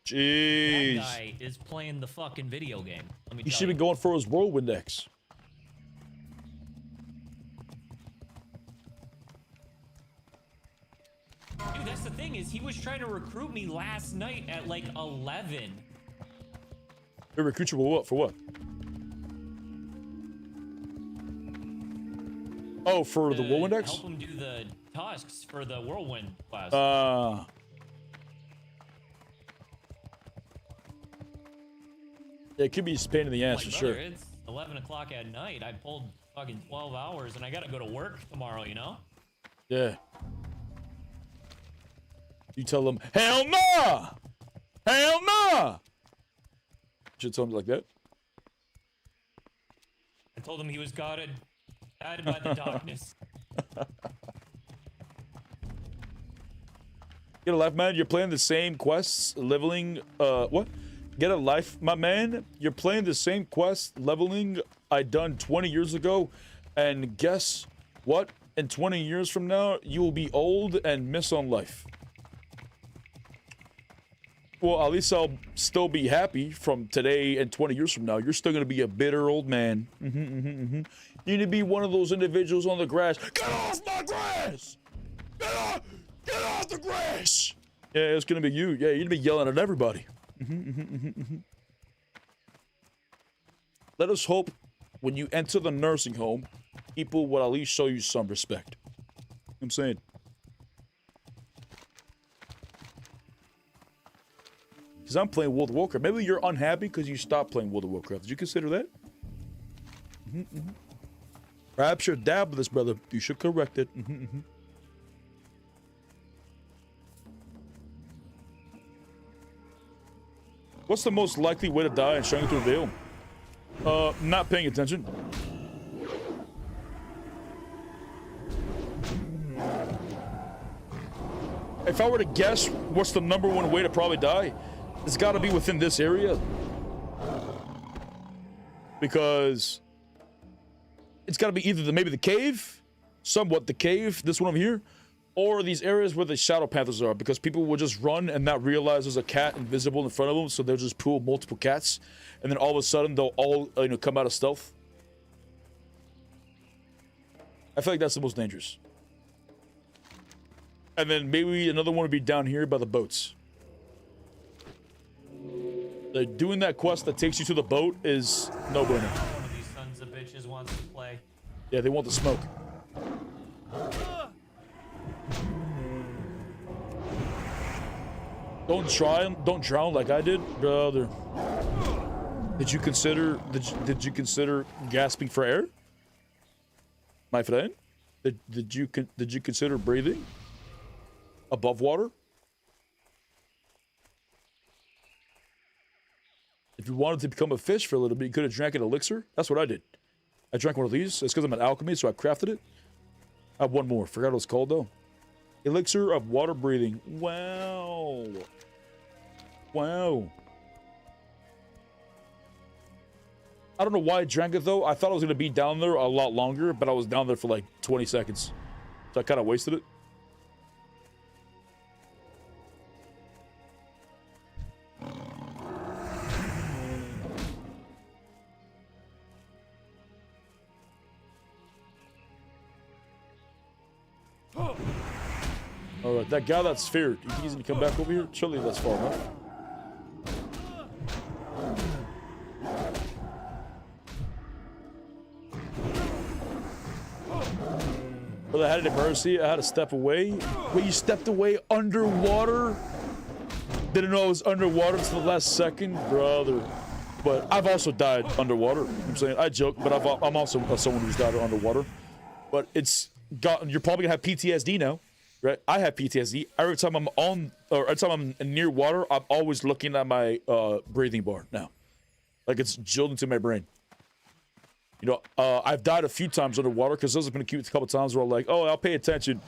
Jeez. That guy is playing the fucking video game. Let me He tell should you. be going for his whirlwind X. Dude, that's the thing is he was trying to recruit me last night at like 11. They recruit you for what? For what? Oh, for the whirlwind X? Help him do the tasks for the whirlwind class. Yeah, it could be a pain in the ass Like, for brother, sure. It's 11 o'clock at night. I pulled fucking 12 hours and I gotta go to work tomorrow, you know? Yeah. You tell them, hell nah! Hell nah! Should tell him like that. I told him he was guided by the darkness. Get a life, man. You're playing the same quests, leveling, what? Get a life, my man. You're playing the same quest, leveling I done 20 years ago. And guess what? In 20 years from now, you will be old and miss on life. Well, at least I'll still be happy from today and 20 years from now. You're still going to be a bitter old man. You need to be one of those individuals on the grass. Get off my grass! Get off the grass! Yeah, it's going to be you. Yeah, you're going to be yelling at everybody. Let us hope when you enter the nursing home, people will at least show you some respect. You know what I'm saying? Because I'm playing World of Warcraft. Maybe you're unhappy because you stopped playing World of Warcraft. Did you consider that? Perhaps you're dabbed with this, brother. You should correct it. What's the most likely way to die in Strangling Through a Veil? Not paying attention. If I were to guess what's the #1 way to probably die, it's got to be within this area. Because it's got to be either maybe the cave, somewhat the cave, this one over here, or these areas where the Shadow Panthers are, because people will just run and not realize there's a cat invisible in front of them, so they'll just pull multiple cats, and then all of a sudden they'll all come out of stealth. I feel like that's the most dangerous. And then maybe another one would be down here by the boats. Doing that quest that takes you to the boat is no bueno. One of these sons of bitches wants to play. Yeah, they want the smoke. Don't drown like I did, brother. Did you consider gasping for air, my friend? Did you consider breathing above water? If you wanted to become a fish for a little bit, you could have drank an elixir. That's what I did. I drank one of these. It's because I'm an alchemist, so I crafted it. I have one more. Forgot what it's called though. Elixir of water breathing. Wow. Wow. I don't know why I drank it though. I thought I was going to be down there a lot longer, but I was down there for like 20 seconds. So I kind of wasted it. Alright, that guy that's feared, you think he's gonna come back over here? Surely that's far enough. Well, I had an emergency. I had to step away. Wait, you stepped away underwater? Didn't know I was underwater until the last second? Brother. But I've also died underwater. You know what I'm saying? I joke, but I'm also someone who's died underwater. But it's gotten, you're probably gonna have PTSD now. Right, I have PTSD. Every time I'm on, or every time I'm near water, I'm always looking at my breathing bar now, like it's drilled into my brain. You know, I've died a few times underwater because those have been a couple times where I'm like, oh, I'll pay attention,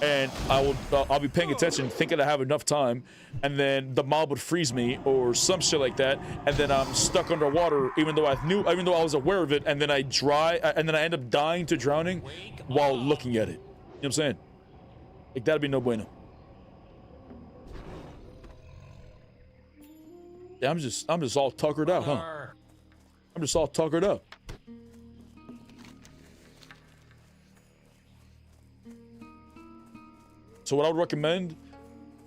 and I'll be paying attention, thinking I have enough time, and then the mob would freeze me or some shit like that, and then I'm stuck underwater, even though I was aware of it, and then I end up dying to drowning while looking at it. You know what I'm saying? Like, that'd be no bueno. Yeah, I'm just all tuckered out, huh? I'm just all tuckered up. So what I would recommend,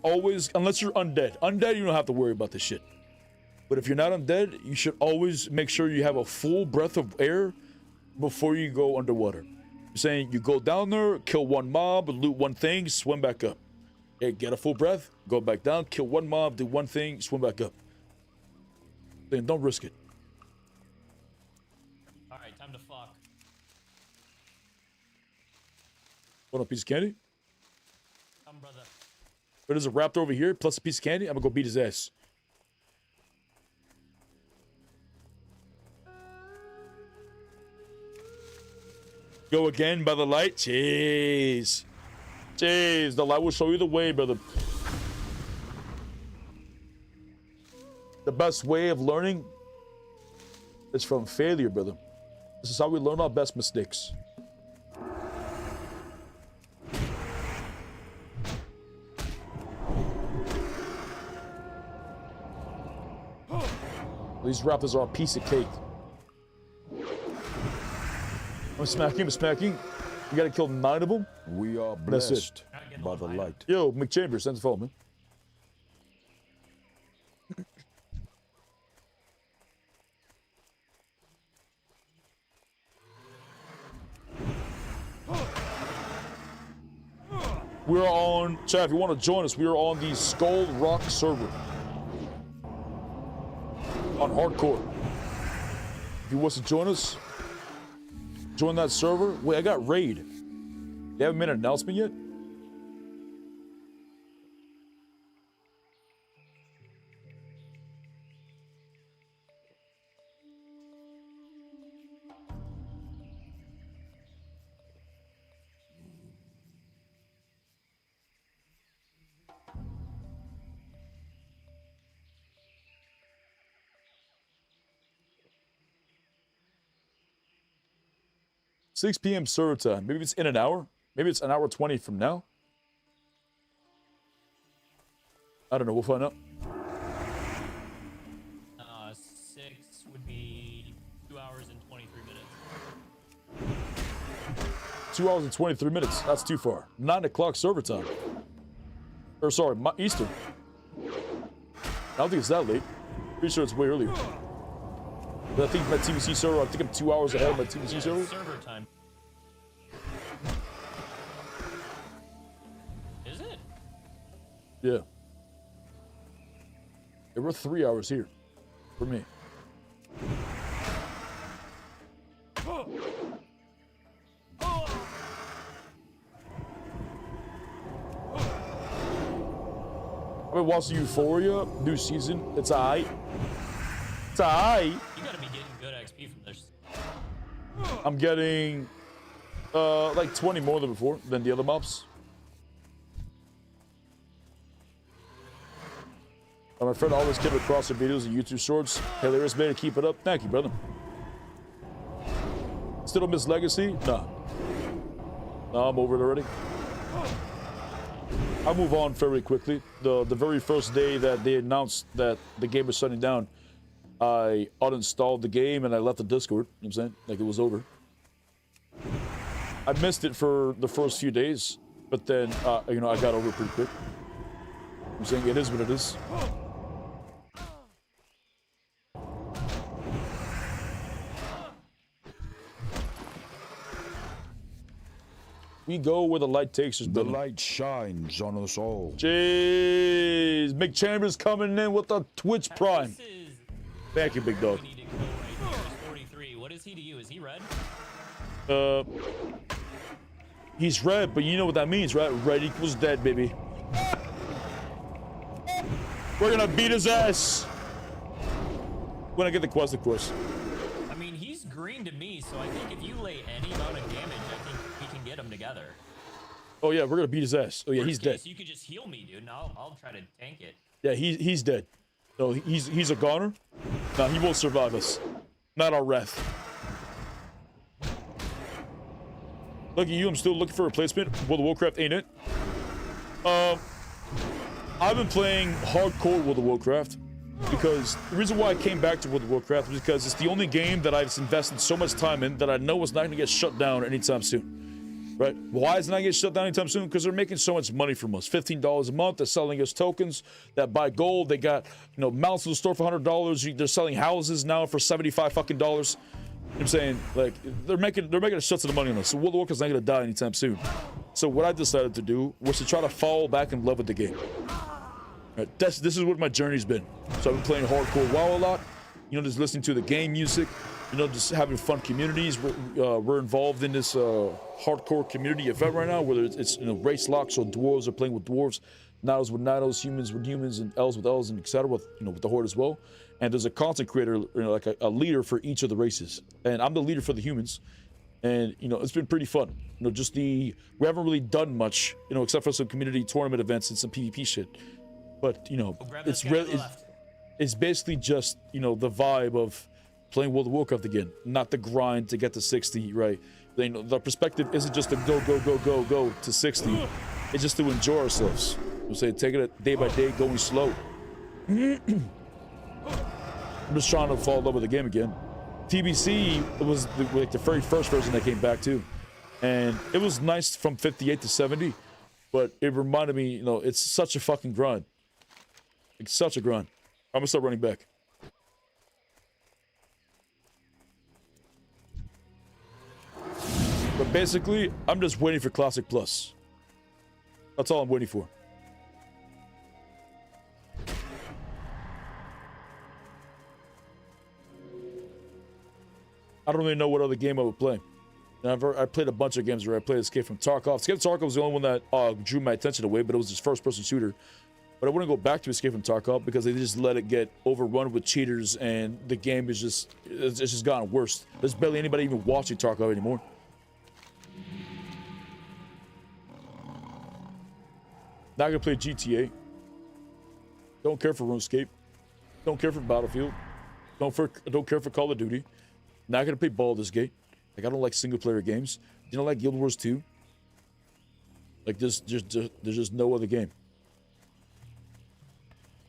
always, unless you're undead. Undead, you don't have to worry about this shit. But if you're not undead, you should always make sure you have a full breath of air before you go underwater. Saying you go down there, kill one mob, loot one thing, swim back up. Okay, get a full breath, go back down, kill one mob, do one thing, swim back up. Then don't risk it. Alright, time to fuck. Want a piece of candy? Come, brother. But there's a raptor over here, plus a piece of candy. I'm gonna go beat his ass. Go again by the light. Jeez. Jeez, the light will show you the way, brother. The best way of learning is from failure, brother. This is how we learn our best mistakes. These raptors are a piece of cake. I'm smacking. You gotta kill 9 of them. We are That's blessed it. by the light. Yo, McChambers, send the phone, man. We're on, chat, if you want to join us, we are on the Skull Rock server. On hardcore. If you want to join us, join that server. Wait, I got raid. They haven't made an announcement yet? $6 p.m. server time. Maybe it's in an hour. Maybe it's an hour 20 from now. I don't know. We'll find out. 6 would be 2 hours and 23 minutes. 2 hours and 23 minutes. That's too far. 9 o'clock server time. Or sorry, Eastern. I don't think it's that late. Pretty sure it's way earlier. But I think my TBC server, I think I'm 2 hours ahead of my TBC server. Server time. Is it? Yeah. There were 3 hours here for me. I've been watching Euphoria, new season. It's aight. It's aight. You gotta be getting good XP from this. I'm getting like 20 more than before, than the other mobs. My friend always came across the videos and YouTube shorts. Hilarious, man, to keep it up. Thank you, brother. Still don't miss Legacy? Nah. Nah, I'm over it already. I move on very quickly. The very first day that they announced that the game was shutting down, I uninstalled the game and I left the Discord. You know what I'm saying? Like it was over. I missed it for the first few days, but then, you know, I got over it pretty quick. I'm saying it is what it is. We go where the light takes us, The brother. light shines on us all. Jeez, McChamber's coming in with the Twitch Prime. This is Thank you, big dog. we need to go right here. It's 43. What is he to you? Is he red? He's red, but you know what that means, right? Red equals dead, baby. We're gonna beat his ass. When I get the quest, of course. I mean, he's green to me, so I think if you lay any amount of damage, I think we can get him together. Oh yeah, we're gonna beat his ass. Oh yeah, he's dead. So you could just heal me, dude, and I'll try to tank it. Yeah, he's dead. No, he's a goner. No, he won't survive us. Not our wrath. Look at you, I'm still looking for a replacement. World of Warcraft ain't it? I've been playing hardcore World of Warcraft because the reason why I came back to World of Warcraft is because it's the only game that I've invested so much time in that I know it's not going to get shut down anytime soon. Right? Why is it not getting shut down anytime soon? Because they're making so much money from us. $15 a month. They're selling us tokens that buy gold. They got, you know, mounts in the store for $100. They're selling houses now for $75 fucking dollars. You know what I'm saying? Like, they're making a shit ton of money on us. So World of Warcraft's not gonna die anytime soon. So what I decided to do was to try to fall back in love with the game. Right, this is what my journey's been. So I've been playing hardcore WoW a lot. You know, just listening to the game music. You know, just having fun communities. We're involved in this hardcore community event right now, whether it's you know, race locks, so dwarves are playing with dwarves, Nados with Nados, humans with humans, and elves with elves, and etc. With you know, with the horde as well. And there's a content creator, you know, like a leader for each of the races. And I'm the leader for the humans. And, you know, it's been pretty fun. You know, we haven't really done much, you know, except for some community tournament events and some PvP shit. But, you know, it's basically just, you know, the vibe of playing World of Warcraft again. Not the grind to get to 60, right? You know, the perspective isn't just to go to 60. It's just to enjoy ourselves. We'll say, taking it day by day, going slow. I'm just trying to fall in love with the game again. TBC was like the very first version that came back too, and it was nice from 58 to 70, but it reminded me, you know, it's such a fucking grind. It's such a grind. I'm gonna start running back. But basically, I'm just waiting for Classic Plus. That's all I'm waiting for. I don't really know what other game I would play. And I played a bunch of games where I played Escape from Tarkov. Escape from Tarkov was the only one that drew my attention away, but it was his first-person shooter. But I wouldn't go back to Escape from Tarkov because they just let it get overrun with cheaters, and the game is it's just gotten worse. There's barely anybody even watching Tarkov anymore. Not gonna play GTA. Don't care for RuneScape. Don't care for Battlefield. Don't care for Call of Duty. Not gonna play Baldur's Gate. Like, I don't like single player games. You know, like Guild Wars 2. Like, there's just no other game.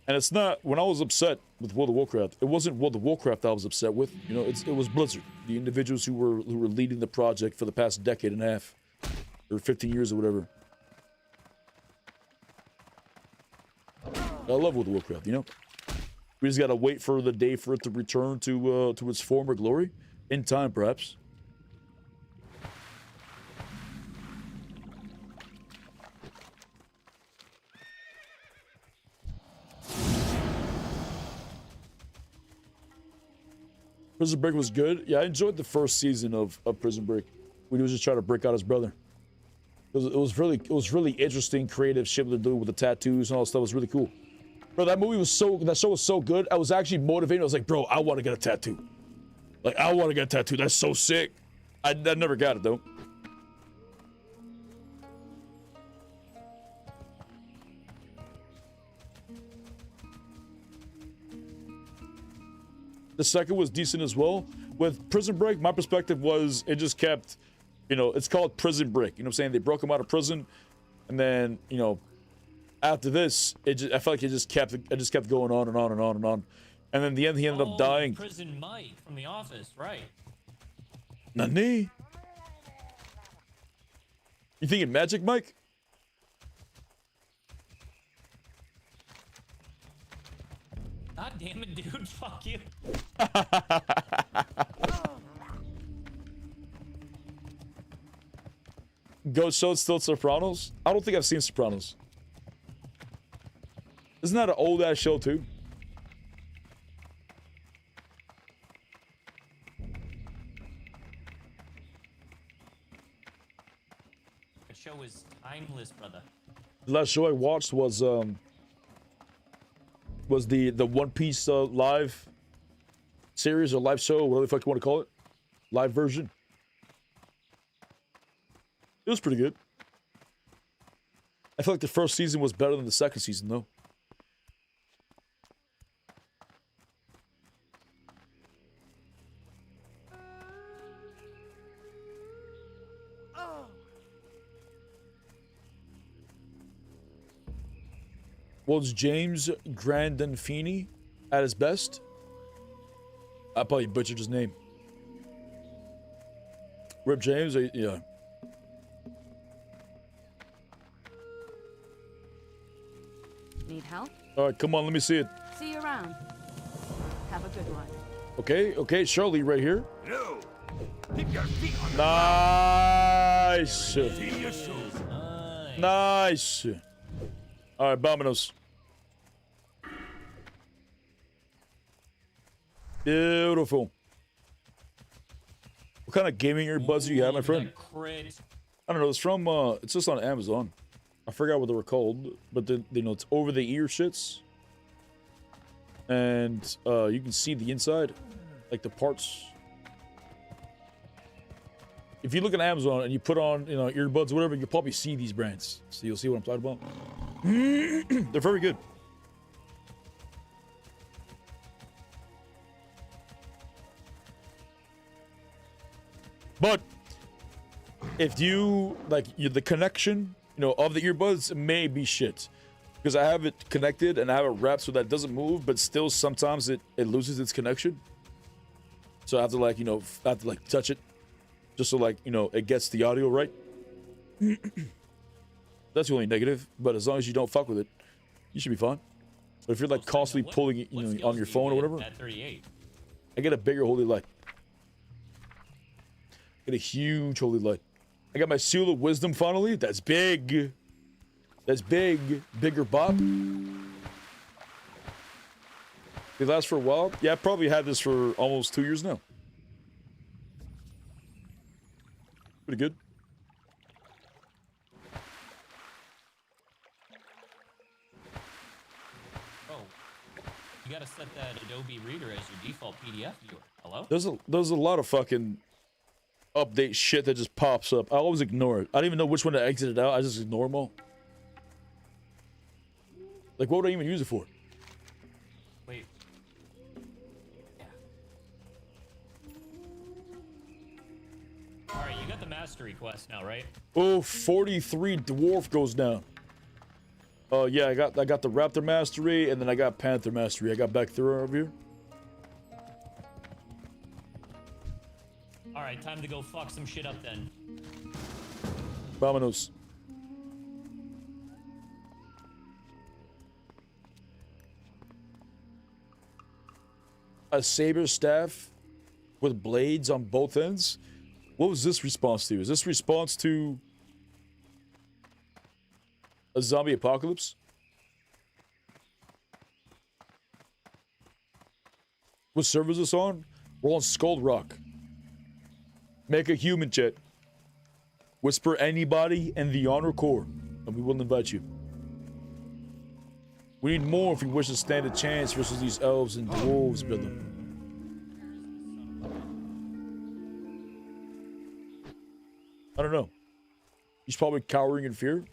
And it's not, when I was upset with World of Warcraft, it wasn't World of Warcraft I was upset with. You know, it was Blizzard, the individuals who were leading the project for the past decade and a half, or 15 years or whatever. I love World of Warcraft, you know. We just gotta wait for the day for it to return to its former glory. In time, perhaps. Prison Break was good. Yeah, I enjoyed the first season of Prison Break. When he was just trying to break out his brother. It was really interesting, creative shit to do with the tattoos and all that stuff. It was really cool. Bro, that show was so good. I was actually motivated. I was like, bro, I want to get a tattoo. Like, I want to get a tattoo. That's so sick. I never got it though. The second was decent as well. With Prison Break, my perspective was it just kept, you know, it's called Prison Break. You know what I'm saying? They broke him out of prison, and then, you know, after this, I felt like it just kept going on and on and on and on. And then in the end, he ended up dying. Prison Mike from The Office, right? Nani? You thinking Magic Mike? God damn it, dude. Fuck you. Ghost Show still Sopranos? I don't think I've seen Sopranos. Isn't that an old ass show too? The show is timeless, brother. The last show I watched was the One Piece live series or live show, whatever the fuck you want to call it, live version. It was pretty good. I feel like the first season was better than the second season, though. Was James Gandolfini at his best? I probably butchered his name. Rip James, yeah. Need help? All right, come on, let me see it. See you around. Have a good one. Okay, Shirley right here. No. Keep your feet on the Nice. See your shoes. Nice. All right, Bominos. Beautiful. What kind of gaming earbuds do you have, my friend? Crit. I don't know. It's from. It's just on Amazon. I forgot what they were called, but you know, it's over the ear shits, and you can see the inside, like the parts. If you look at Amazon and you put on, you know, earbuds or whatever, you'll probably see these brands. So you'll see what I'm talking about. They're very good. But if you like the connection, you know, of the earbuds may be shit, because I have it connected and I have it wrapped so that it doesn't move, but still sometimes it loses its connection. So I have to like, you know, touch it just so like, you know, it gets the audio right. That's the only negative, but as long as you don't fuck with it, you should be fine. But if you're like constantly pulling it, you know, on your phone or whatever, At 38. I get a bigger holy light. Get a huge holy light. I got my Seal of Wisdom finally. That's big. That's big. Bigger bop. They last for a while. Yeah, I probably had this for almost 2 years now. Pretty good. Oh, you gotta set that Adobe Reader as your default PDF viewer. Hello? There's a lot of fucking update shit that just pops up. I always ignore it. I don't even know which one to exit it out. I just ignore them all. Like, what would I even use it for? Wait. Yeah. All right, you got the mastery quest now, right? Oh, 43 dwarf goes down. Yeah, I got the Raptor mastery, and then I got Panther mastery. I got back through over here. All right, time to go fuck some shit up then. Vamonos. a saber staff with blades on both ends. What was this response to? Is this response to a zombie apocalypse? What server is this on? We're on Skull Rock. Make a human chat. Whisper anybody in the Honor Corps, and we will invite you. We need more if we wish to stand a chance versus these elves and dwarves, brother. I don't know. He's probably cowering in fear.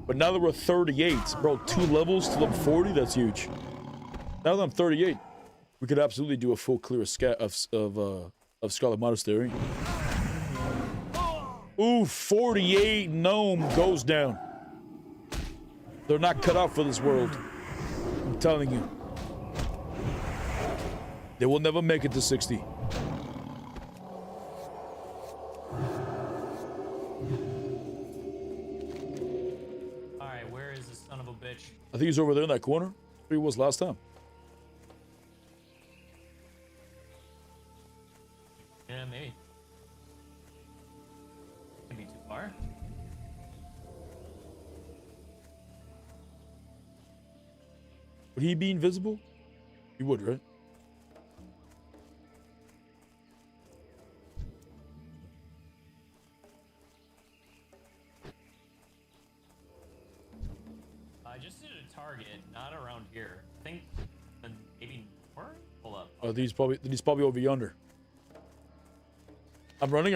But now that we're 38, bro, 2 levels to level 40, that's huge. Now that I'm 38, we could absolutely do a full clear of Scarlet Monastery. Ooh, 48 gnome goes down. They're not cut out for this world. I'm telling you. They will never make it to 60. Alright, where is this son of a bitch? I think he's over there in that corner. Where he was last time. Yeah, maybe. Could be too far. Would he be invisible? He would, right? I just did a target, not around here. I think maybe more? Pull up. Oh, he's probably over yonder. I'm running.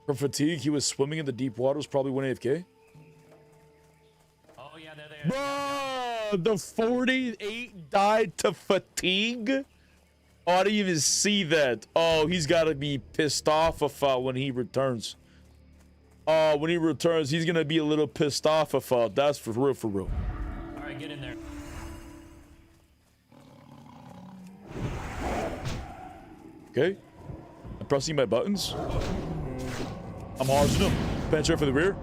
From fatigue, he was swimming in the deep waters, probably went AFK. Oh, yeah, there they are. Bro, the 48 died to fatigue? Oh, I didn't even see that. Oh, he's got to be pissed off when he returns. Oh, when he returns, he's going to be a little pissed off. That's for real, for real. All right, get in there. Okay. I'm pressing my buttons. I'm harvesting him. Penetrate for the rear.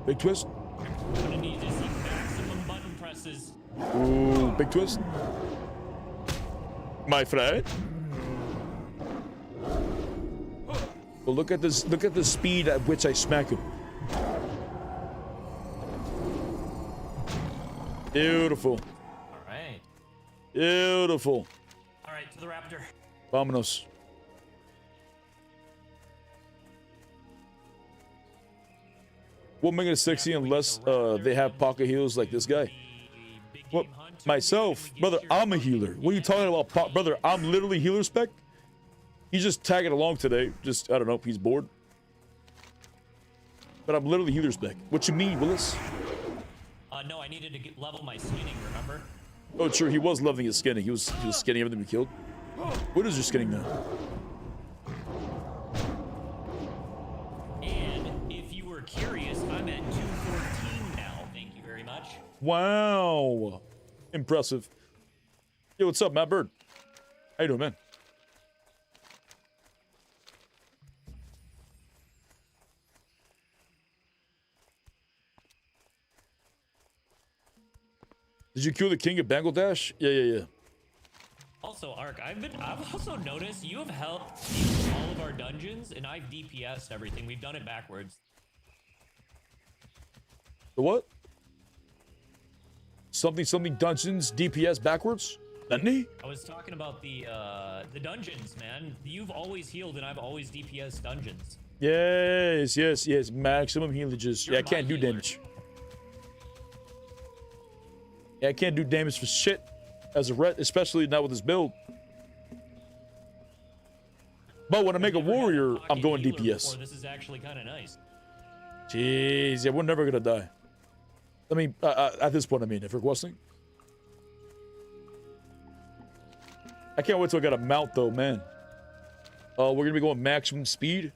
Big twist. I'm gonna need to see maximum button presses. Ooh, big twist. My friend. Well, look at this. Look at the speed at which I smack him. Beautiful. All right. Beautiful. All right, to the raptor. Vámonos. Won't make it 60 unless they have pocket heals like this guy. Well, myself, brother, I'm a healer. What are you talking about, brother? I'm literally healer spec. He's just tagging along today. Just, I don't know, he's bored. But I'm literally healer spec. What you mean, Willis? No, I needed to level my skinning, remember? Oh, sure, he was leveling his skinning. He was skinning everything we killed. What is your skinning now? And if you were curious, I'm at 214 now. Thank you very much. Wow. Impressive. Yo, what's up, Matt Bird? How you doing, man? Did you kill the king of Bangladesh? Yeah. Also, Ark, I've also noticed you have helped all of our dungeons, and I've DPS'd everything. We've done it backwards. The what? Something dungeons DPS backwards? Nani? I was talking about the dungeons, man. You've always healed, and I've always DPS'd dungeons. Yes. Maximum healages. Yeah, I can't do damage. Yeah, I can't do damage for shit as a ret, especially not with this build. But when I make a warrior, I'm going DPS. This is actually kind of nice. Jeez, yeah, we're never gonna die. I mean, at this point, I mean, if we're questing. I can't wait till I got a mount, though, man. We're gonna be going maximum speed.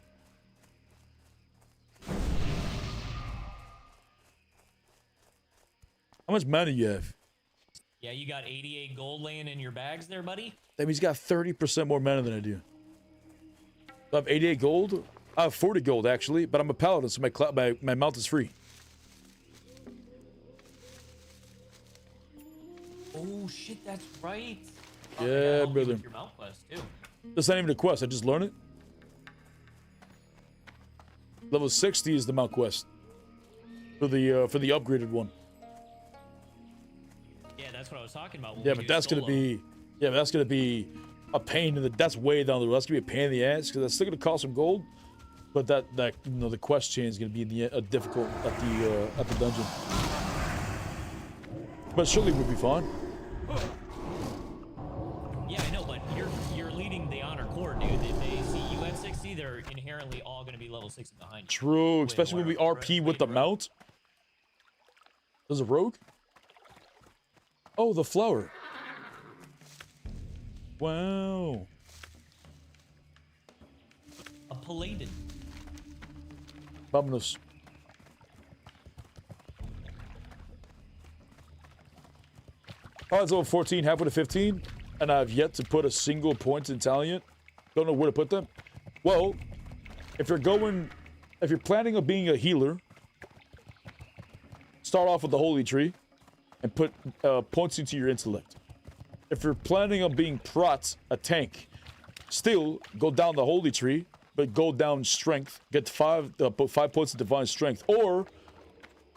How much mana do you have? Yeah, you got 88 gold laying in your bags there, buddy? That means he's got 30% more mana than I do. I have 88 gold. I have 40 gold, actually, but I'm a paladin, so my mount is free. Oh, shit, that's right. Yeah, brother. Your mount quest, too. That's not even a quest. I just learned it. Level 60 is the mount quest for the upgraded one. Yeah, that's what I was talking about. Yeah, but that's gonna be a pain in the. That's way down the road. That's gonna be a pain in the ass because that's still gonna cost some gold. But that you know the quest chain is gonna be difficult at the dungeon. But surely we'll be fine. Yeah, I know, but you're leading the honor corps, dude. If they see you at 60, they're inherently all gonna be level 60 behind you. True, especially when we RP with the mount. There's a rogue. Oh, the flower. Wow. A paladin. Vámonos. Oh, it's level 14, halfway to 15, and I've yet to put a single point in Taliant. Don't know where to put them. Well, if you're planning on being a healer, start off with the Holy Tree and put points into your intellect. If you're planning on being Prot, a tank, still go down the Holy Tree, but go down strength. Get put 5 points of divine strength, or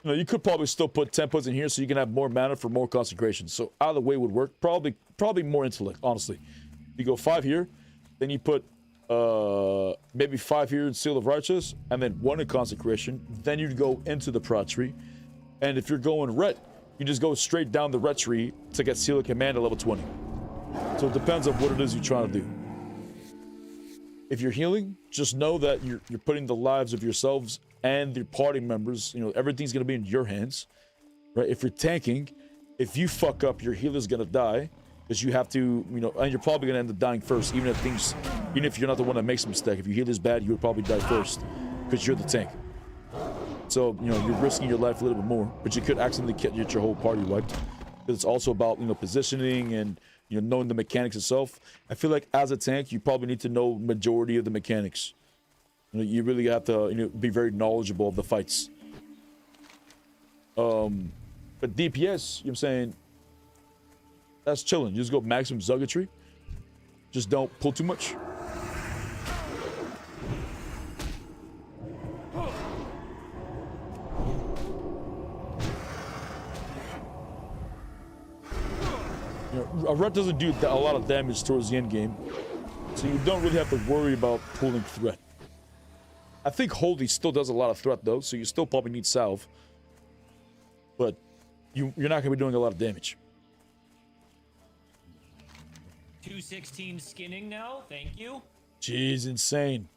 you could probably still put 10 points in here so you can have more mana for more consecration. So either way would work. Probably more intellect, honestly. You go 5 here, then you put maybe 5 here in Seal of Righteous, and then 1 in consecration. Then you'd go into the Prot tree, and if you're going ret, you just go straight down the ret tree to get Seal of Command at level 20. So it depends on what it is you're trying to do. If you're healing, just know that you're putting the lives of yourselves and your party members, everything's going to be in your hands, right? If you're tanking, if you fuck up, your healer's going to die because you have to, and you're probably going to end up dying first, even if you're not the one that makes a mistake. If your healer's bad, you would probably die first because you're the tank. So, you're risking your life a little bit more, but you could accidentally get your whole party wiped. Because it's also about, positioning and, knowing the mechanics itself. I feel like as a tank, you probably need to know majority of the mechanics. You really have to, be very knowledgeable of the fights. But DPS, I'm saying, that's chilling. You just go maximum Zuggatry. Just don't pull too much. A ret doesn't do a lot of damage towards the end game, so you don't really have to worry about pulling threat. I think Holy still does a lot of threat though, so you still probably need salve, but you're not going to be doing a lot of damage. 216 skinning now, thank you. Jeez, insane.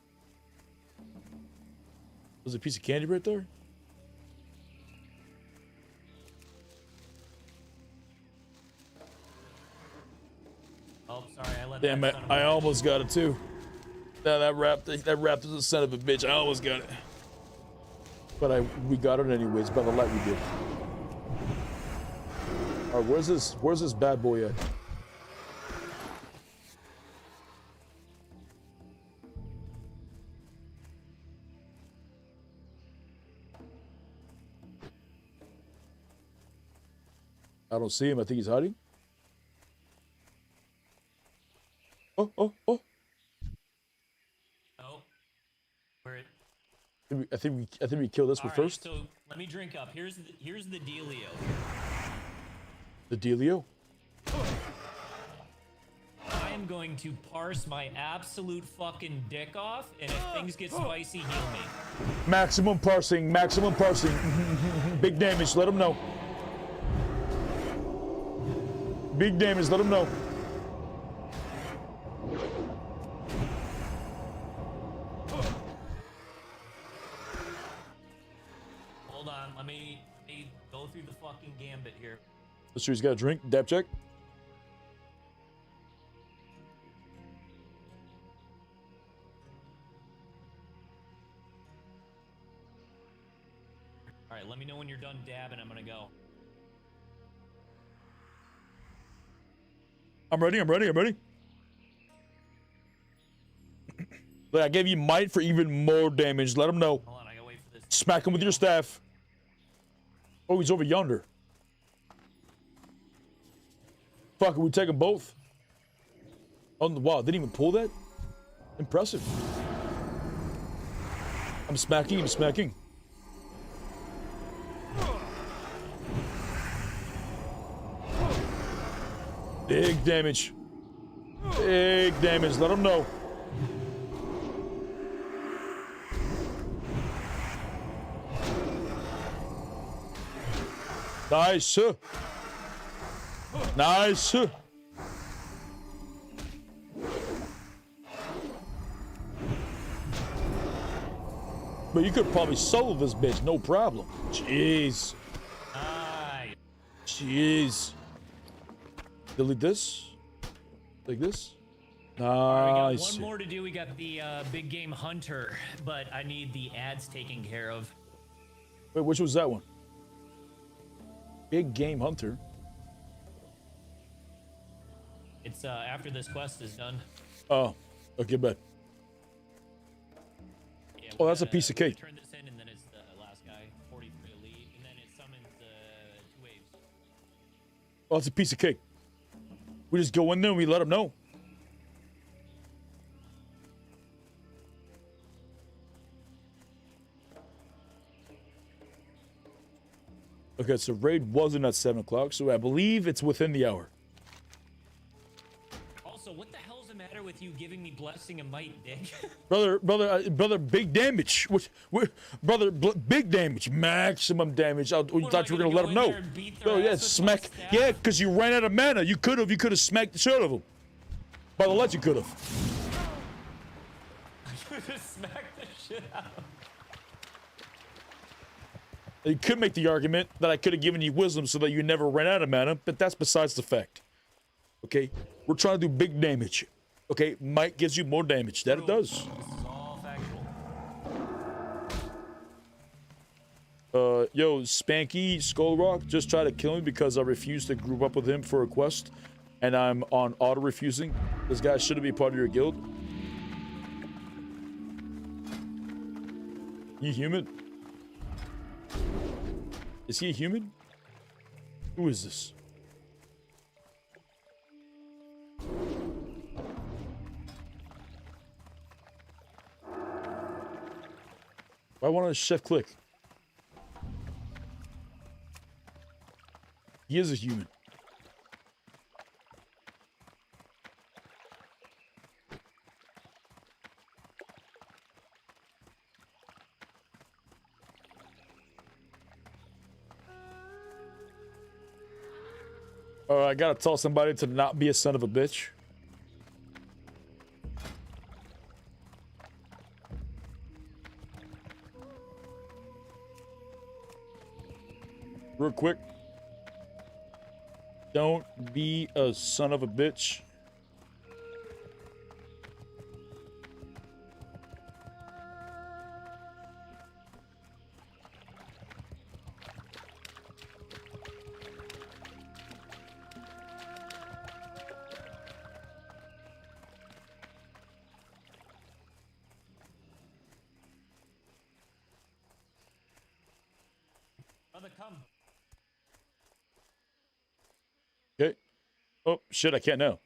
There's a piece of candy right there. Oh, sorry, I let Damn that it, I almost got it too. That raptor's a son of a bitch. I almost got it. But we got it anyways, by the light we did. Alright, where's this bad boy at? I don't see him. I think he's hiding. Oh. Oh. Where it? I think we kill this one first. So let me drink up. Here's the dealio. The dealio? I am going to parse my absolute fucking dick off, and if things get spicy, heal me. Maximum parsing. Big damage, let him know. Big damage, let him know. Hold on, let me go through the fucking gambit here. Let's see, he's got a drink. Dab check. All right, let me know when you're done dabbing. I'm gonna go. I'm ready. Look, I gave you might for even more damage. Let him know. Hold on, I gotta wait for this. Smack him with your staff. Oh, he's over yonder. Fuck, we take them both? Oh, wow, didn't even pull that? Impressive. I'm smacking. Big damage. Let him know. Nice. But you could probably solo this bitch, no problem. Jeez. Delete this. Like this. Nice. We got one more to do. We got the big game hunter, but I need the ads taken care of. Wait, which was that one? Big game hunter. It's after this quest is done. Oh, okay, bet. Yeah, Oh, that's a piece of cake. Turn this in, and then it's the last guy, 43 elite, and then it summons 2 waves. Oh, it's a piece of cake. We just go in there and we let them know. Okay, so raid wasn't at 7 o'clock, so I believe it's within the hour. Also, what the hell's the matter with you giving me blessing and might, Dick? brother, big damage. Brother, big damage, maximum damage. We thought you were gonna let him know. Oh yeah, smack. Yeah, because you ran out of mana. You could have smacked the shit out of him. By the let you could have. Smack the shit out. You could make the argument that I could have given you wisdom so that you never ran out of mana, but that's besides the fact. Okay, we're trying to do big damage. Okay, might gives you more damage. That it does. This is all factual. Yo, Spanky Skullrock just tried to kill me because I refused to group up with him for a quest, and I'm on auto refusing. This guy shouldn't be part of your guild. You human? Is he a human? Who is this? Why won't I shift click? He is a human. I gotta tell somebody to not be a son of a bitch. Real quick. Don't be a son of a bitch. Come. Okay. Oh, shit, I can't now.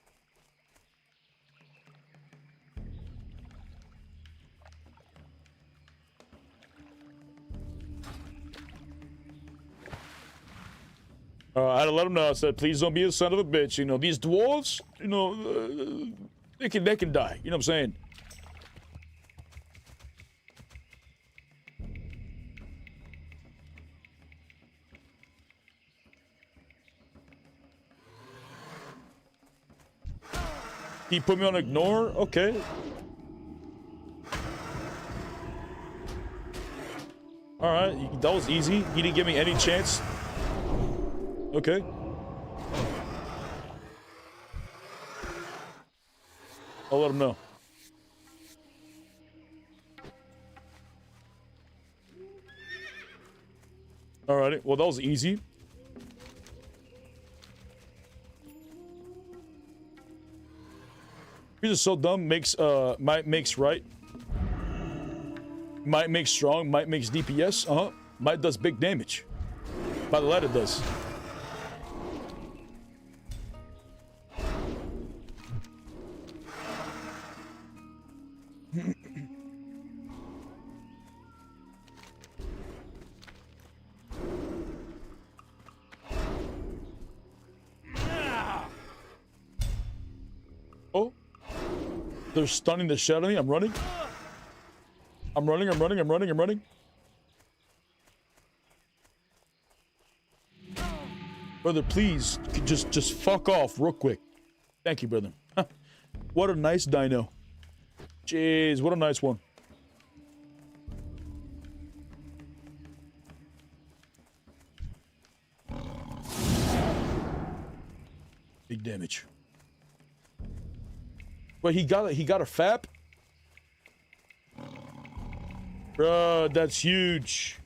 I had to let him know. I said, please don't be a son of a bitch. You know, these dwarves, you know, they can die. You know what I'm saying? He put me on ignore? Okay. Alright, that was easy. He didn't give me any chance. Okay. I'll let him know. Alrighty, well that was easy. You're just so dumb. Might makes right. Might makes strong. Might makes DPS. Might does big damage. By the letter does. Oh, they're stunning the shit out of me. I'm running. I'm running. Brother, please, just fuck off real quick. Thank you, brother. What a nice dino. Jeez, what a nice one. Big damage. But he got a FAP? Bruh, that's huge.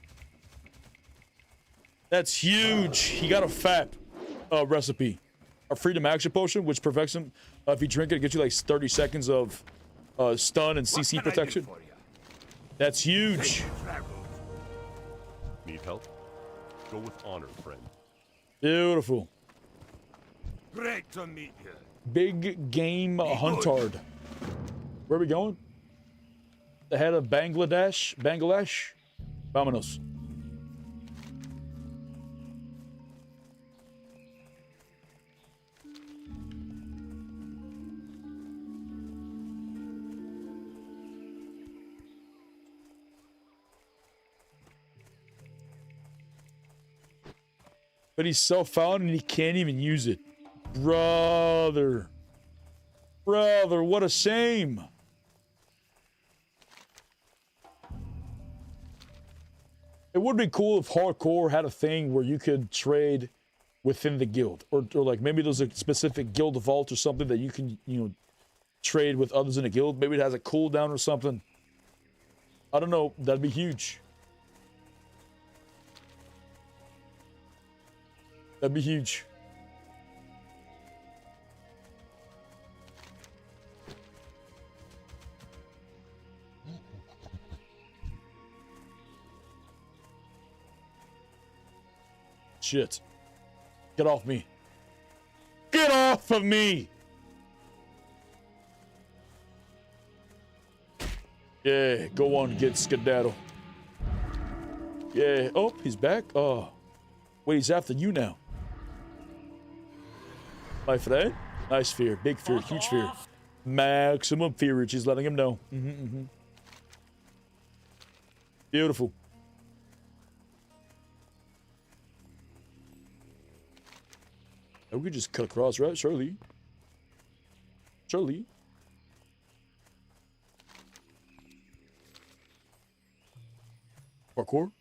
That's huge. He got a FAP recipe. A freedom action potion, which prevents him, if you drink it, it gets you like 30 seconds of stun and CC protection. That's huge. Need help? Go with honor, friend. Beautiful. Great to meet you. Big game huntard. Where are we going? The head of Bangladesh? Vámonos. But he's self-found and he can't even use it. Brother, what a shame. It would be cool if hardcore had a thing where you could trade within the guild, or like maybe there's a specific guild vault or something that you can, trade with others in a guild. Maybe it has a cooldown or something. I don't know. That'd be huge. That'd be huge. Shit. Get off me. Get off of me! Yeah, go on, get skedaddle. Yeah. Oh, he's back? Oh. Wait, he's after you now. My friend? Nice fear. Big fear. Huge fear. Maximum fear. She's letting him know. Beautiful. Oh, we could just cut across, right? Surely. Parkour.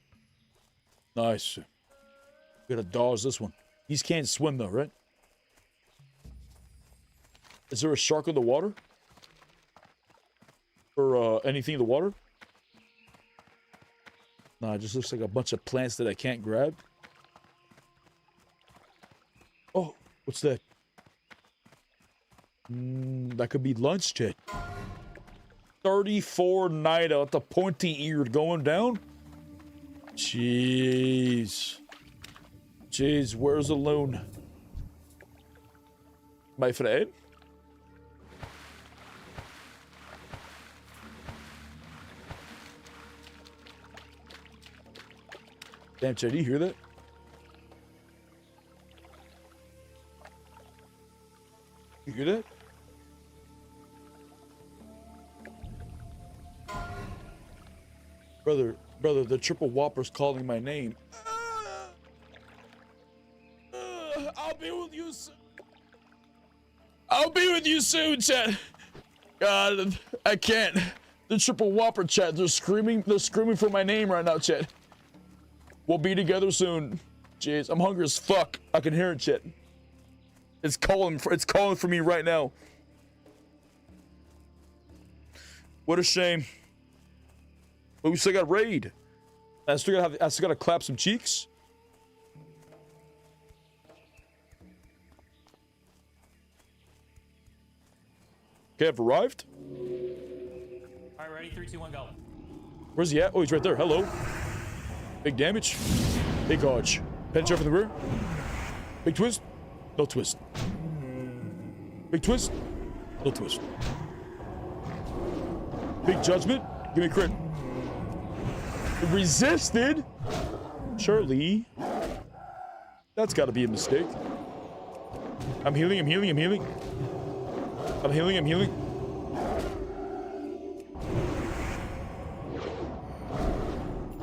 Nice. We gotta dodge this one. These can't swim though, right? Is there a shark in the water? Or anything in the water? Nah, it just looks like a bunch of plants that I can't grab. Oh, what's that? That could be lunch, chat. 34 Nida at the pointy-eared going down. Jeez, where's the loon? My friend? Damn, Chad, do you hear that? You hear that? Brother, the triple whopper's calling my name. I'll be with you soon. I'll be with you soon, chat. God, I can't. The triple whopper, chat. They're screaming for my name right now, chat. We'll be together soon. Jeez, I'm hungry as fuck. I can hear it, chat. It's calling for me right now. What a shame. But we still got raid. I still gotta clap some cheeks. Okay, I've arrived. All right, ready? 3, 2, 1, go. Where's he at? Oh, he's right there. Hello. Big damage. Big dodge. Penetrate from the rear. Big twist. No twist. Big twist. No twist. Big judgment. Give me a crit. Resisted. Surely. That's got to be a mistake. I'm healing. I'm healing. I'm healing. I'm healing. I'm healing.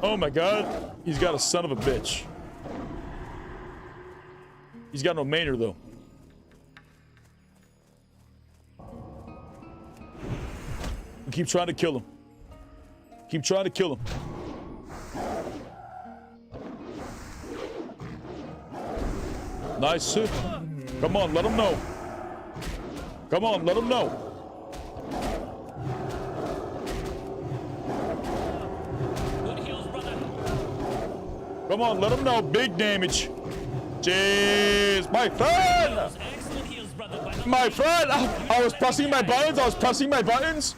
Oh my god. He's got a son of a bitch. He's got no mainer though. We keep trying to kill him. Keep trying to kill him. Nice. Come on, let him know. Come on, let him know. Good heals, brother. Come on, let him know. Big damage. Jeez, my friend. Excellent heals, brother. My friend. I was pressing my buttons. I was pressing my buttons.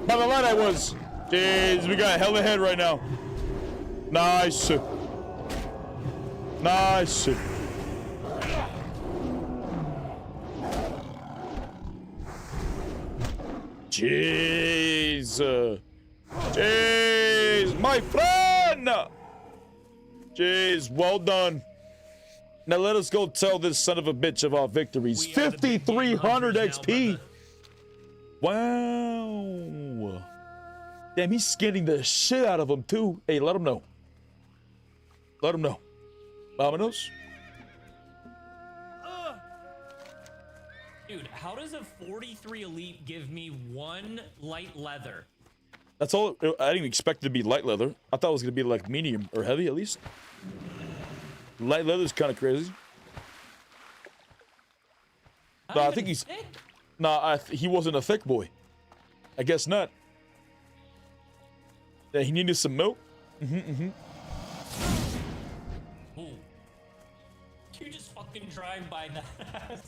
By the light I was. Jeez, we got hell ahead right now. Nice. Nice. Jeez. Jeez, my friend. Jeez, well done. Now let us go tell this son of a bitch of our victories. 5,300 XP. Wow. Damn, he's skinning the shit out of him too. Hey, let him know. Let him know. Vámonos. Dude, how does a 43 elite give me 1 light leather? That's all. I didn't expect it to be light leather. I thought it was gonna be like medium or heavy at least. Light leather is kind of crazy. No, I think he's. Nah, he wasn't a thick boy. I guess not. Yeah, he needed some milk. Ooh. You just fucking drive by that.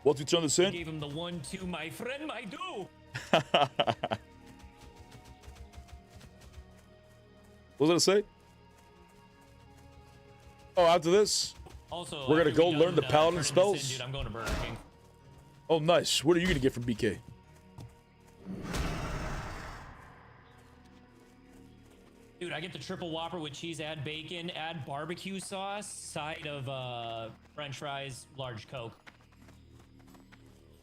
Once we turn this in. Gave him the 1-2, my friend, I do. What was I gonna say? Oh, after this, also, we're gonna after go we learn the done, paladin turning this spells. in, dude, I'm going to Burger King. Oh, nice. What are you gonna get from BK? Dude, I get the triple whopper with cheese, add bacon, add barbecue sauce, side of French fries, large Coke.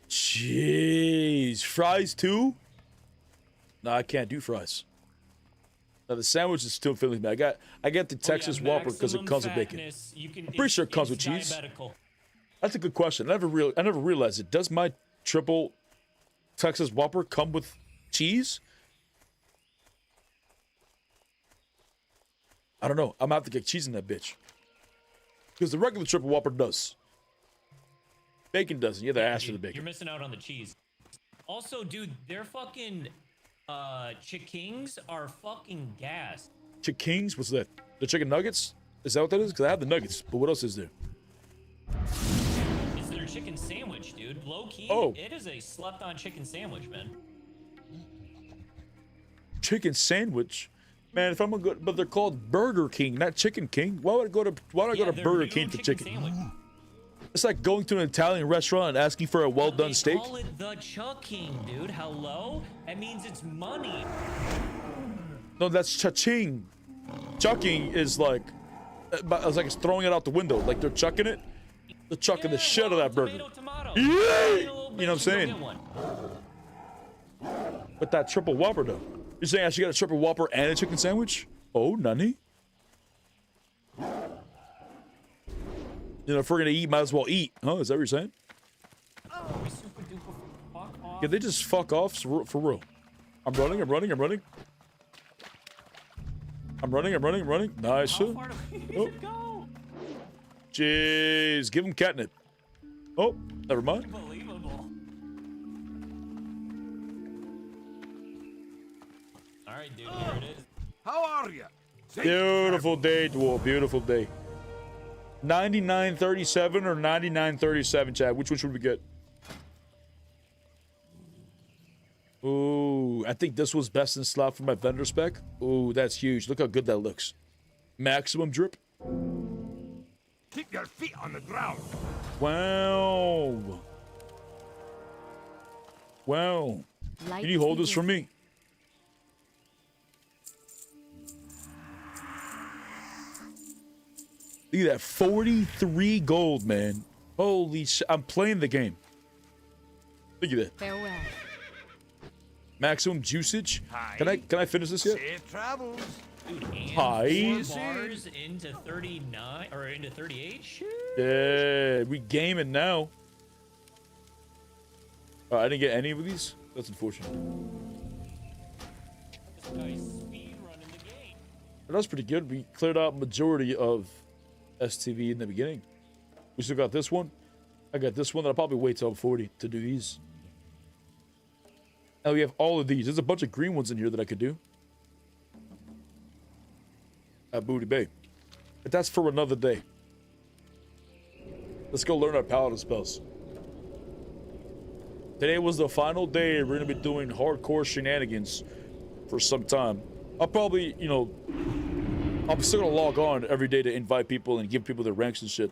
Jeez, fries too? No, I can't do fries. Now the sandwich is still filling me. I got the Texas Whopper because it comes with bacon. I'm pretty sure it comes with cheese. Diabetical. That's a good question. I never realized it. Does my triple Texas Whopper come with cheese? I don't know. I'm gonna have to get cheese in that bitch. Because the regular triple Whopper does. Bacon doesn't. You have to ask for the bacon. You're missing out on the cheese. Also, dude, their fucking chickings are fucking gas. Chickings? What's that? The chicken nuggets? Is that what that is? Because I have the nuggets, but what else is there? It's their chicken sandwich, dude. Low key, Oh. it is a slept-on chicken sandwich, man. Chicken sandwich? Man, if I'm gonna go, but they're called Burger King, not Chicken King. Why would I go to Burger King for chicken? Sandwich. It's like going to an Italian restaurant and asking for a well-done steak. They call it the Chucking, dude. Hello? That means it's money. No, that's cha-ching. Chucking is like, it's throwing it out the window. Like they're chucking it. They're chucking the shit out of that burger. Tomato. Yeah! You You know know what I'm saying? But that triple Whopper though. You're saying I should get a triple Whopper and a chicken sandwich? Oh, nani? You know, if we're gonna eat, might as well eat. Huh? Is that what you're saying? Yeah, they just fuck off for real. I'm running. Nice. How far do we need to go? Jeez, give him catnip. Oh, never mind. Unbelievable. All right, dude, here it is. How are you? Beautiful day, dwarf. Beautiful day. 99.37 or 99.37, Chad? Which one should we get? Ooh, I think this was best in slot for my vendor spec. Ooh, that's huge. Look how good that looks. Maximum drip. Keep your feet on the ground. Wow. Wow. Light Can you hold this speed for me? Look at that. 43 gold, man. Holy shit. I'm playing the game. Look at that. Farewell. Maximum juicage. Can I finish this yet? Safe travels. Dude, and Hi. 4 bars into 39 or into 38. Shit. Yeah, we gaming now. I didn't get any of these. That's unfortunate. This guy's speed running the game. That was pretty good. We cleared out majority of STV in the beginning. We still got this one. I got this one that I'll probably wait till I'm 40 to do these. Now we have all of these. There's a bunch of green ones in here that I could do. At Booty Bay. But that's for another day. Let's go learn our paladin spells. Today was the final day. We're going to be doing hardcore shenanigans for some time. I'll probably, you know, I'm still going to log on every day to invite people and give people their ranks and shit.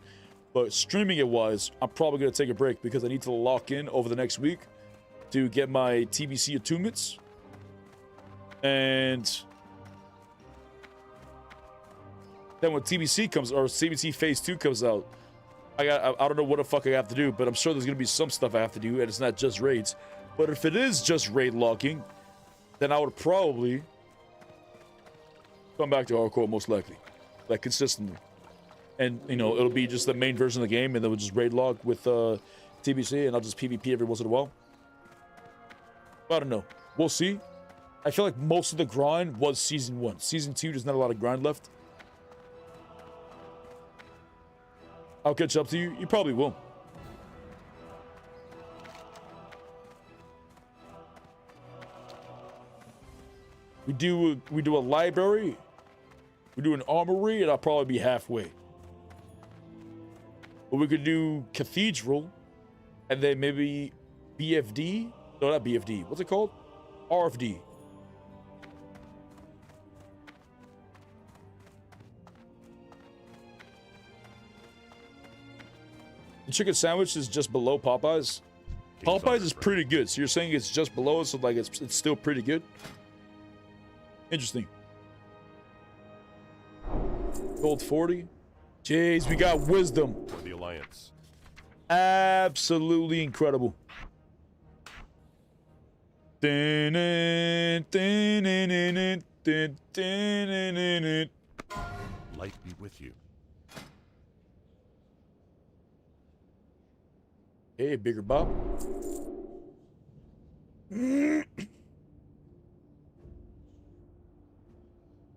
But streaming it wise, I'm probably going to take a break because I need to lock in over the next week to get my TBC attunements. And then when TBC comes, or CBC Phase 2 comes out, I don't know what the fuck I have to do, but I'm sure there's going to be some stuff I have to do, and it's not just raids. But if it is just raid locking, then I would probably come back to hardcore most likely, like consistently. And, you know, it'll be just the main version of the game, and then we'll just raid log with TBC, and I'll just PvP every once in a while. I don't know. We'll see. I feel like most of the grind was Season 1. Season 2, there's not a lot of grind left. I'll catch up to you. You probably will. We do a library. We do an armory, and I'll probably be halfway. But we could do cathedral, and then maybe BFD. No, not BFD. What's it called? RFD. The chicken sandwich is just below Popeyes. Popeyes is pretty good. So you're saying it's just below it, so like it's still pretty good. Interesting. Gold 40. Jeez, we got wisdom. For the Alliance. Absolutely incredible. Light be with you. Hey, Bigger Bob. And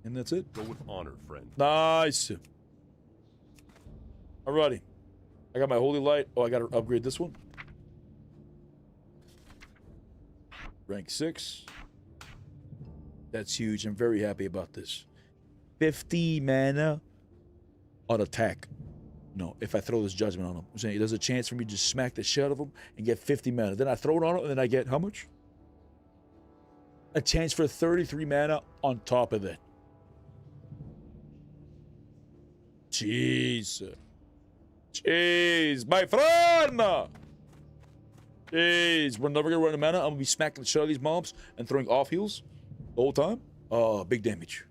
that's it. Go with honor, friend. Nice. Alrighty. I got my holy light. Oh, I gotta upgrade this one. Rank 6. That's huge. I'm very happy about this. 50 mana on attack. No, if I throw this judgment on him. I'm saying there's a chance for me to just smack the shit out of him and get 50 mana. Then I throw it on him and then I get how much? A chance for 33 mana on top of that. Jeez. Jeez, my friend! Jeez, we're never gonna run out of mana. I'm gonna be smacking the shit out of these mobs and throwing off heals the whole time. Big damage.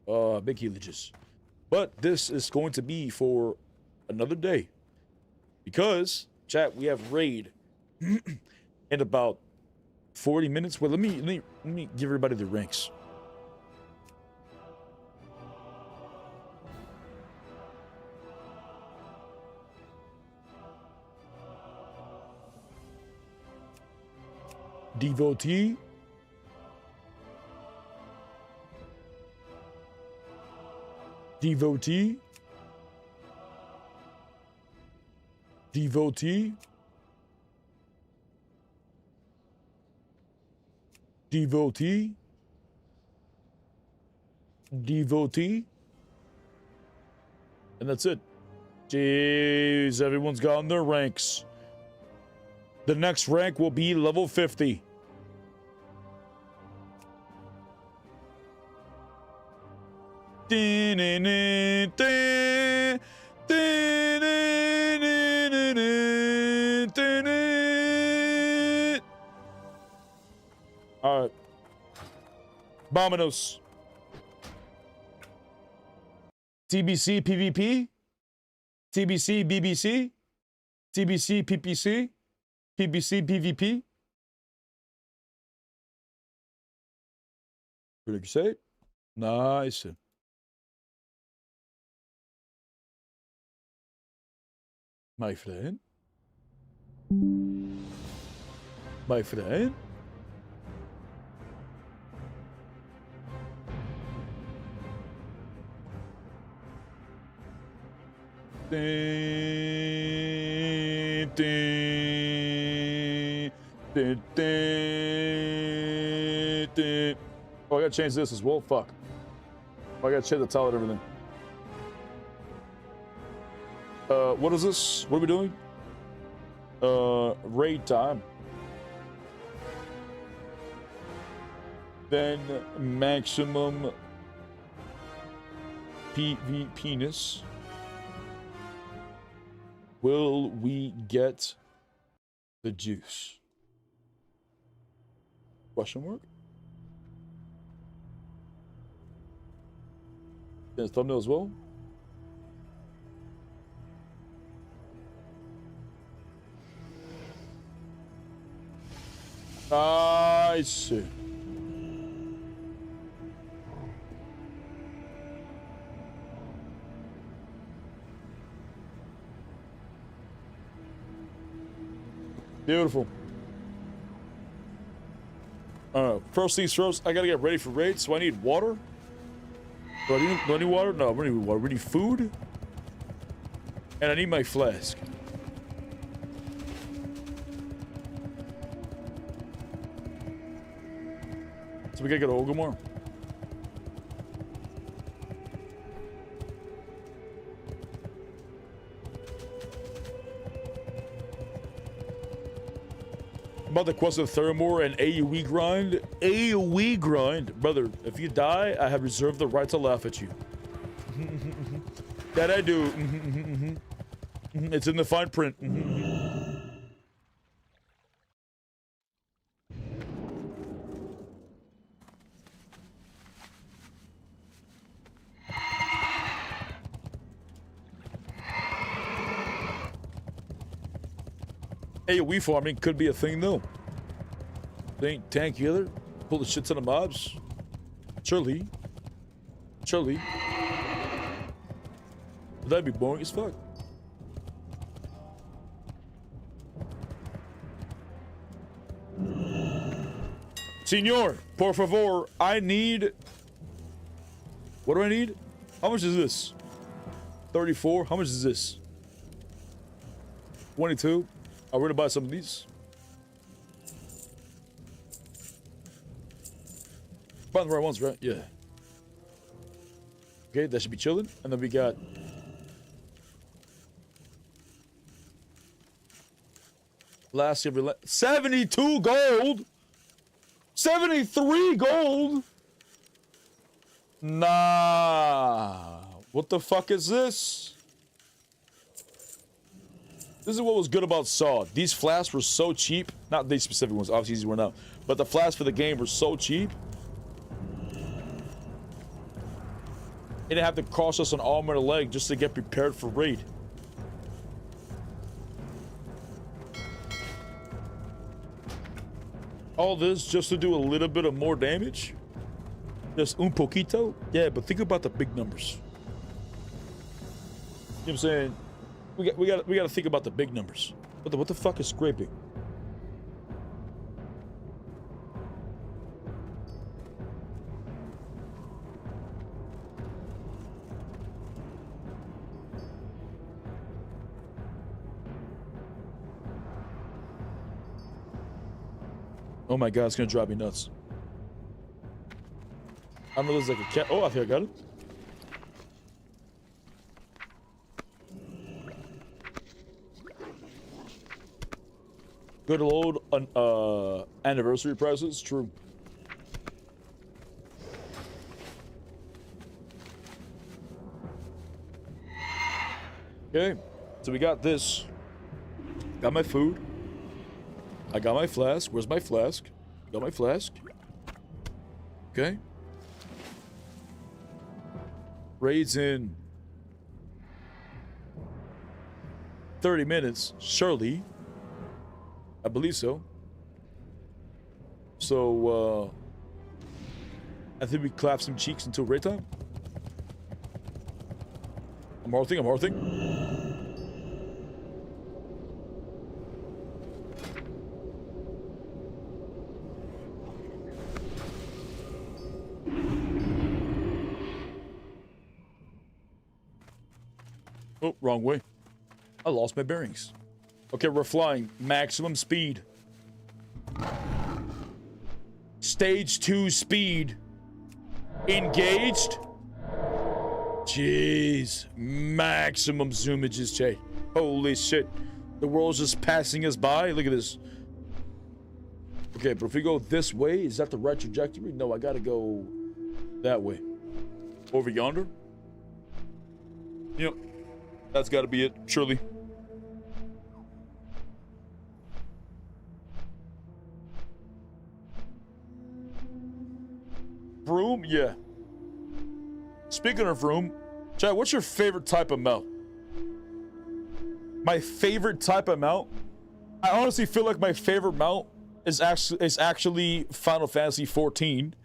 Big healages. But this is going to be for another day. Because, chat, we have raid in about 40 minutes. Well, let me give everybody the ranks. Devotee. Devotee. Devotee. Devotee. devotee. And that's it. Jeez, everyone's gotten their ranks. The next rank will be level 50. All right. Bominos. TBC PvP. TBC BBC. TBC PPC. PBC PvP. What did you say? Nice. My friend. My friend. Ding, ding, ding, ding, ding. Oh, I gotta change this as well. Fuck. Oh, I gotta change the title and everything. What is this? What are we doing? Raid time. Then maximum PvPness. Will we get the juice? Question mark? There's thumbnail as well. I see. Beautiful. First things first, I gotta get ready for raid, so I need water. Do I need water? No, we need water. We need food. And I need my flask. So we gotta go to Ogomar. About the quest of Thermore and AoE grind. AoE grind. Brother, if you die, I have reserved the right to laugh at you. That I do. It's in the fine print. AoE farming could be a thing though. They ain't tank either. Pull the shit ton of mobs. Surely. Surely. That'd be boring as fuck. Senor, por favor, I need... What do I need? How much is this? 34? How much is this? 22? Oh, we're gonna buy some of these. Buying the right ones, right? Yeah. Okay, that should be chilling. And then we got... Last year, 72 gold! 73 gold! Nah. What the fuck is this? This is what was good about Saw. These flasks were so cheap. Not these specific ones, obviously these were not. But the flasks for the game were so cheap. It didn't have to cost us an arm and a leg just to get prepared for raid. All this just to do a little bit of more damage? Just un poquito? Yeah, but think about the big numbers. You know what I'm saying? We got to think about the big numbers. What the fuck is scraping? Oh my god, it's gonna drive me nuts. I know there's like a cat. Oh, I think I got it. Good old anniversary presents. True. Okay, so we got this. Got my food. I got my flask. Where's my flask? Got my flask. Okay. Raids in 30 minutes, surely. I believe so. So, I think we clap some cheeks until raid time. I'm hearting. Oh, wrong way. I lost my bearings. Okay, we're flying. Maximum speed. Stage 2 speed. Engaged. Jeez. Maximum zoomages, Che. Holy shit. The world's just passing us by. Look at this. Okay, but if we go this way, is that the right trajectory? No, I gotta go that way. Over yonder? Yep. That's gotta be it, surely. Vroom? Yeah. Speaking of vroom, Chad, what's your favorite type of mount? My favorite type of mount? I honestly feel like my favorite mount is actually Final Fantasy 14,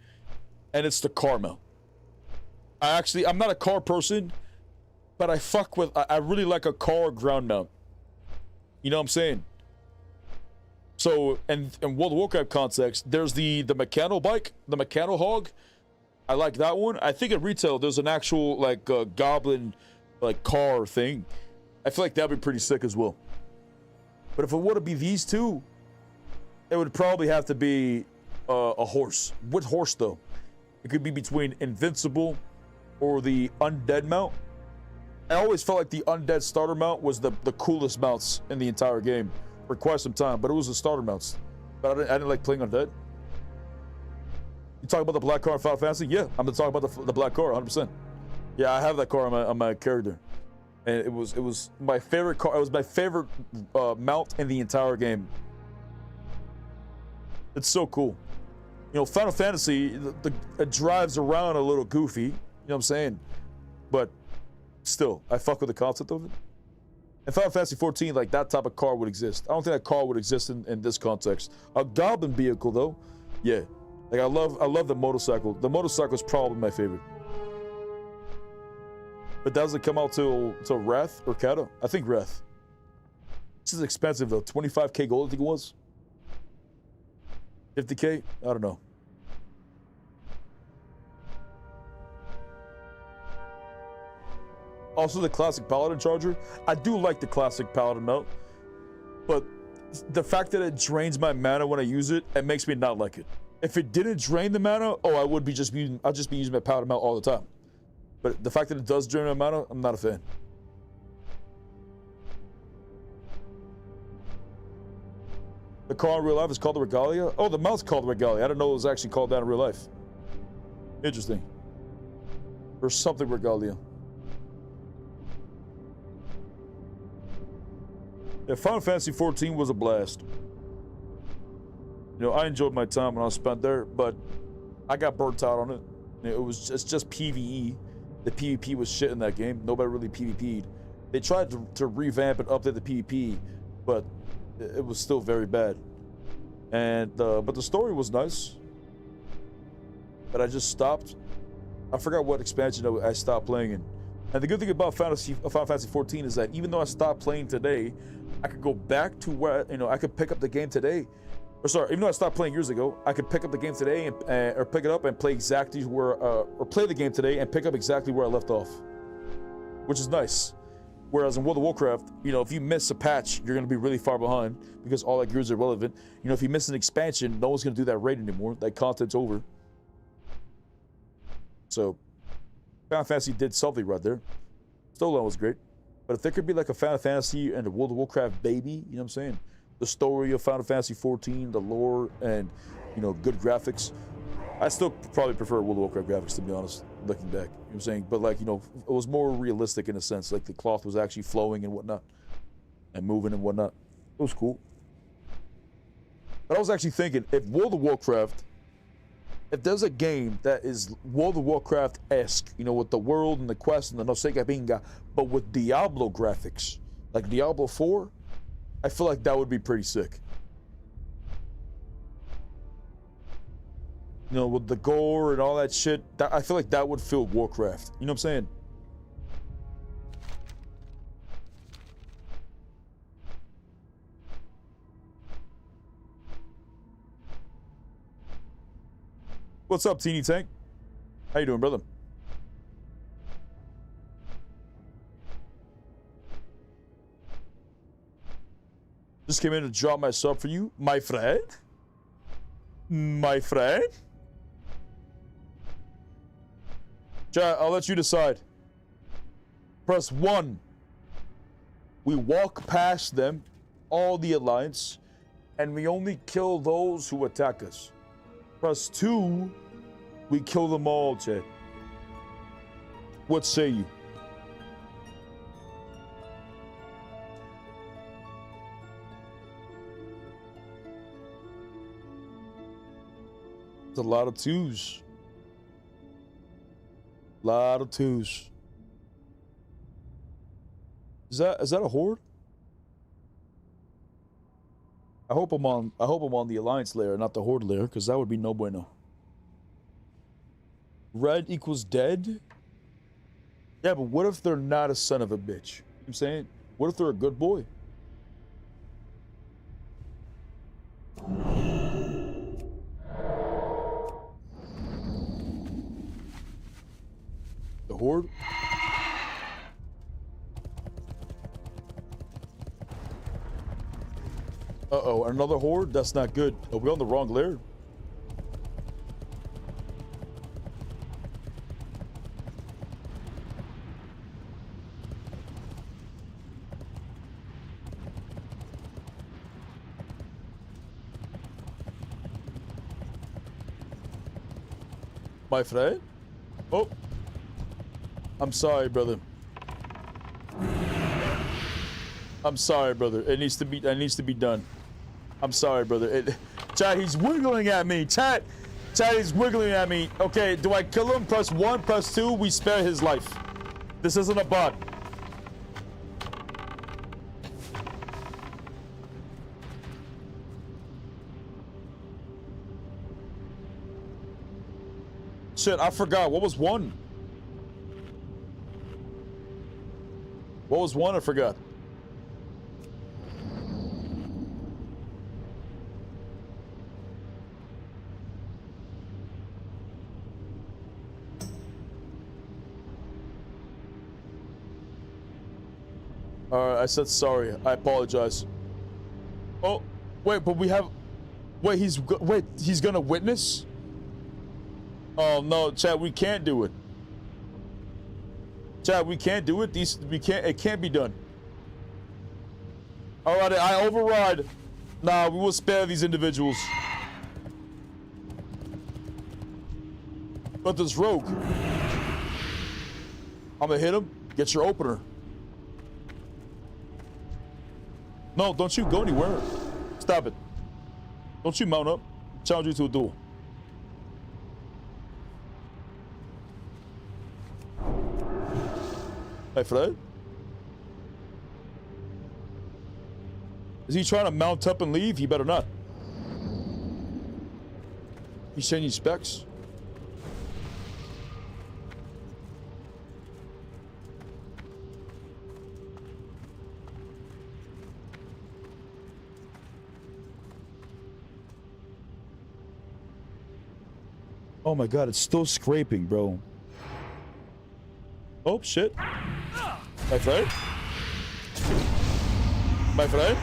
and it's the car mount. I'm not a car person, but I really like a car ground mount. You know what I'm saying? So, in World of Warcraft context, there's the Mechano bike, the Mechano hog. I like that one. I think in retail, there's an actual, like, goblin, like, car thing. I feel like that'd be pretty sick as well. But if it were to be these two, it would probably have to be a horse. What horse, though? It could be between Invincible or the Undead mount. I always felt like the Undead starter mount was the coolest mounts in the entire game for quite some time, but it was the starter mounts. But I didn't like playing Undead. You talk about the black car in Final Fantasy? Yeah, I'm talking about the black car, 100%. Yeah, I have that car on my character, and it was my favorite car. It was my favorite mount in the entire game. It's so cool. You know, Final Fantasy, it drives around a little goofy. You know what I'm saying? But still, I fuck with the concept of it. In Final Fantasy 14, like, that type of car would exist. I don't think that car would exist in this context. A goblin vehicle, though, yeah. Like, I love the motorcycle. The motorcycle is probably my favorite. But does it come out till Wrath or Kata? I think Wrath. This is expensive, though. 25k gold, I think it was. 50k? I don't know. Also, the classic Paladin Charger. I do like the classic Paladin mount, but the fact that it drains my mana when I use it, it makes me not like it. If it didn't drain the mana, I'd just be using my Paladin mount all the time. But the fact that it does drain my mana, I'm not a fan. The car in real life is called the Regalia? Oh, the mount's called the Regalia. I didn't know it was actually called that in real life. Interesting. Or something Regalia. Yeah, Final Fantasy 14 was a blast. You know, I enjoyed my time when I spent there, but I got burnt out on it. It's just PvE. The PvP was shit in that game. Nobody really PvP'd. They tried to revamp and update the PvP, but it was still very bad. And but the story was nice. But I just stopped. I forgot what expansion I stopped playing in. And the good thing about Final Fantasy 14 is that even though I stopped playing today, I could go back to where, you know, I could pick up the game today. Or sorry, even though I stopped playing years ago, I could pick up the game today and or pick it up and play exactly where, or play the game today and pick up exactly where I left off, which is nice. Whereas in World of Warcraft, you know, if you miss a patch, you're gonna be really far behind because all that gear is irrelevant. You know, if you miss an expansion, no one's gonna do that raid anymore. That content's over. So Final Fantasy did something right there. Stolen was great. But if there could be like a Final Fantasy and a World of Warcraft baby, you know what I'm saying? The story of Final Fantasy 14, the lore, and, you know, good graphics. I still probably prefer World of Warcraft graphics, to be honest, looking back. You know what I'm saying? But, like, you know, it was more realistic in a sense. Like, the cloth was actually flowing and whatnot. And moving and whatnot. It was cool. But I was actually thinking, if World of Warcraft, if there's a game that is World of Warcraft-esque, you know, with the world and the quest and the no sé qué pinga, but with Diablo graphics, like Diablo 4, I feel like that would be pretty sick. You know, with the gore and all that shit, I feel like that would feel Warcraft. You know what I'm saying? What's up, Teeny Tank? How you doing, brother? Just came in to drop my sub for you, my friend. My friend? Chat, I'll let you decide. Press 1. We walk past them, all the Alliance, and we only kill those who attack us. Press 2, we kill them all, chat. What say you? It's a lot of 2s. Lot of 2s. Is that a horde? I hope I'm on the Alliance layer, not the Horde layer, because that would be no bueno. Red equals dead? Yeah, but what if they're not a son of a bitch? You know what I'm saying? What if they're a good boy? The Horde? Uh-oh, another horde? That's not good. Are we on the wrong layer? My friend? Oh. I'm sorry, brother. I'm sorry, brother. It needs to be done. I'm sorry, brother. Chad, he's wiggling at me. Chad, he's wiggling at me. Okay, do I kill him? Press 1, press 2, we spare his life. This isn't a bot. Shit, I forgot. What was 1? What was 1? I forgot. Alright, I said sorry. I apologize. Oh, wait, but we have... Wait, he's gonna witness? Oh, no, Chad, we can't do it. Chad, we can't do it. It can't be done. Alright, I override. Nah, we will spare these individuals. But this rogue. I'm gonna hit him. Get your opener. No, don't you go anywhere. Stop it. Don't you mount up. Challenge you to a duel. Hey, Fred? Is he trying to mount up and leave? He better not. He's changing specs. Oh my god, it's still scraping, bro. Oh, shit. My friend? My friend?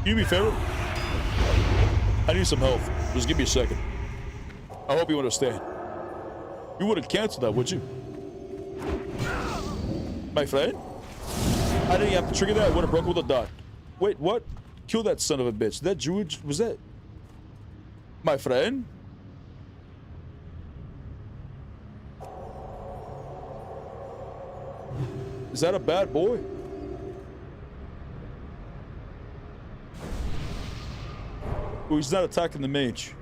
Do me a favor? I need some help. Just give me a second. I hope you understand. You wouldn't cancel that, would you? My friend? I didn't have to trigger that. I would have broke with a dot. Wait, what? Kill that son of a bitch. That Druid, was that? My friend? Is that a bad boy? Oh, he's not attacking the mage.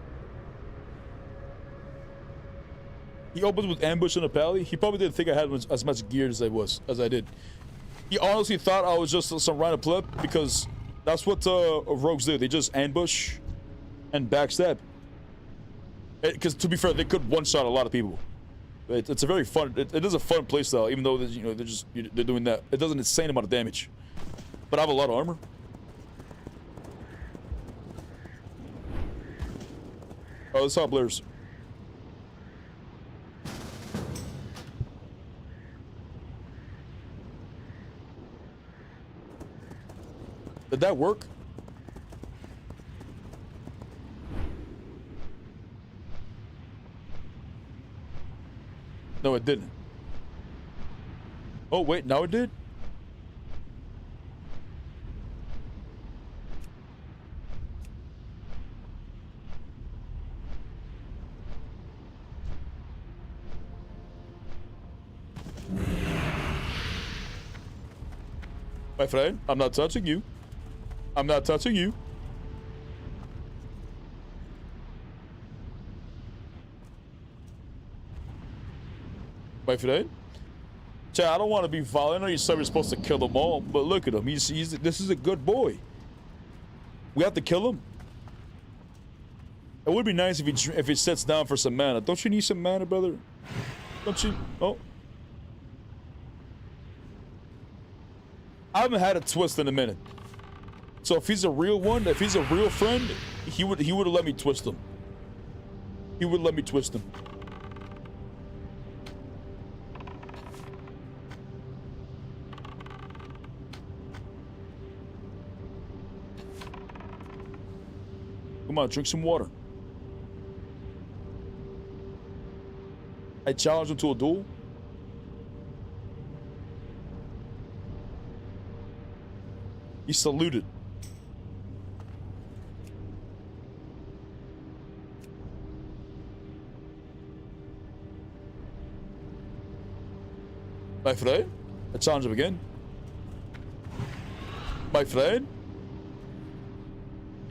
He opens with ambush and a pally. He probably didn't think I had as much gear as I did. He honestly thought I was just some random pleb because that's what rogues do. They just ambush and backstab. Because to be fair, they could one-shot a lot of people. It's a very fun. It is a fun playstyle, even though they're doing that. It does an insane amount of damage. But I have a lot of armor. Oh, this how Blair's. Did that work? No, it didn't. Oh, wait, now it did? My friend, I'm not touching you. I'm not touching you. My friend? Chad, I don't want to be violent. I know you said we're supposed to kill them all, but look at him. This is a good boy. We have to kill him? It would be nice if he sits down for some mana. Don't you need some mana, brother? Don't you? Oh. I haven't had a twist in a minute. So if he's a real one, if he's a real friend, he would have let me twist him. He would let me twist him. Come on, drink some water. I challenged him to a duel. He saluted. My friend? I challenge him again. My friend?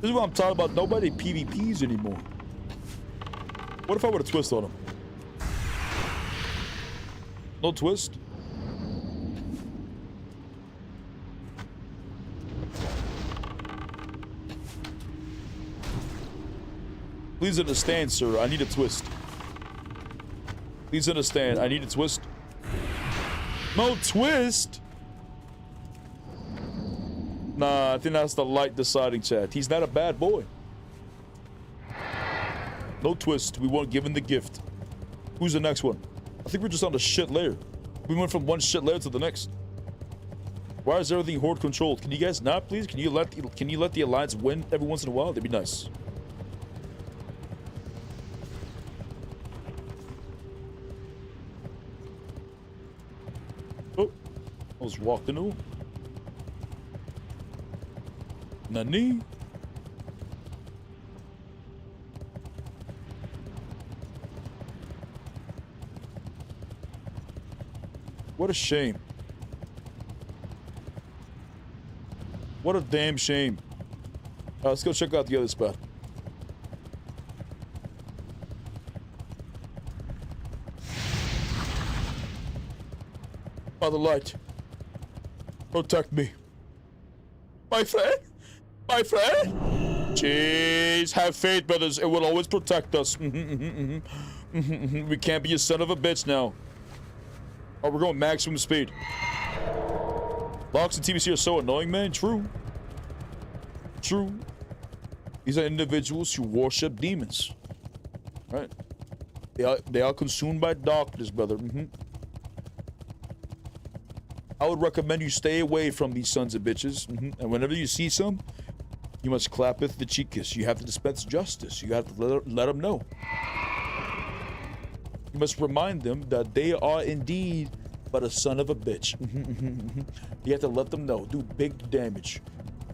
This is what I'm talking about. Nobody PvPs anymore. What if I were to twist on him? No twist? Please understand, sir. I need a twist. Please understand. I need a twist. No twist? Nah, I think that's the light deciding, chat. He's not a bad boy. No twist. We won't give him the gift. Who's the next one? I think we're just on the shit layer. We went from one shit layer to the next. Why is everything horde controlled? Can you guys not, please? Can you let the alliance win every once in a while? That'd be nice. Oh, I was walked into him. Nani? What a shame. What a damn shame. Let's go check out the other spot. By the light. Protect me. My friend? My friend? Jeez, have faith, brothers. It will always protect us. We can't be a son of a bitch now. Oh, we're going maximum speed. Locks and TBC are so annoying, man. True. True. These are individuals who worship demons. Right? They are consumed by darkness, brother. I would recommend you stay away from these sons of bitches. And whenever you see some, you must clappeth the cheek kiss. You have to dispense justice. You have to let them know. You must remind them that they are indeed but a son of a bitch. You have to let them know. Do big damage.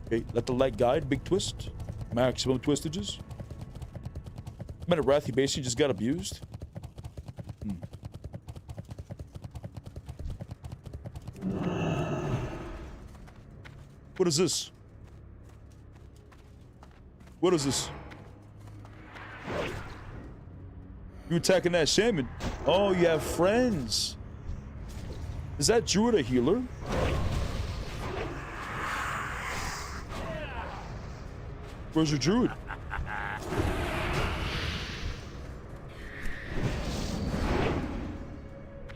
Okay, let the light guide. Big twist. Maximum twistages. Men of Wrath, he basically just got abused. What is this? What is this? You attacking that shaman? Oh, you have friends. Is that druid a healer? Where's your druid?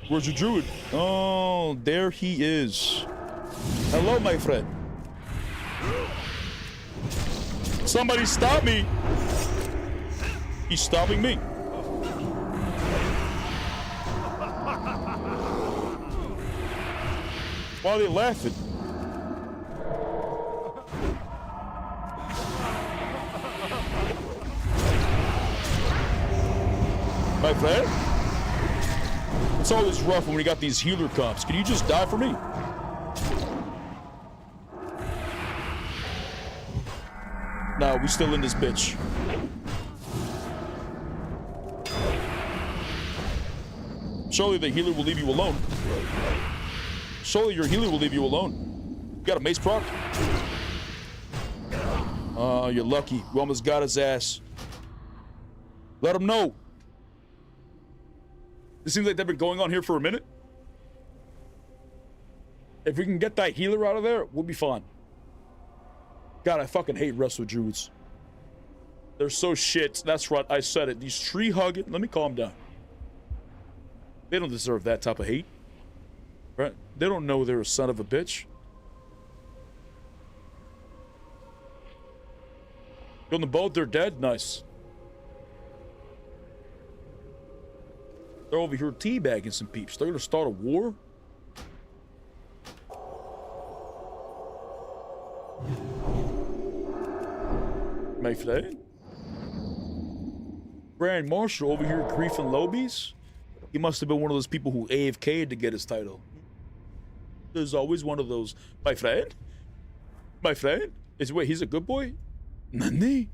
Where's your druid? Oh, there he is. Hello, my friend. Somebody stop me. He's stopping me. Why are they laughing? My friend? It's always rough when we got these healer comps. Can you just die for me? Nah, we still in this bitch. Surely the healer will leave you alone. Surely your healer will leave you alone. You got a mace proc? Oh, you're lucky. We almost got his ass. Let him know. It seems like they've been going on here for a minute. If we can get that healer out of there, we'll be fine. God, I fucking hate wrestle druids. They're so shit. That's right, I said it. These tree hugging. Let me calm down. They don't deserve that type of hate. Right? They don't know they're a son of a bitch. On the boat, they're dead. Nice. They're over here teabagging some peeps. They're gonna start a war? My friend? Grand Marshal over here griefing lobies? He must have been one of those people who AFK'd to get his title. There's always one of those. My friend? My friend? Wait, he's a good boy? Nani?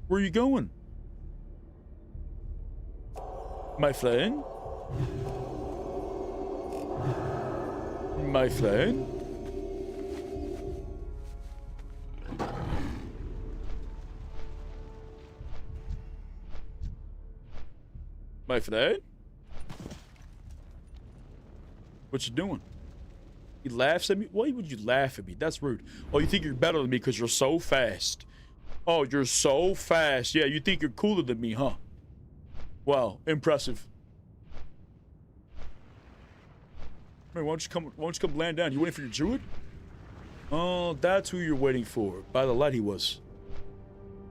Where are you going? My friend? My friend? My friend? What you doing? He laughs at me? Why would you laugh at me? That's rude. Oh, you think you're better than me because you're so fast. Oh, you're so fast. Yeah, you think you're cooler than me, huh? Wow, impressive. Man, why don't you come land down? You waiting for your druid? Oh, that's who you're waiting for. By the light he was.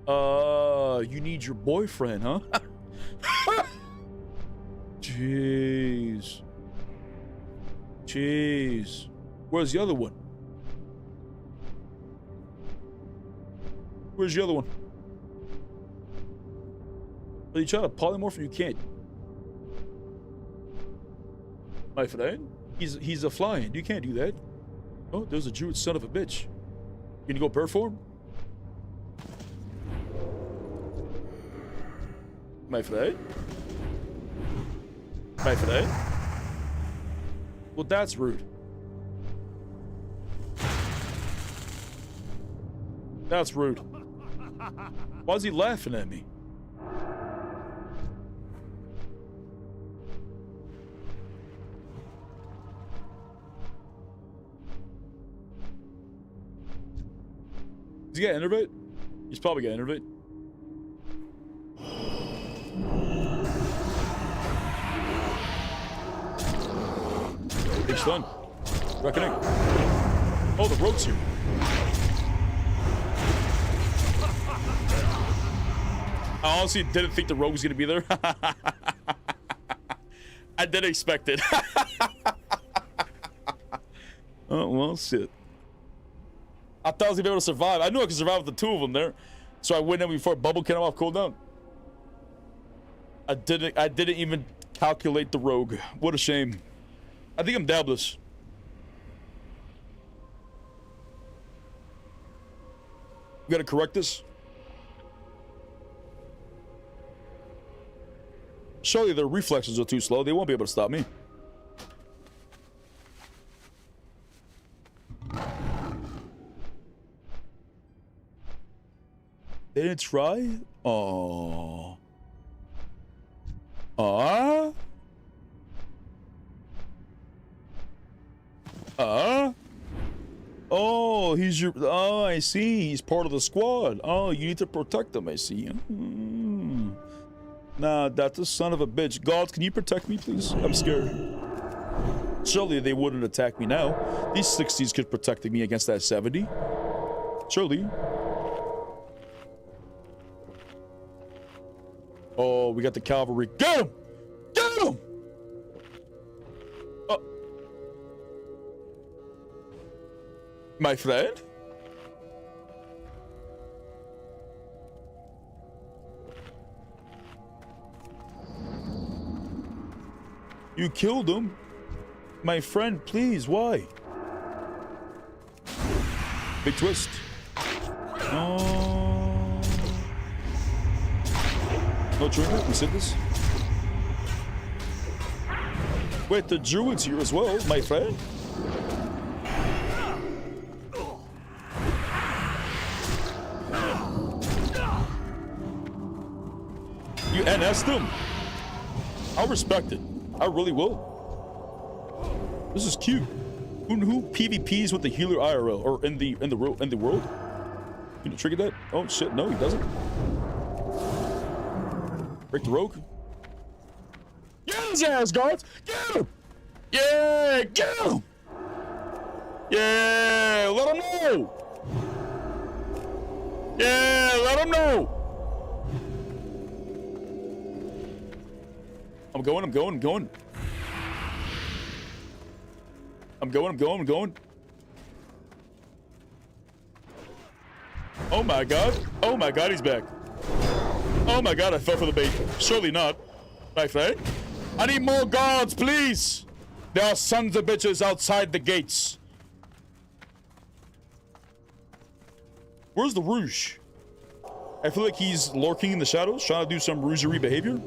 You need your boyfriend, huh? Jeez. Jeez. Where's the other one? Where's the other one? Are you trying to polymorph or you can't? My friend? He's a flying. You can't do that. Oh, there's a druid son of a bitch. Can you go perform? My friend? My friend? Well, that's rude. That's rude. Why is he laughing at me? Does he get innervate? He's probably got innervate. Big stun. Reckoning. Oh, the rogue's here. I honestly didn't think the rogue was going to be there. I didn't expect it. Oh, well, shit. I thought I was going to be able to survive. I knew I could survive with the two of them there. So I went in before bubble came off cooldown. I didn't even calculate the rogue. What a shame. I think I'm dabless. We gotta correct this. Surely their reflexes are too slow. They won't be able to stop me. They didn't try? Oh. Oh, he's your... Oh, I see. He's part of the squad. Oh, you need to protect him, I see. Nah, that's a son of a bitch. Gods, can you protect me, please? I'm scared. Surely they wouldn't attack me now. These 60s could protect me against that 70. Surely. Oh, we got the cavalry. Get him! Get him! My friend? You killed him? My friend, please, why? Big twist. No trigger? We said this? Wait, the druid's here as well, my friend. You NS'd him? I'll respect it. I really will. This is cute. Who PvPs with the healer IRL or in the world? Can you trigger that? Oh shit, no, he doesn't. Break the rogue. Get his ass, guards! Get him! Yeah, get him! Yeah, let him know! Yeah, let him know! I'm going. Oh my god, he's back. Oh my god, I fell for the bait. Surely not. My friend? I need more guards, please! There are sons of bitches outside the gates. Where's the Rouge? I feel like he's lurking in the shadows, trying to do some rougerie behavior.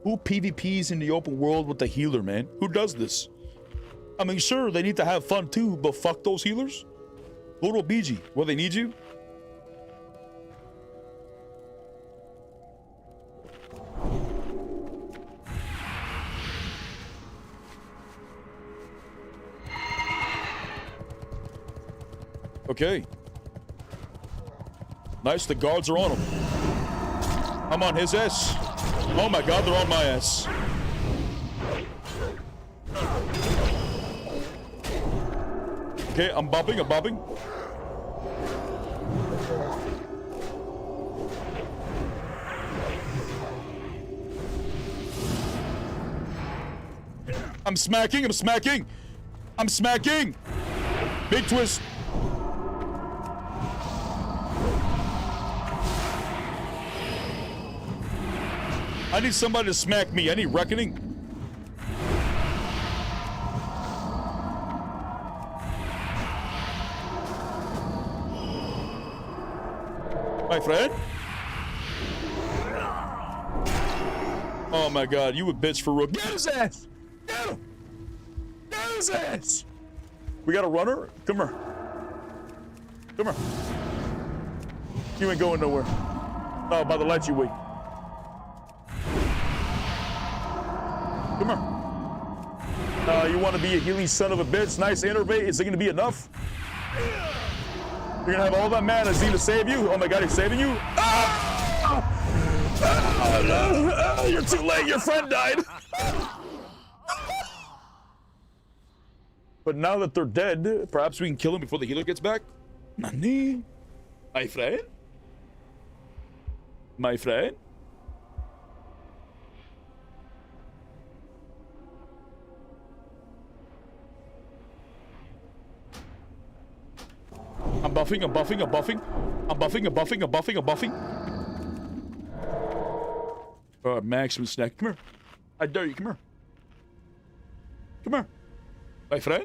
Who PvPs in the open world with the healer, man? Who does this? I mean, sure, they need to have fun too, but fuck those healers. Little BG, well, they need you. Okay. Nice, the guards are on him. I'm on his ass. Oh my god, they're on my ass. Okay, I'm bopping. I'm smacking. Big twist. I need somebody to smack me. I need reckoning. My friend? Oh my god, you a bitch for real. Get his ass! Get him! Get his ass! We got a runner? Come here. You ain't going nowhere. Oh, by the lights you wait. Come here. You want to be a healing son of a bitch? Nice innervate. Is it going to be enough? You're going to have all that mana Z to save you? Oh my god, he's saving you? You're too late. Your friend died. But now that they're dead, perhaps we can kill him before the healer gets back? Nani? My friend? My friend? I'm buffing, I'm buffing, I'm buffing. I'm buffing, I'm buffing, I'm buffing, I'm buffing. Alright, maximum snack. Come here. I dare you, come here. Come here. My friend?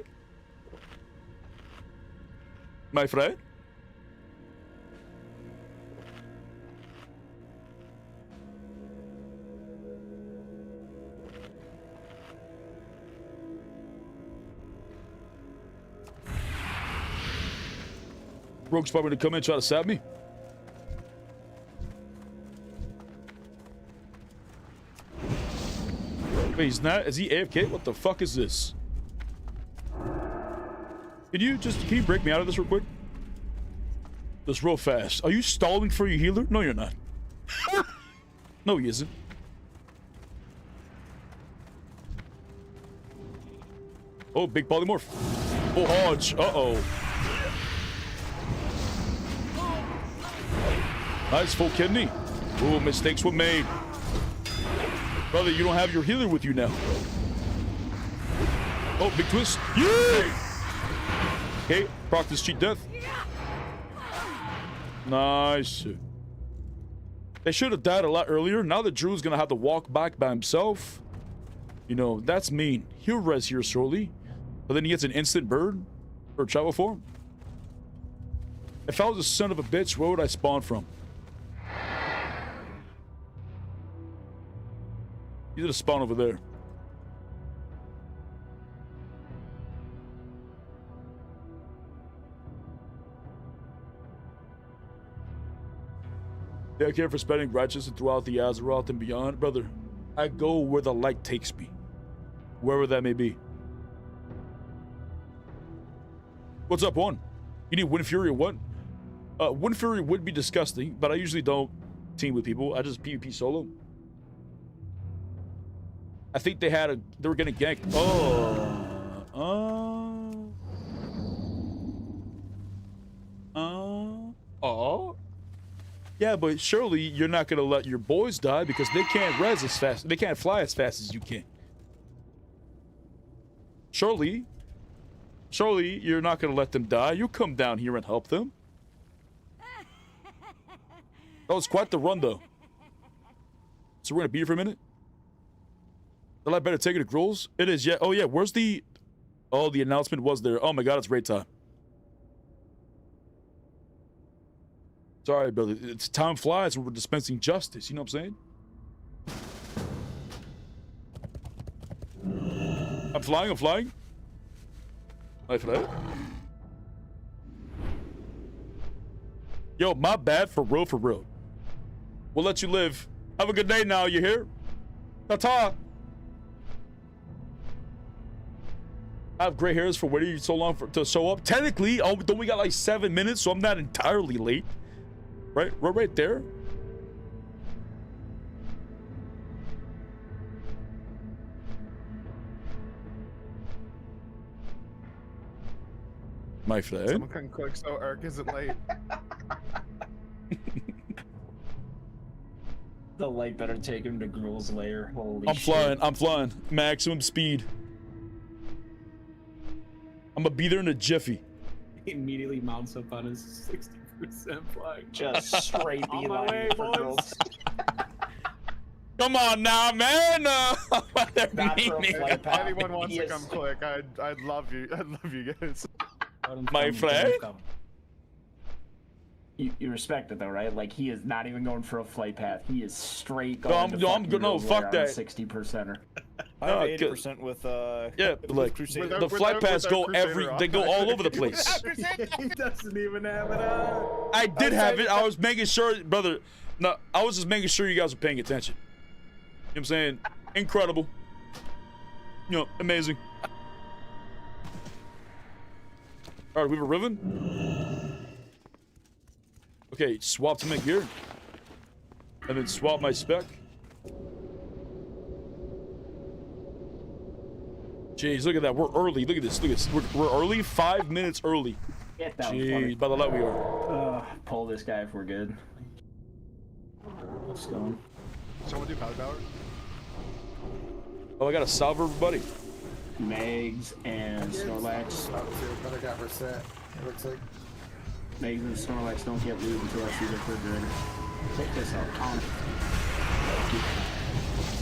My friend? Rogue's probably gonna come in and try to stab me. Wait, he's not? Is he AFK? What the fuck is this? Can you break me out of this real quick? Just real fast. Are you stalling for your healer? No, you're not. No, he isn't. Oh, big polymorph. Oh, Hodge. Uh-oh. Nice, full kidney. Oh, mistakes were made. Brother, you don't have your healer with you now. Oh, big twist. Yeah! Okay, proc this cheat death. Nice. They should have died a lot earlier. Now that Drew's gonna have to walk back by himself. You know, that's mean. He'll res here shortly. But then he gets an instant bird or travel form. If I was a son of a bitch, where would I spawn from? You did a spawn over there. Yeah, I care for spreading righteousness throughout the Azeroth and beyond. Brother, I go where the light takes me. Wherever that may be. What's up, one? You need Wind Fury or what? Wind Fury would be disgusting, but I usually don't team with people. I just PvP solo. I think they were gonna gank. Yeah, but surely you're not gonna let your boys die because they can't res as fast. They can't fly as fast as you can. Surely you're not gonna let them die. You come down here and help them. That was quite the run, though. So we're gonna be here for a minute. Well, I better take it to Grulls. It is, yeah. Oh, yeah. Where's the... Oh, the announcement was there. Oh, my God. It's raid time. Sorry, brother. It's time flies when we're dispensing justice. You know what I'm saying? I'm flying. I'm flying. I fly. Yo, my bad. For real, for real. We'll let you live. Have a good day now. You hear? Ta-ta. I have gray hairs for waiting so long to show up. Technically, don't we got like 7 minutes, so I'm not entirely late. Right? We're right there. My friend. Someone can click so Eric isn't late. The light better take him to Gruul's lair. Holy I'm shit. flying. I'm flying. Maximum speed. I'm gonna be there in a jiffy. He immediately mounts up on his 60% flying. Just straight beeline for Gruul's. Come on now, man. Not for a flight path. Anyone wants to come click, I'd love you. I'd love you guys. My friend. You respect it though, right? Like he is not even going for a flight path. He is straight No, going. I'm good. No, fuck that. 60%er. I have 80% with yeah, like the flight paths go they go all over the place. He doesn't even have it on. I did have it. I was making sure, brother. No, I was just making sure you guys were paying attention. You know what I'm saying? Incredible. You know, amazing. All right, we have a Riven. Okay, swap to make gear. And then swap my spec. Jeez, look at that. We're early. Look at this. Look at this. We're early. 5 minutes early. Get that. Jeez, by the light we are. Pull this guy if we're good. What's going? Someone do powder power? Oh, I got a salver, everybody. Megs and Snorlax. Better got her set. It looks like. Megs and Snorlax don't get loot until I see the refrigerator. Check this out, Tom.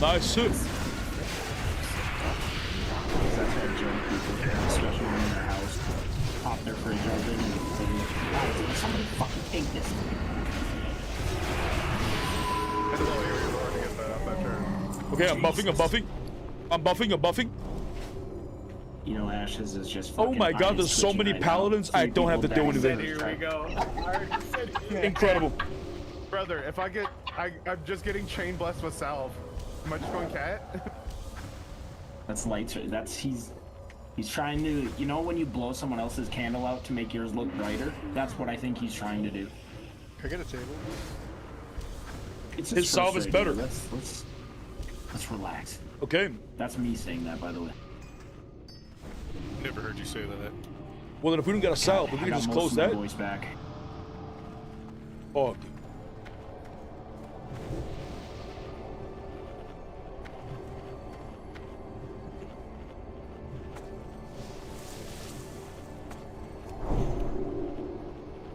Nice suit. That's how Joe people, especially when in their house, pop their fridge open and say, somebody fucking take this. Okay, I'm buffing. I'm buffing. You know, Ashes is just Oh fucking my god, there's so many paladins, I don't have to do anything. Here we go. Incredible. Brother, if I'm just getting chain blessed with salve. Am I just going cat? That's lights. He's trying to, you know, when you blow someone else's candle out to make yours look brighter. That's what I think he's trying to do. Can I get a table? It's his salve is better. Let's relax. Okay. That's me saying that, by the way. Never heard you say that. Well, then if we don't get a salve, if we can just close that. Voice back. Oh.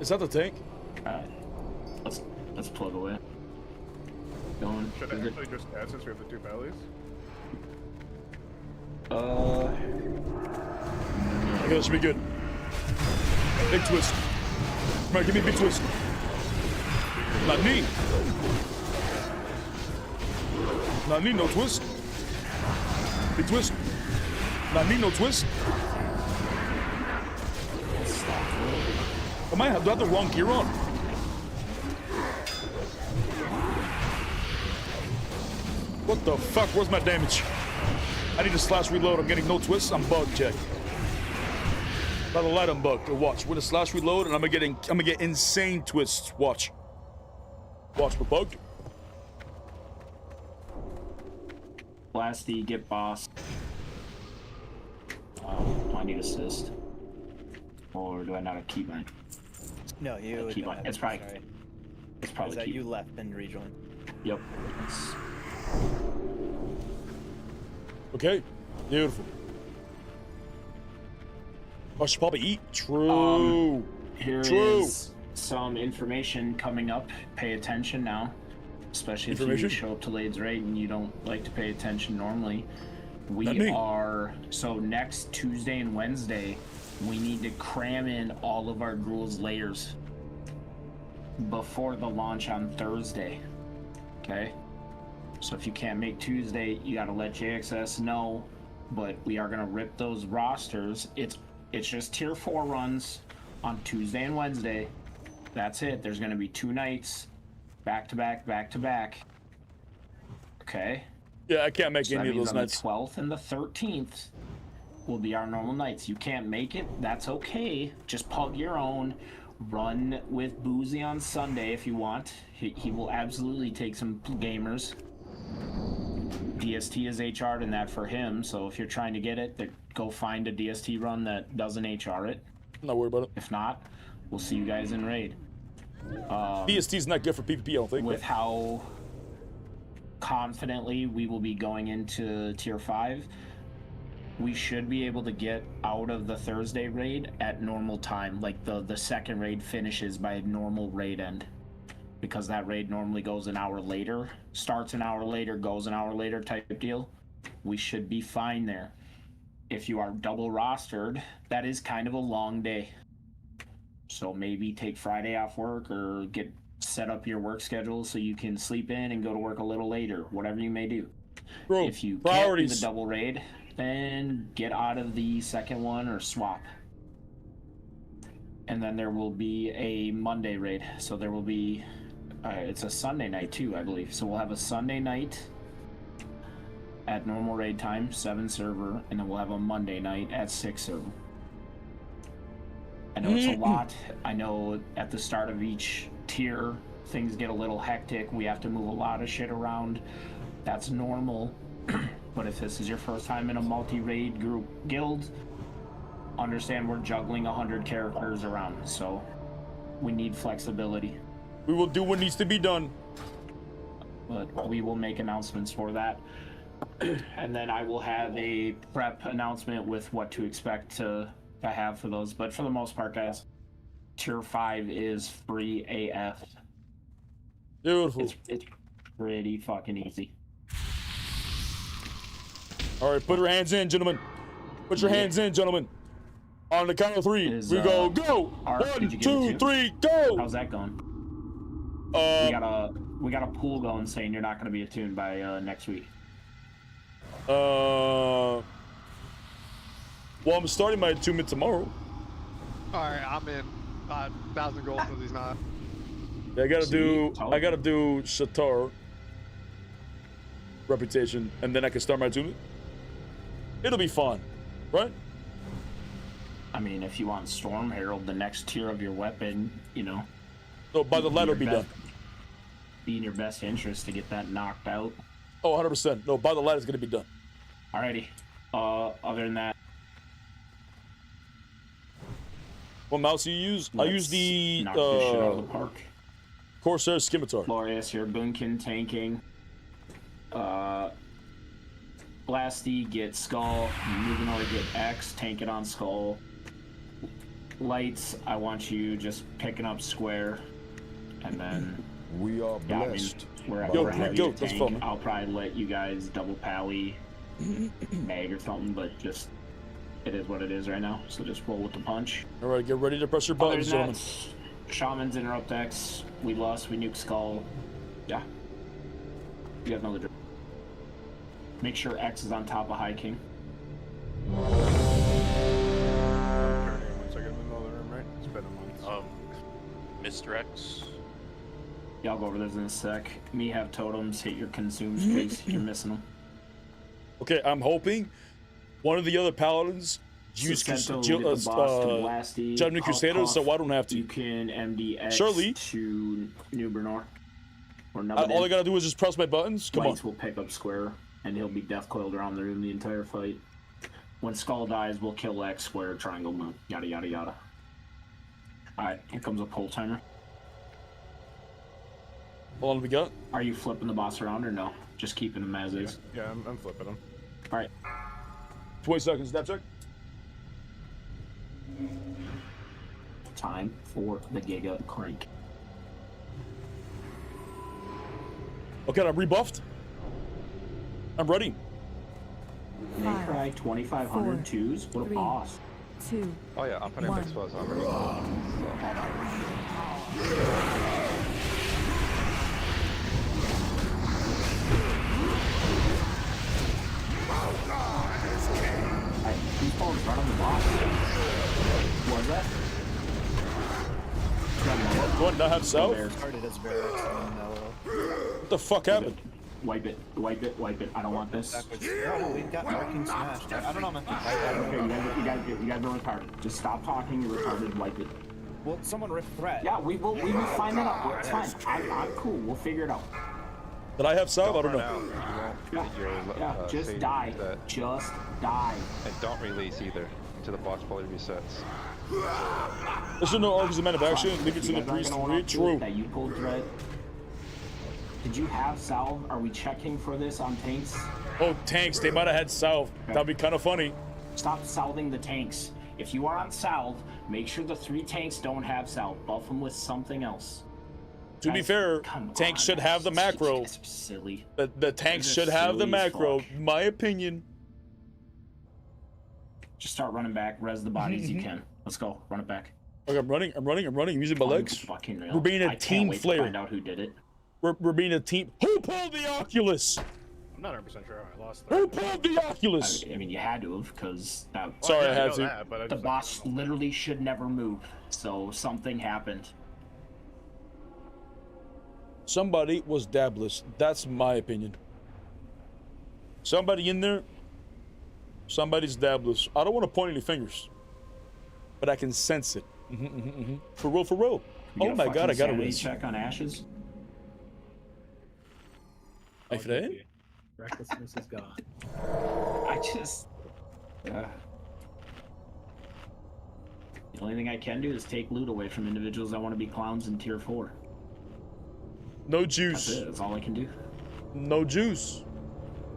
Is that the tank? Alright. Let's plug away. Going. Should I actually just add since we have the two valleys? Okay, this should be good. Big twist. Come on, give me a big twist. Not me. Not me, no twist. Big twist. Not me, no twist. Do I have the wrong gear on? What the fuck? Where's my damage? I need to slash reload. I'm getting no twists. I'm bugged, check. By the light, I'm bugged. Watch. With a slash reload, and I'm gonna get insane twists. Watch. Watch, we're bugged. Blasty, get boss. I need assist. Or do I not keep mine? No, you. Keep mine. It's probably. Sorry. It's probably. Is that keep. you left and rejoined? Yep. Okay. Beautiful. I should probably eat. True. Here True. is some information coming up. Pay attention now. Especially if you show up to Lade's Raid and you don't like to pay attention normally. We are, so next Tuesday and Wednesday, we need to cram in all of our Gruul's layers before the launch on Thursday. Okay? So if you can't make Tuesday, you gotta let JXS know, but we are gonna rip those rosters. It's just tier 4 runs on Tuesday and Wednesday. That's it. There's gonna be 2 nights, back to back, back to back. Okay? Yeah, I can't make any of those nights. The 12th and the 13th will be our normal nights. You can't make it, that's okay. Just pug your own. Run with Boozy on Sunday if you want. He will absolutely take some gamers. DST is HR'd and that for him, so if you're trying to get it, go find a DST run that doesn't HR it. I'm not worried about it. If not, we'll see you guys in Raid. DST's not good for PvP, I don't think. With how confidently we will be going into tier 5, we should be able to get out of the Thursday raid at normal time. Like the second raid finishes by normal raid end. Because that raid normally goes an hour later, starts an hour later, goes an hour later type deal. We should be fine there. If you are double rostered, that is kind of a long day. So maybe take Friday off work or set up your work schedule so you can sleep in and go to work a little later, whatever you may do. Bro, if you can't do the double raid, then get out of the second one or swap. And then there will be a Monday raid. So there will be, it's a Sunday night too, I believe. So we'll have a Sunday night at normal raid time, 7 server, and then we'll have a Monday night at 6 server. I know it's a lot. I know at the start of each tier, things get a little hectic. We have to move a lot of shit around. That's normal. But if this is your first time in a multi-raid group guild, understand we're juggling 100 characters around, so we need flexibility. We will do what needs to be done. But we will make announcements for that. And then I will have a prep announcement with what to expect to have for those. But for the most part, guys, Tier 5 is free AF. Beautiful. It's pretty fucking easy. All right, put your hands in, gentlemen. Put your hands in, gentlemen. On the count of 3, we go. 1, 2, 3, go. How's that going? We got a pool going saying you're not going to be attuned by next week. Well, I'm starting my attunement tomorrow. All right, I'm in. 1,000 gold because he's not. Yeah, I gotta do Shatar reputation, and then I can start my attunement. It'll be fun, right? I mean, if you want Storm Herald, the next tier of your weapon, you know. So by the letter, be done. Be in your best interest to get that knocked out. Oh, 100%. No, by the ladder is gonna be done. Alrighty. Other than that. What mouse you use? I use the knock this shit out of the park. Corsair Scimitar. Glorious, your Boonkin tanking. Blasty, get Skull. Moving over, get X, tank it on Skull. Lights, I want you just picking up Square. And then... We are blessed. We're heavy to tank. I'll probably let you guys double pally mag or something, but just... It is what it is right now, so just roll with the punch. Alright, get ready to press your buttons, gentlemen. Shamans interrupt X. We lost, we nuke Skull. Yeah. You guys know the drill. Make sure X is on top of High King. Once I get in another room, right? It's been a month. Mr. X. Yeah, I'll go over those in a sec. Me have totems, hit your consume space. You're missing them. Okay, I'm hoping one of the other paladins use Judgment Crusaders, so I don't have to. You can MDX Surely. to New Bernard. All I gotta do is just press my buttons. Come Lights on. will pick up Square, and he'll be death coiled around the room the entire fight. When Skull dies, we'll kill X, Square, Triangle, Moon. Yada, yada, yada. Alright, here comes a pull timer. How long have we got? Are you flipping the boss around or no? Just keeping him as is? Yeah, I'm flipping him. Alright. 20 seconds, step check. Time for the Giga Crank. Okay, I'm rebuffed. I'm ready. Cry 2,500 twos. What a boss. 2. Oh yeah, I'm putting mixed flows on. These balls right on the boss. What was that? What, not have south? Started as barracks and What the fuck happened? Wipe it, wipe it, wipe it. I don't want this. Oh, we've got Arcane smashed. I don't know, man. Okay, you guys are retarded. Just stop talking, you're retarded, wipe it. Well, someone rift threat. Yeah, we will find that out. It's fine. I'm cool. We'll figure it out. Did I have salve? I don't know. Yeah, just die. Just die. And don't release either until the boss fully resets. There's no argument of action. Leave it to the priest to read. True. That you pulled thread. Did you have salve? Are we checking for this on tanks? Oh, tanks. They might have had salve. That'd be kind of funny. Stop salving the tanks. If you are on salve, make sure the 3 tanks don't have salve. Buff them with something else. To be fair, tanks should have the macro. Silly. The tanks should have the macro. My opinion. Just start running back. Res the bodies you can. Let's go. Run it back. Okay, I'm running. I'm using my legs. We're being a team flare. Find out who did it. We're being a team. Who pulled the Oculus? I'm not 100% sure how I lost that. Who pulled the Oculus? I mean, you had to have, because that. Sorry, I had to. That, but the boss literally should never move, so something happened. Somebody was dabless. That's my opinion. Somebody in there. Somebody's dabless. I don't want to point any fingers, but I can sense it. For real, for real. Oh my god, I got a check on Ashes. I forget. Recklessness is gone. I just. The only thing I can do is take loot away from individuals that want to be clowns in tier 4. No juice. That's it. That's all I can do. No juice.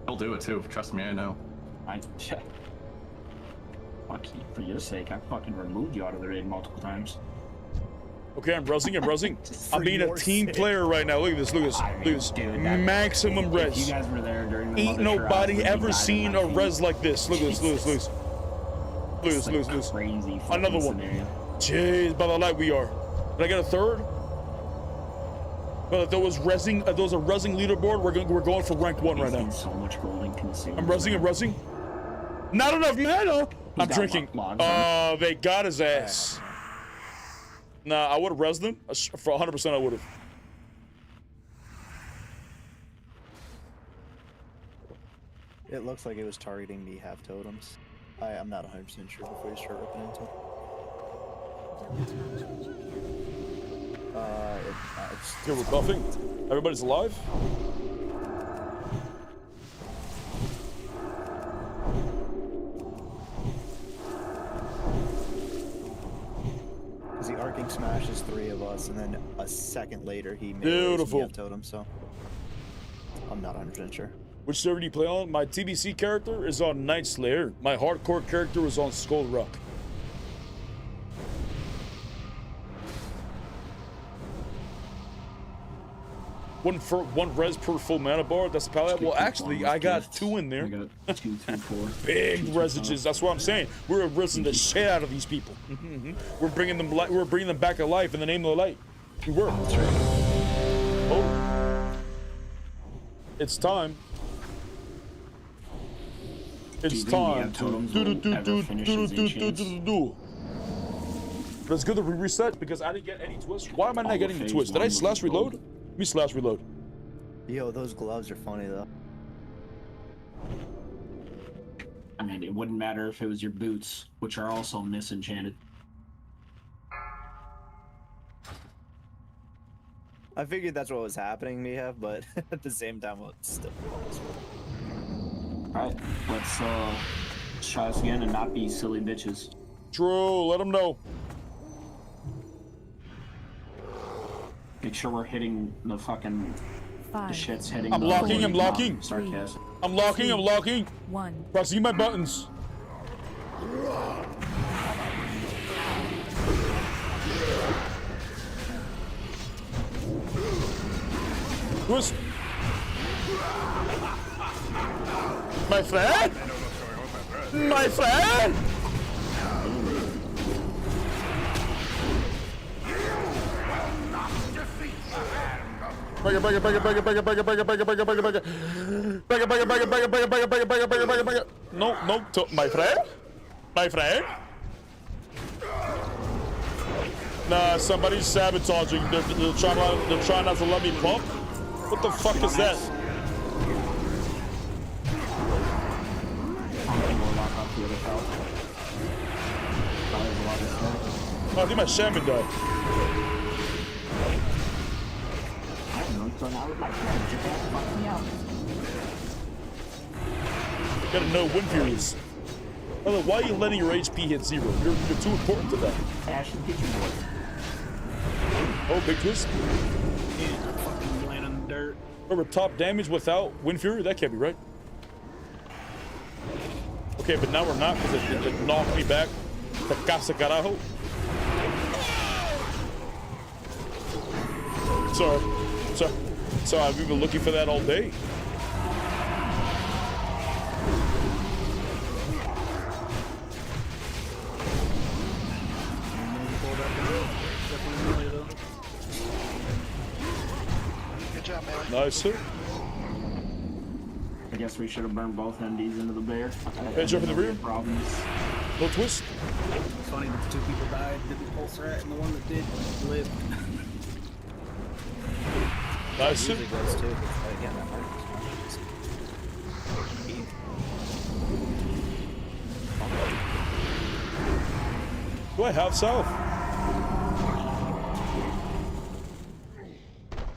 I'll do it too. Trust me, I know. Fuck you. For your sake, I fucking removed you out of the raid multiple times. Okay, I'm resing. I'm being a team player right now. Look at this, look at this. Maximum res. You guys were there during the Ain't nobody ever seen a res like this. Look at this, look at this. Look at this. Crazy. Another one. Jeez, by the light we are. Did I get a third? But if there was a resing leaderboard, we're going for rank 1 right now. So much golden consumed. I'm resing. Not enough mana. I'm drinking. Oh, they got his ass. Nah, I would have resed them. For 100%, I would have. It looks like it was targeting the half totems. I'm not 100% sure before you start ripping into it. Okay, we're buffing. Everybody's alive. Because the arcing smash is 3 of us, and then a second later he made Beautiful. the half totem, so I'm not 100% sure. Which server do you play on? My TBC character is on Night Slayer. My hardcore character is on Skull Rock. One res per full mana bar. That's the palette. Well, actually, I got 2 in there. I got 2, 3, 4. Big resages. That's what I'm saying. We're rising the shit out of these people. We're bringing them back to life in the name of the light. We were. Oh, it's time. It's time. But it's good to reset because I didn't get any twists. Why am I not getting the twist? Did I slash reload? Let me slash reload. Yo, those gloves are funny though. I mean, it wouldn't matter if it was your boots, which are also misenchanted. I figured that's what was happening, Mia, but at the same time, it's still. Alright, let's try this again and not be silly bitches. True, let them know. Make sure we're hitting the fucking... The shit's hitting I'm locking. Sarcasm. I'm locking. 1. Pressing my buttons. Twist. My friend? My friend? Break it. No, my friend? Nah, somebody's sabotaging. They're trying not to let me pump. What the fuck is that? Oh, I think my shaman died. Gotta know Wind Furies. Brother, why are you letting your HP hit 0? You're too important to that. Oh, big twist. Remember, top damage without Wind Fury? That can't be right. Okay, but now we're not because it knocked me back. The casa carajo. Sorry, I've been looking for that all day. Good job, man. Nice, sir. I guess we should have burned both NDs into the bear. Edge up in the rear. Problems. No twist. It's funny that the 2 people died, the pulse rat, and the one that did live. Nice, sir. Do I have south?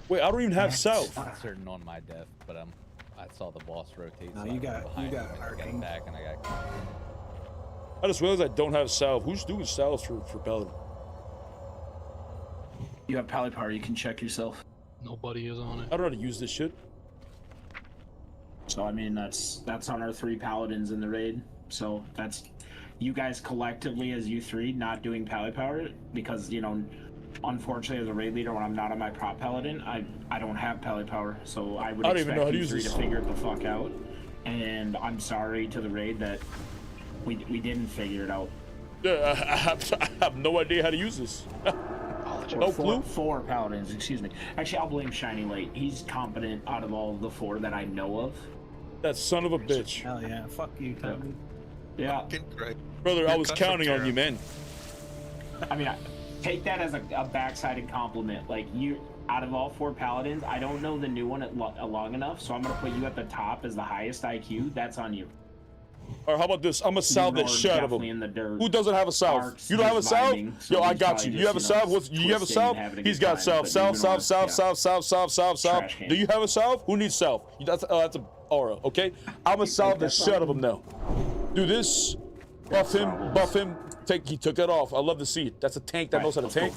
Wait, I don't even have south. I'm certain on my death, but I saw the boss rotate. No, so you I got went behind him and arcing. got back, and I got. I just realized I don't have salve. Who's doing salve for Paladin? You have Pally Power, you can check yourself. Nobody is on it. I don't know how to use this shit. So I mean that's on our 3 paladins in the raid. So that's you guys collectively as you 3 not doing Pally Power because you know unfortunately, as a raid leader, when I'm not on my prop paladin, I don't have pally power, so I would I don't even know how expect to you use three this. to figure it the fuck out. And I'm sorry to the raid that we didn't figure it out. Yeah, I have no idea how to use this. No clue. Four paladins, excuse me. Actually, I'll blame Shiny Light. He's competent out of all of the four that I know of. That son of a bitch. Hell yeah, fuck you, Tommy. Yeah. Brother, I was counting on you, man. I mean, take that as a backsided compliment. Like, you, out of all four paladins, I don't know the new one long enough, so I'm gonna put you at the top as the highest IQ. That's on you. All right, how about this? I'm gonna salve the shit out of him. In the dirt. Who doesn't have a salve? Arcs You don't have a is salve? vibing, so Yo, I he's got probably you. You have a just, you know, salve? What's, you have a twisting and salve? having a He's good got time, salve. but Salve, moving salve, on, salve, yeah. salve, salve, salve, salve, salve. Trash can. Do you have a salve? Who needs salve? That's an aura, okay? I'm gonna salve the shit out of him now. Do this. Buff him. Buff him. He took it off. I love to see it. That's a tank that knows how to tank.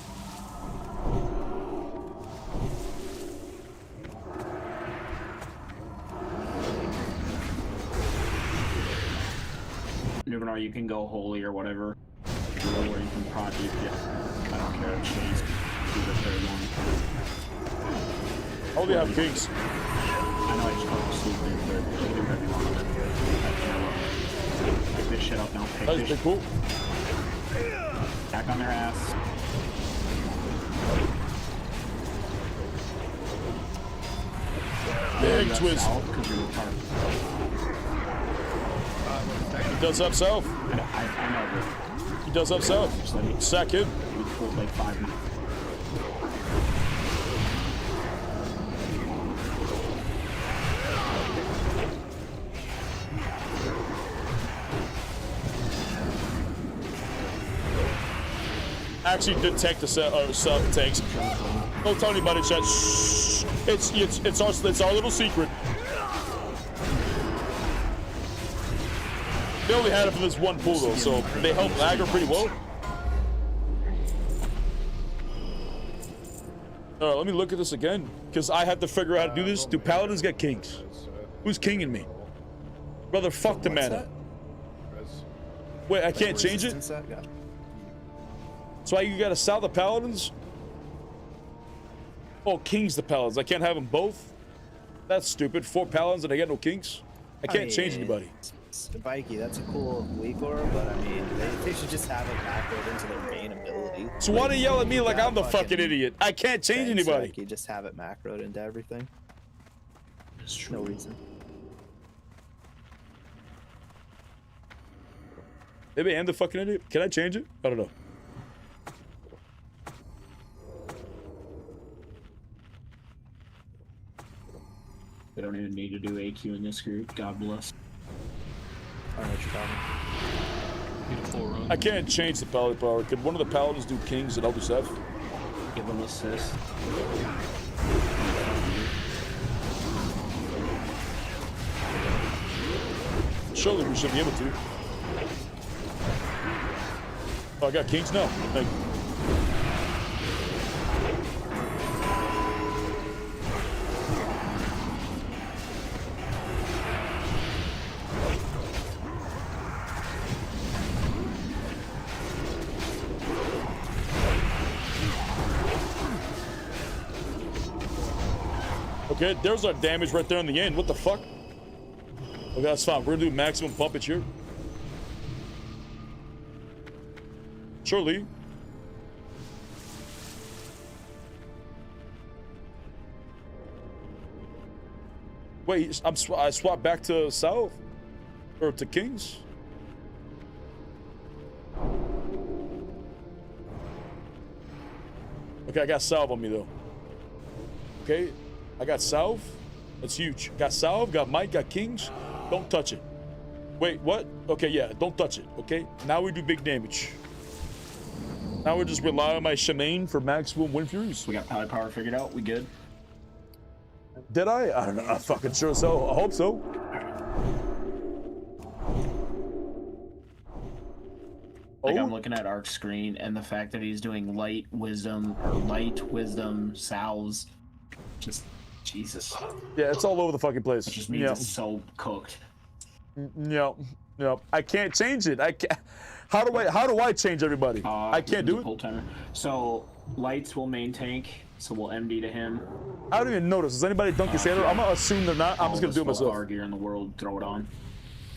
Numenor, you can go holy or whatever. Or you can project it. I don't care. Chase. Do the third one. Oh, they have kings. I know I just called it stupid, but you can do whatever you want with it. Pick this shit up now. Pick That's this pretty cool. Attack on their ass. Big twist. He does up south. I know. He does up south. Sack him. We pulled like 5 minutes. Actually did tank the sub tanks. Don't tell anybody, chat. Shh. It's our little secret. They only had it for this one pool though, so they helped aggro pretty well. Let me look at this again, because I had to figure out how to do this. Do paladins get kings? Who's kinging me? Brother, fuck the mana. Wait, I can't change it? So you gotta sell the paladins? Oh, kings the paladins. I can't have them both? That's stupid. 4 paladins and I get no kings? I can't change anybody. Vikey, that's a cool weak aura, but I mean, they should just have it macroed into their main ability. So why do you yell at me like I'm the fucking idiot? I can't change anybody. You just have it macroed into everything. No reason. Maybe I'm the fucking idiot. Can I change it? I don't know. We don't even need to do AQ in this group. God bless. I don't know what you're talking. I can't change the paladin power. Could one of the paladins do kings and I'll do Seth? Give them assist. Surely we should be able to. Oh, I got kings now. Thank you. Okay, there's our damage right there in the end. What the fuck? Okay, that's fine. We're gonna do maximum pumpage here. Surely. Wait, I swapped back to South? Or to Kings? Okay, I got Salve on me though. Okay, I got Salve. That's huge. Got Salve, got Mike, got Kings. Don't touch it. Wait, what? Okay, yeah, don't touch it, okay? Now we do big damage. Now we just rely on my Shemaine for maximum Wind Furies. We got Pally Power figured out. We good? Did I? I don't know. I'm fucking sure so. I hope so. Like, I'm looking at Arc's screen, and the fact that he's doing light wisdom salves, just Jesus. Yeah, it's all over the fucking place. It just means it's so cooked. No, I can't change it. I can't. How do I change everybody? I can't do it. Pull timer. So Lights will main tank, so we'll MD to him. I don't even notice. Does anybody dunk your sailor? I'm gonna assume they're not. I'm just gonna do it myself. All the gear in the world, throw it on.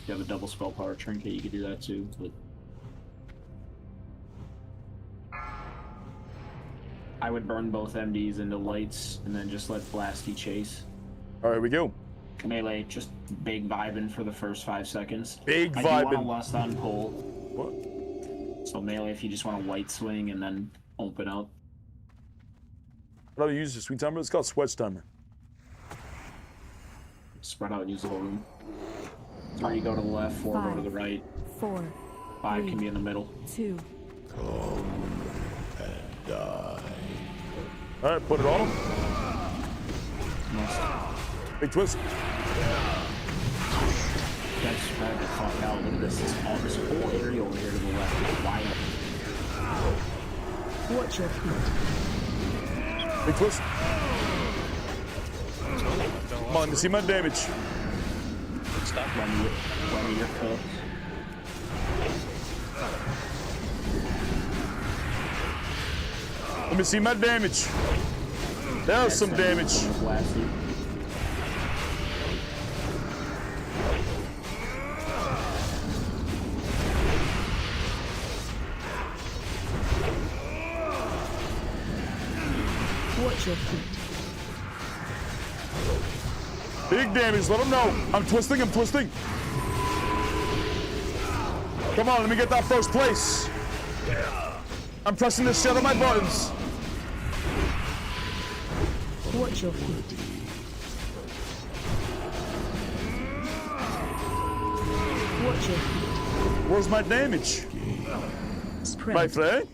If you have a double spell power trinket, you could do that too. But I would burn both MDs into lights and then just let Blasty chase. All right, here we go. Melee, just big vibing for the first 5 seconds. Big vibing. I do want to lust on pull. What? So melee, if you just want to white swing and then open up. What do I use? The sweet timer? It's called Sweat Timer. Spread out and use the whole room. 3 go to the left, 4 go to the right. 4. 5 can be in the middle. 2. Come and die. All right, put it on him. Big twist. Guys, spread the fuck out. Look at this. This whole area over here to the left is wide open. Watch your feet. Big twist. Come on, let me see my damage. Stop running your cook. Let me see my damage. There's some damage. Watch your feet. Big damage, let him know. I'm twisting. Come on, let me get that first place. I'm pressing the shit on my buttons. Watch your feet. Watch your feet. Where's my damage? Spread. My friend?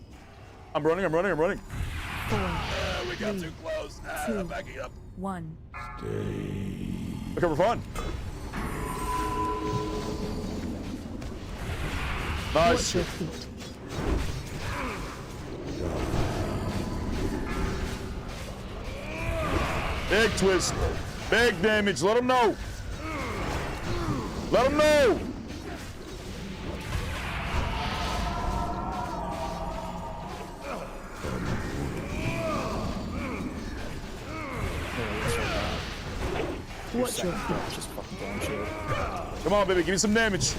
I'm running. 4. We got too close. I'm backing up. 1. Okay, we're fine. Nice. Watch your feet. Big twist. Big damage. Let him know. Let him know. Watch your feet. Just fucking throwing shit. Come on, baby. Give me some damage.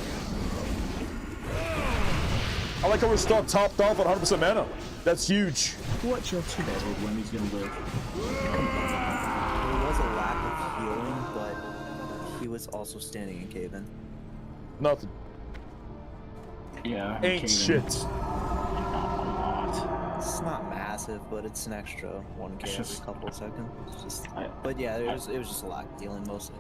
I like how we're still topped off at 100% mana. That's huge. Watch your feet. When he's gonna live. There was a lack of healing, but he was also standing in cave-in. Nothing. Yeah. Ain't shit. It's not massive, but it's an extra 1k every couple of seconds. It's just, but yeah, it was just a lack of healing mostly.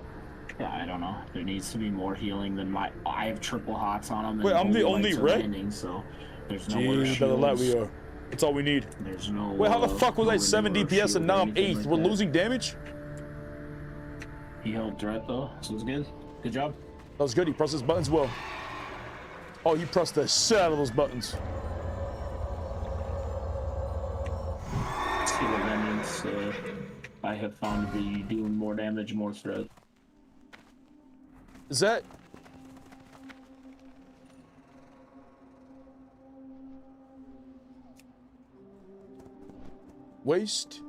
Yeah, I don't know. There needs to be more healing than my. I have triple hots on him. Wait, I'm the only red? Landing, so there's no Jeez, better let we are. That's all we need. There's no. Wait, how the fuck was I 7 DPS and now I'm 8th? We're losing damage? He held threat though, so it's good. Good job. That was good. He pressed his buttons well. Oh, he pressed the shit out of those buttons. Skill amendments, I have found to be doing more damage, more threat. Is that... waste?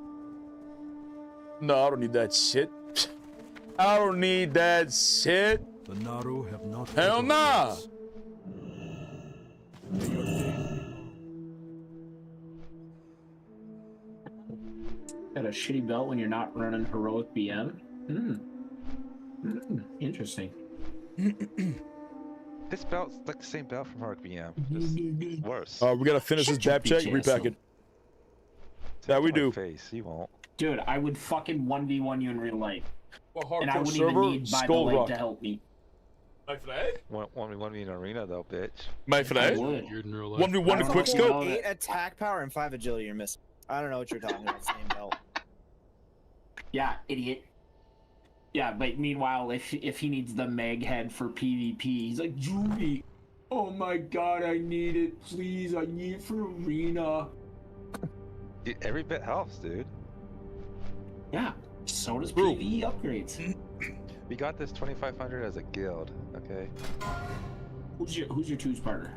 No, I don't need that shit. I don't need that shit. The Naru have not. Hell nah. Got a shitty belt when you're not running heroic BM? Interesting. This belt's like the same belt from Heroic BM, just worse. We gotta finish this dap check, repack it. Yeah, we do. Face, you won't. Dude, I would fucking 1v1 you in real life. And I wouldn't server, even need by the Skull light Rock. to help me. My flag? 1v1 in arena though, bitch. My flag? 1v1 a quick scope. 8 attack power and 5 agility you're missing. I don't know what you're talking about. Same belt. Yeah, idiot. Yeah, but meanwhile, if he needs the Meg head for PvP, he's like, Julie, oh my god, I need it, please, I need it for arena. Dude, every bit helps, dude. Yeah, so does PvE upgrades. We got this 2500 as a guild, okay? Who's your twos partner?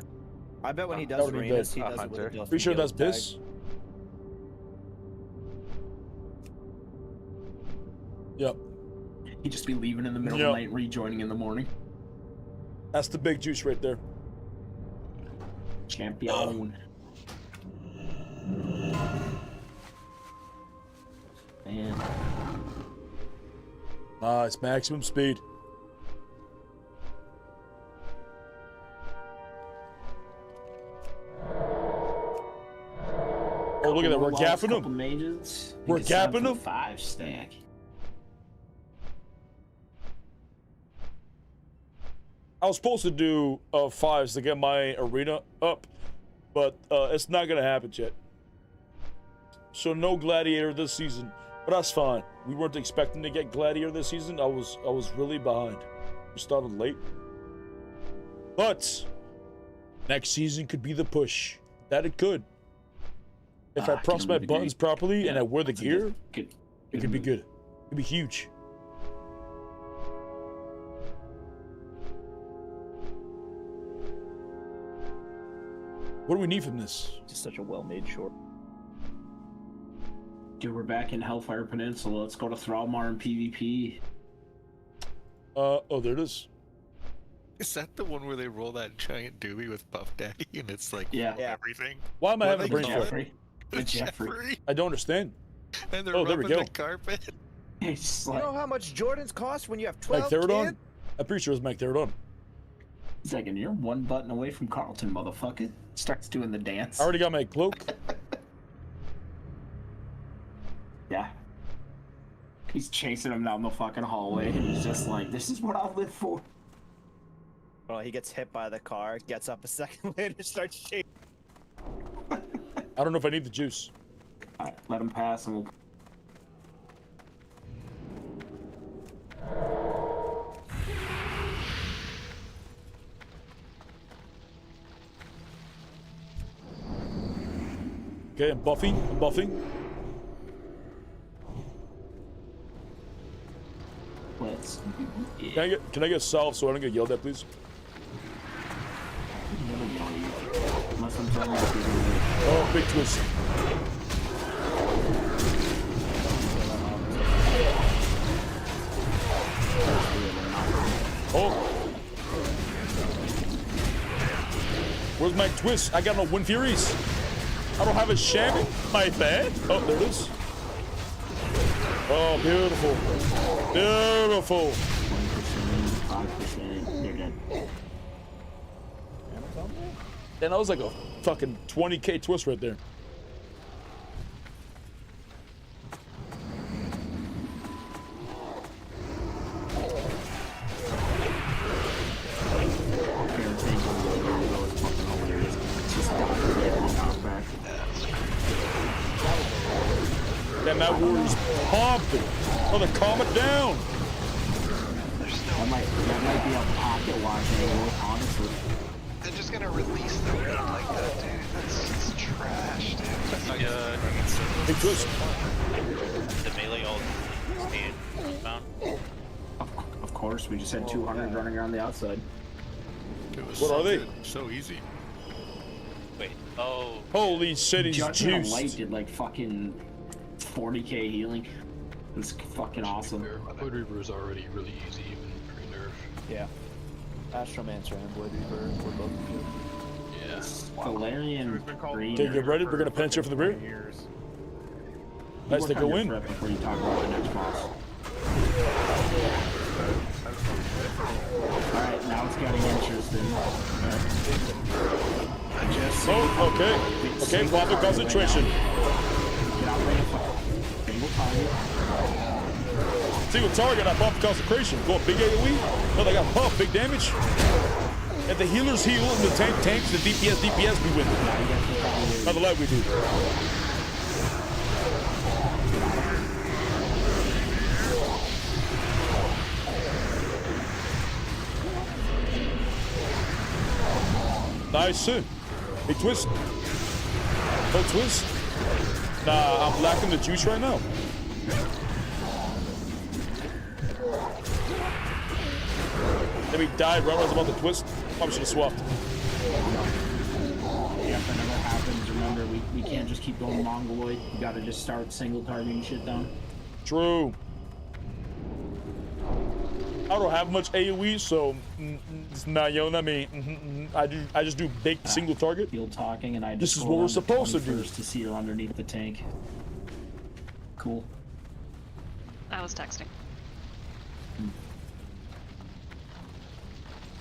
I bet when he does arenas, he does it with a Pretty sure that's piss. He'd just be leaving in the middle of the night and rejoining in the morning. That's the big juice right there. Champion. Man. It's maximum speed. Oh, look at that. We're gapping them. Mages. We're gapping them. 5 stack. I was supposed to do 5s to get my arena up, but it's not gonna happen yet. So no gladiator this season, but that's fine. We weren't expecting to get gladiator this season. I was really behind. We started late, but next season could be the push. That it could. If I press my buttons properly and I wear the gear, it could be good. It could be huge. What do we need from this? Just such a well-made short. Dude, we're back in Hellfire Peninsula. Let's go to Thrallmar and PvP. Oh, there it is. Is that the one where they roll that giant doobie with Puff Daddy and it's like everything? Why am I having a brain fart? Jeffrey. I don't understand. And they're there we rubbing go. the carpet. It's You know how much Jordans cost when you have 12 Mike Therodon? kids? I'm pretty sure it's Mike Therodon. Second, you're one button away from Carlton, motherfucker. Starts doing the dance. I already got my cloak. Yeah. He's chasing him down the fucking hallway, and he's just like, this is what I live for. Well, he gets hit by the car, gets up a second later, starts shaking. I don't know if I need the juice. Alright, let him pass, and we'll... Okay, I'm buffing. Let's do it. Can I get salve so I don't get yelled at, please? Unless I'm telling you to do it. Oh, big twist. Oh. Where's my twist? I got no Wind Furies. I don't have a shaman. My bad. Oh, there it is. Oh, beautiful. Beautiful. 5%, you're dead. And that was like a fucking 20k twist right there. Damn, that warrior's pumping. Oh, the calm it down. That might be a pocket watch angle, honestly. They're just gonna release the raid like that, dude. That's trash, dude. Big twist. The melee all stand bound. Of course, we just had 200 running around the outside. What are they? So easy. Wait, oh. Holy shit, he's Judgment of juiced. Light did like fucking 40k healing. It's fucking awesome. Void Reaver is already really easy, even pre-nerf. Yeah. Astromancer and Void Reaver were both good. Yeah. Valerian Green. Okay, get ready. We're gonna penetrate from the rear. Nice to go in. Before you talk about the next boss. Alright, now it's getting interesting. Oh, okay. Okay, proper concentration. Get out there. Single target. Single target, I buff concentration. Going big AoE. No, they got buff, big damage. If the healers heal and the tanks, the DPS, we win. Not the light we do. Nice. Big twist. No twist. Nah, I'm lacking the juice right now. Then we died right when I was about to twist. Probably should have swapped. Yeah, if that never happens, remember, we can't just keep going Mongoloid. You gotta just start single targeting shit down. True. I don't have much AoE, so it's not not me. I just do big single target. Field talking, and I this just is what we're supposed to do. To see her underneath the tank. Cool. I was texting.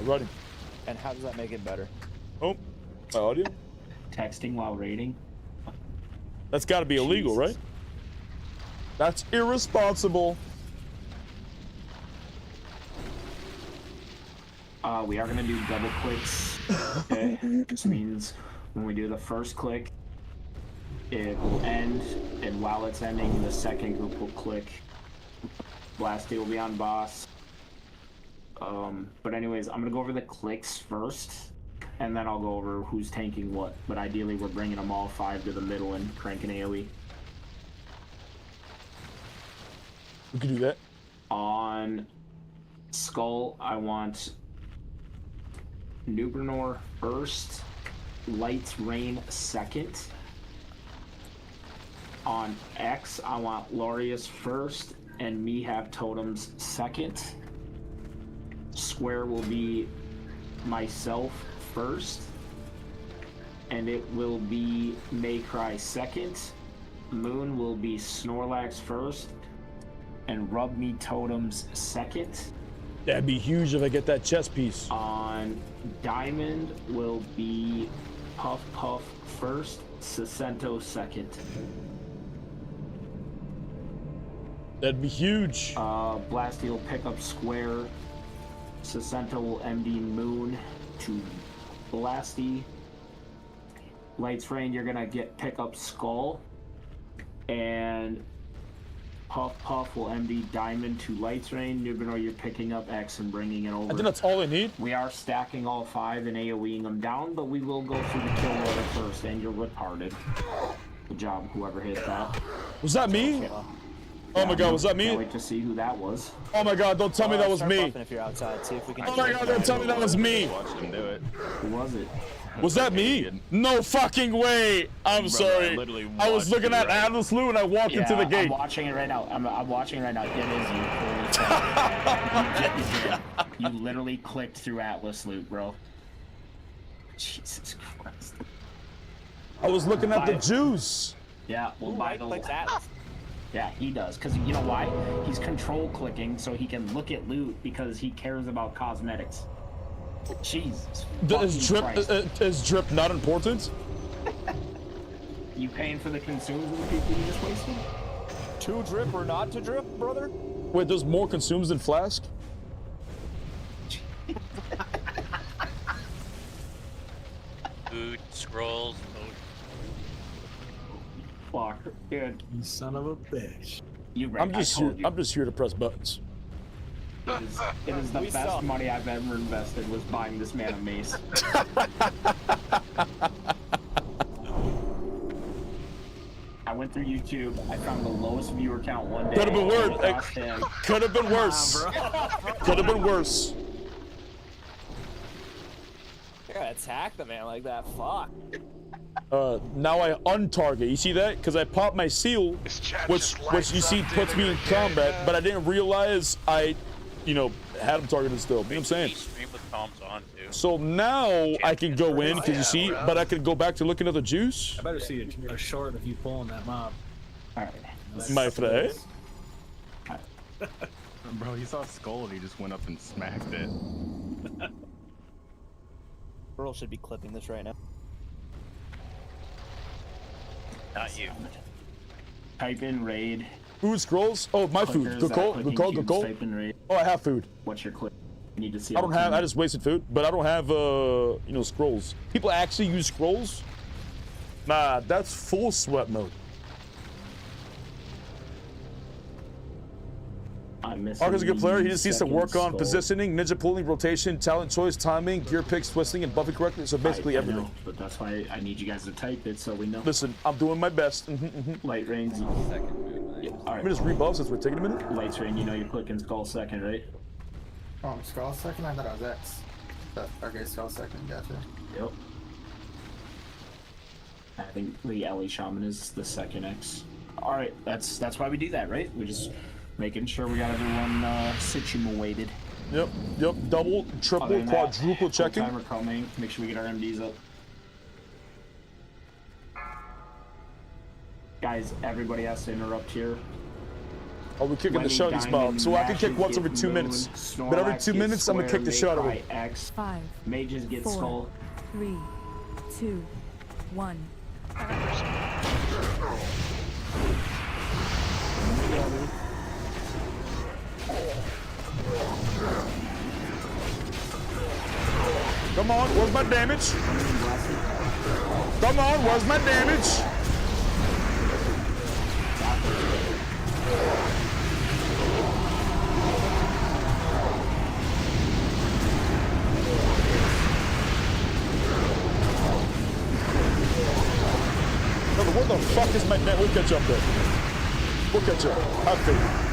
Alrighty. And how does that make it better? Oh, my audio. Texting while raiding. That's got to be illegal, right? That's irresponsible. We are gonna do double clicks. Okay, this means when we do the first click, it will end, and while it's ending, the second group will click. Blasty will be on boss. But anyways, I'm gonna go over the clicks first, and then I'll go over who's tanking what. But ideally, we're bringing them all 5 to the middle and cranking AoE. We can do that. On Skull, I want Nubernor first, Lights Rain second. On X, I want Lorius first, and me have totems second. Square will be myself first, and it will be Maycry second. Moon will be Snorlax first, and Rub Me totems second. That'd be huge if I get that chest piece. On Diamond will be Puff Puff first, Sacento second. That'd be huge. Blasty will pick up Square. Sacento will MD Moon to Blasty. Lights Rain, you're gonna pick up Skull. And Puff Puff will MD Diamond to Lights Rain. Nubinor, you're picking up X and bringing it over. I think that's all I need. We are stacking all 5 and AoEing them down, but we will go through the kill order first, and you're retarded. Good job, whoever hit that. Was that me? Oh my god, was that me? Can't wait to see who that was. Oh my god, don't tell me that was me. If you're outside, see if we can. Oh my god, don't tell me that was me. Watch him do it. Who was it? Was that me? No fucking way. I'm sorry. I was looking at Atlas Lou and I walked into the gate. I'm watching it right now. I'm watching it right now. It is you. You literally clicked through Atlas Loot, bro. Jesus Christ. I was looking at the juice. Yeah, well, by the way. Yeah, he does. Because you know why? He's control clicking so he can look at loot because he cares about cosmetics. Jesus. Is drip not important? You paying for the consumes of the people you just wasted? To drip or not to drip, brother? Wait, there's more consumes than flask? Food, scrolls, Fuck, dude. You son of a bitch. I'm just here to press buttons. It is the best money I've ever invested was buying this man a mace. I went through YouTube. I found the lowest viewer count one day. Could have been worse. Could have been worse. Could have been worse. You gotta attack the man like that. Fuck. Now I untarget. You see that? Because I popped my seal, which you see puts me in combat, but I didn't realize I, had him targeted still. You know what I'm saying? stream with comms on too. So now I can go in, because you see, but I can go back to looking at the juice. I better see a short of you pulling that mob. Alright. My friend. Bro, he saw Skull and he just went up and smacked it. Earl should be clipping this right now. Not you. Type in raid. Food scrolls? Oh, my food. Good call. Type in raid. Oh, I have food. What's your clip? You need to see. I don't have. I just wasted food, but I don't have. Scrolls. People actually use scrolls. Nah, that's full sweat mode. Ark is a good player. He just needs to work on positioning, ninja pulling, rotation, talent choice, timing, gear picks, twisting, and buffing correctly. So basically everything. Know, but that's why I need you guys to type it so we know. Listen, I'm doing my best. Light rain. Second. All right. Let me just rebuff since we're taking a minute. Lights rain. You know you're clicking skull second, right? Oh, skull second. I thought it was X. Okay, skull second. Gotcha. Yep. I think the Ellie Shaman is the second X. All right, that's why we do that, right? We just making sure we got everyone situated. Yep. Double, triple, quadruple checking. Timer coming. Make sure we get our MDs up. Guys, everybody has to interrupt here. Oh, we're kicking the shotties, Bob. So I can kick once every 2 minutes. But every 2 minutes, I'm gonna kick the shot of him. 5, Mages get 4, skull. 3, 2, 1. Come on, where's my damage? Come on, where's my damage? Brother, where the fuck is my net? We'll catch up there. We'll catch up. Have faith.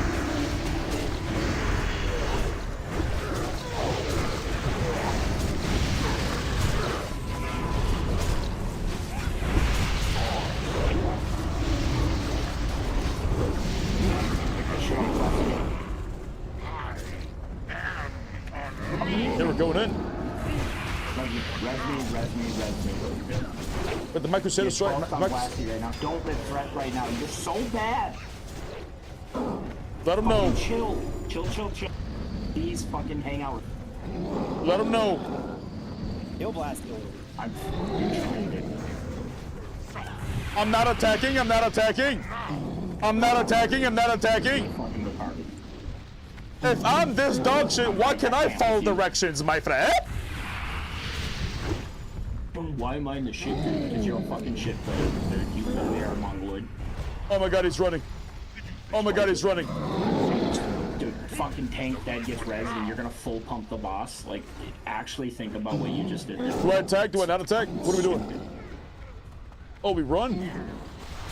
Going in. Res me. But the micro set is right. Right now. Don't live threat right now. You're so bad. Let him know. Chill. Please fucking hang out. Let him know. He'll blast you. I'm not attacking. I'm not attacking. I'm not attacking. I'm not attacking. If I'm this dog shit, why can I follow directions, my friend? Why am I in the shit? Because you're a fucking shit player. You clearly are Mongoloid. Oh my god, he's running. Oh my god, he's running. Dude, fucking tank that gets rezzed and you're gonna full pump the boss. Like, actually think about what you just did. Do I attack? Do I not attack? What are we doing? Oh, we run?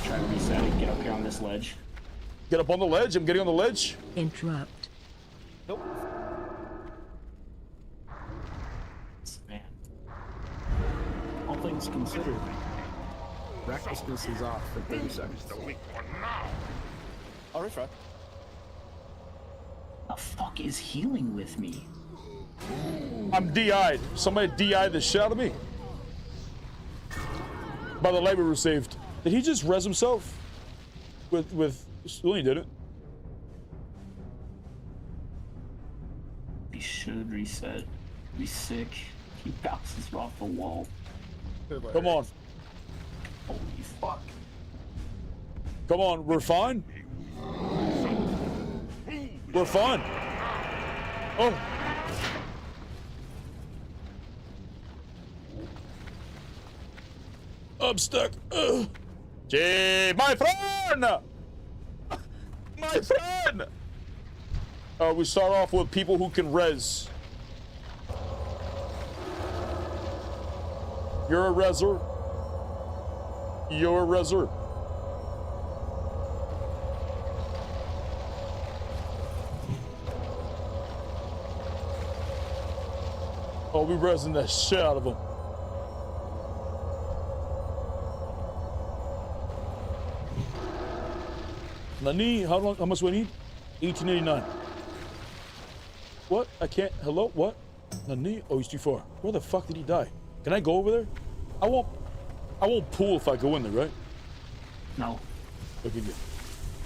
Try to reset it. Get up here on this ledge. Get up on the ledge? I'm getting on the ledge. Interrupt. Nope. Man. All things considered, recklessness is off for 30 seconds. I'll refresh. The fuck is healing with me? I'm DI'd. Somebody DI'd the shit out of me. By the light we received. Did he just res himself? With He didn't. He should reset. Be sick. He bounces off the wall. Come on. Holy fuck. Come on, we're fine. We're fine. Oh. I'm stuck. Gee, my friend! My friend! We start off with people who can res. You're a reser. You're a reser. Oh, we resing the shit out of them. Nani, how much do I need? 1889. What? I can't. Hello? What? Nani? Oh, he's too far. Where the fuck did he die? Can I go over there? I won't pull if I go in there, right? No. Okay, good.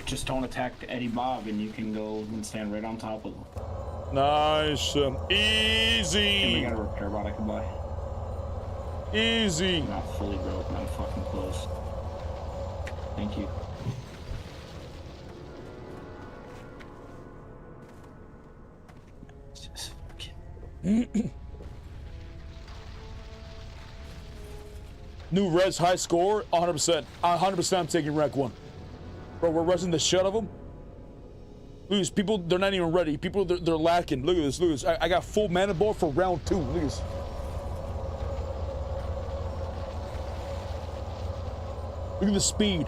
Just don't attack Eddie Bob and you can go and stand right on top of him. Nice. Easy. And we got a repair bot I can buy. Easy. I'm not fully broken. I'm fucking close. Thank you. New res high score, 100%. 100% I'm taking rank 1. Bro, we're resing the shit of them. Look at this, people, they're not even ready. People, they're lacking. Look at this, look at this. I got full mana bar for round 2. Look at this. Look at the speed.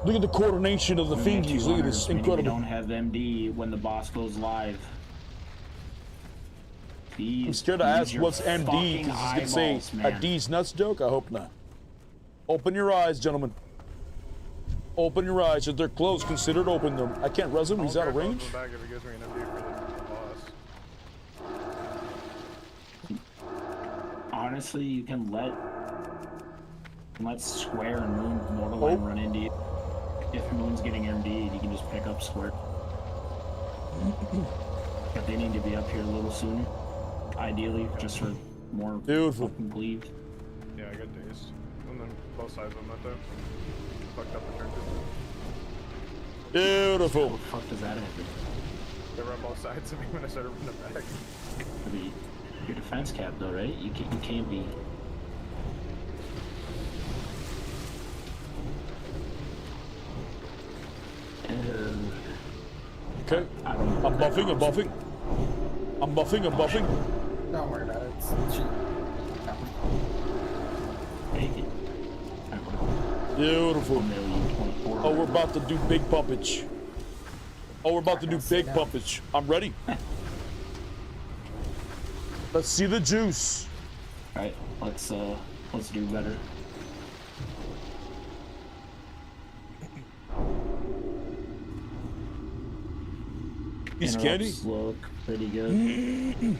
Look at the coordination of the fingies. Look at this, incredible. We don't have MD when the boss goes live. I'm scared to ask what's MD because he's gonna say a D's nuts joke. I hope not. Open your eyes, gentlemen. Open your eyes. If they're closed, consider it open them. I can't res him. He's out of range. honestly, you can let Square and Moon Mortal Line run into you. If Moon's getting MD'd, you can just pick up Square. But they need to be up here a little sooner. Ideally, just for more fucking bleed. Yeah, I got dazed. And then both sides of them right there. Fucked up the turn. Beautiful. How the fuck does that happen? They were on both sides of me when I started running back. Your defense cap though, right? You can't be. Okay. I'm buffing. Don't worry about it. It's cheap. Take it. Beautiful. Oh, we're about to do big puppage. I'm ready. Let's see the juice. Alright, let's do better. He's candy. Look pretty good.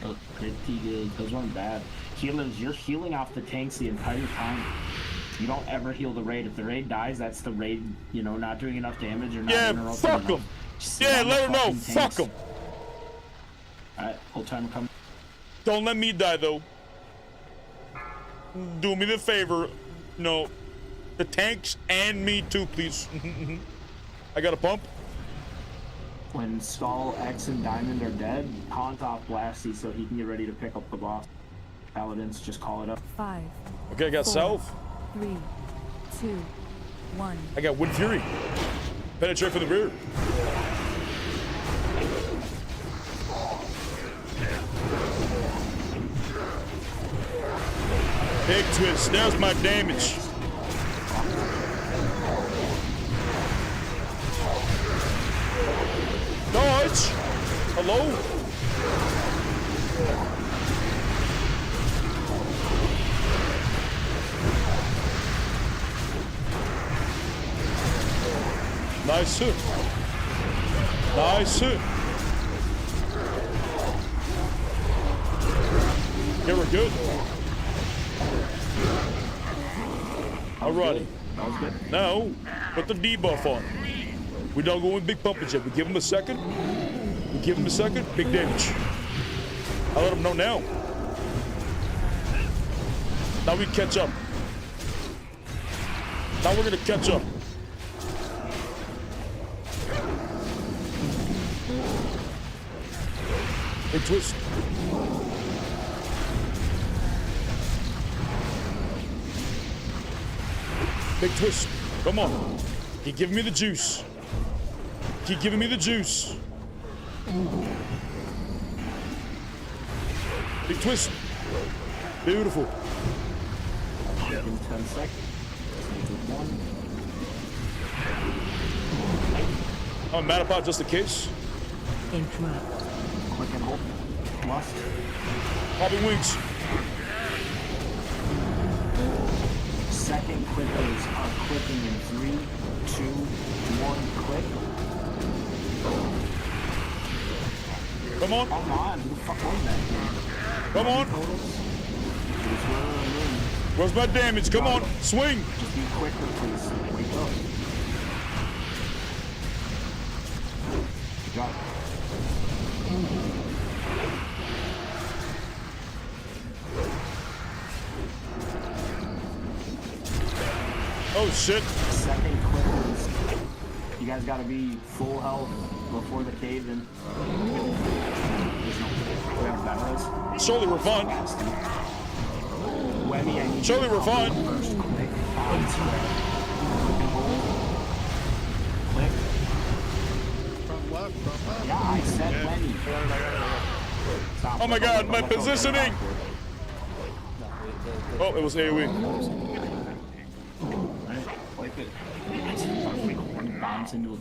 Look pretty good. Those weren't bad. Healers, you're healing off the tanks the entire time. You don't ever heal the raid. If the raid dies, that's the raid, you know, not doing enough damage or not interrupting fuck him. Yeah, let her know. Fuck him. Alright, whole time coming. Don't let me die though. Do me the favor. No. The tanks and me too, please. I got a pump. When Skull, X, and Diamond are dead, taunt off Blasty so he can get ready to pick up the boss. Paladins, just call it up. 5. Okay, I got 4, Self. 3, 2, 1. I got Wind Fury. Penetrate from the rear. Big twist. There's my damage. Dodge. Hello. Nice hit. Nice hit. Yeah, we're good. Alrighty. Now, put the debuff on. We don't go in big pumpage yet. We give him a second. Big damage. I'll let him know now. Now we catch up. Now we're gonna catch up. Big twist. Big twist. Come on. Keep giving me the juice. Keep giving me the juice. Big twist. Beautiful. In 10 seconds. I'm mad about just in case. Interrupt. Click and hold. Lust. Popping wings. Second clickers are clicking in 3, 2, 1, click. Come on. Come on, who the fuck was that? Come on. Where's my damage? Come on. Swing. Just be quicker, please. Wake up. Good job. Oh shit. Second clickers. You guys gotta be full health before the cave in. We have Benros. Surely we're fine. Webby, I need Surely we're fine. First click on square. Click. Front left. Yeah, I said Webby. Stop. Oh my god, my positioning. Oh, it was AoE.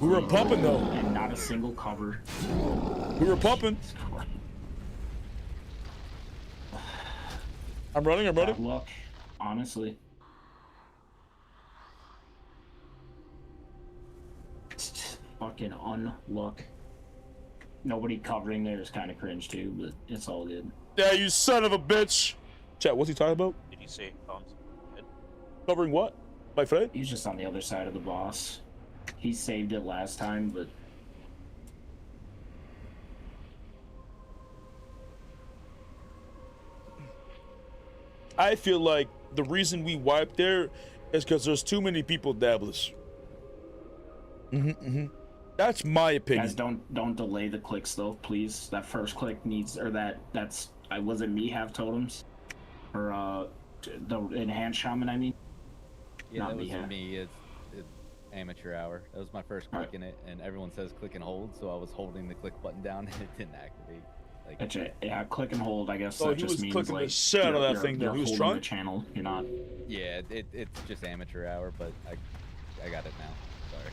We were pumping though. And not a single cover. We were pumping. I'm running. Bad luck, honestly. It's just fucking unluck. nobody covering there is kind of cringe too, but it's all good. Yeah, you son of a bitch. Chat, what's he talking about? Did you say Tom's good? Covering what? My friend? He's just on the other side of the boss. He saved it last time, but I feel like the reason we wiped there is because there's too many people dabblers. That's my opinion. guys, don't delay the clicks though, please. That first click needs, or that's wasn't me have totems, or the enhanced shaman. I mean, Yeah, not that was me have. me. It's amateur hour. That was my first click in it, and everyone says click and hold, so I was holding the click button down and it didn't activate. Like, Gotcha. Yeah, click and hold. I guess So that he just was means clicking like the shit out of that thing. You're Though he was holding trying. the channel. You're not. yeah, it's just amateur hour, but I got it now. Sorry.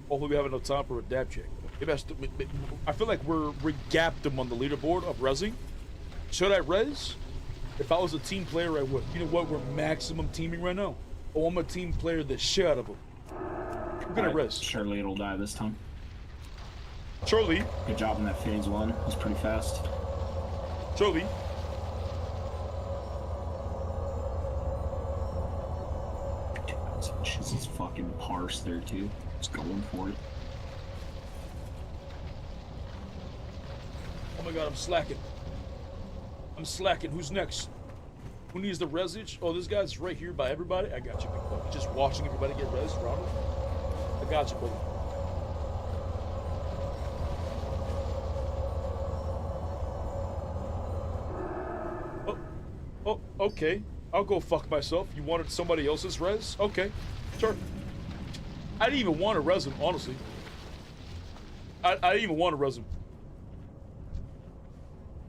Hopefully we have enough time for a dab check. Maybe I feel like we gapped him on the leaderboard of resing. Should I res? If I was a team player, I would. You know what? We're maximum teaming right now. Oh, I'm a team player. The shit out of him. I'm gonna res. Surely it'll die this time. Surely. Good job in that phase one. It was pretty fast. Surely. This is fucking parse there too. Just going for it. Oh my god, I'm slacking. I'm slacking. Who's next? Who needs the resage? Oh, this guy's right here by everybody. I got you, big buddy. Just watching everybody get res, Ronald. I got you, buddy. Oh, okay. I'll go fuck myself. You wanted somebody else's res? Okay, sure. I didn't even want to res him, honestly. I didn't even want to res him.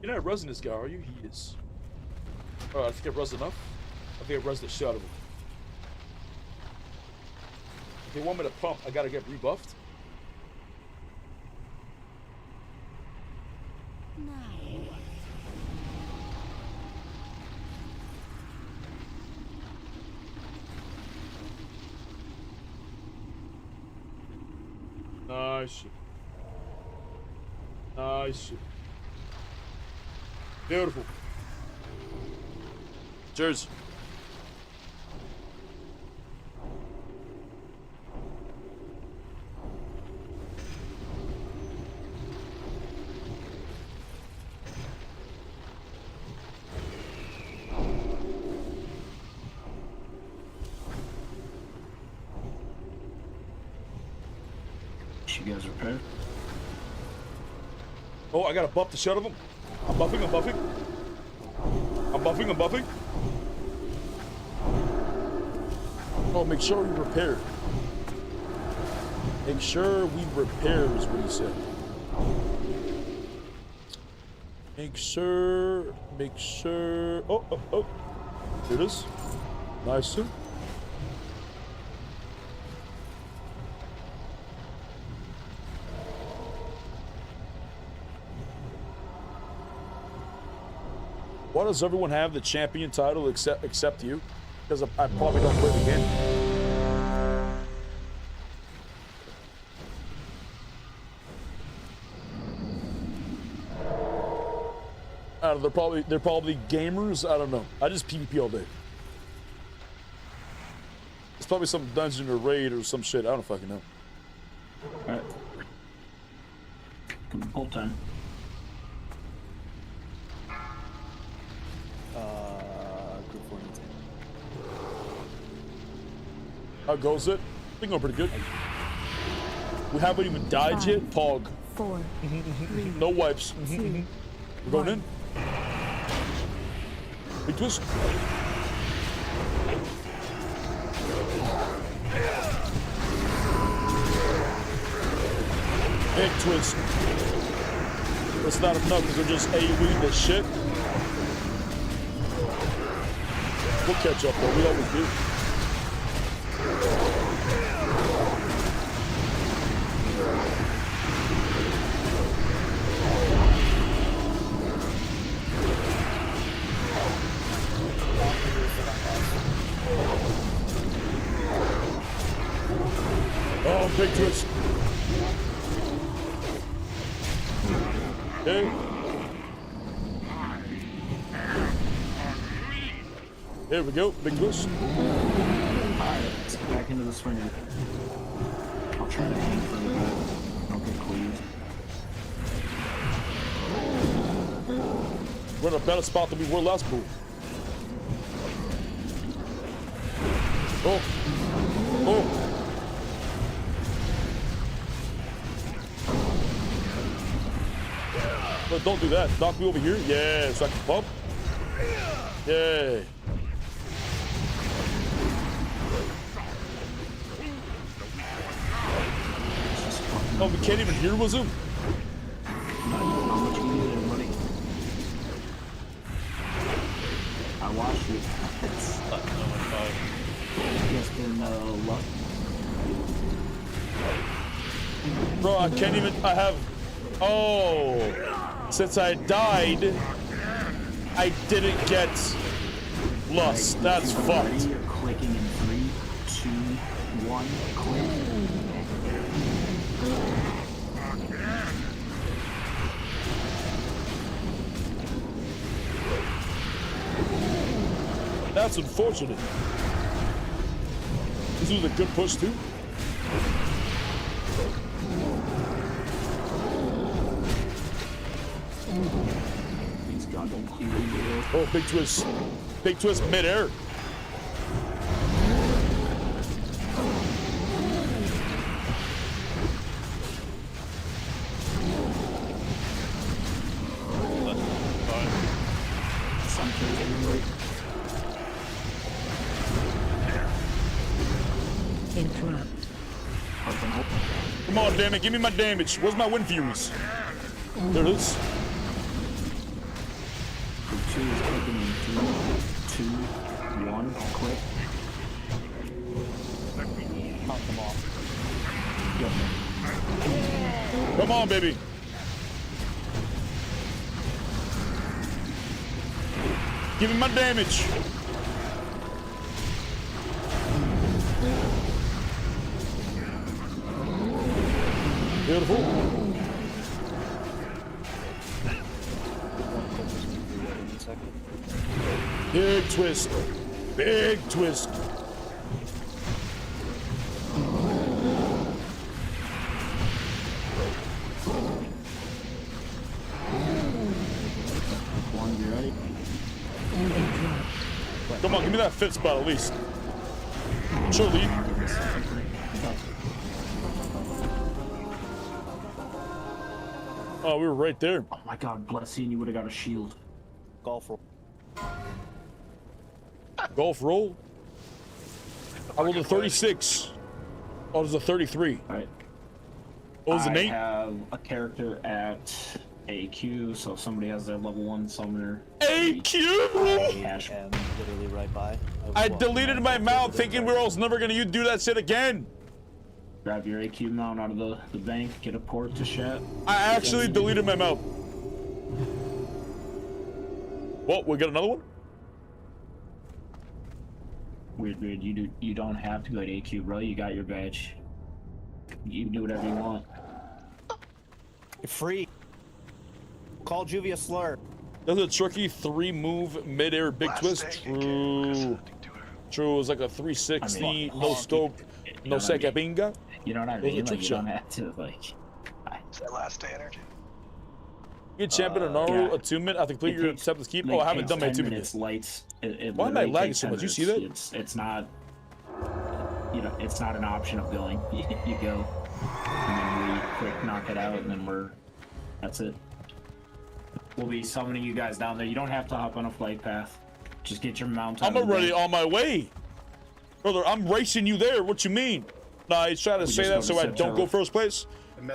You're not resing this guy, are you? He is. Alright, I think I resed enough. I think I resed the shit out of him. If they want me to pump, I gotta get rebuffed. Nice shit. Nice shit. Beautiful. Cheers. You guys repair? Oh, I gotta buff the shit out of him. I'm buffing, I'm buffing. I'm buffing, I'm buffing. Oh, make sure we repair. Make sure we repair is what he said. Make sure. Oh, oh, oh. Here it is. Nice too. Why does everyone have the champion title except you? Because I probably don't play the game. I don't know, they're probably gamers. I don't know. I just PvP all day. It's probably some dungeon or raid or some shit. I don't fucking know. Alright. Full time. Group 4 needs it. How goes it? I think I'm pretty good. We haven't even died yet. Pog. 4, 3, no wipes. 2, We're going in. Big twist. Big twist. That's not enough because they're just AoE the shit. We'll catch up though. We always do. Oh, big twist. Okay. There we go, big twist. Alright, let's get back into the swinger. I'll try to hang for a little bit. Don't get cleaved. We're in a better spot than we were last move. Oh. Oh. But don't do that. Knock me over here. Yeah, so I can pump. Yeah. Oh, we can't even hear Wazoo. I watched it. Just been luck. Bro, I can't even. I have. Oh. Since I died, I didn't get lust. That's fucked. You're clicking in 3, 2, 1, click. That's unfortunate. This was a good push too. Oh, big twist. Big twist mid-air. Interrupt. Come on, damn it. Give me my damage. Where's my wind furies? There it is. 2 is clicking in 3, 2, 1, click. Knock them off. Yep. Come on, baby. Give me my damage. Beautiful. Big twist. Big twist. Come on, give me that fifth spot at least. Surely. Oh, we were right there. Oh my god, bless you, and you would have got a shield. Golf roll. Golf roll? I rolled a 36. Oh, there's a 33. Alright. Oh, there's an 8? I have a character at AQ, so if somebody has their level 1 summoner. AQ! Cash. And literally right by. I deleted my mount thinking we were almost never gonna do that shit again. Grab your AQ mount out of the bank, get a port to Shat. I actually deleted my mount. Well, we got another one? Weird. You don't have to go to AQ, bro. You got your badge. You can do whatever you want. You're free. Call Juvia slur. That's a tricky 3-move mid-air big twist. True. True. It was like a 360, no scope, no secapinga. You know what I mean? Like, you don't have to, like... It's that last day energy. Get champion or Naru attunement. I think your acceptance keep. Oh, I haven't done my attunement yet. Lights. Why am I lagging so much? You see that? It's not. You know, it's not an option of going. You go, and then we quick knock it out, and then that's it. We'll be summoning you guys down there. You don't have to hop on a flight path. Just get your mount. I'm already on my way, brother. I'm racing you there. What you mean? Nah, he's trying to say that so I don't go first place.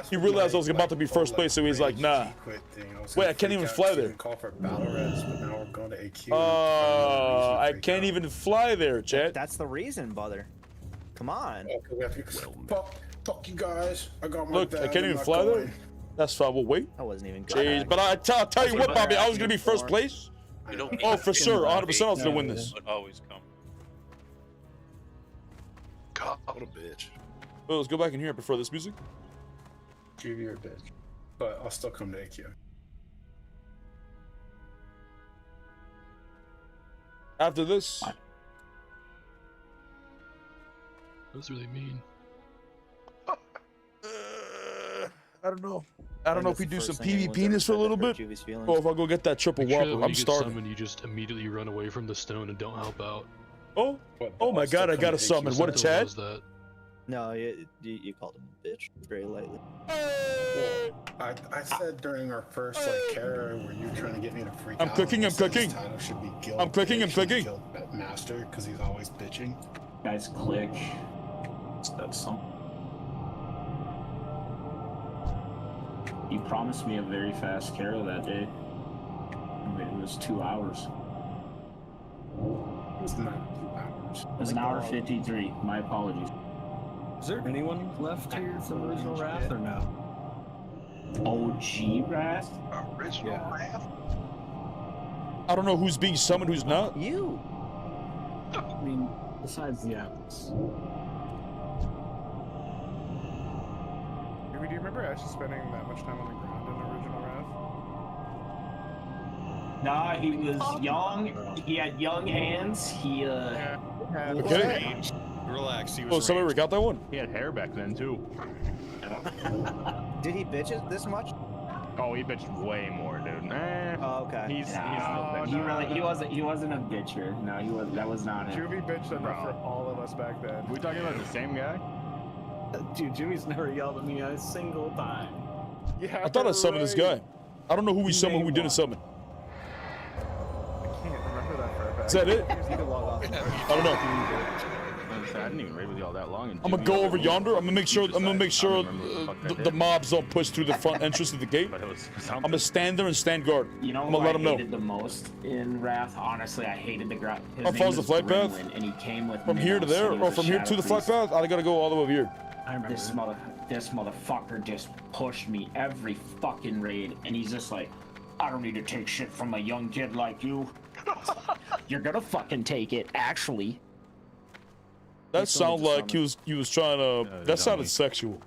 He realized I was about to be first place, so he's like, nah. Wait, I can't even fly there. I can't even fly there, Chad. That's the reason, brother. Come on. Fuck you guys. I got my Look, I can't even fly there. That's fine. We'll wait. I wasn't even good. Jeez, but I'll tell you what, Bobby, I was gonna be first place. Oh, for sure, 100%, I was gonna win this. Always come. What a bitch. Oh, let's go back in here. I prefer this music. Give you a bitch. But I'll still come to AQ. After this. What does really mean? I don't know. I don't know if we do some PvPness for a little bit, or if I go get that triple Make sure that whopper. when I'm you get starving. summoned, you just immediately run away from the stone and don't help out. Oh, oh my God! I got a summon. What a Chad! No, you called him a bitch very lightly. I said during our first Kara where you were trying to get me to freak I'm out. clicking. I'm clicking. His title should be Guild I'm clicking. I'm Bitch, clicking. Guild Master, because he's always bitching. Guys, click. That's something. You promised me a very fast Kara that day. I mean, it was 2 hours. It was not 2 hours. It was an hour 53. My apologies. Is there anyone left here from original Wrath or no? OG Wrath? Original Wrath? I don't know who's being summoned, who's not. You. I mean, besides the Atlas. Do you remember actually spending that much time on the ground in original Wrath? Nah, he was young. He had young hands. He Okay. Relax. He was. Oh, somebody got that one. He had hair back then too. Did he bitch it this much? Oh, he bitched way more, dude. Oh, okay. He's he wasn't a bitcher. No, he was. That was not him. Juvie bitched enough for all of us back then. We talking about the same guy? Dude, Jimmy's never yelled at me a single time. Yeah, I thought I summoned this guy. I don't know who we summoned, who we didn't summon. I can't remember that for a fact. Is that it? You can log off. I don't know. I didn't even raid with you all that long. I'm gonna go over yonder. I'm gonna make sure the mobs don't push through the front entrance of the gate. I'm gonna stand there and stand guard. You know I'm who gonna let I them know. hated the most in Wrath? Honestly, I hated the ground. How far's the flight path? And he came with From here to there, or from here to the flight path? I gotta go all the way over here. This motherfucker just pushed me every fucking raid, and he's just like, I don't need to take shit from a young kid like you. You're gonna fucking take it, actually. That sounded like he was trying to. That sounded sexual.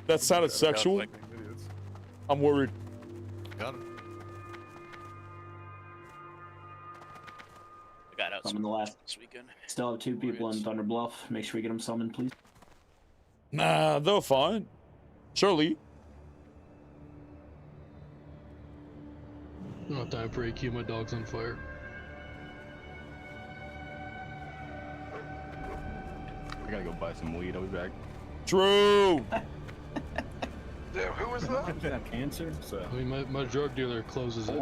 That sounded sexual. I'm worried. Got him. I got out Summon the last this weekend. Still have 2 people in Thunder Bluff. Make sure we get them summoned, please. Nah, they're fine. Surely. I don't have time for AQ. My dog's on fire. I gotta go buy some weed. I'll be back. True. Damn, who was that? I have cancer, so. I mean, my drug dealer closes at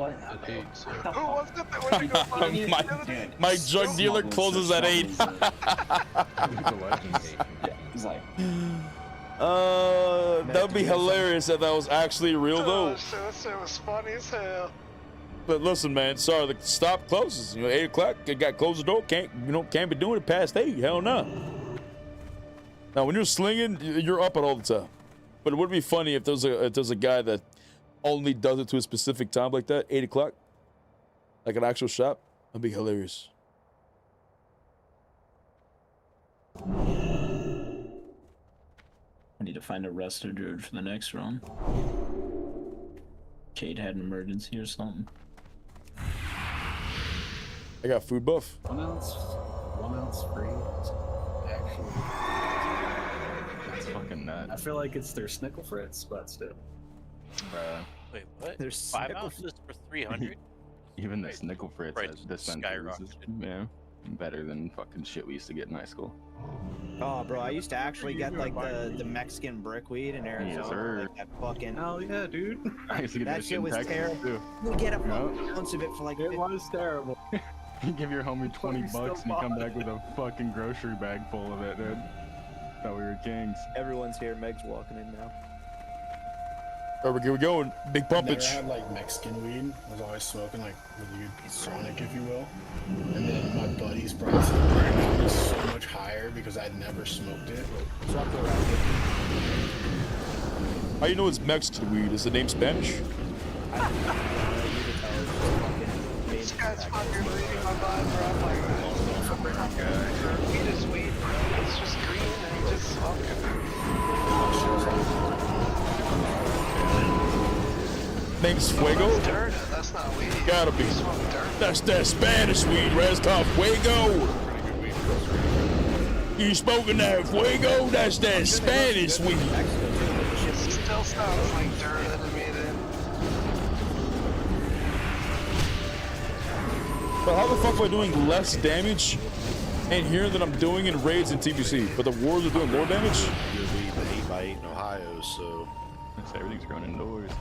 8, so. Who was it that went to go find my drug dealer closes at 8. He's like, that'd be hilarious if that was actually real though. That shit was funny as hell. But listen, man, sorry, the stop closes. 8 o'clock. They got closed the door. Can't be doing it past 8. Hell no. Now, when you're slinging, you're up at all the time. But it would be funny if there's a guy that only does it to a specific time like that, 8 o'clock, like an actual shop. That'd be hilarious. I need to find a rester druid for the next run. Cade had an emergency or something. I got food buff. 1 ounce free. Actually, that's fucking nuts. I feel like it's their Snickle Fritz, but still. Wait, what? There's 5 ounces for 300? Even the Snickle Fritz has dispensaries. Yeah, better than fucking shit we used to get in high school. Oh, bro, I used to actually get like the Mexican brickweed in Arizona. Yes, sir. Like that fucking. Hell yeah, dude. I used to get that shit was Texas, terrible. too. You would get a fucking ounce of it for like. It was terrible. You give your homie 20 bucks and you come back with a fucking grocery bag full of it, dude. Thought we were kings. Everyone's here. Meg's walking in now. Where we going? Big pumpage. I had like Mexican weed. I was always smoking like really chronic, if you will. And then my buddies brought some that was so much higher because I'd never smoked it. How you know it's Mexican weed? Is the name Spanish? This guy's fucking reading my mind, bro. I'm like, weed is weed, Name's Fuego? That's not weed. Gotta be. That's that Spanish weed, right? It's called Fuego. You smoking that Fuego? That's that Spanish weed. It still sounds like dirt to me then. But how the fuck am I doing less damage in here than I'm doing in raids and TBC? But the wars are doing more damage? You're leading the 8x8 in Ohio, so everything's growing indoors.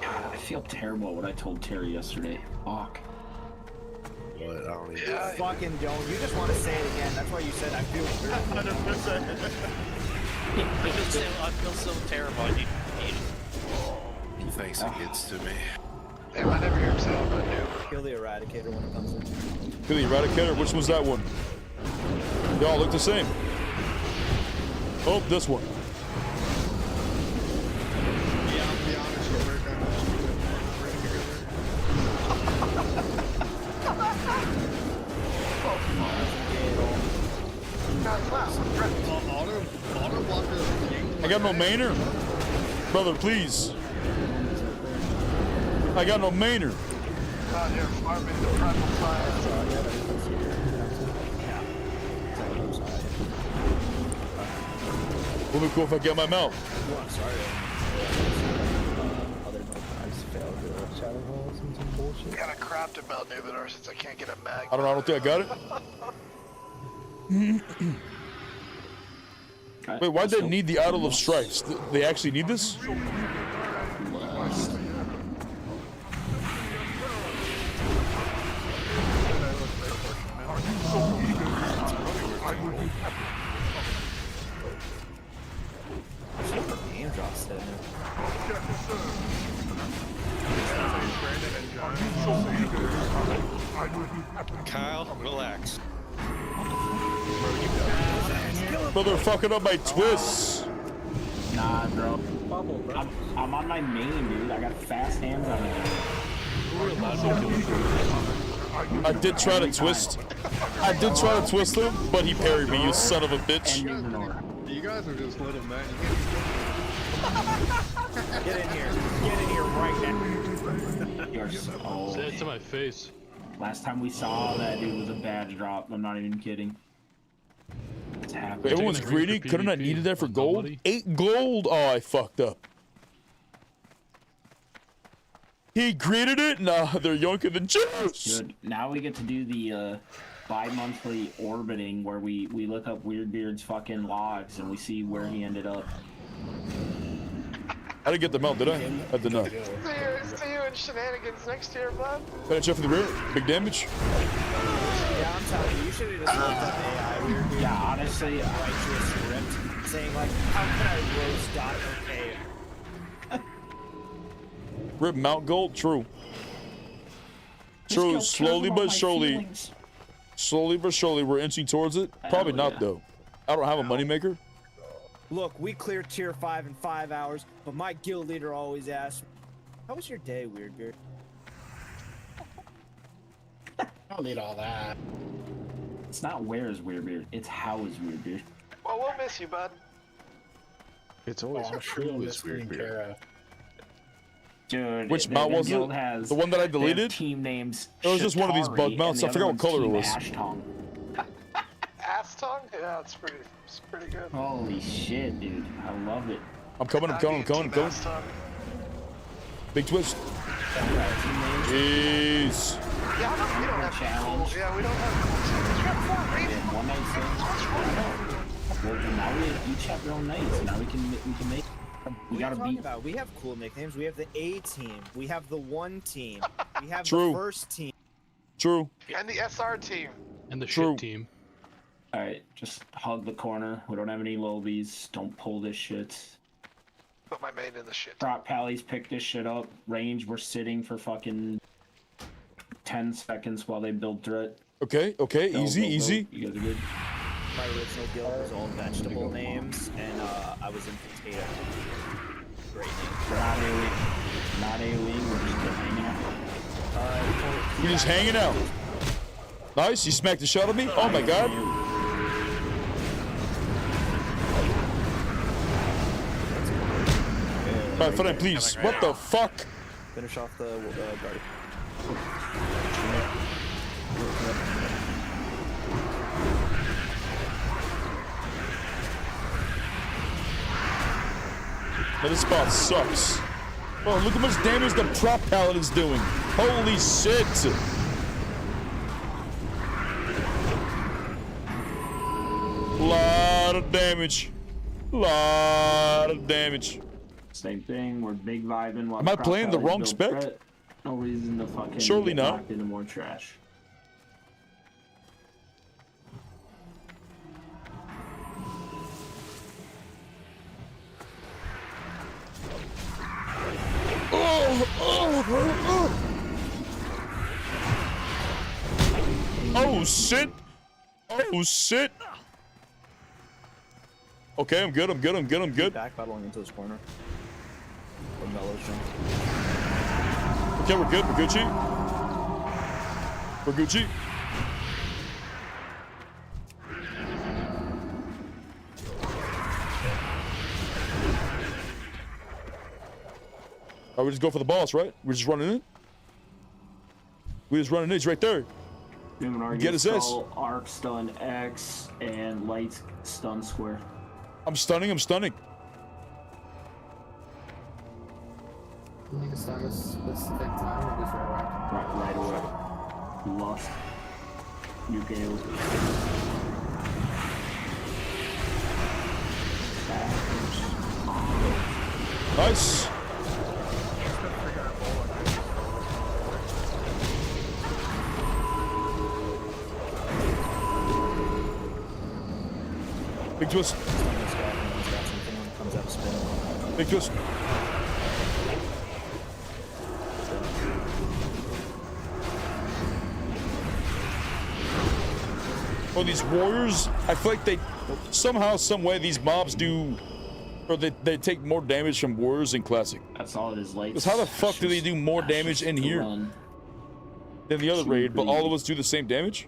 God, I feel terrible what I told Terry yesterday. Fuck. What? I don't even. You fucking don't. You just want to say it again. That's why you said I feel 100%. I feel so terrible. I need He thinks it gets to me. Damn, I never hear him say that, but no. Kill the Eradicator when it comes in. Kill the Eradicator? Which one's that one? They all look the same. Oh, this one. Yeah, I'll be honest, we're kind I got no mainer. Brother, please. I got no mainer. Out here farming the primal fire. Will be cool if I get my mount. Got a crap to melt Numenor since I can't get a mag. I don't think I got it. Wait, why'd they need the Idol of Stripes? They actually need this? Game drops there. Kyle, relax. Brother, fucking up my twists. Nah, bro. I'm on my main, dude. I got fast hands on it. I did try to twist. I did try to twist him, but he parried me, you son of a bitch. You guys are just little men. Get in here. Get in here right now. You're so... Say it to my face. Last time we saw that dude was a badge drop. I'm not even kidding. It's happening. Everyone's greedy. Couldn't I needed that for gold? 8 gold. Oh, I fucked up. He greeted it. Nah, they're yoinker than juice. Good. Now we get to do the bi-monthly orbiting where we look up Weirdbeard's fucking logs and we see where he ended up. I didn't get the mount, did I? I did not. See you in shenanigans next year, bud. Can I check for the rear? Big damage? Yeah, I'm telling you, you should have just looked up AI Weirdbeard. Yeah, honestly, write you a script saying like, how can I roast dot okay? Rip mount gold? True. True. Slowly but surely. Slowly but surely, we're inching towards it. Probably not, though. I don't have a moneymaker. Look, we cleared tier 5 in 5 hours, but my guild leader always asks, how was your day, Weirdbeard? I don't need all that. It's not where is Weirdbeard, it's how is Weirdbeard. Well, we'll miss you, bud. It's always who is Weirdbeard. Dude, Which mount was it? The one that I deleted? Team names. It was just one of these bug mounts. I forgot what color it was. Ass tongue? Yeah, it's pretty good. Holy shit, dude. I love it. I'm coming. Big twist. Jeez. Yeah, we don't have challenge. Yeah, we don't have One night things. Well, now we each have their own nights. Now we can make. We gotta beat. About? We have cool nicknames. We have the A team. We have the 1 team. We have True. the first team. True. And the SR team. And the True. shit team. Alright, just hug the corner. We don't have any lobies. Don't pull this shit. Put my main in the shit. Prop pallies, pick this shit up. Range, we're sitting for fucking 10 seconds while they build threat. Okay, easy. You guys are good. My original guild was all vegetable names, and I was in potato. Great name. Not AoE, we're just hanging out. You're just hanging out. Nice, you smacked the shot at me? Oh my god. Alright, Fred, please. What the fuck? Finish off the guard. Man, this spot sucks. Oh, look how much damage the prop paladin's doing. Holy shit. Lot of damage. Lot of damage. Same thing. We're big vibing. While Am I playing the wrong spec? No reason to fucking Surely get not. locked into more trash. Oh shit! Oh shit! Okay, I'm good. I'm good. I'm good. I'm good. Backpedaling into this corner. Or Mellows jump. Okay, we're good. We're Gucci. We're Gucci. Oh, we just go for the boss, right? We're just running in. We just running in. He's right there. Get his ass. Arc stun X and light stun square. I'm stunning. I'm stunning. You can start this specific time or just right away? Right away. Lost. You gale. Nice. Big twist. Big twist. Oh, these warriors, I feel like they, somehow, some way, these mobs do, or they take more damage from warriors in classic. That's all it is like. Because how the fuck do they do more damage in here than the other raid, but all of us do the same damage?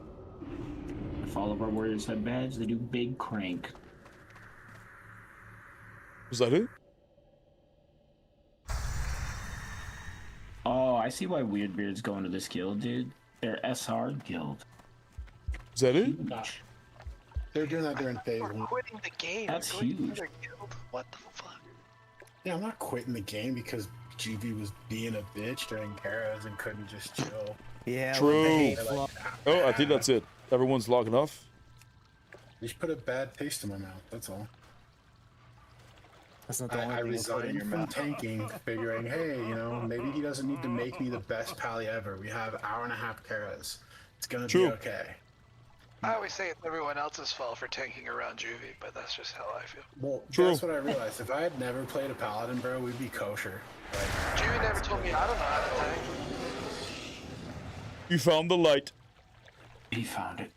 If all of our warriors have badge, they do big crank. Was that it? Oh, I see why Weirdbeard's going to this guild, dude. They're SR guild. Is that it? They're doing that during phase We're one. quitting the game. That's We're going to huge. another guild? What the fuck? Yeah, I'm not quitting the game because GV was being a bitch during Karas and couldn't just chill. Yeah. True. Oh, I think that's it. Everyone's logging off. You just put a bad taste in my mouth, that's all. That's not the only I thing you put in resigned your from mouth. tanking, figuring, hey, you know, maybe he doesn't need to make me the best pally ever. We have hour and a half Karas. It's gonna be okay. I always say it's everyone else's fault for tanking around Juvie, but that's just how I feel. Well, that's what I realized. If I had never played a paladin, bro, we'd be kosher. Like, Juvie never told me I don't know how to tank. You found the light. He found it.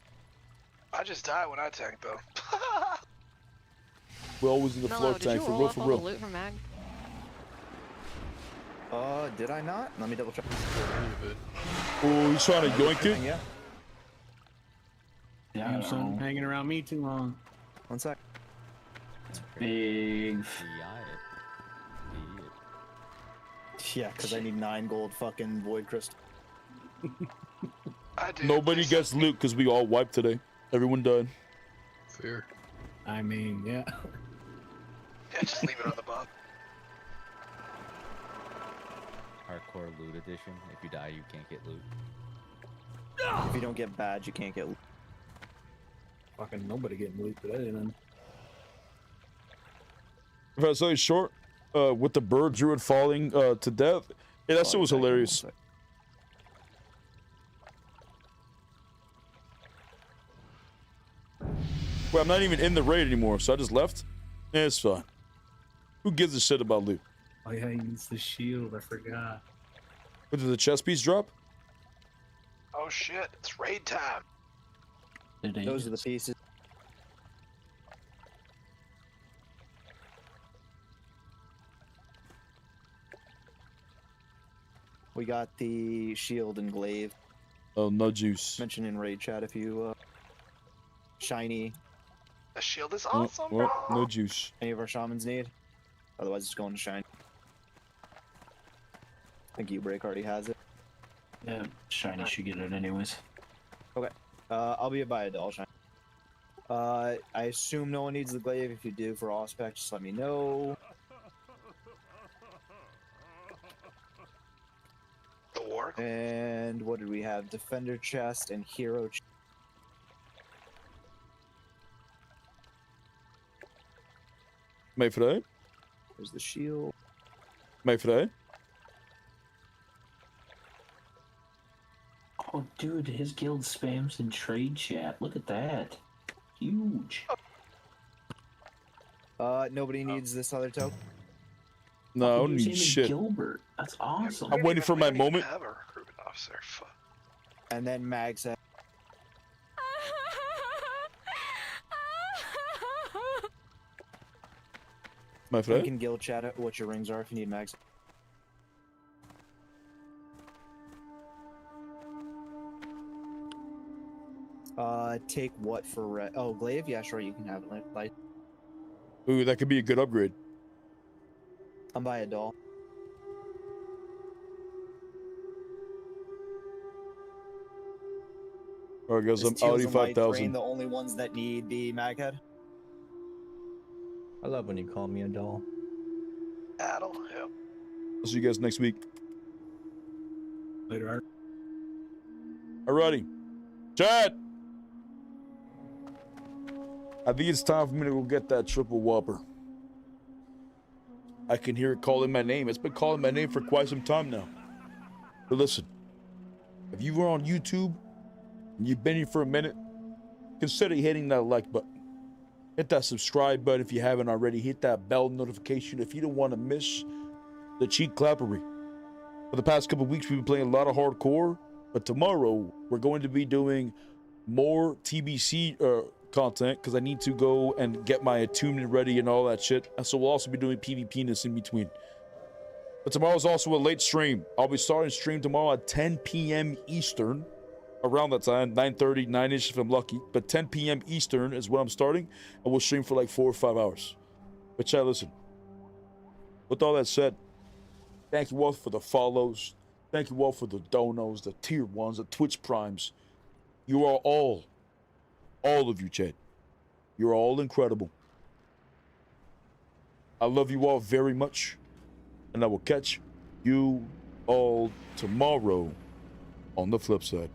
I just die when I tank, though. We're always in the floor Did tank, you for roll real, up for all the real. loot from Mag? Did I not? Let me double check. Oh, he's trying to yoink it? Yeah. Yeah, Son hanging around me too long. 1 sec. Big. Yeah, because I need 9 gold fucking void crystal. Nobody gets loot because we all wiped today. Everyone died. Fair. I mean, yeah. Yeah, just leave it on the bob. Hardcore loot edition. If you die, you can't get loot. If you don't get badge, you can't get loot. Fucking nobody getting loot today, then. If I say short, with the bird druid falling to death, yeah, that shit was hilarious. Well, I'm not even in the raid anymore, so I just left. Yeah, it's fine. Who gives a shit about loot? Oh yeah, he used the shield. I forgot. What, did the chest piece drop? Oh shit, it's raid time. Those are the pieces. We got the shield and glaive. Oh, no juice. Mention in raid chat if you shiny. The shield is Oh, awesome, well, no juice. Any of our shamans need. Otherwise, it's going to shiny. I think E-Break already has it. Yeah, Shiny should get it anyways. Okay. I'll be a buy a doll, Shiny. I assume no one needs the glaive. If you do for Auspec, just let me know. The war. And what did we have? Defender chest and hero chest. Mig för dig. There's the shield. Mig för dig. Oh, dude, his guild spams in trade chat. Look at that. Huge. Nobody needs this other token. No, I don't Use need him and shit. Gilbert. That's awesome. I'm waiting for my moment. Have a recruitment officer. Fuck. And then Mags. My You friend. can guild chat what your rings are if you need Mags. Take what for red? Oh, glaive? Yeah, sure, you can have it. Like, Ooh, that could be a good upgrade. I'm by a doll. Alright, guys, I'm Is Teals Audi and White 5000. Brain the only ones that need the mag head? I love when you call me a doll. Battle. Yep. I'll see you guys next week. Later, Art. Alrighty. Chad! I think it's time for me to go get that triple whopper. I can hear it calling my name. It's been calling my name for quite some time now. But listen, if you were on YouTube and you've been here for a minute, consider hitting that like button. Hit that subscribe button if you haven't already. Hit that bell notification if you don't want to miss the cheat clappery. For the past couple of weeks, we've been playing a lot of hardcore, but tomorrow we're going to be doing more TBC content because I need to go and get my attunement ready and all that shit. And so we'll also be doing PvPness in between. But tomorrow's also a late stream. I'll be starting stream tomorrow at 10 p.m. Eastern. Around that time, 9:30, 9-ish if I'm lucky. But 10 p.m. Eastern is when I'm starting. And we'll stream for like 4 or 5 hours. But chat, listen. With all that said, thank you all for the follows. Thank you all for the donos, the tier 1s, the Twitch primes. You are all of you, chat. You're all incredible. I love you all very much. And I will catch you all tomorrow on the flip side.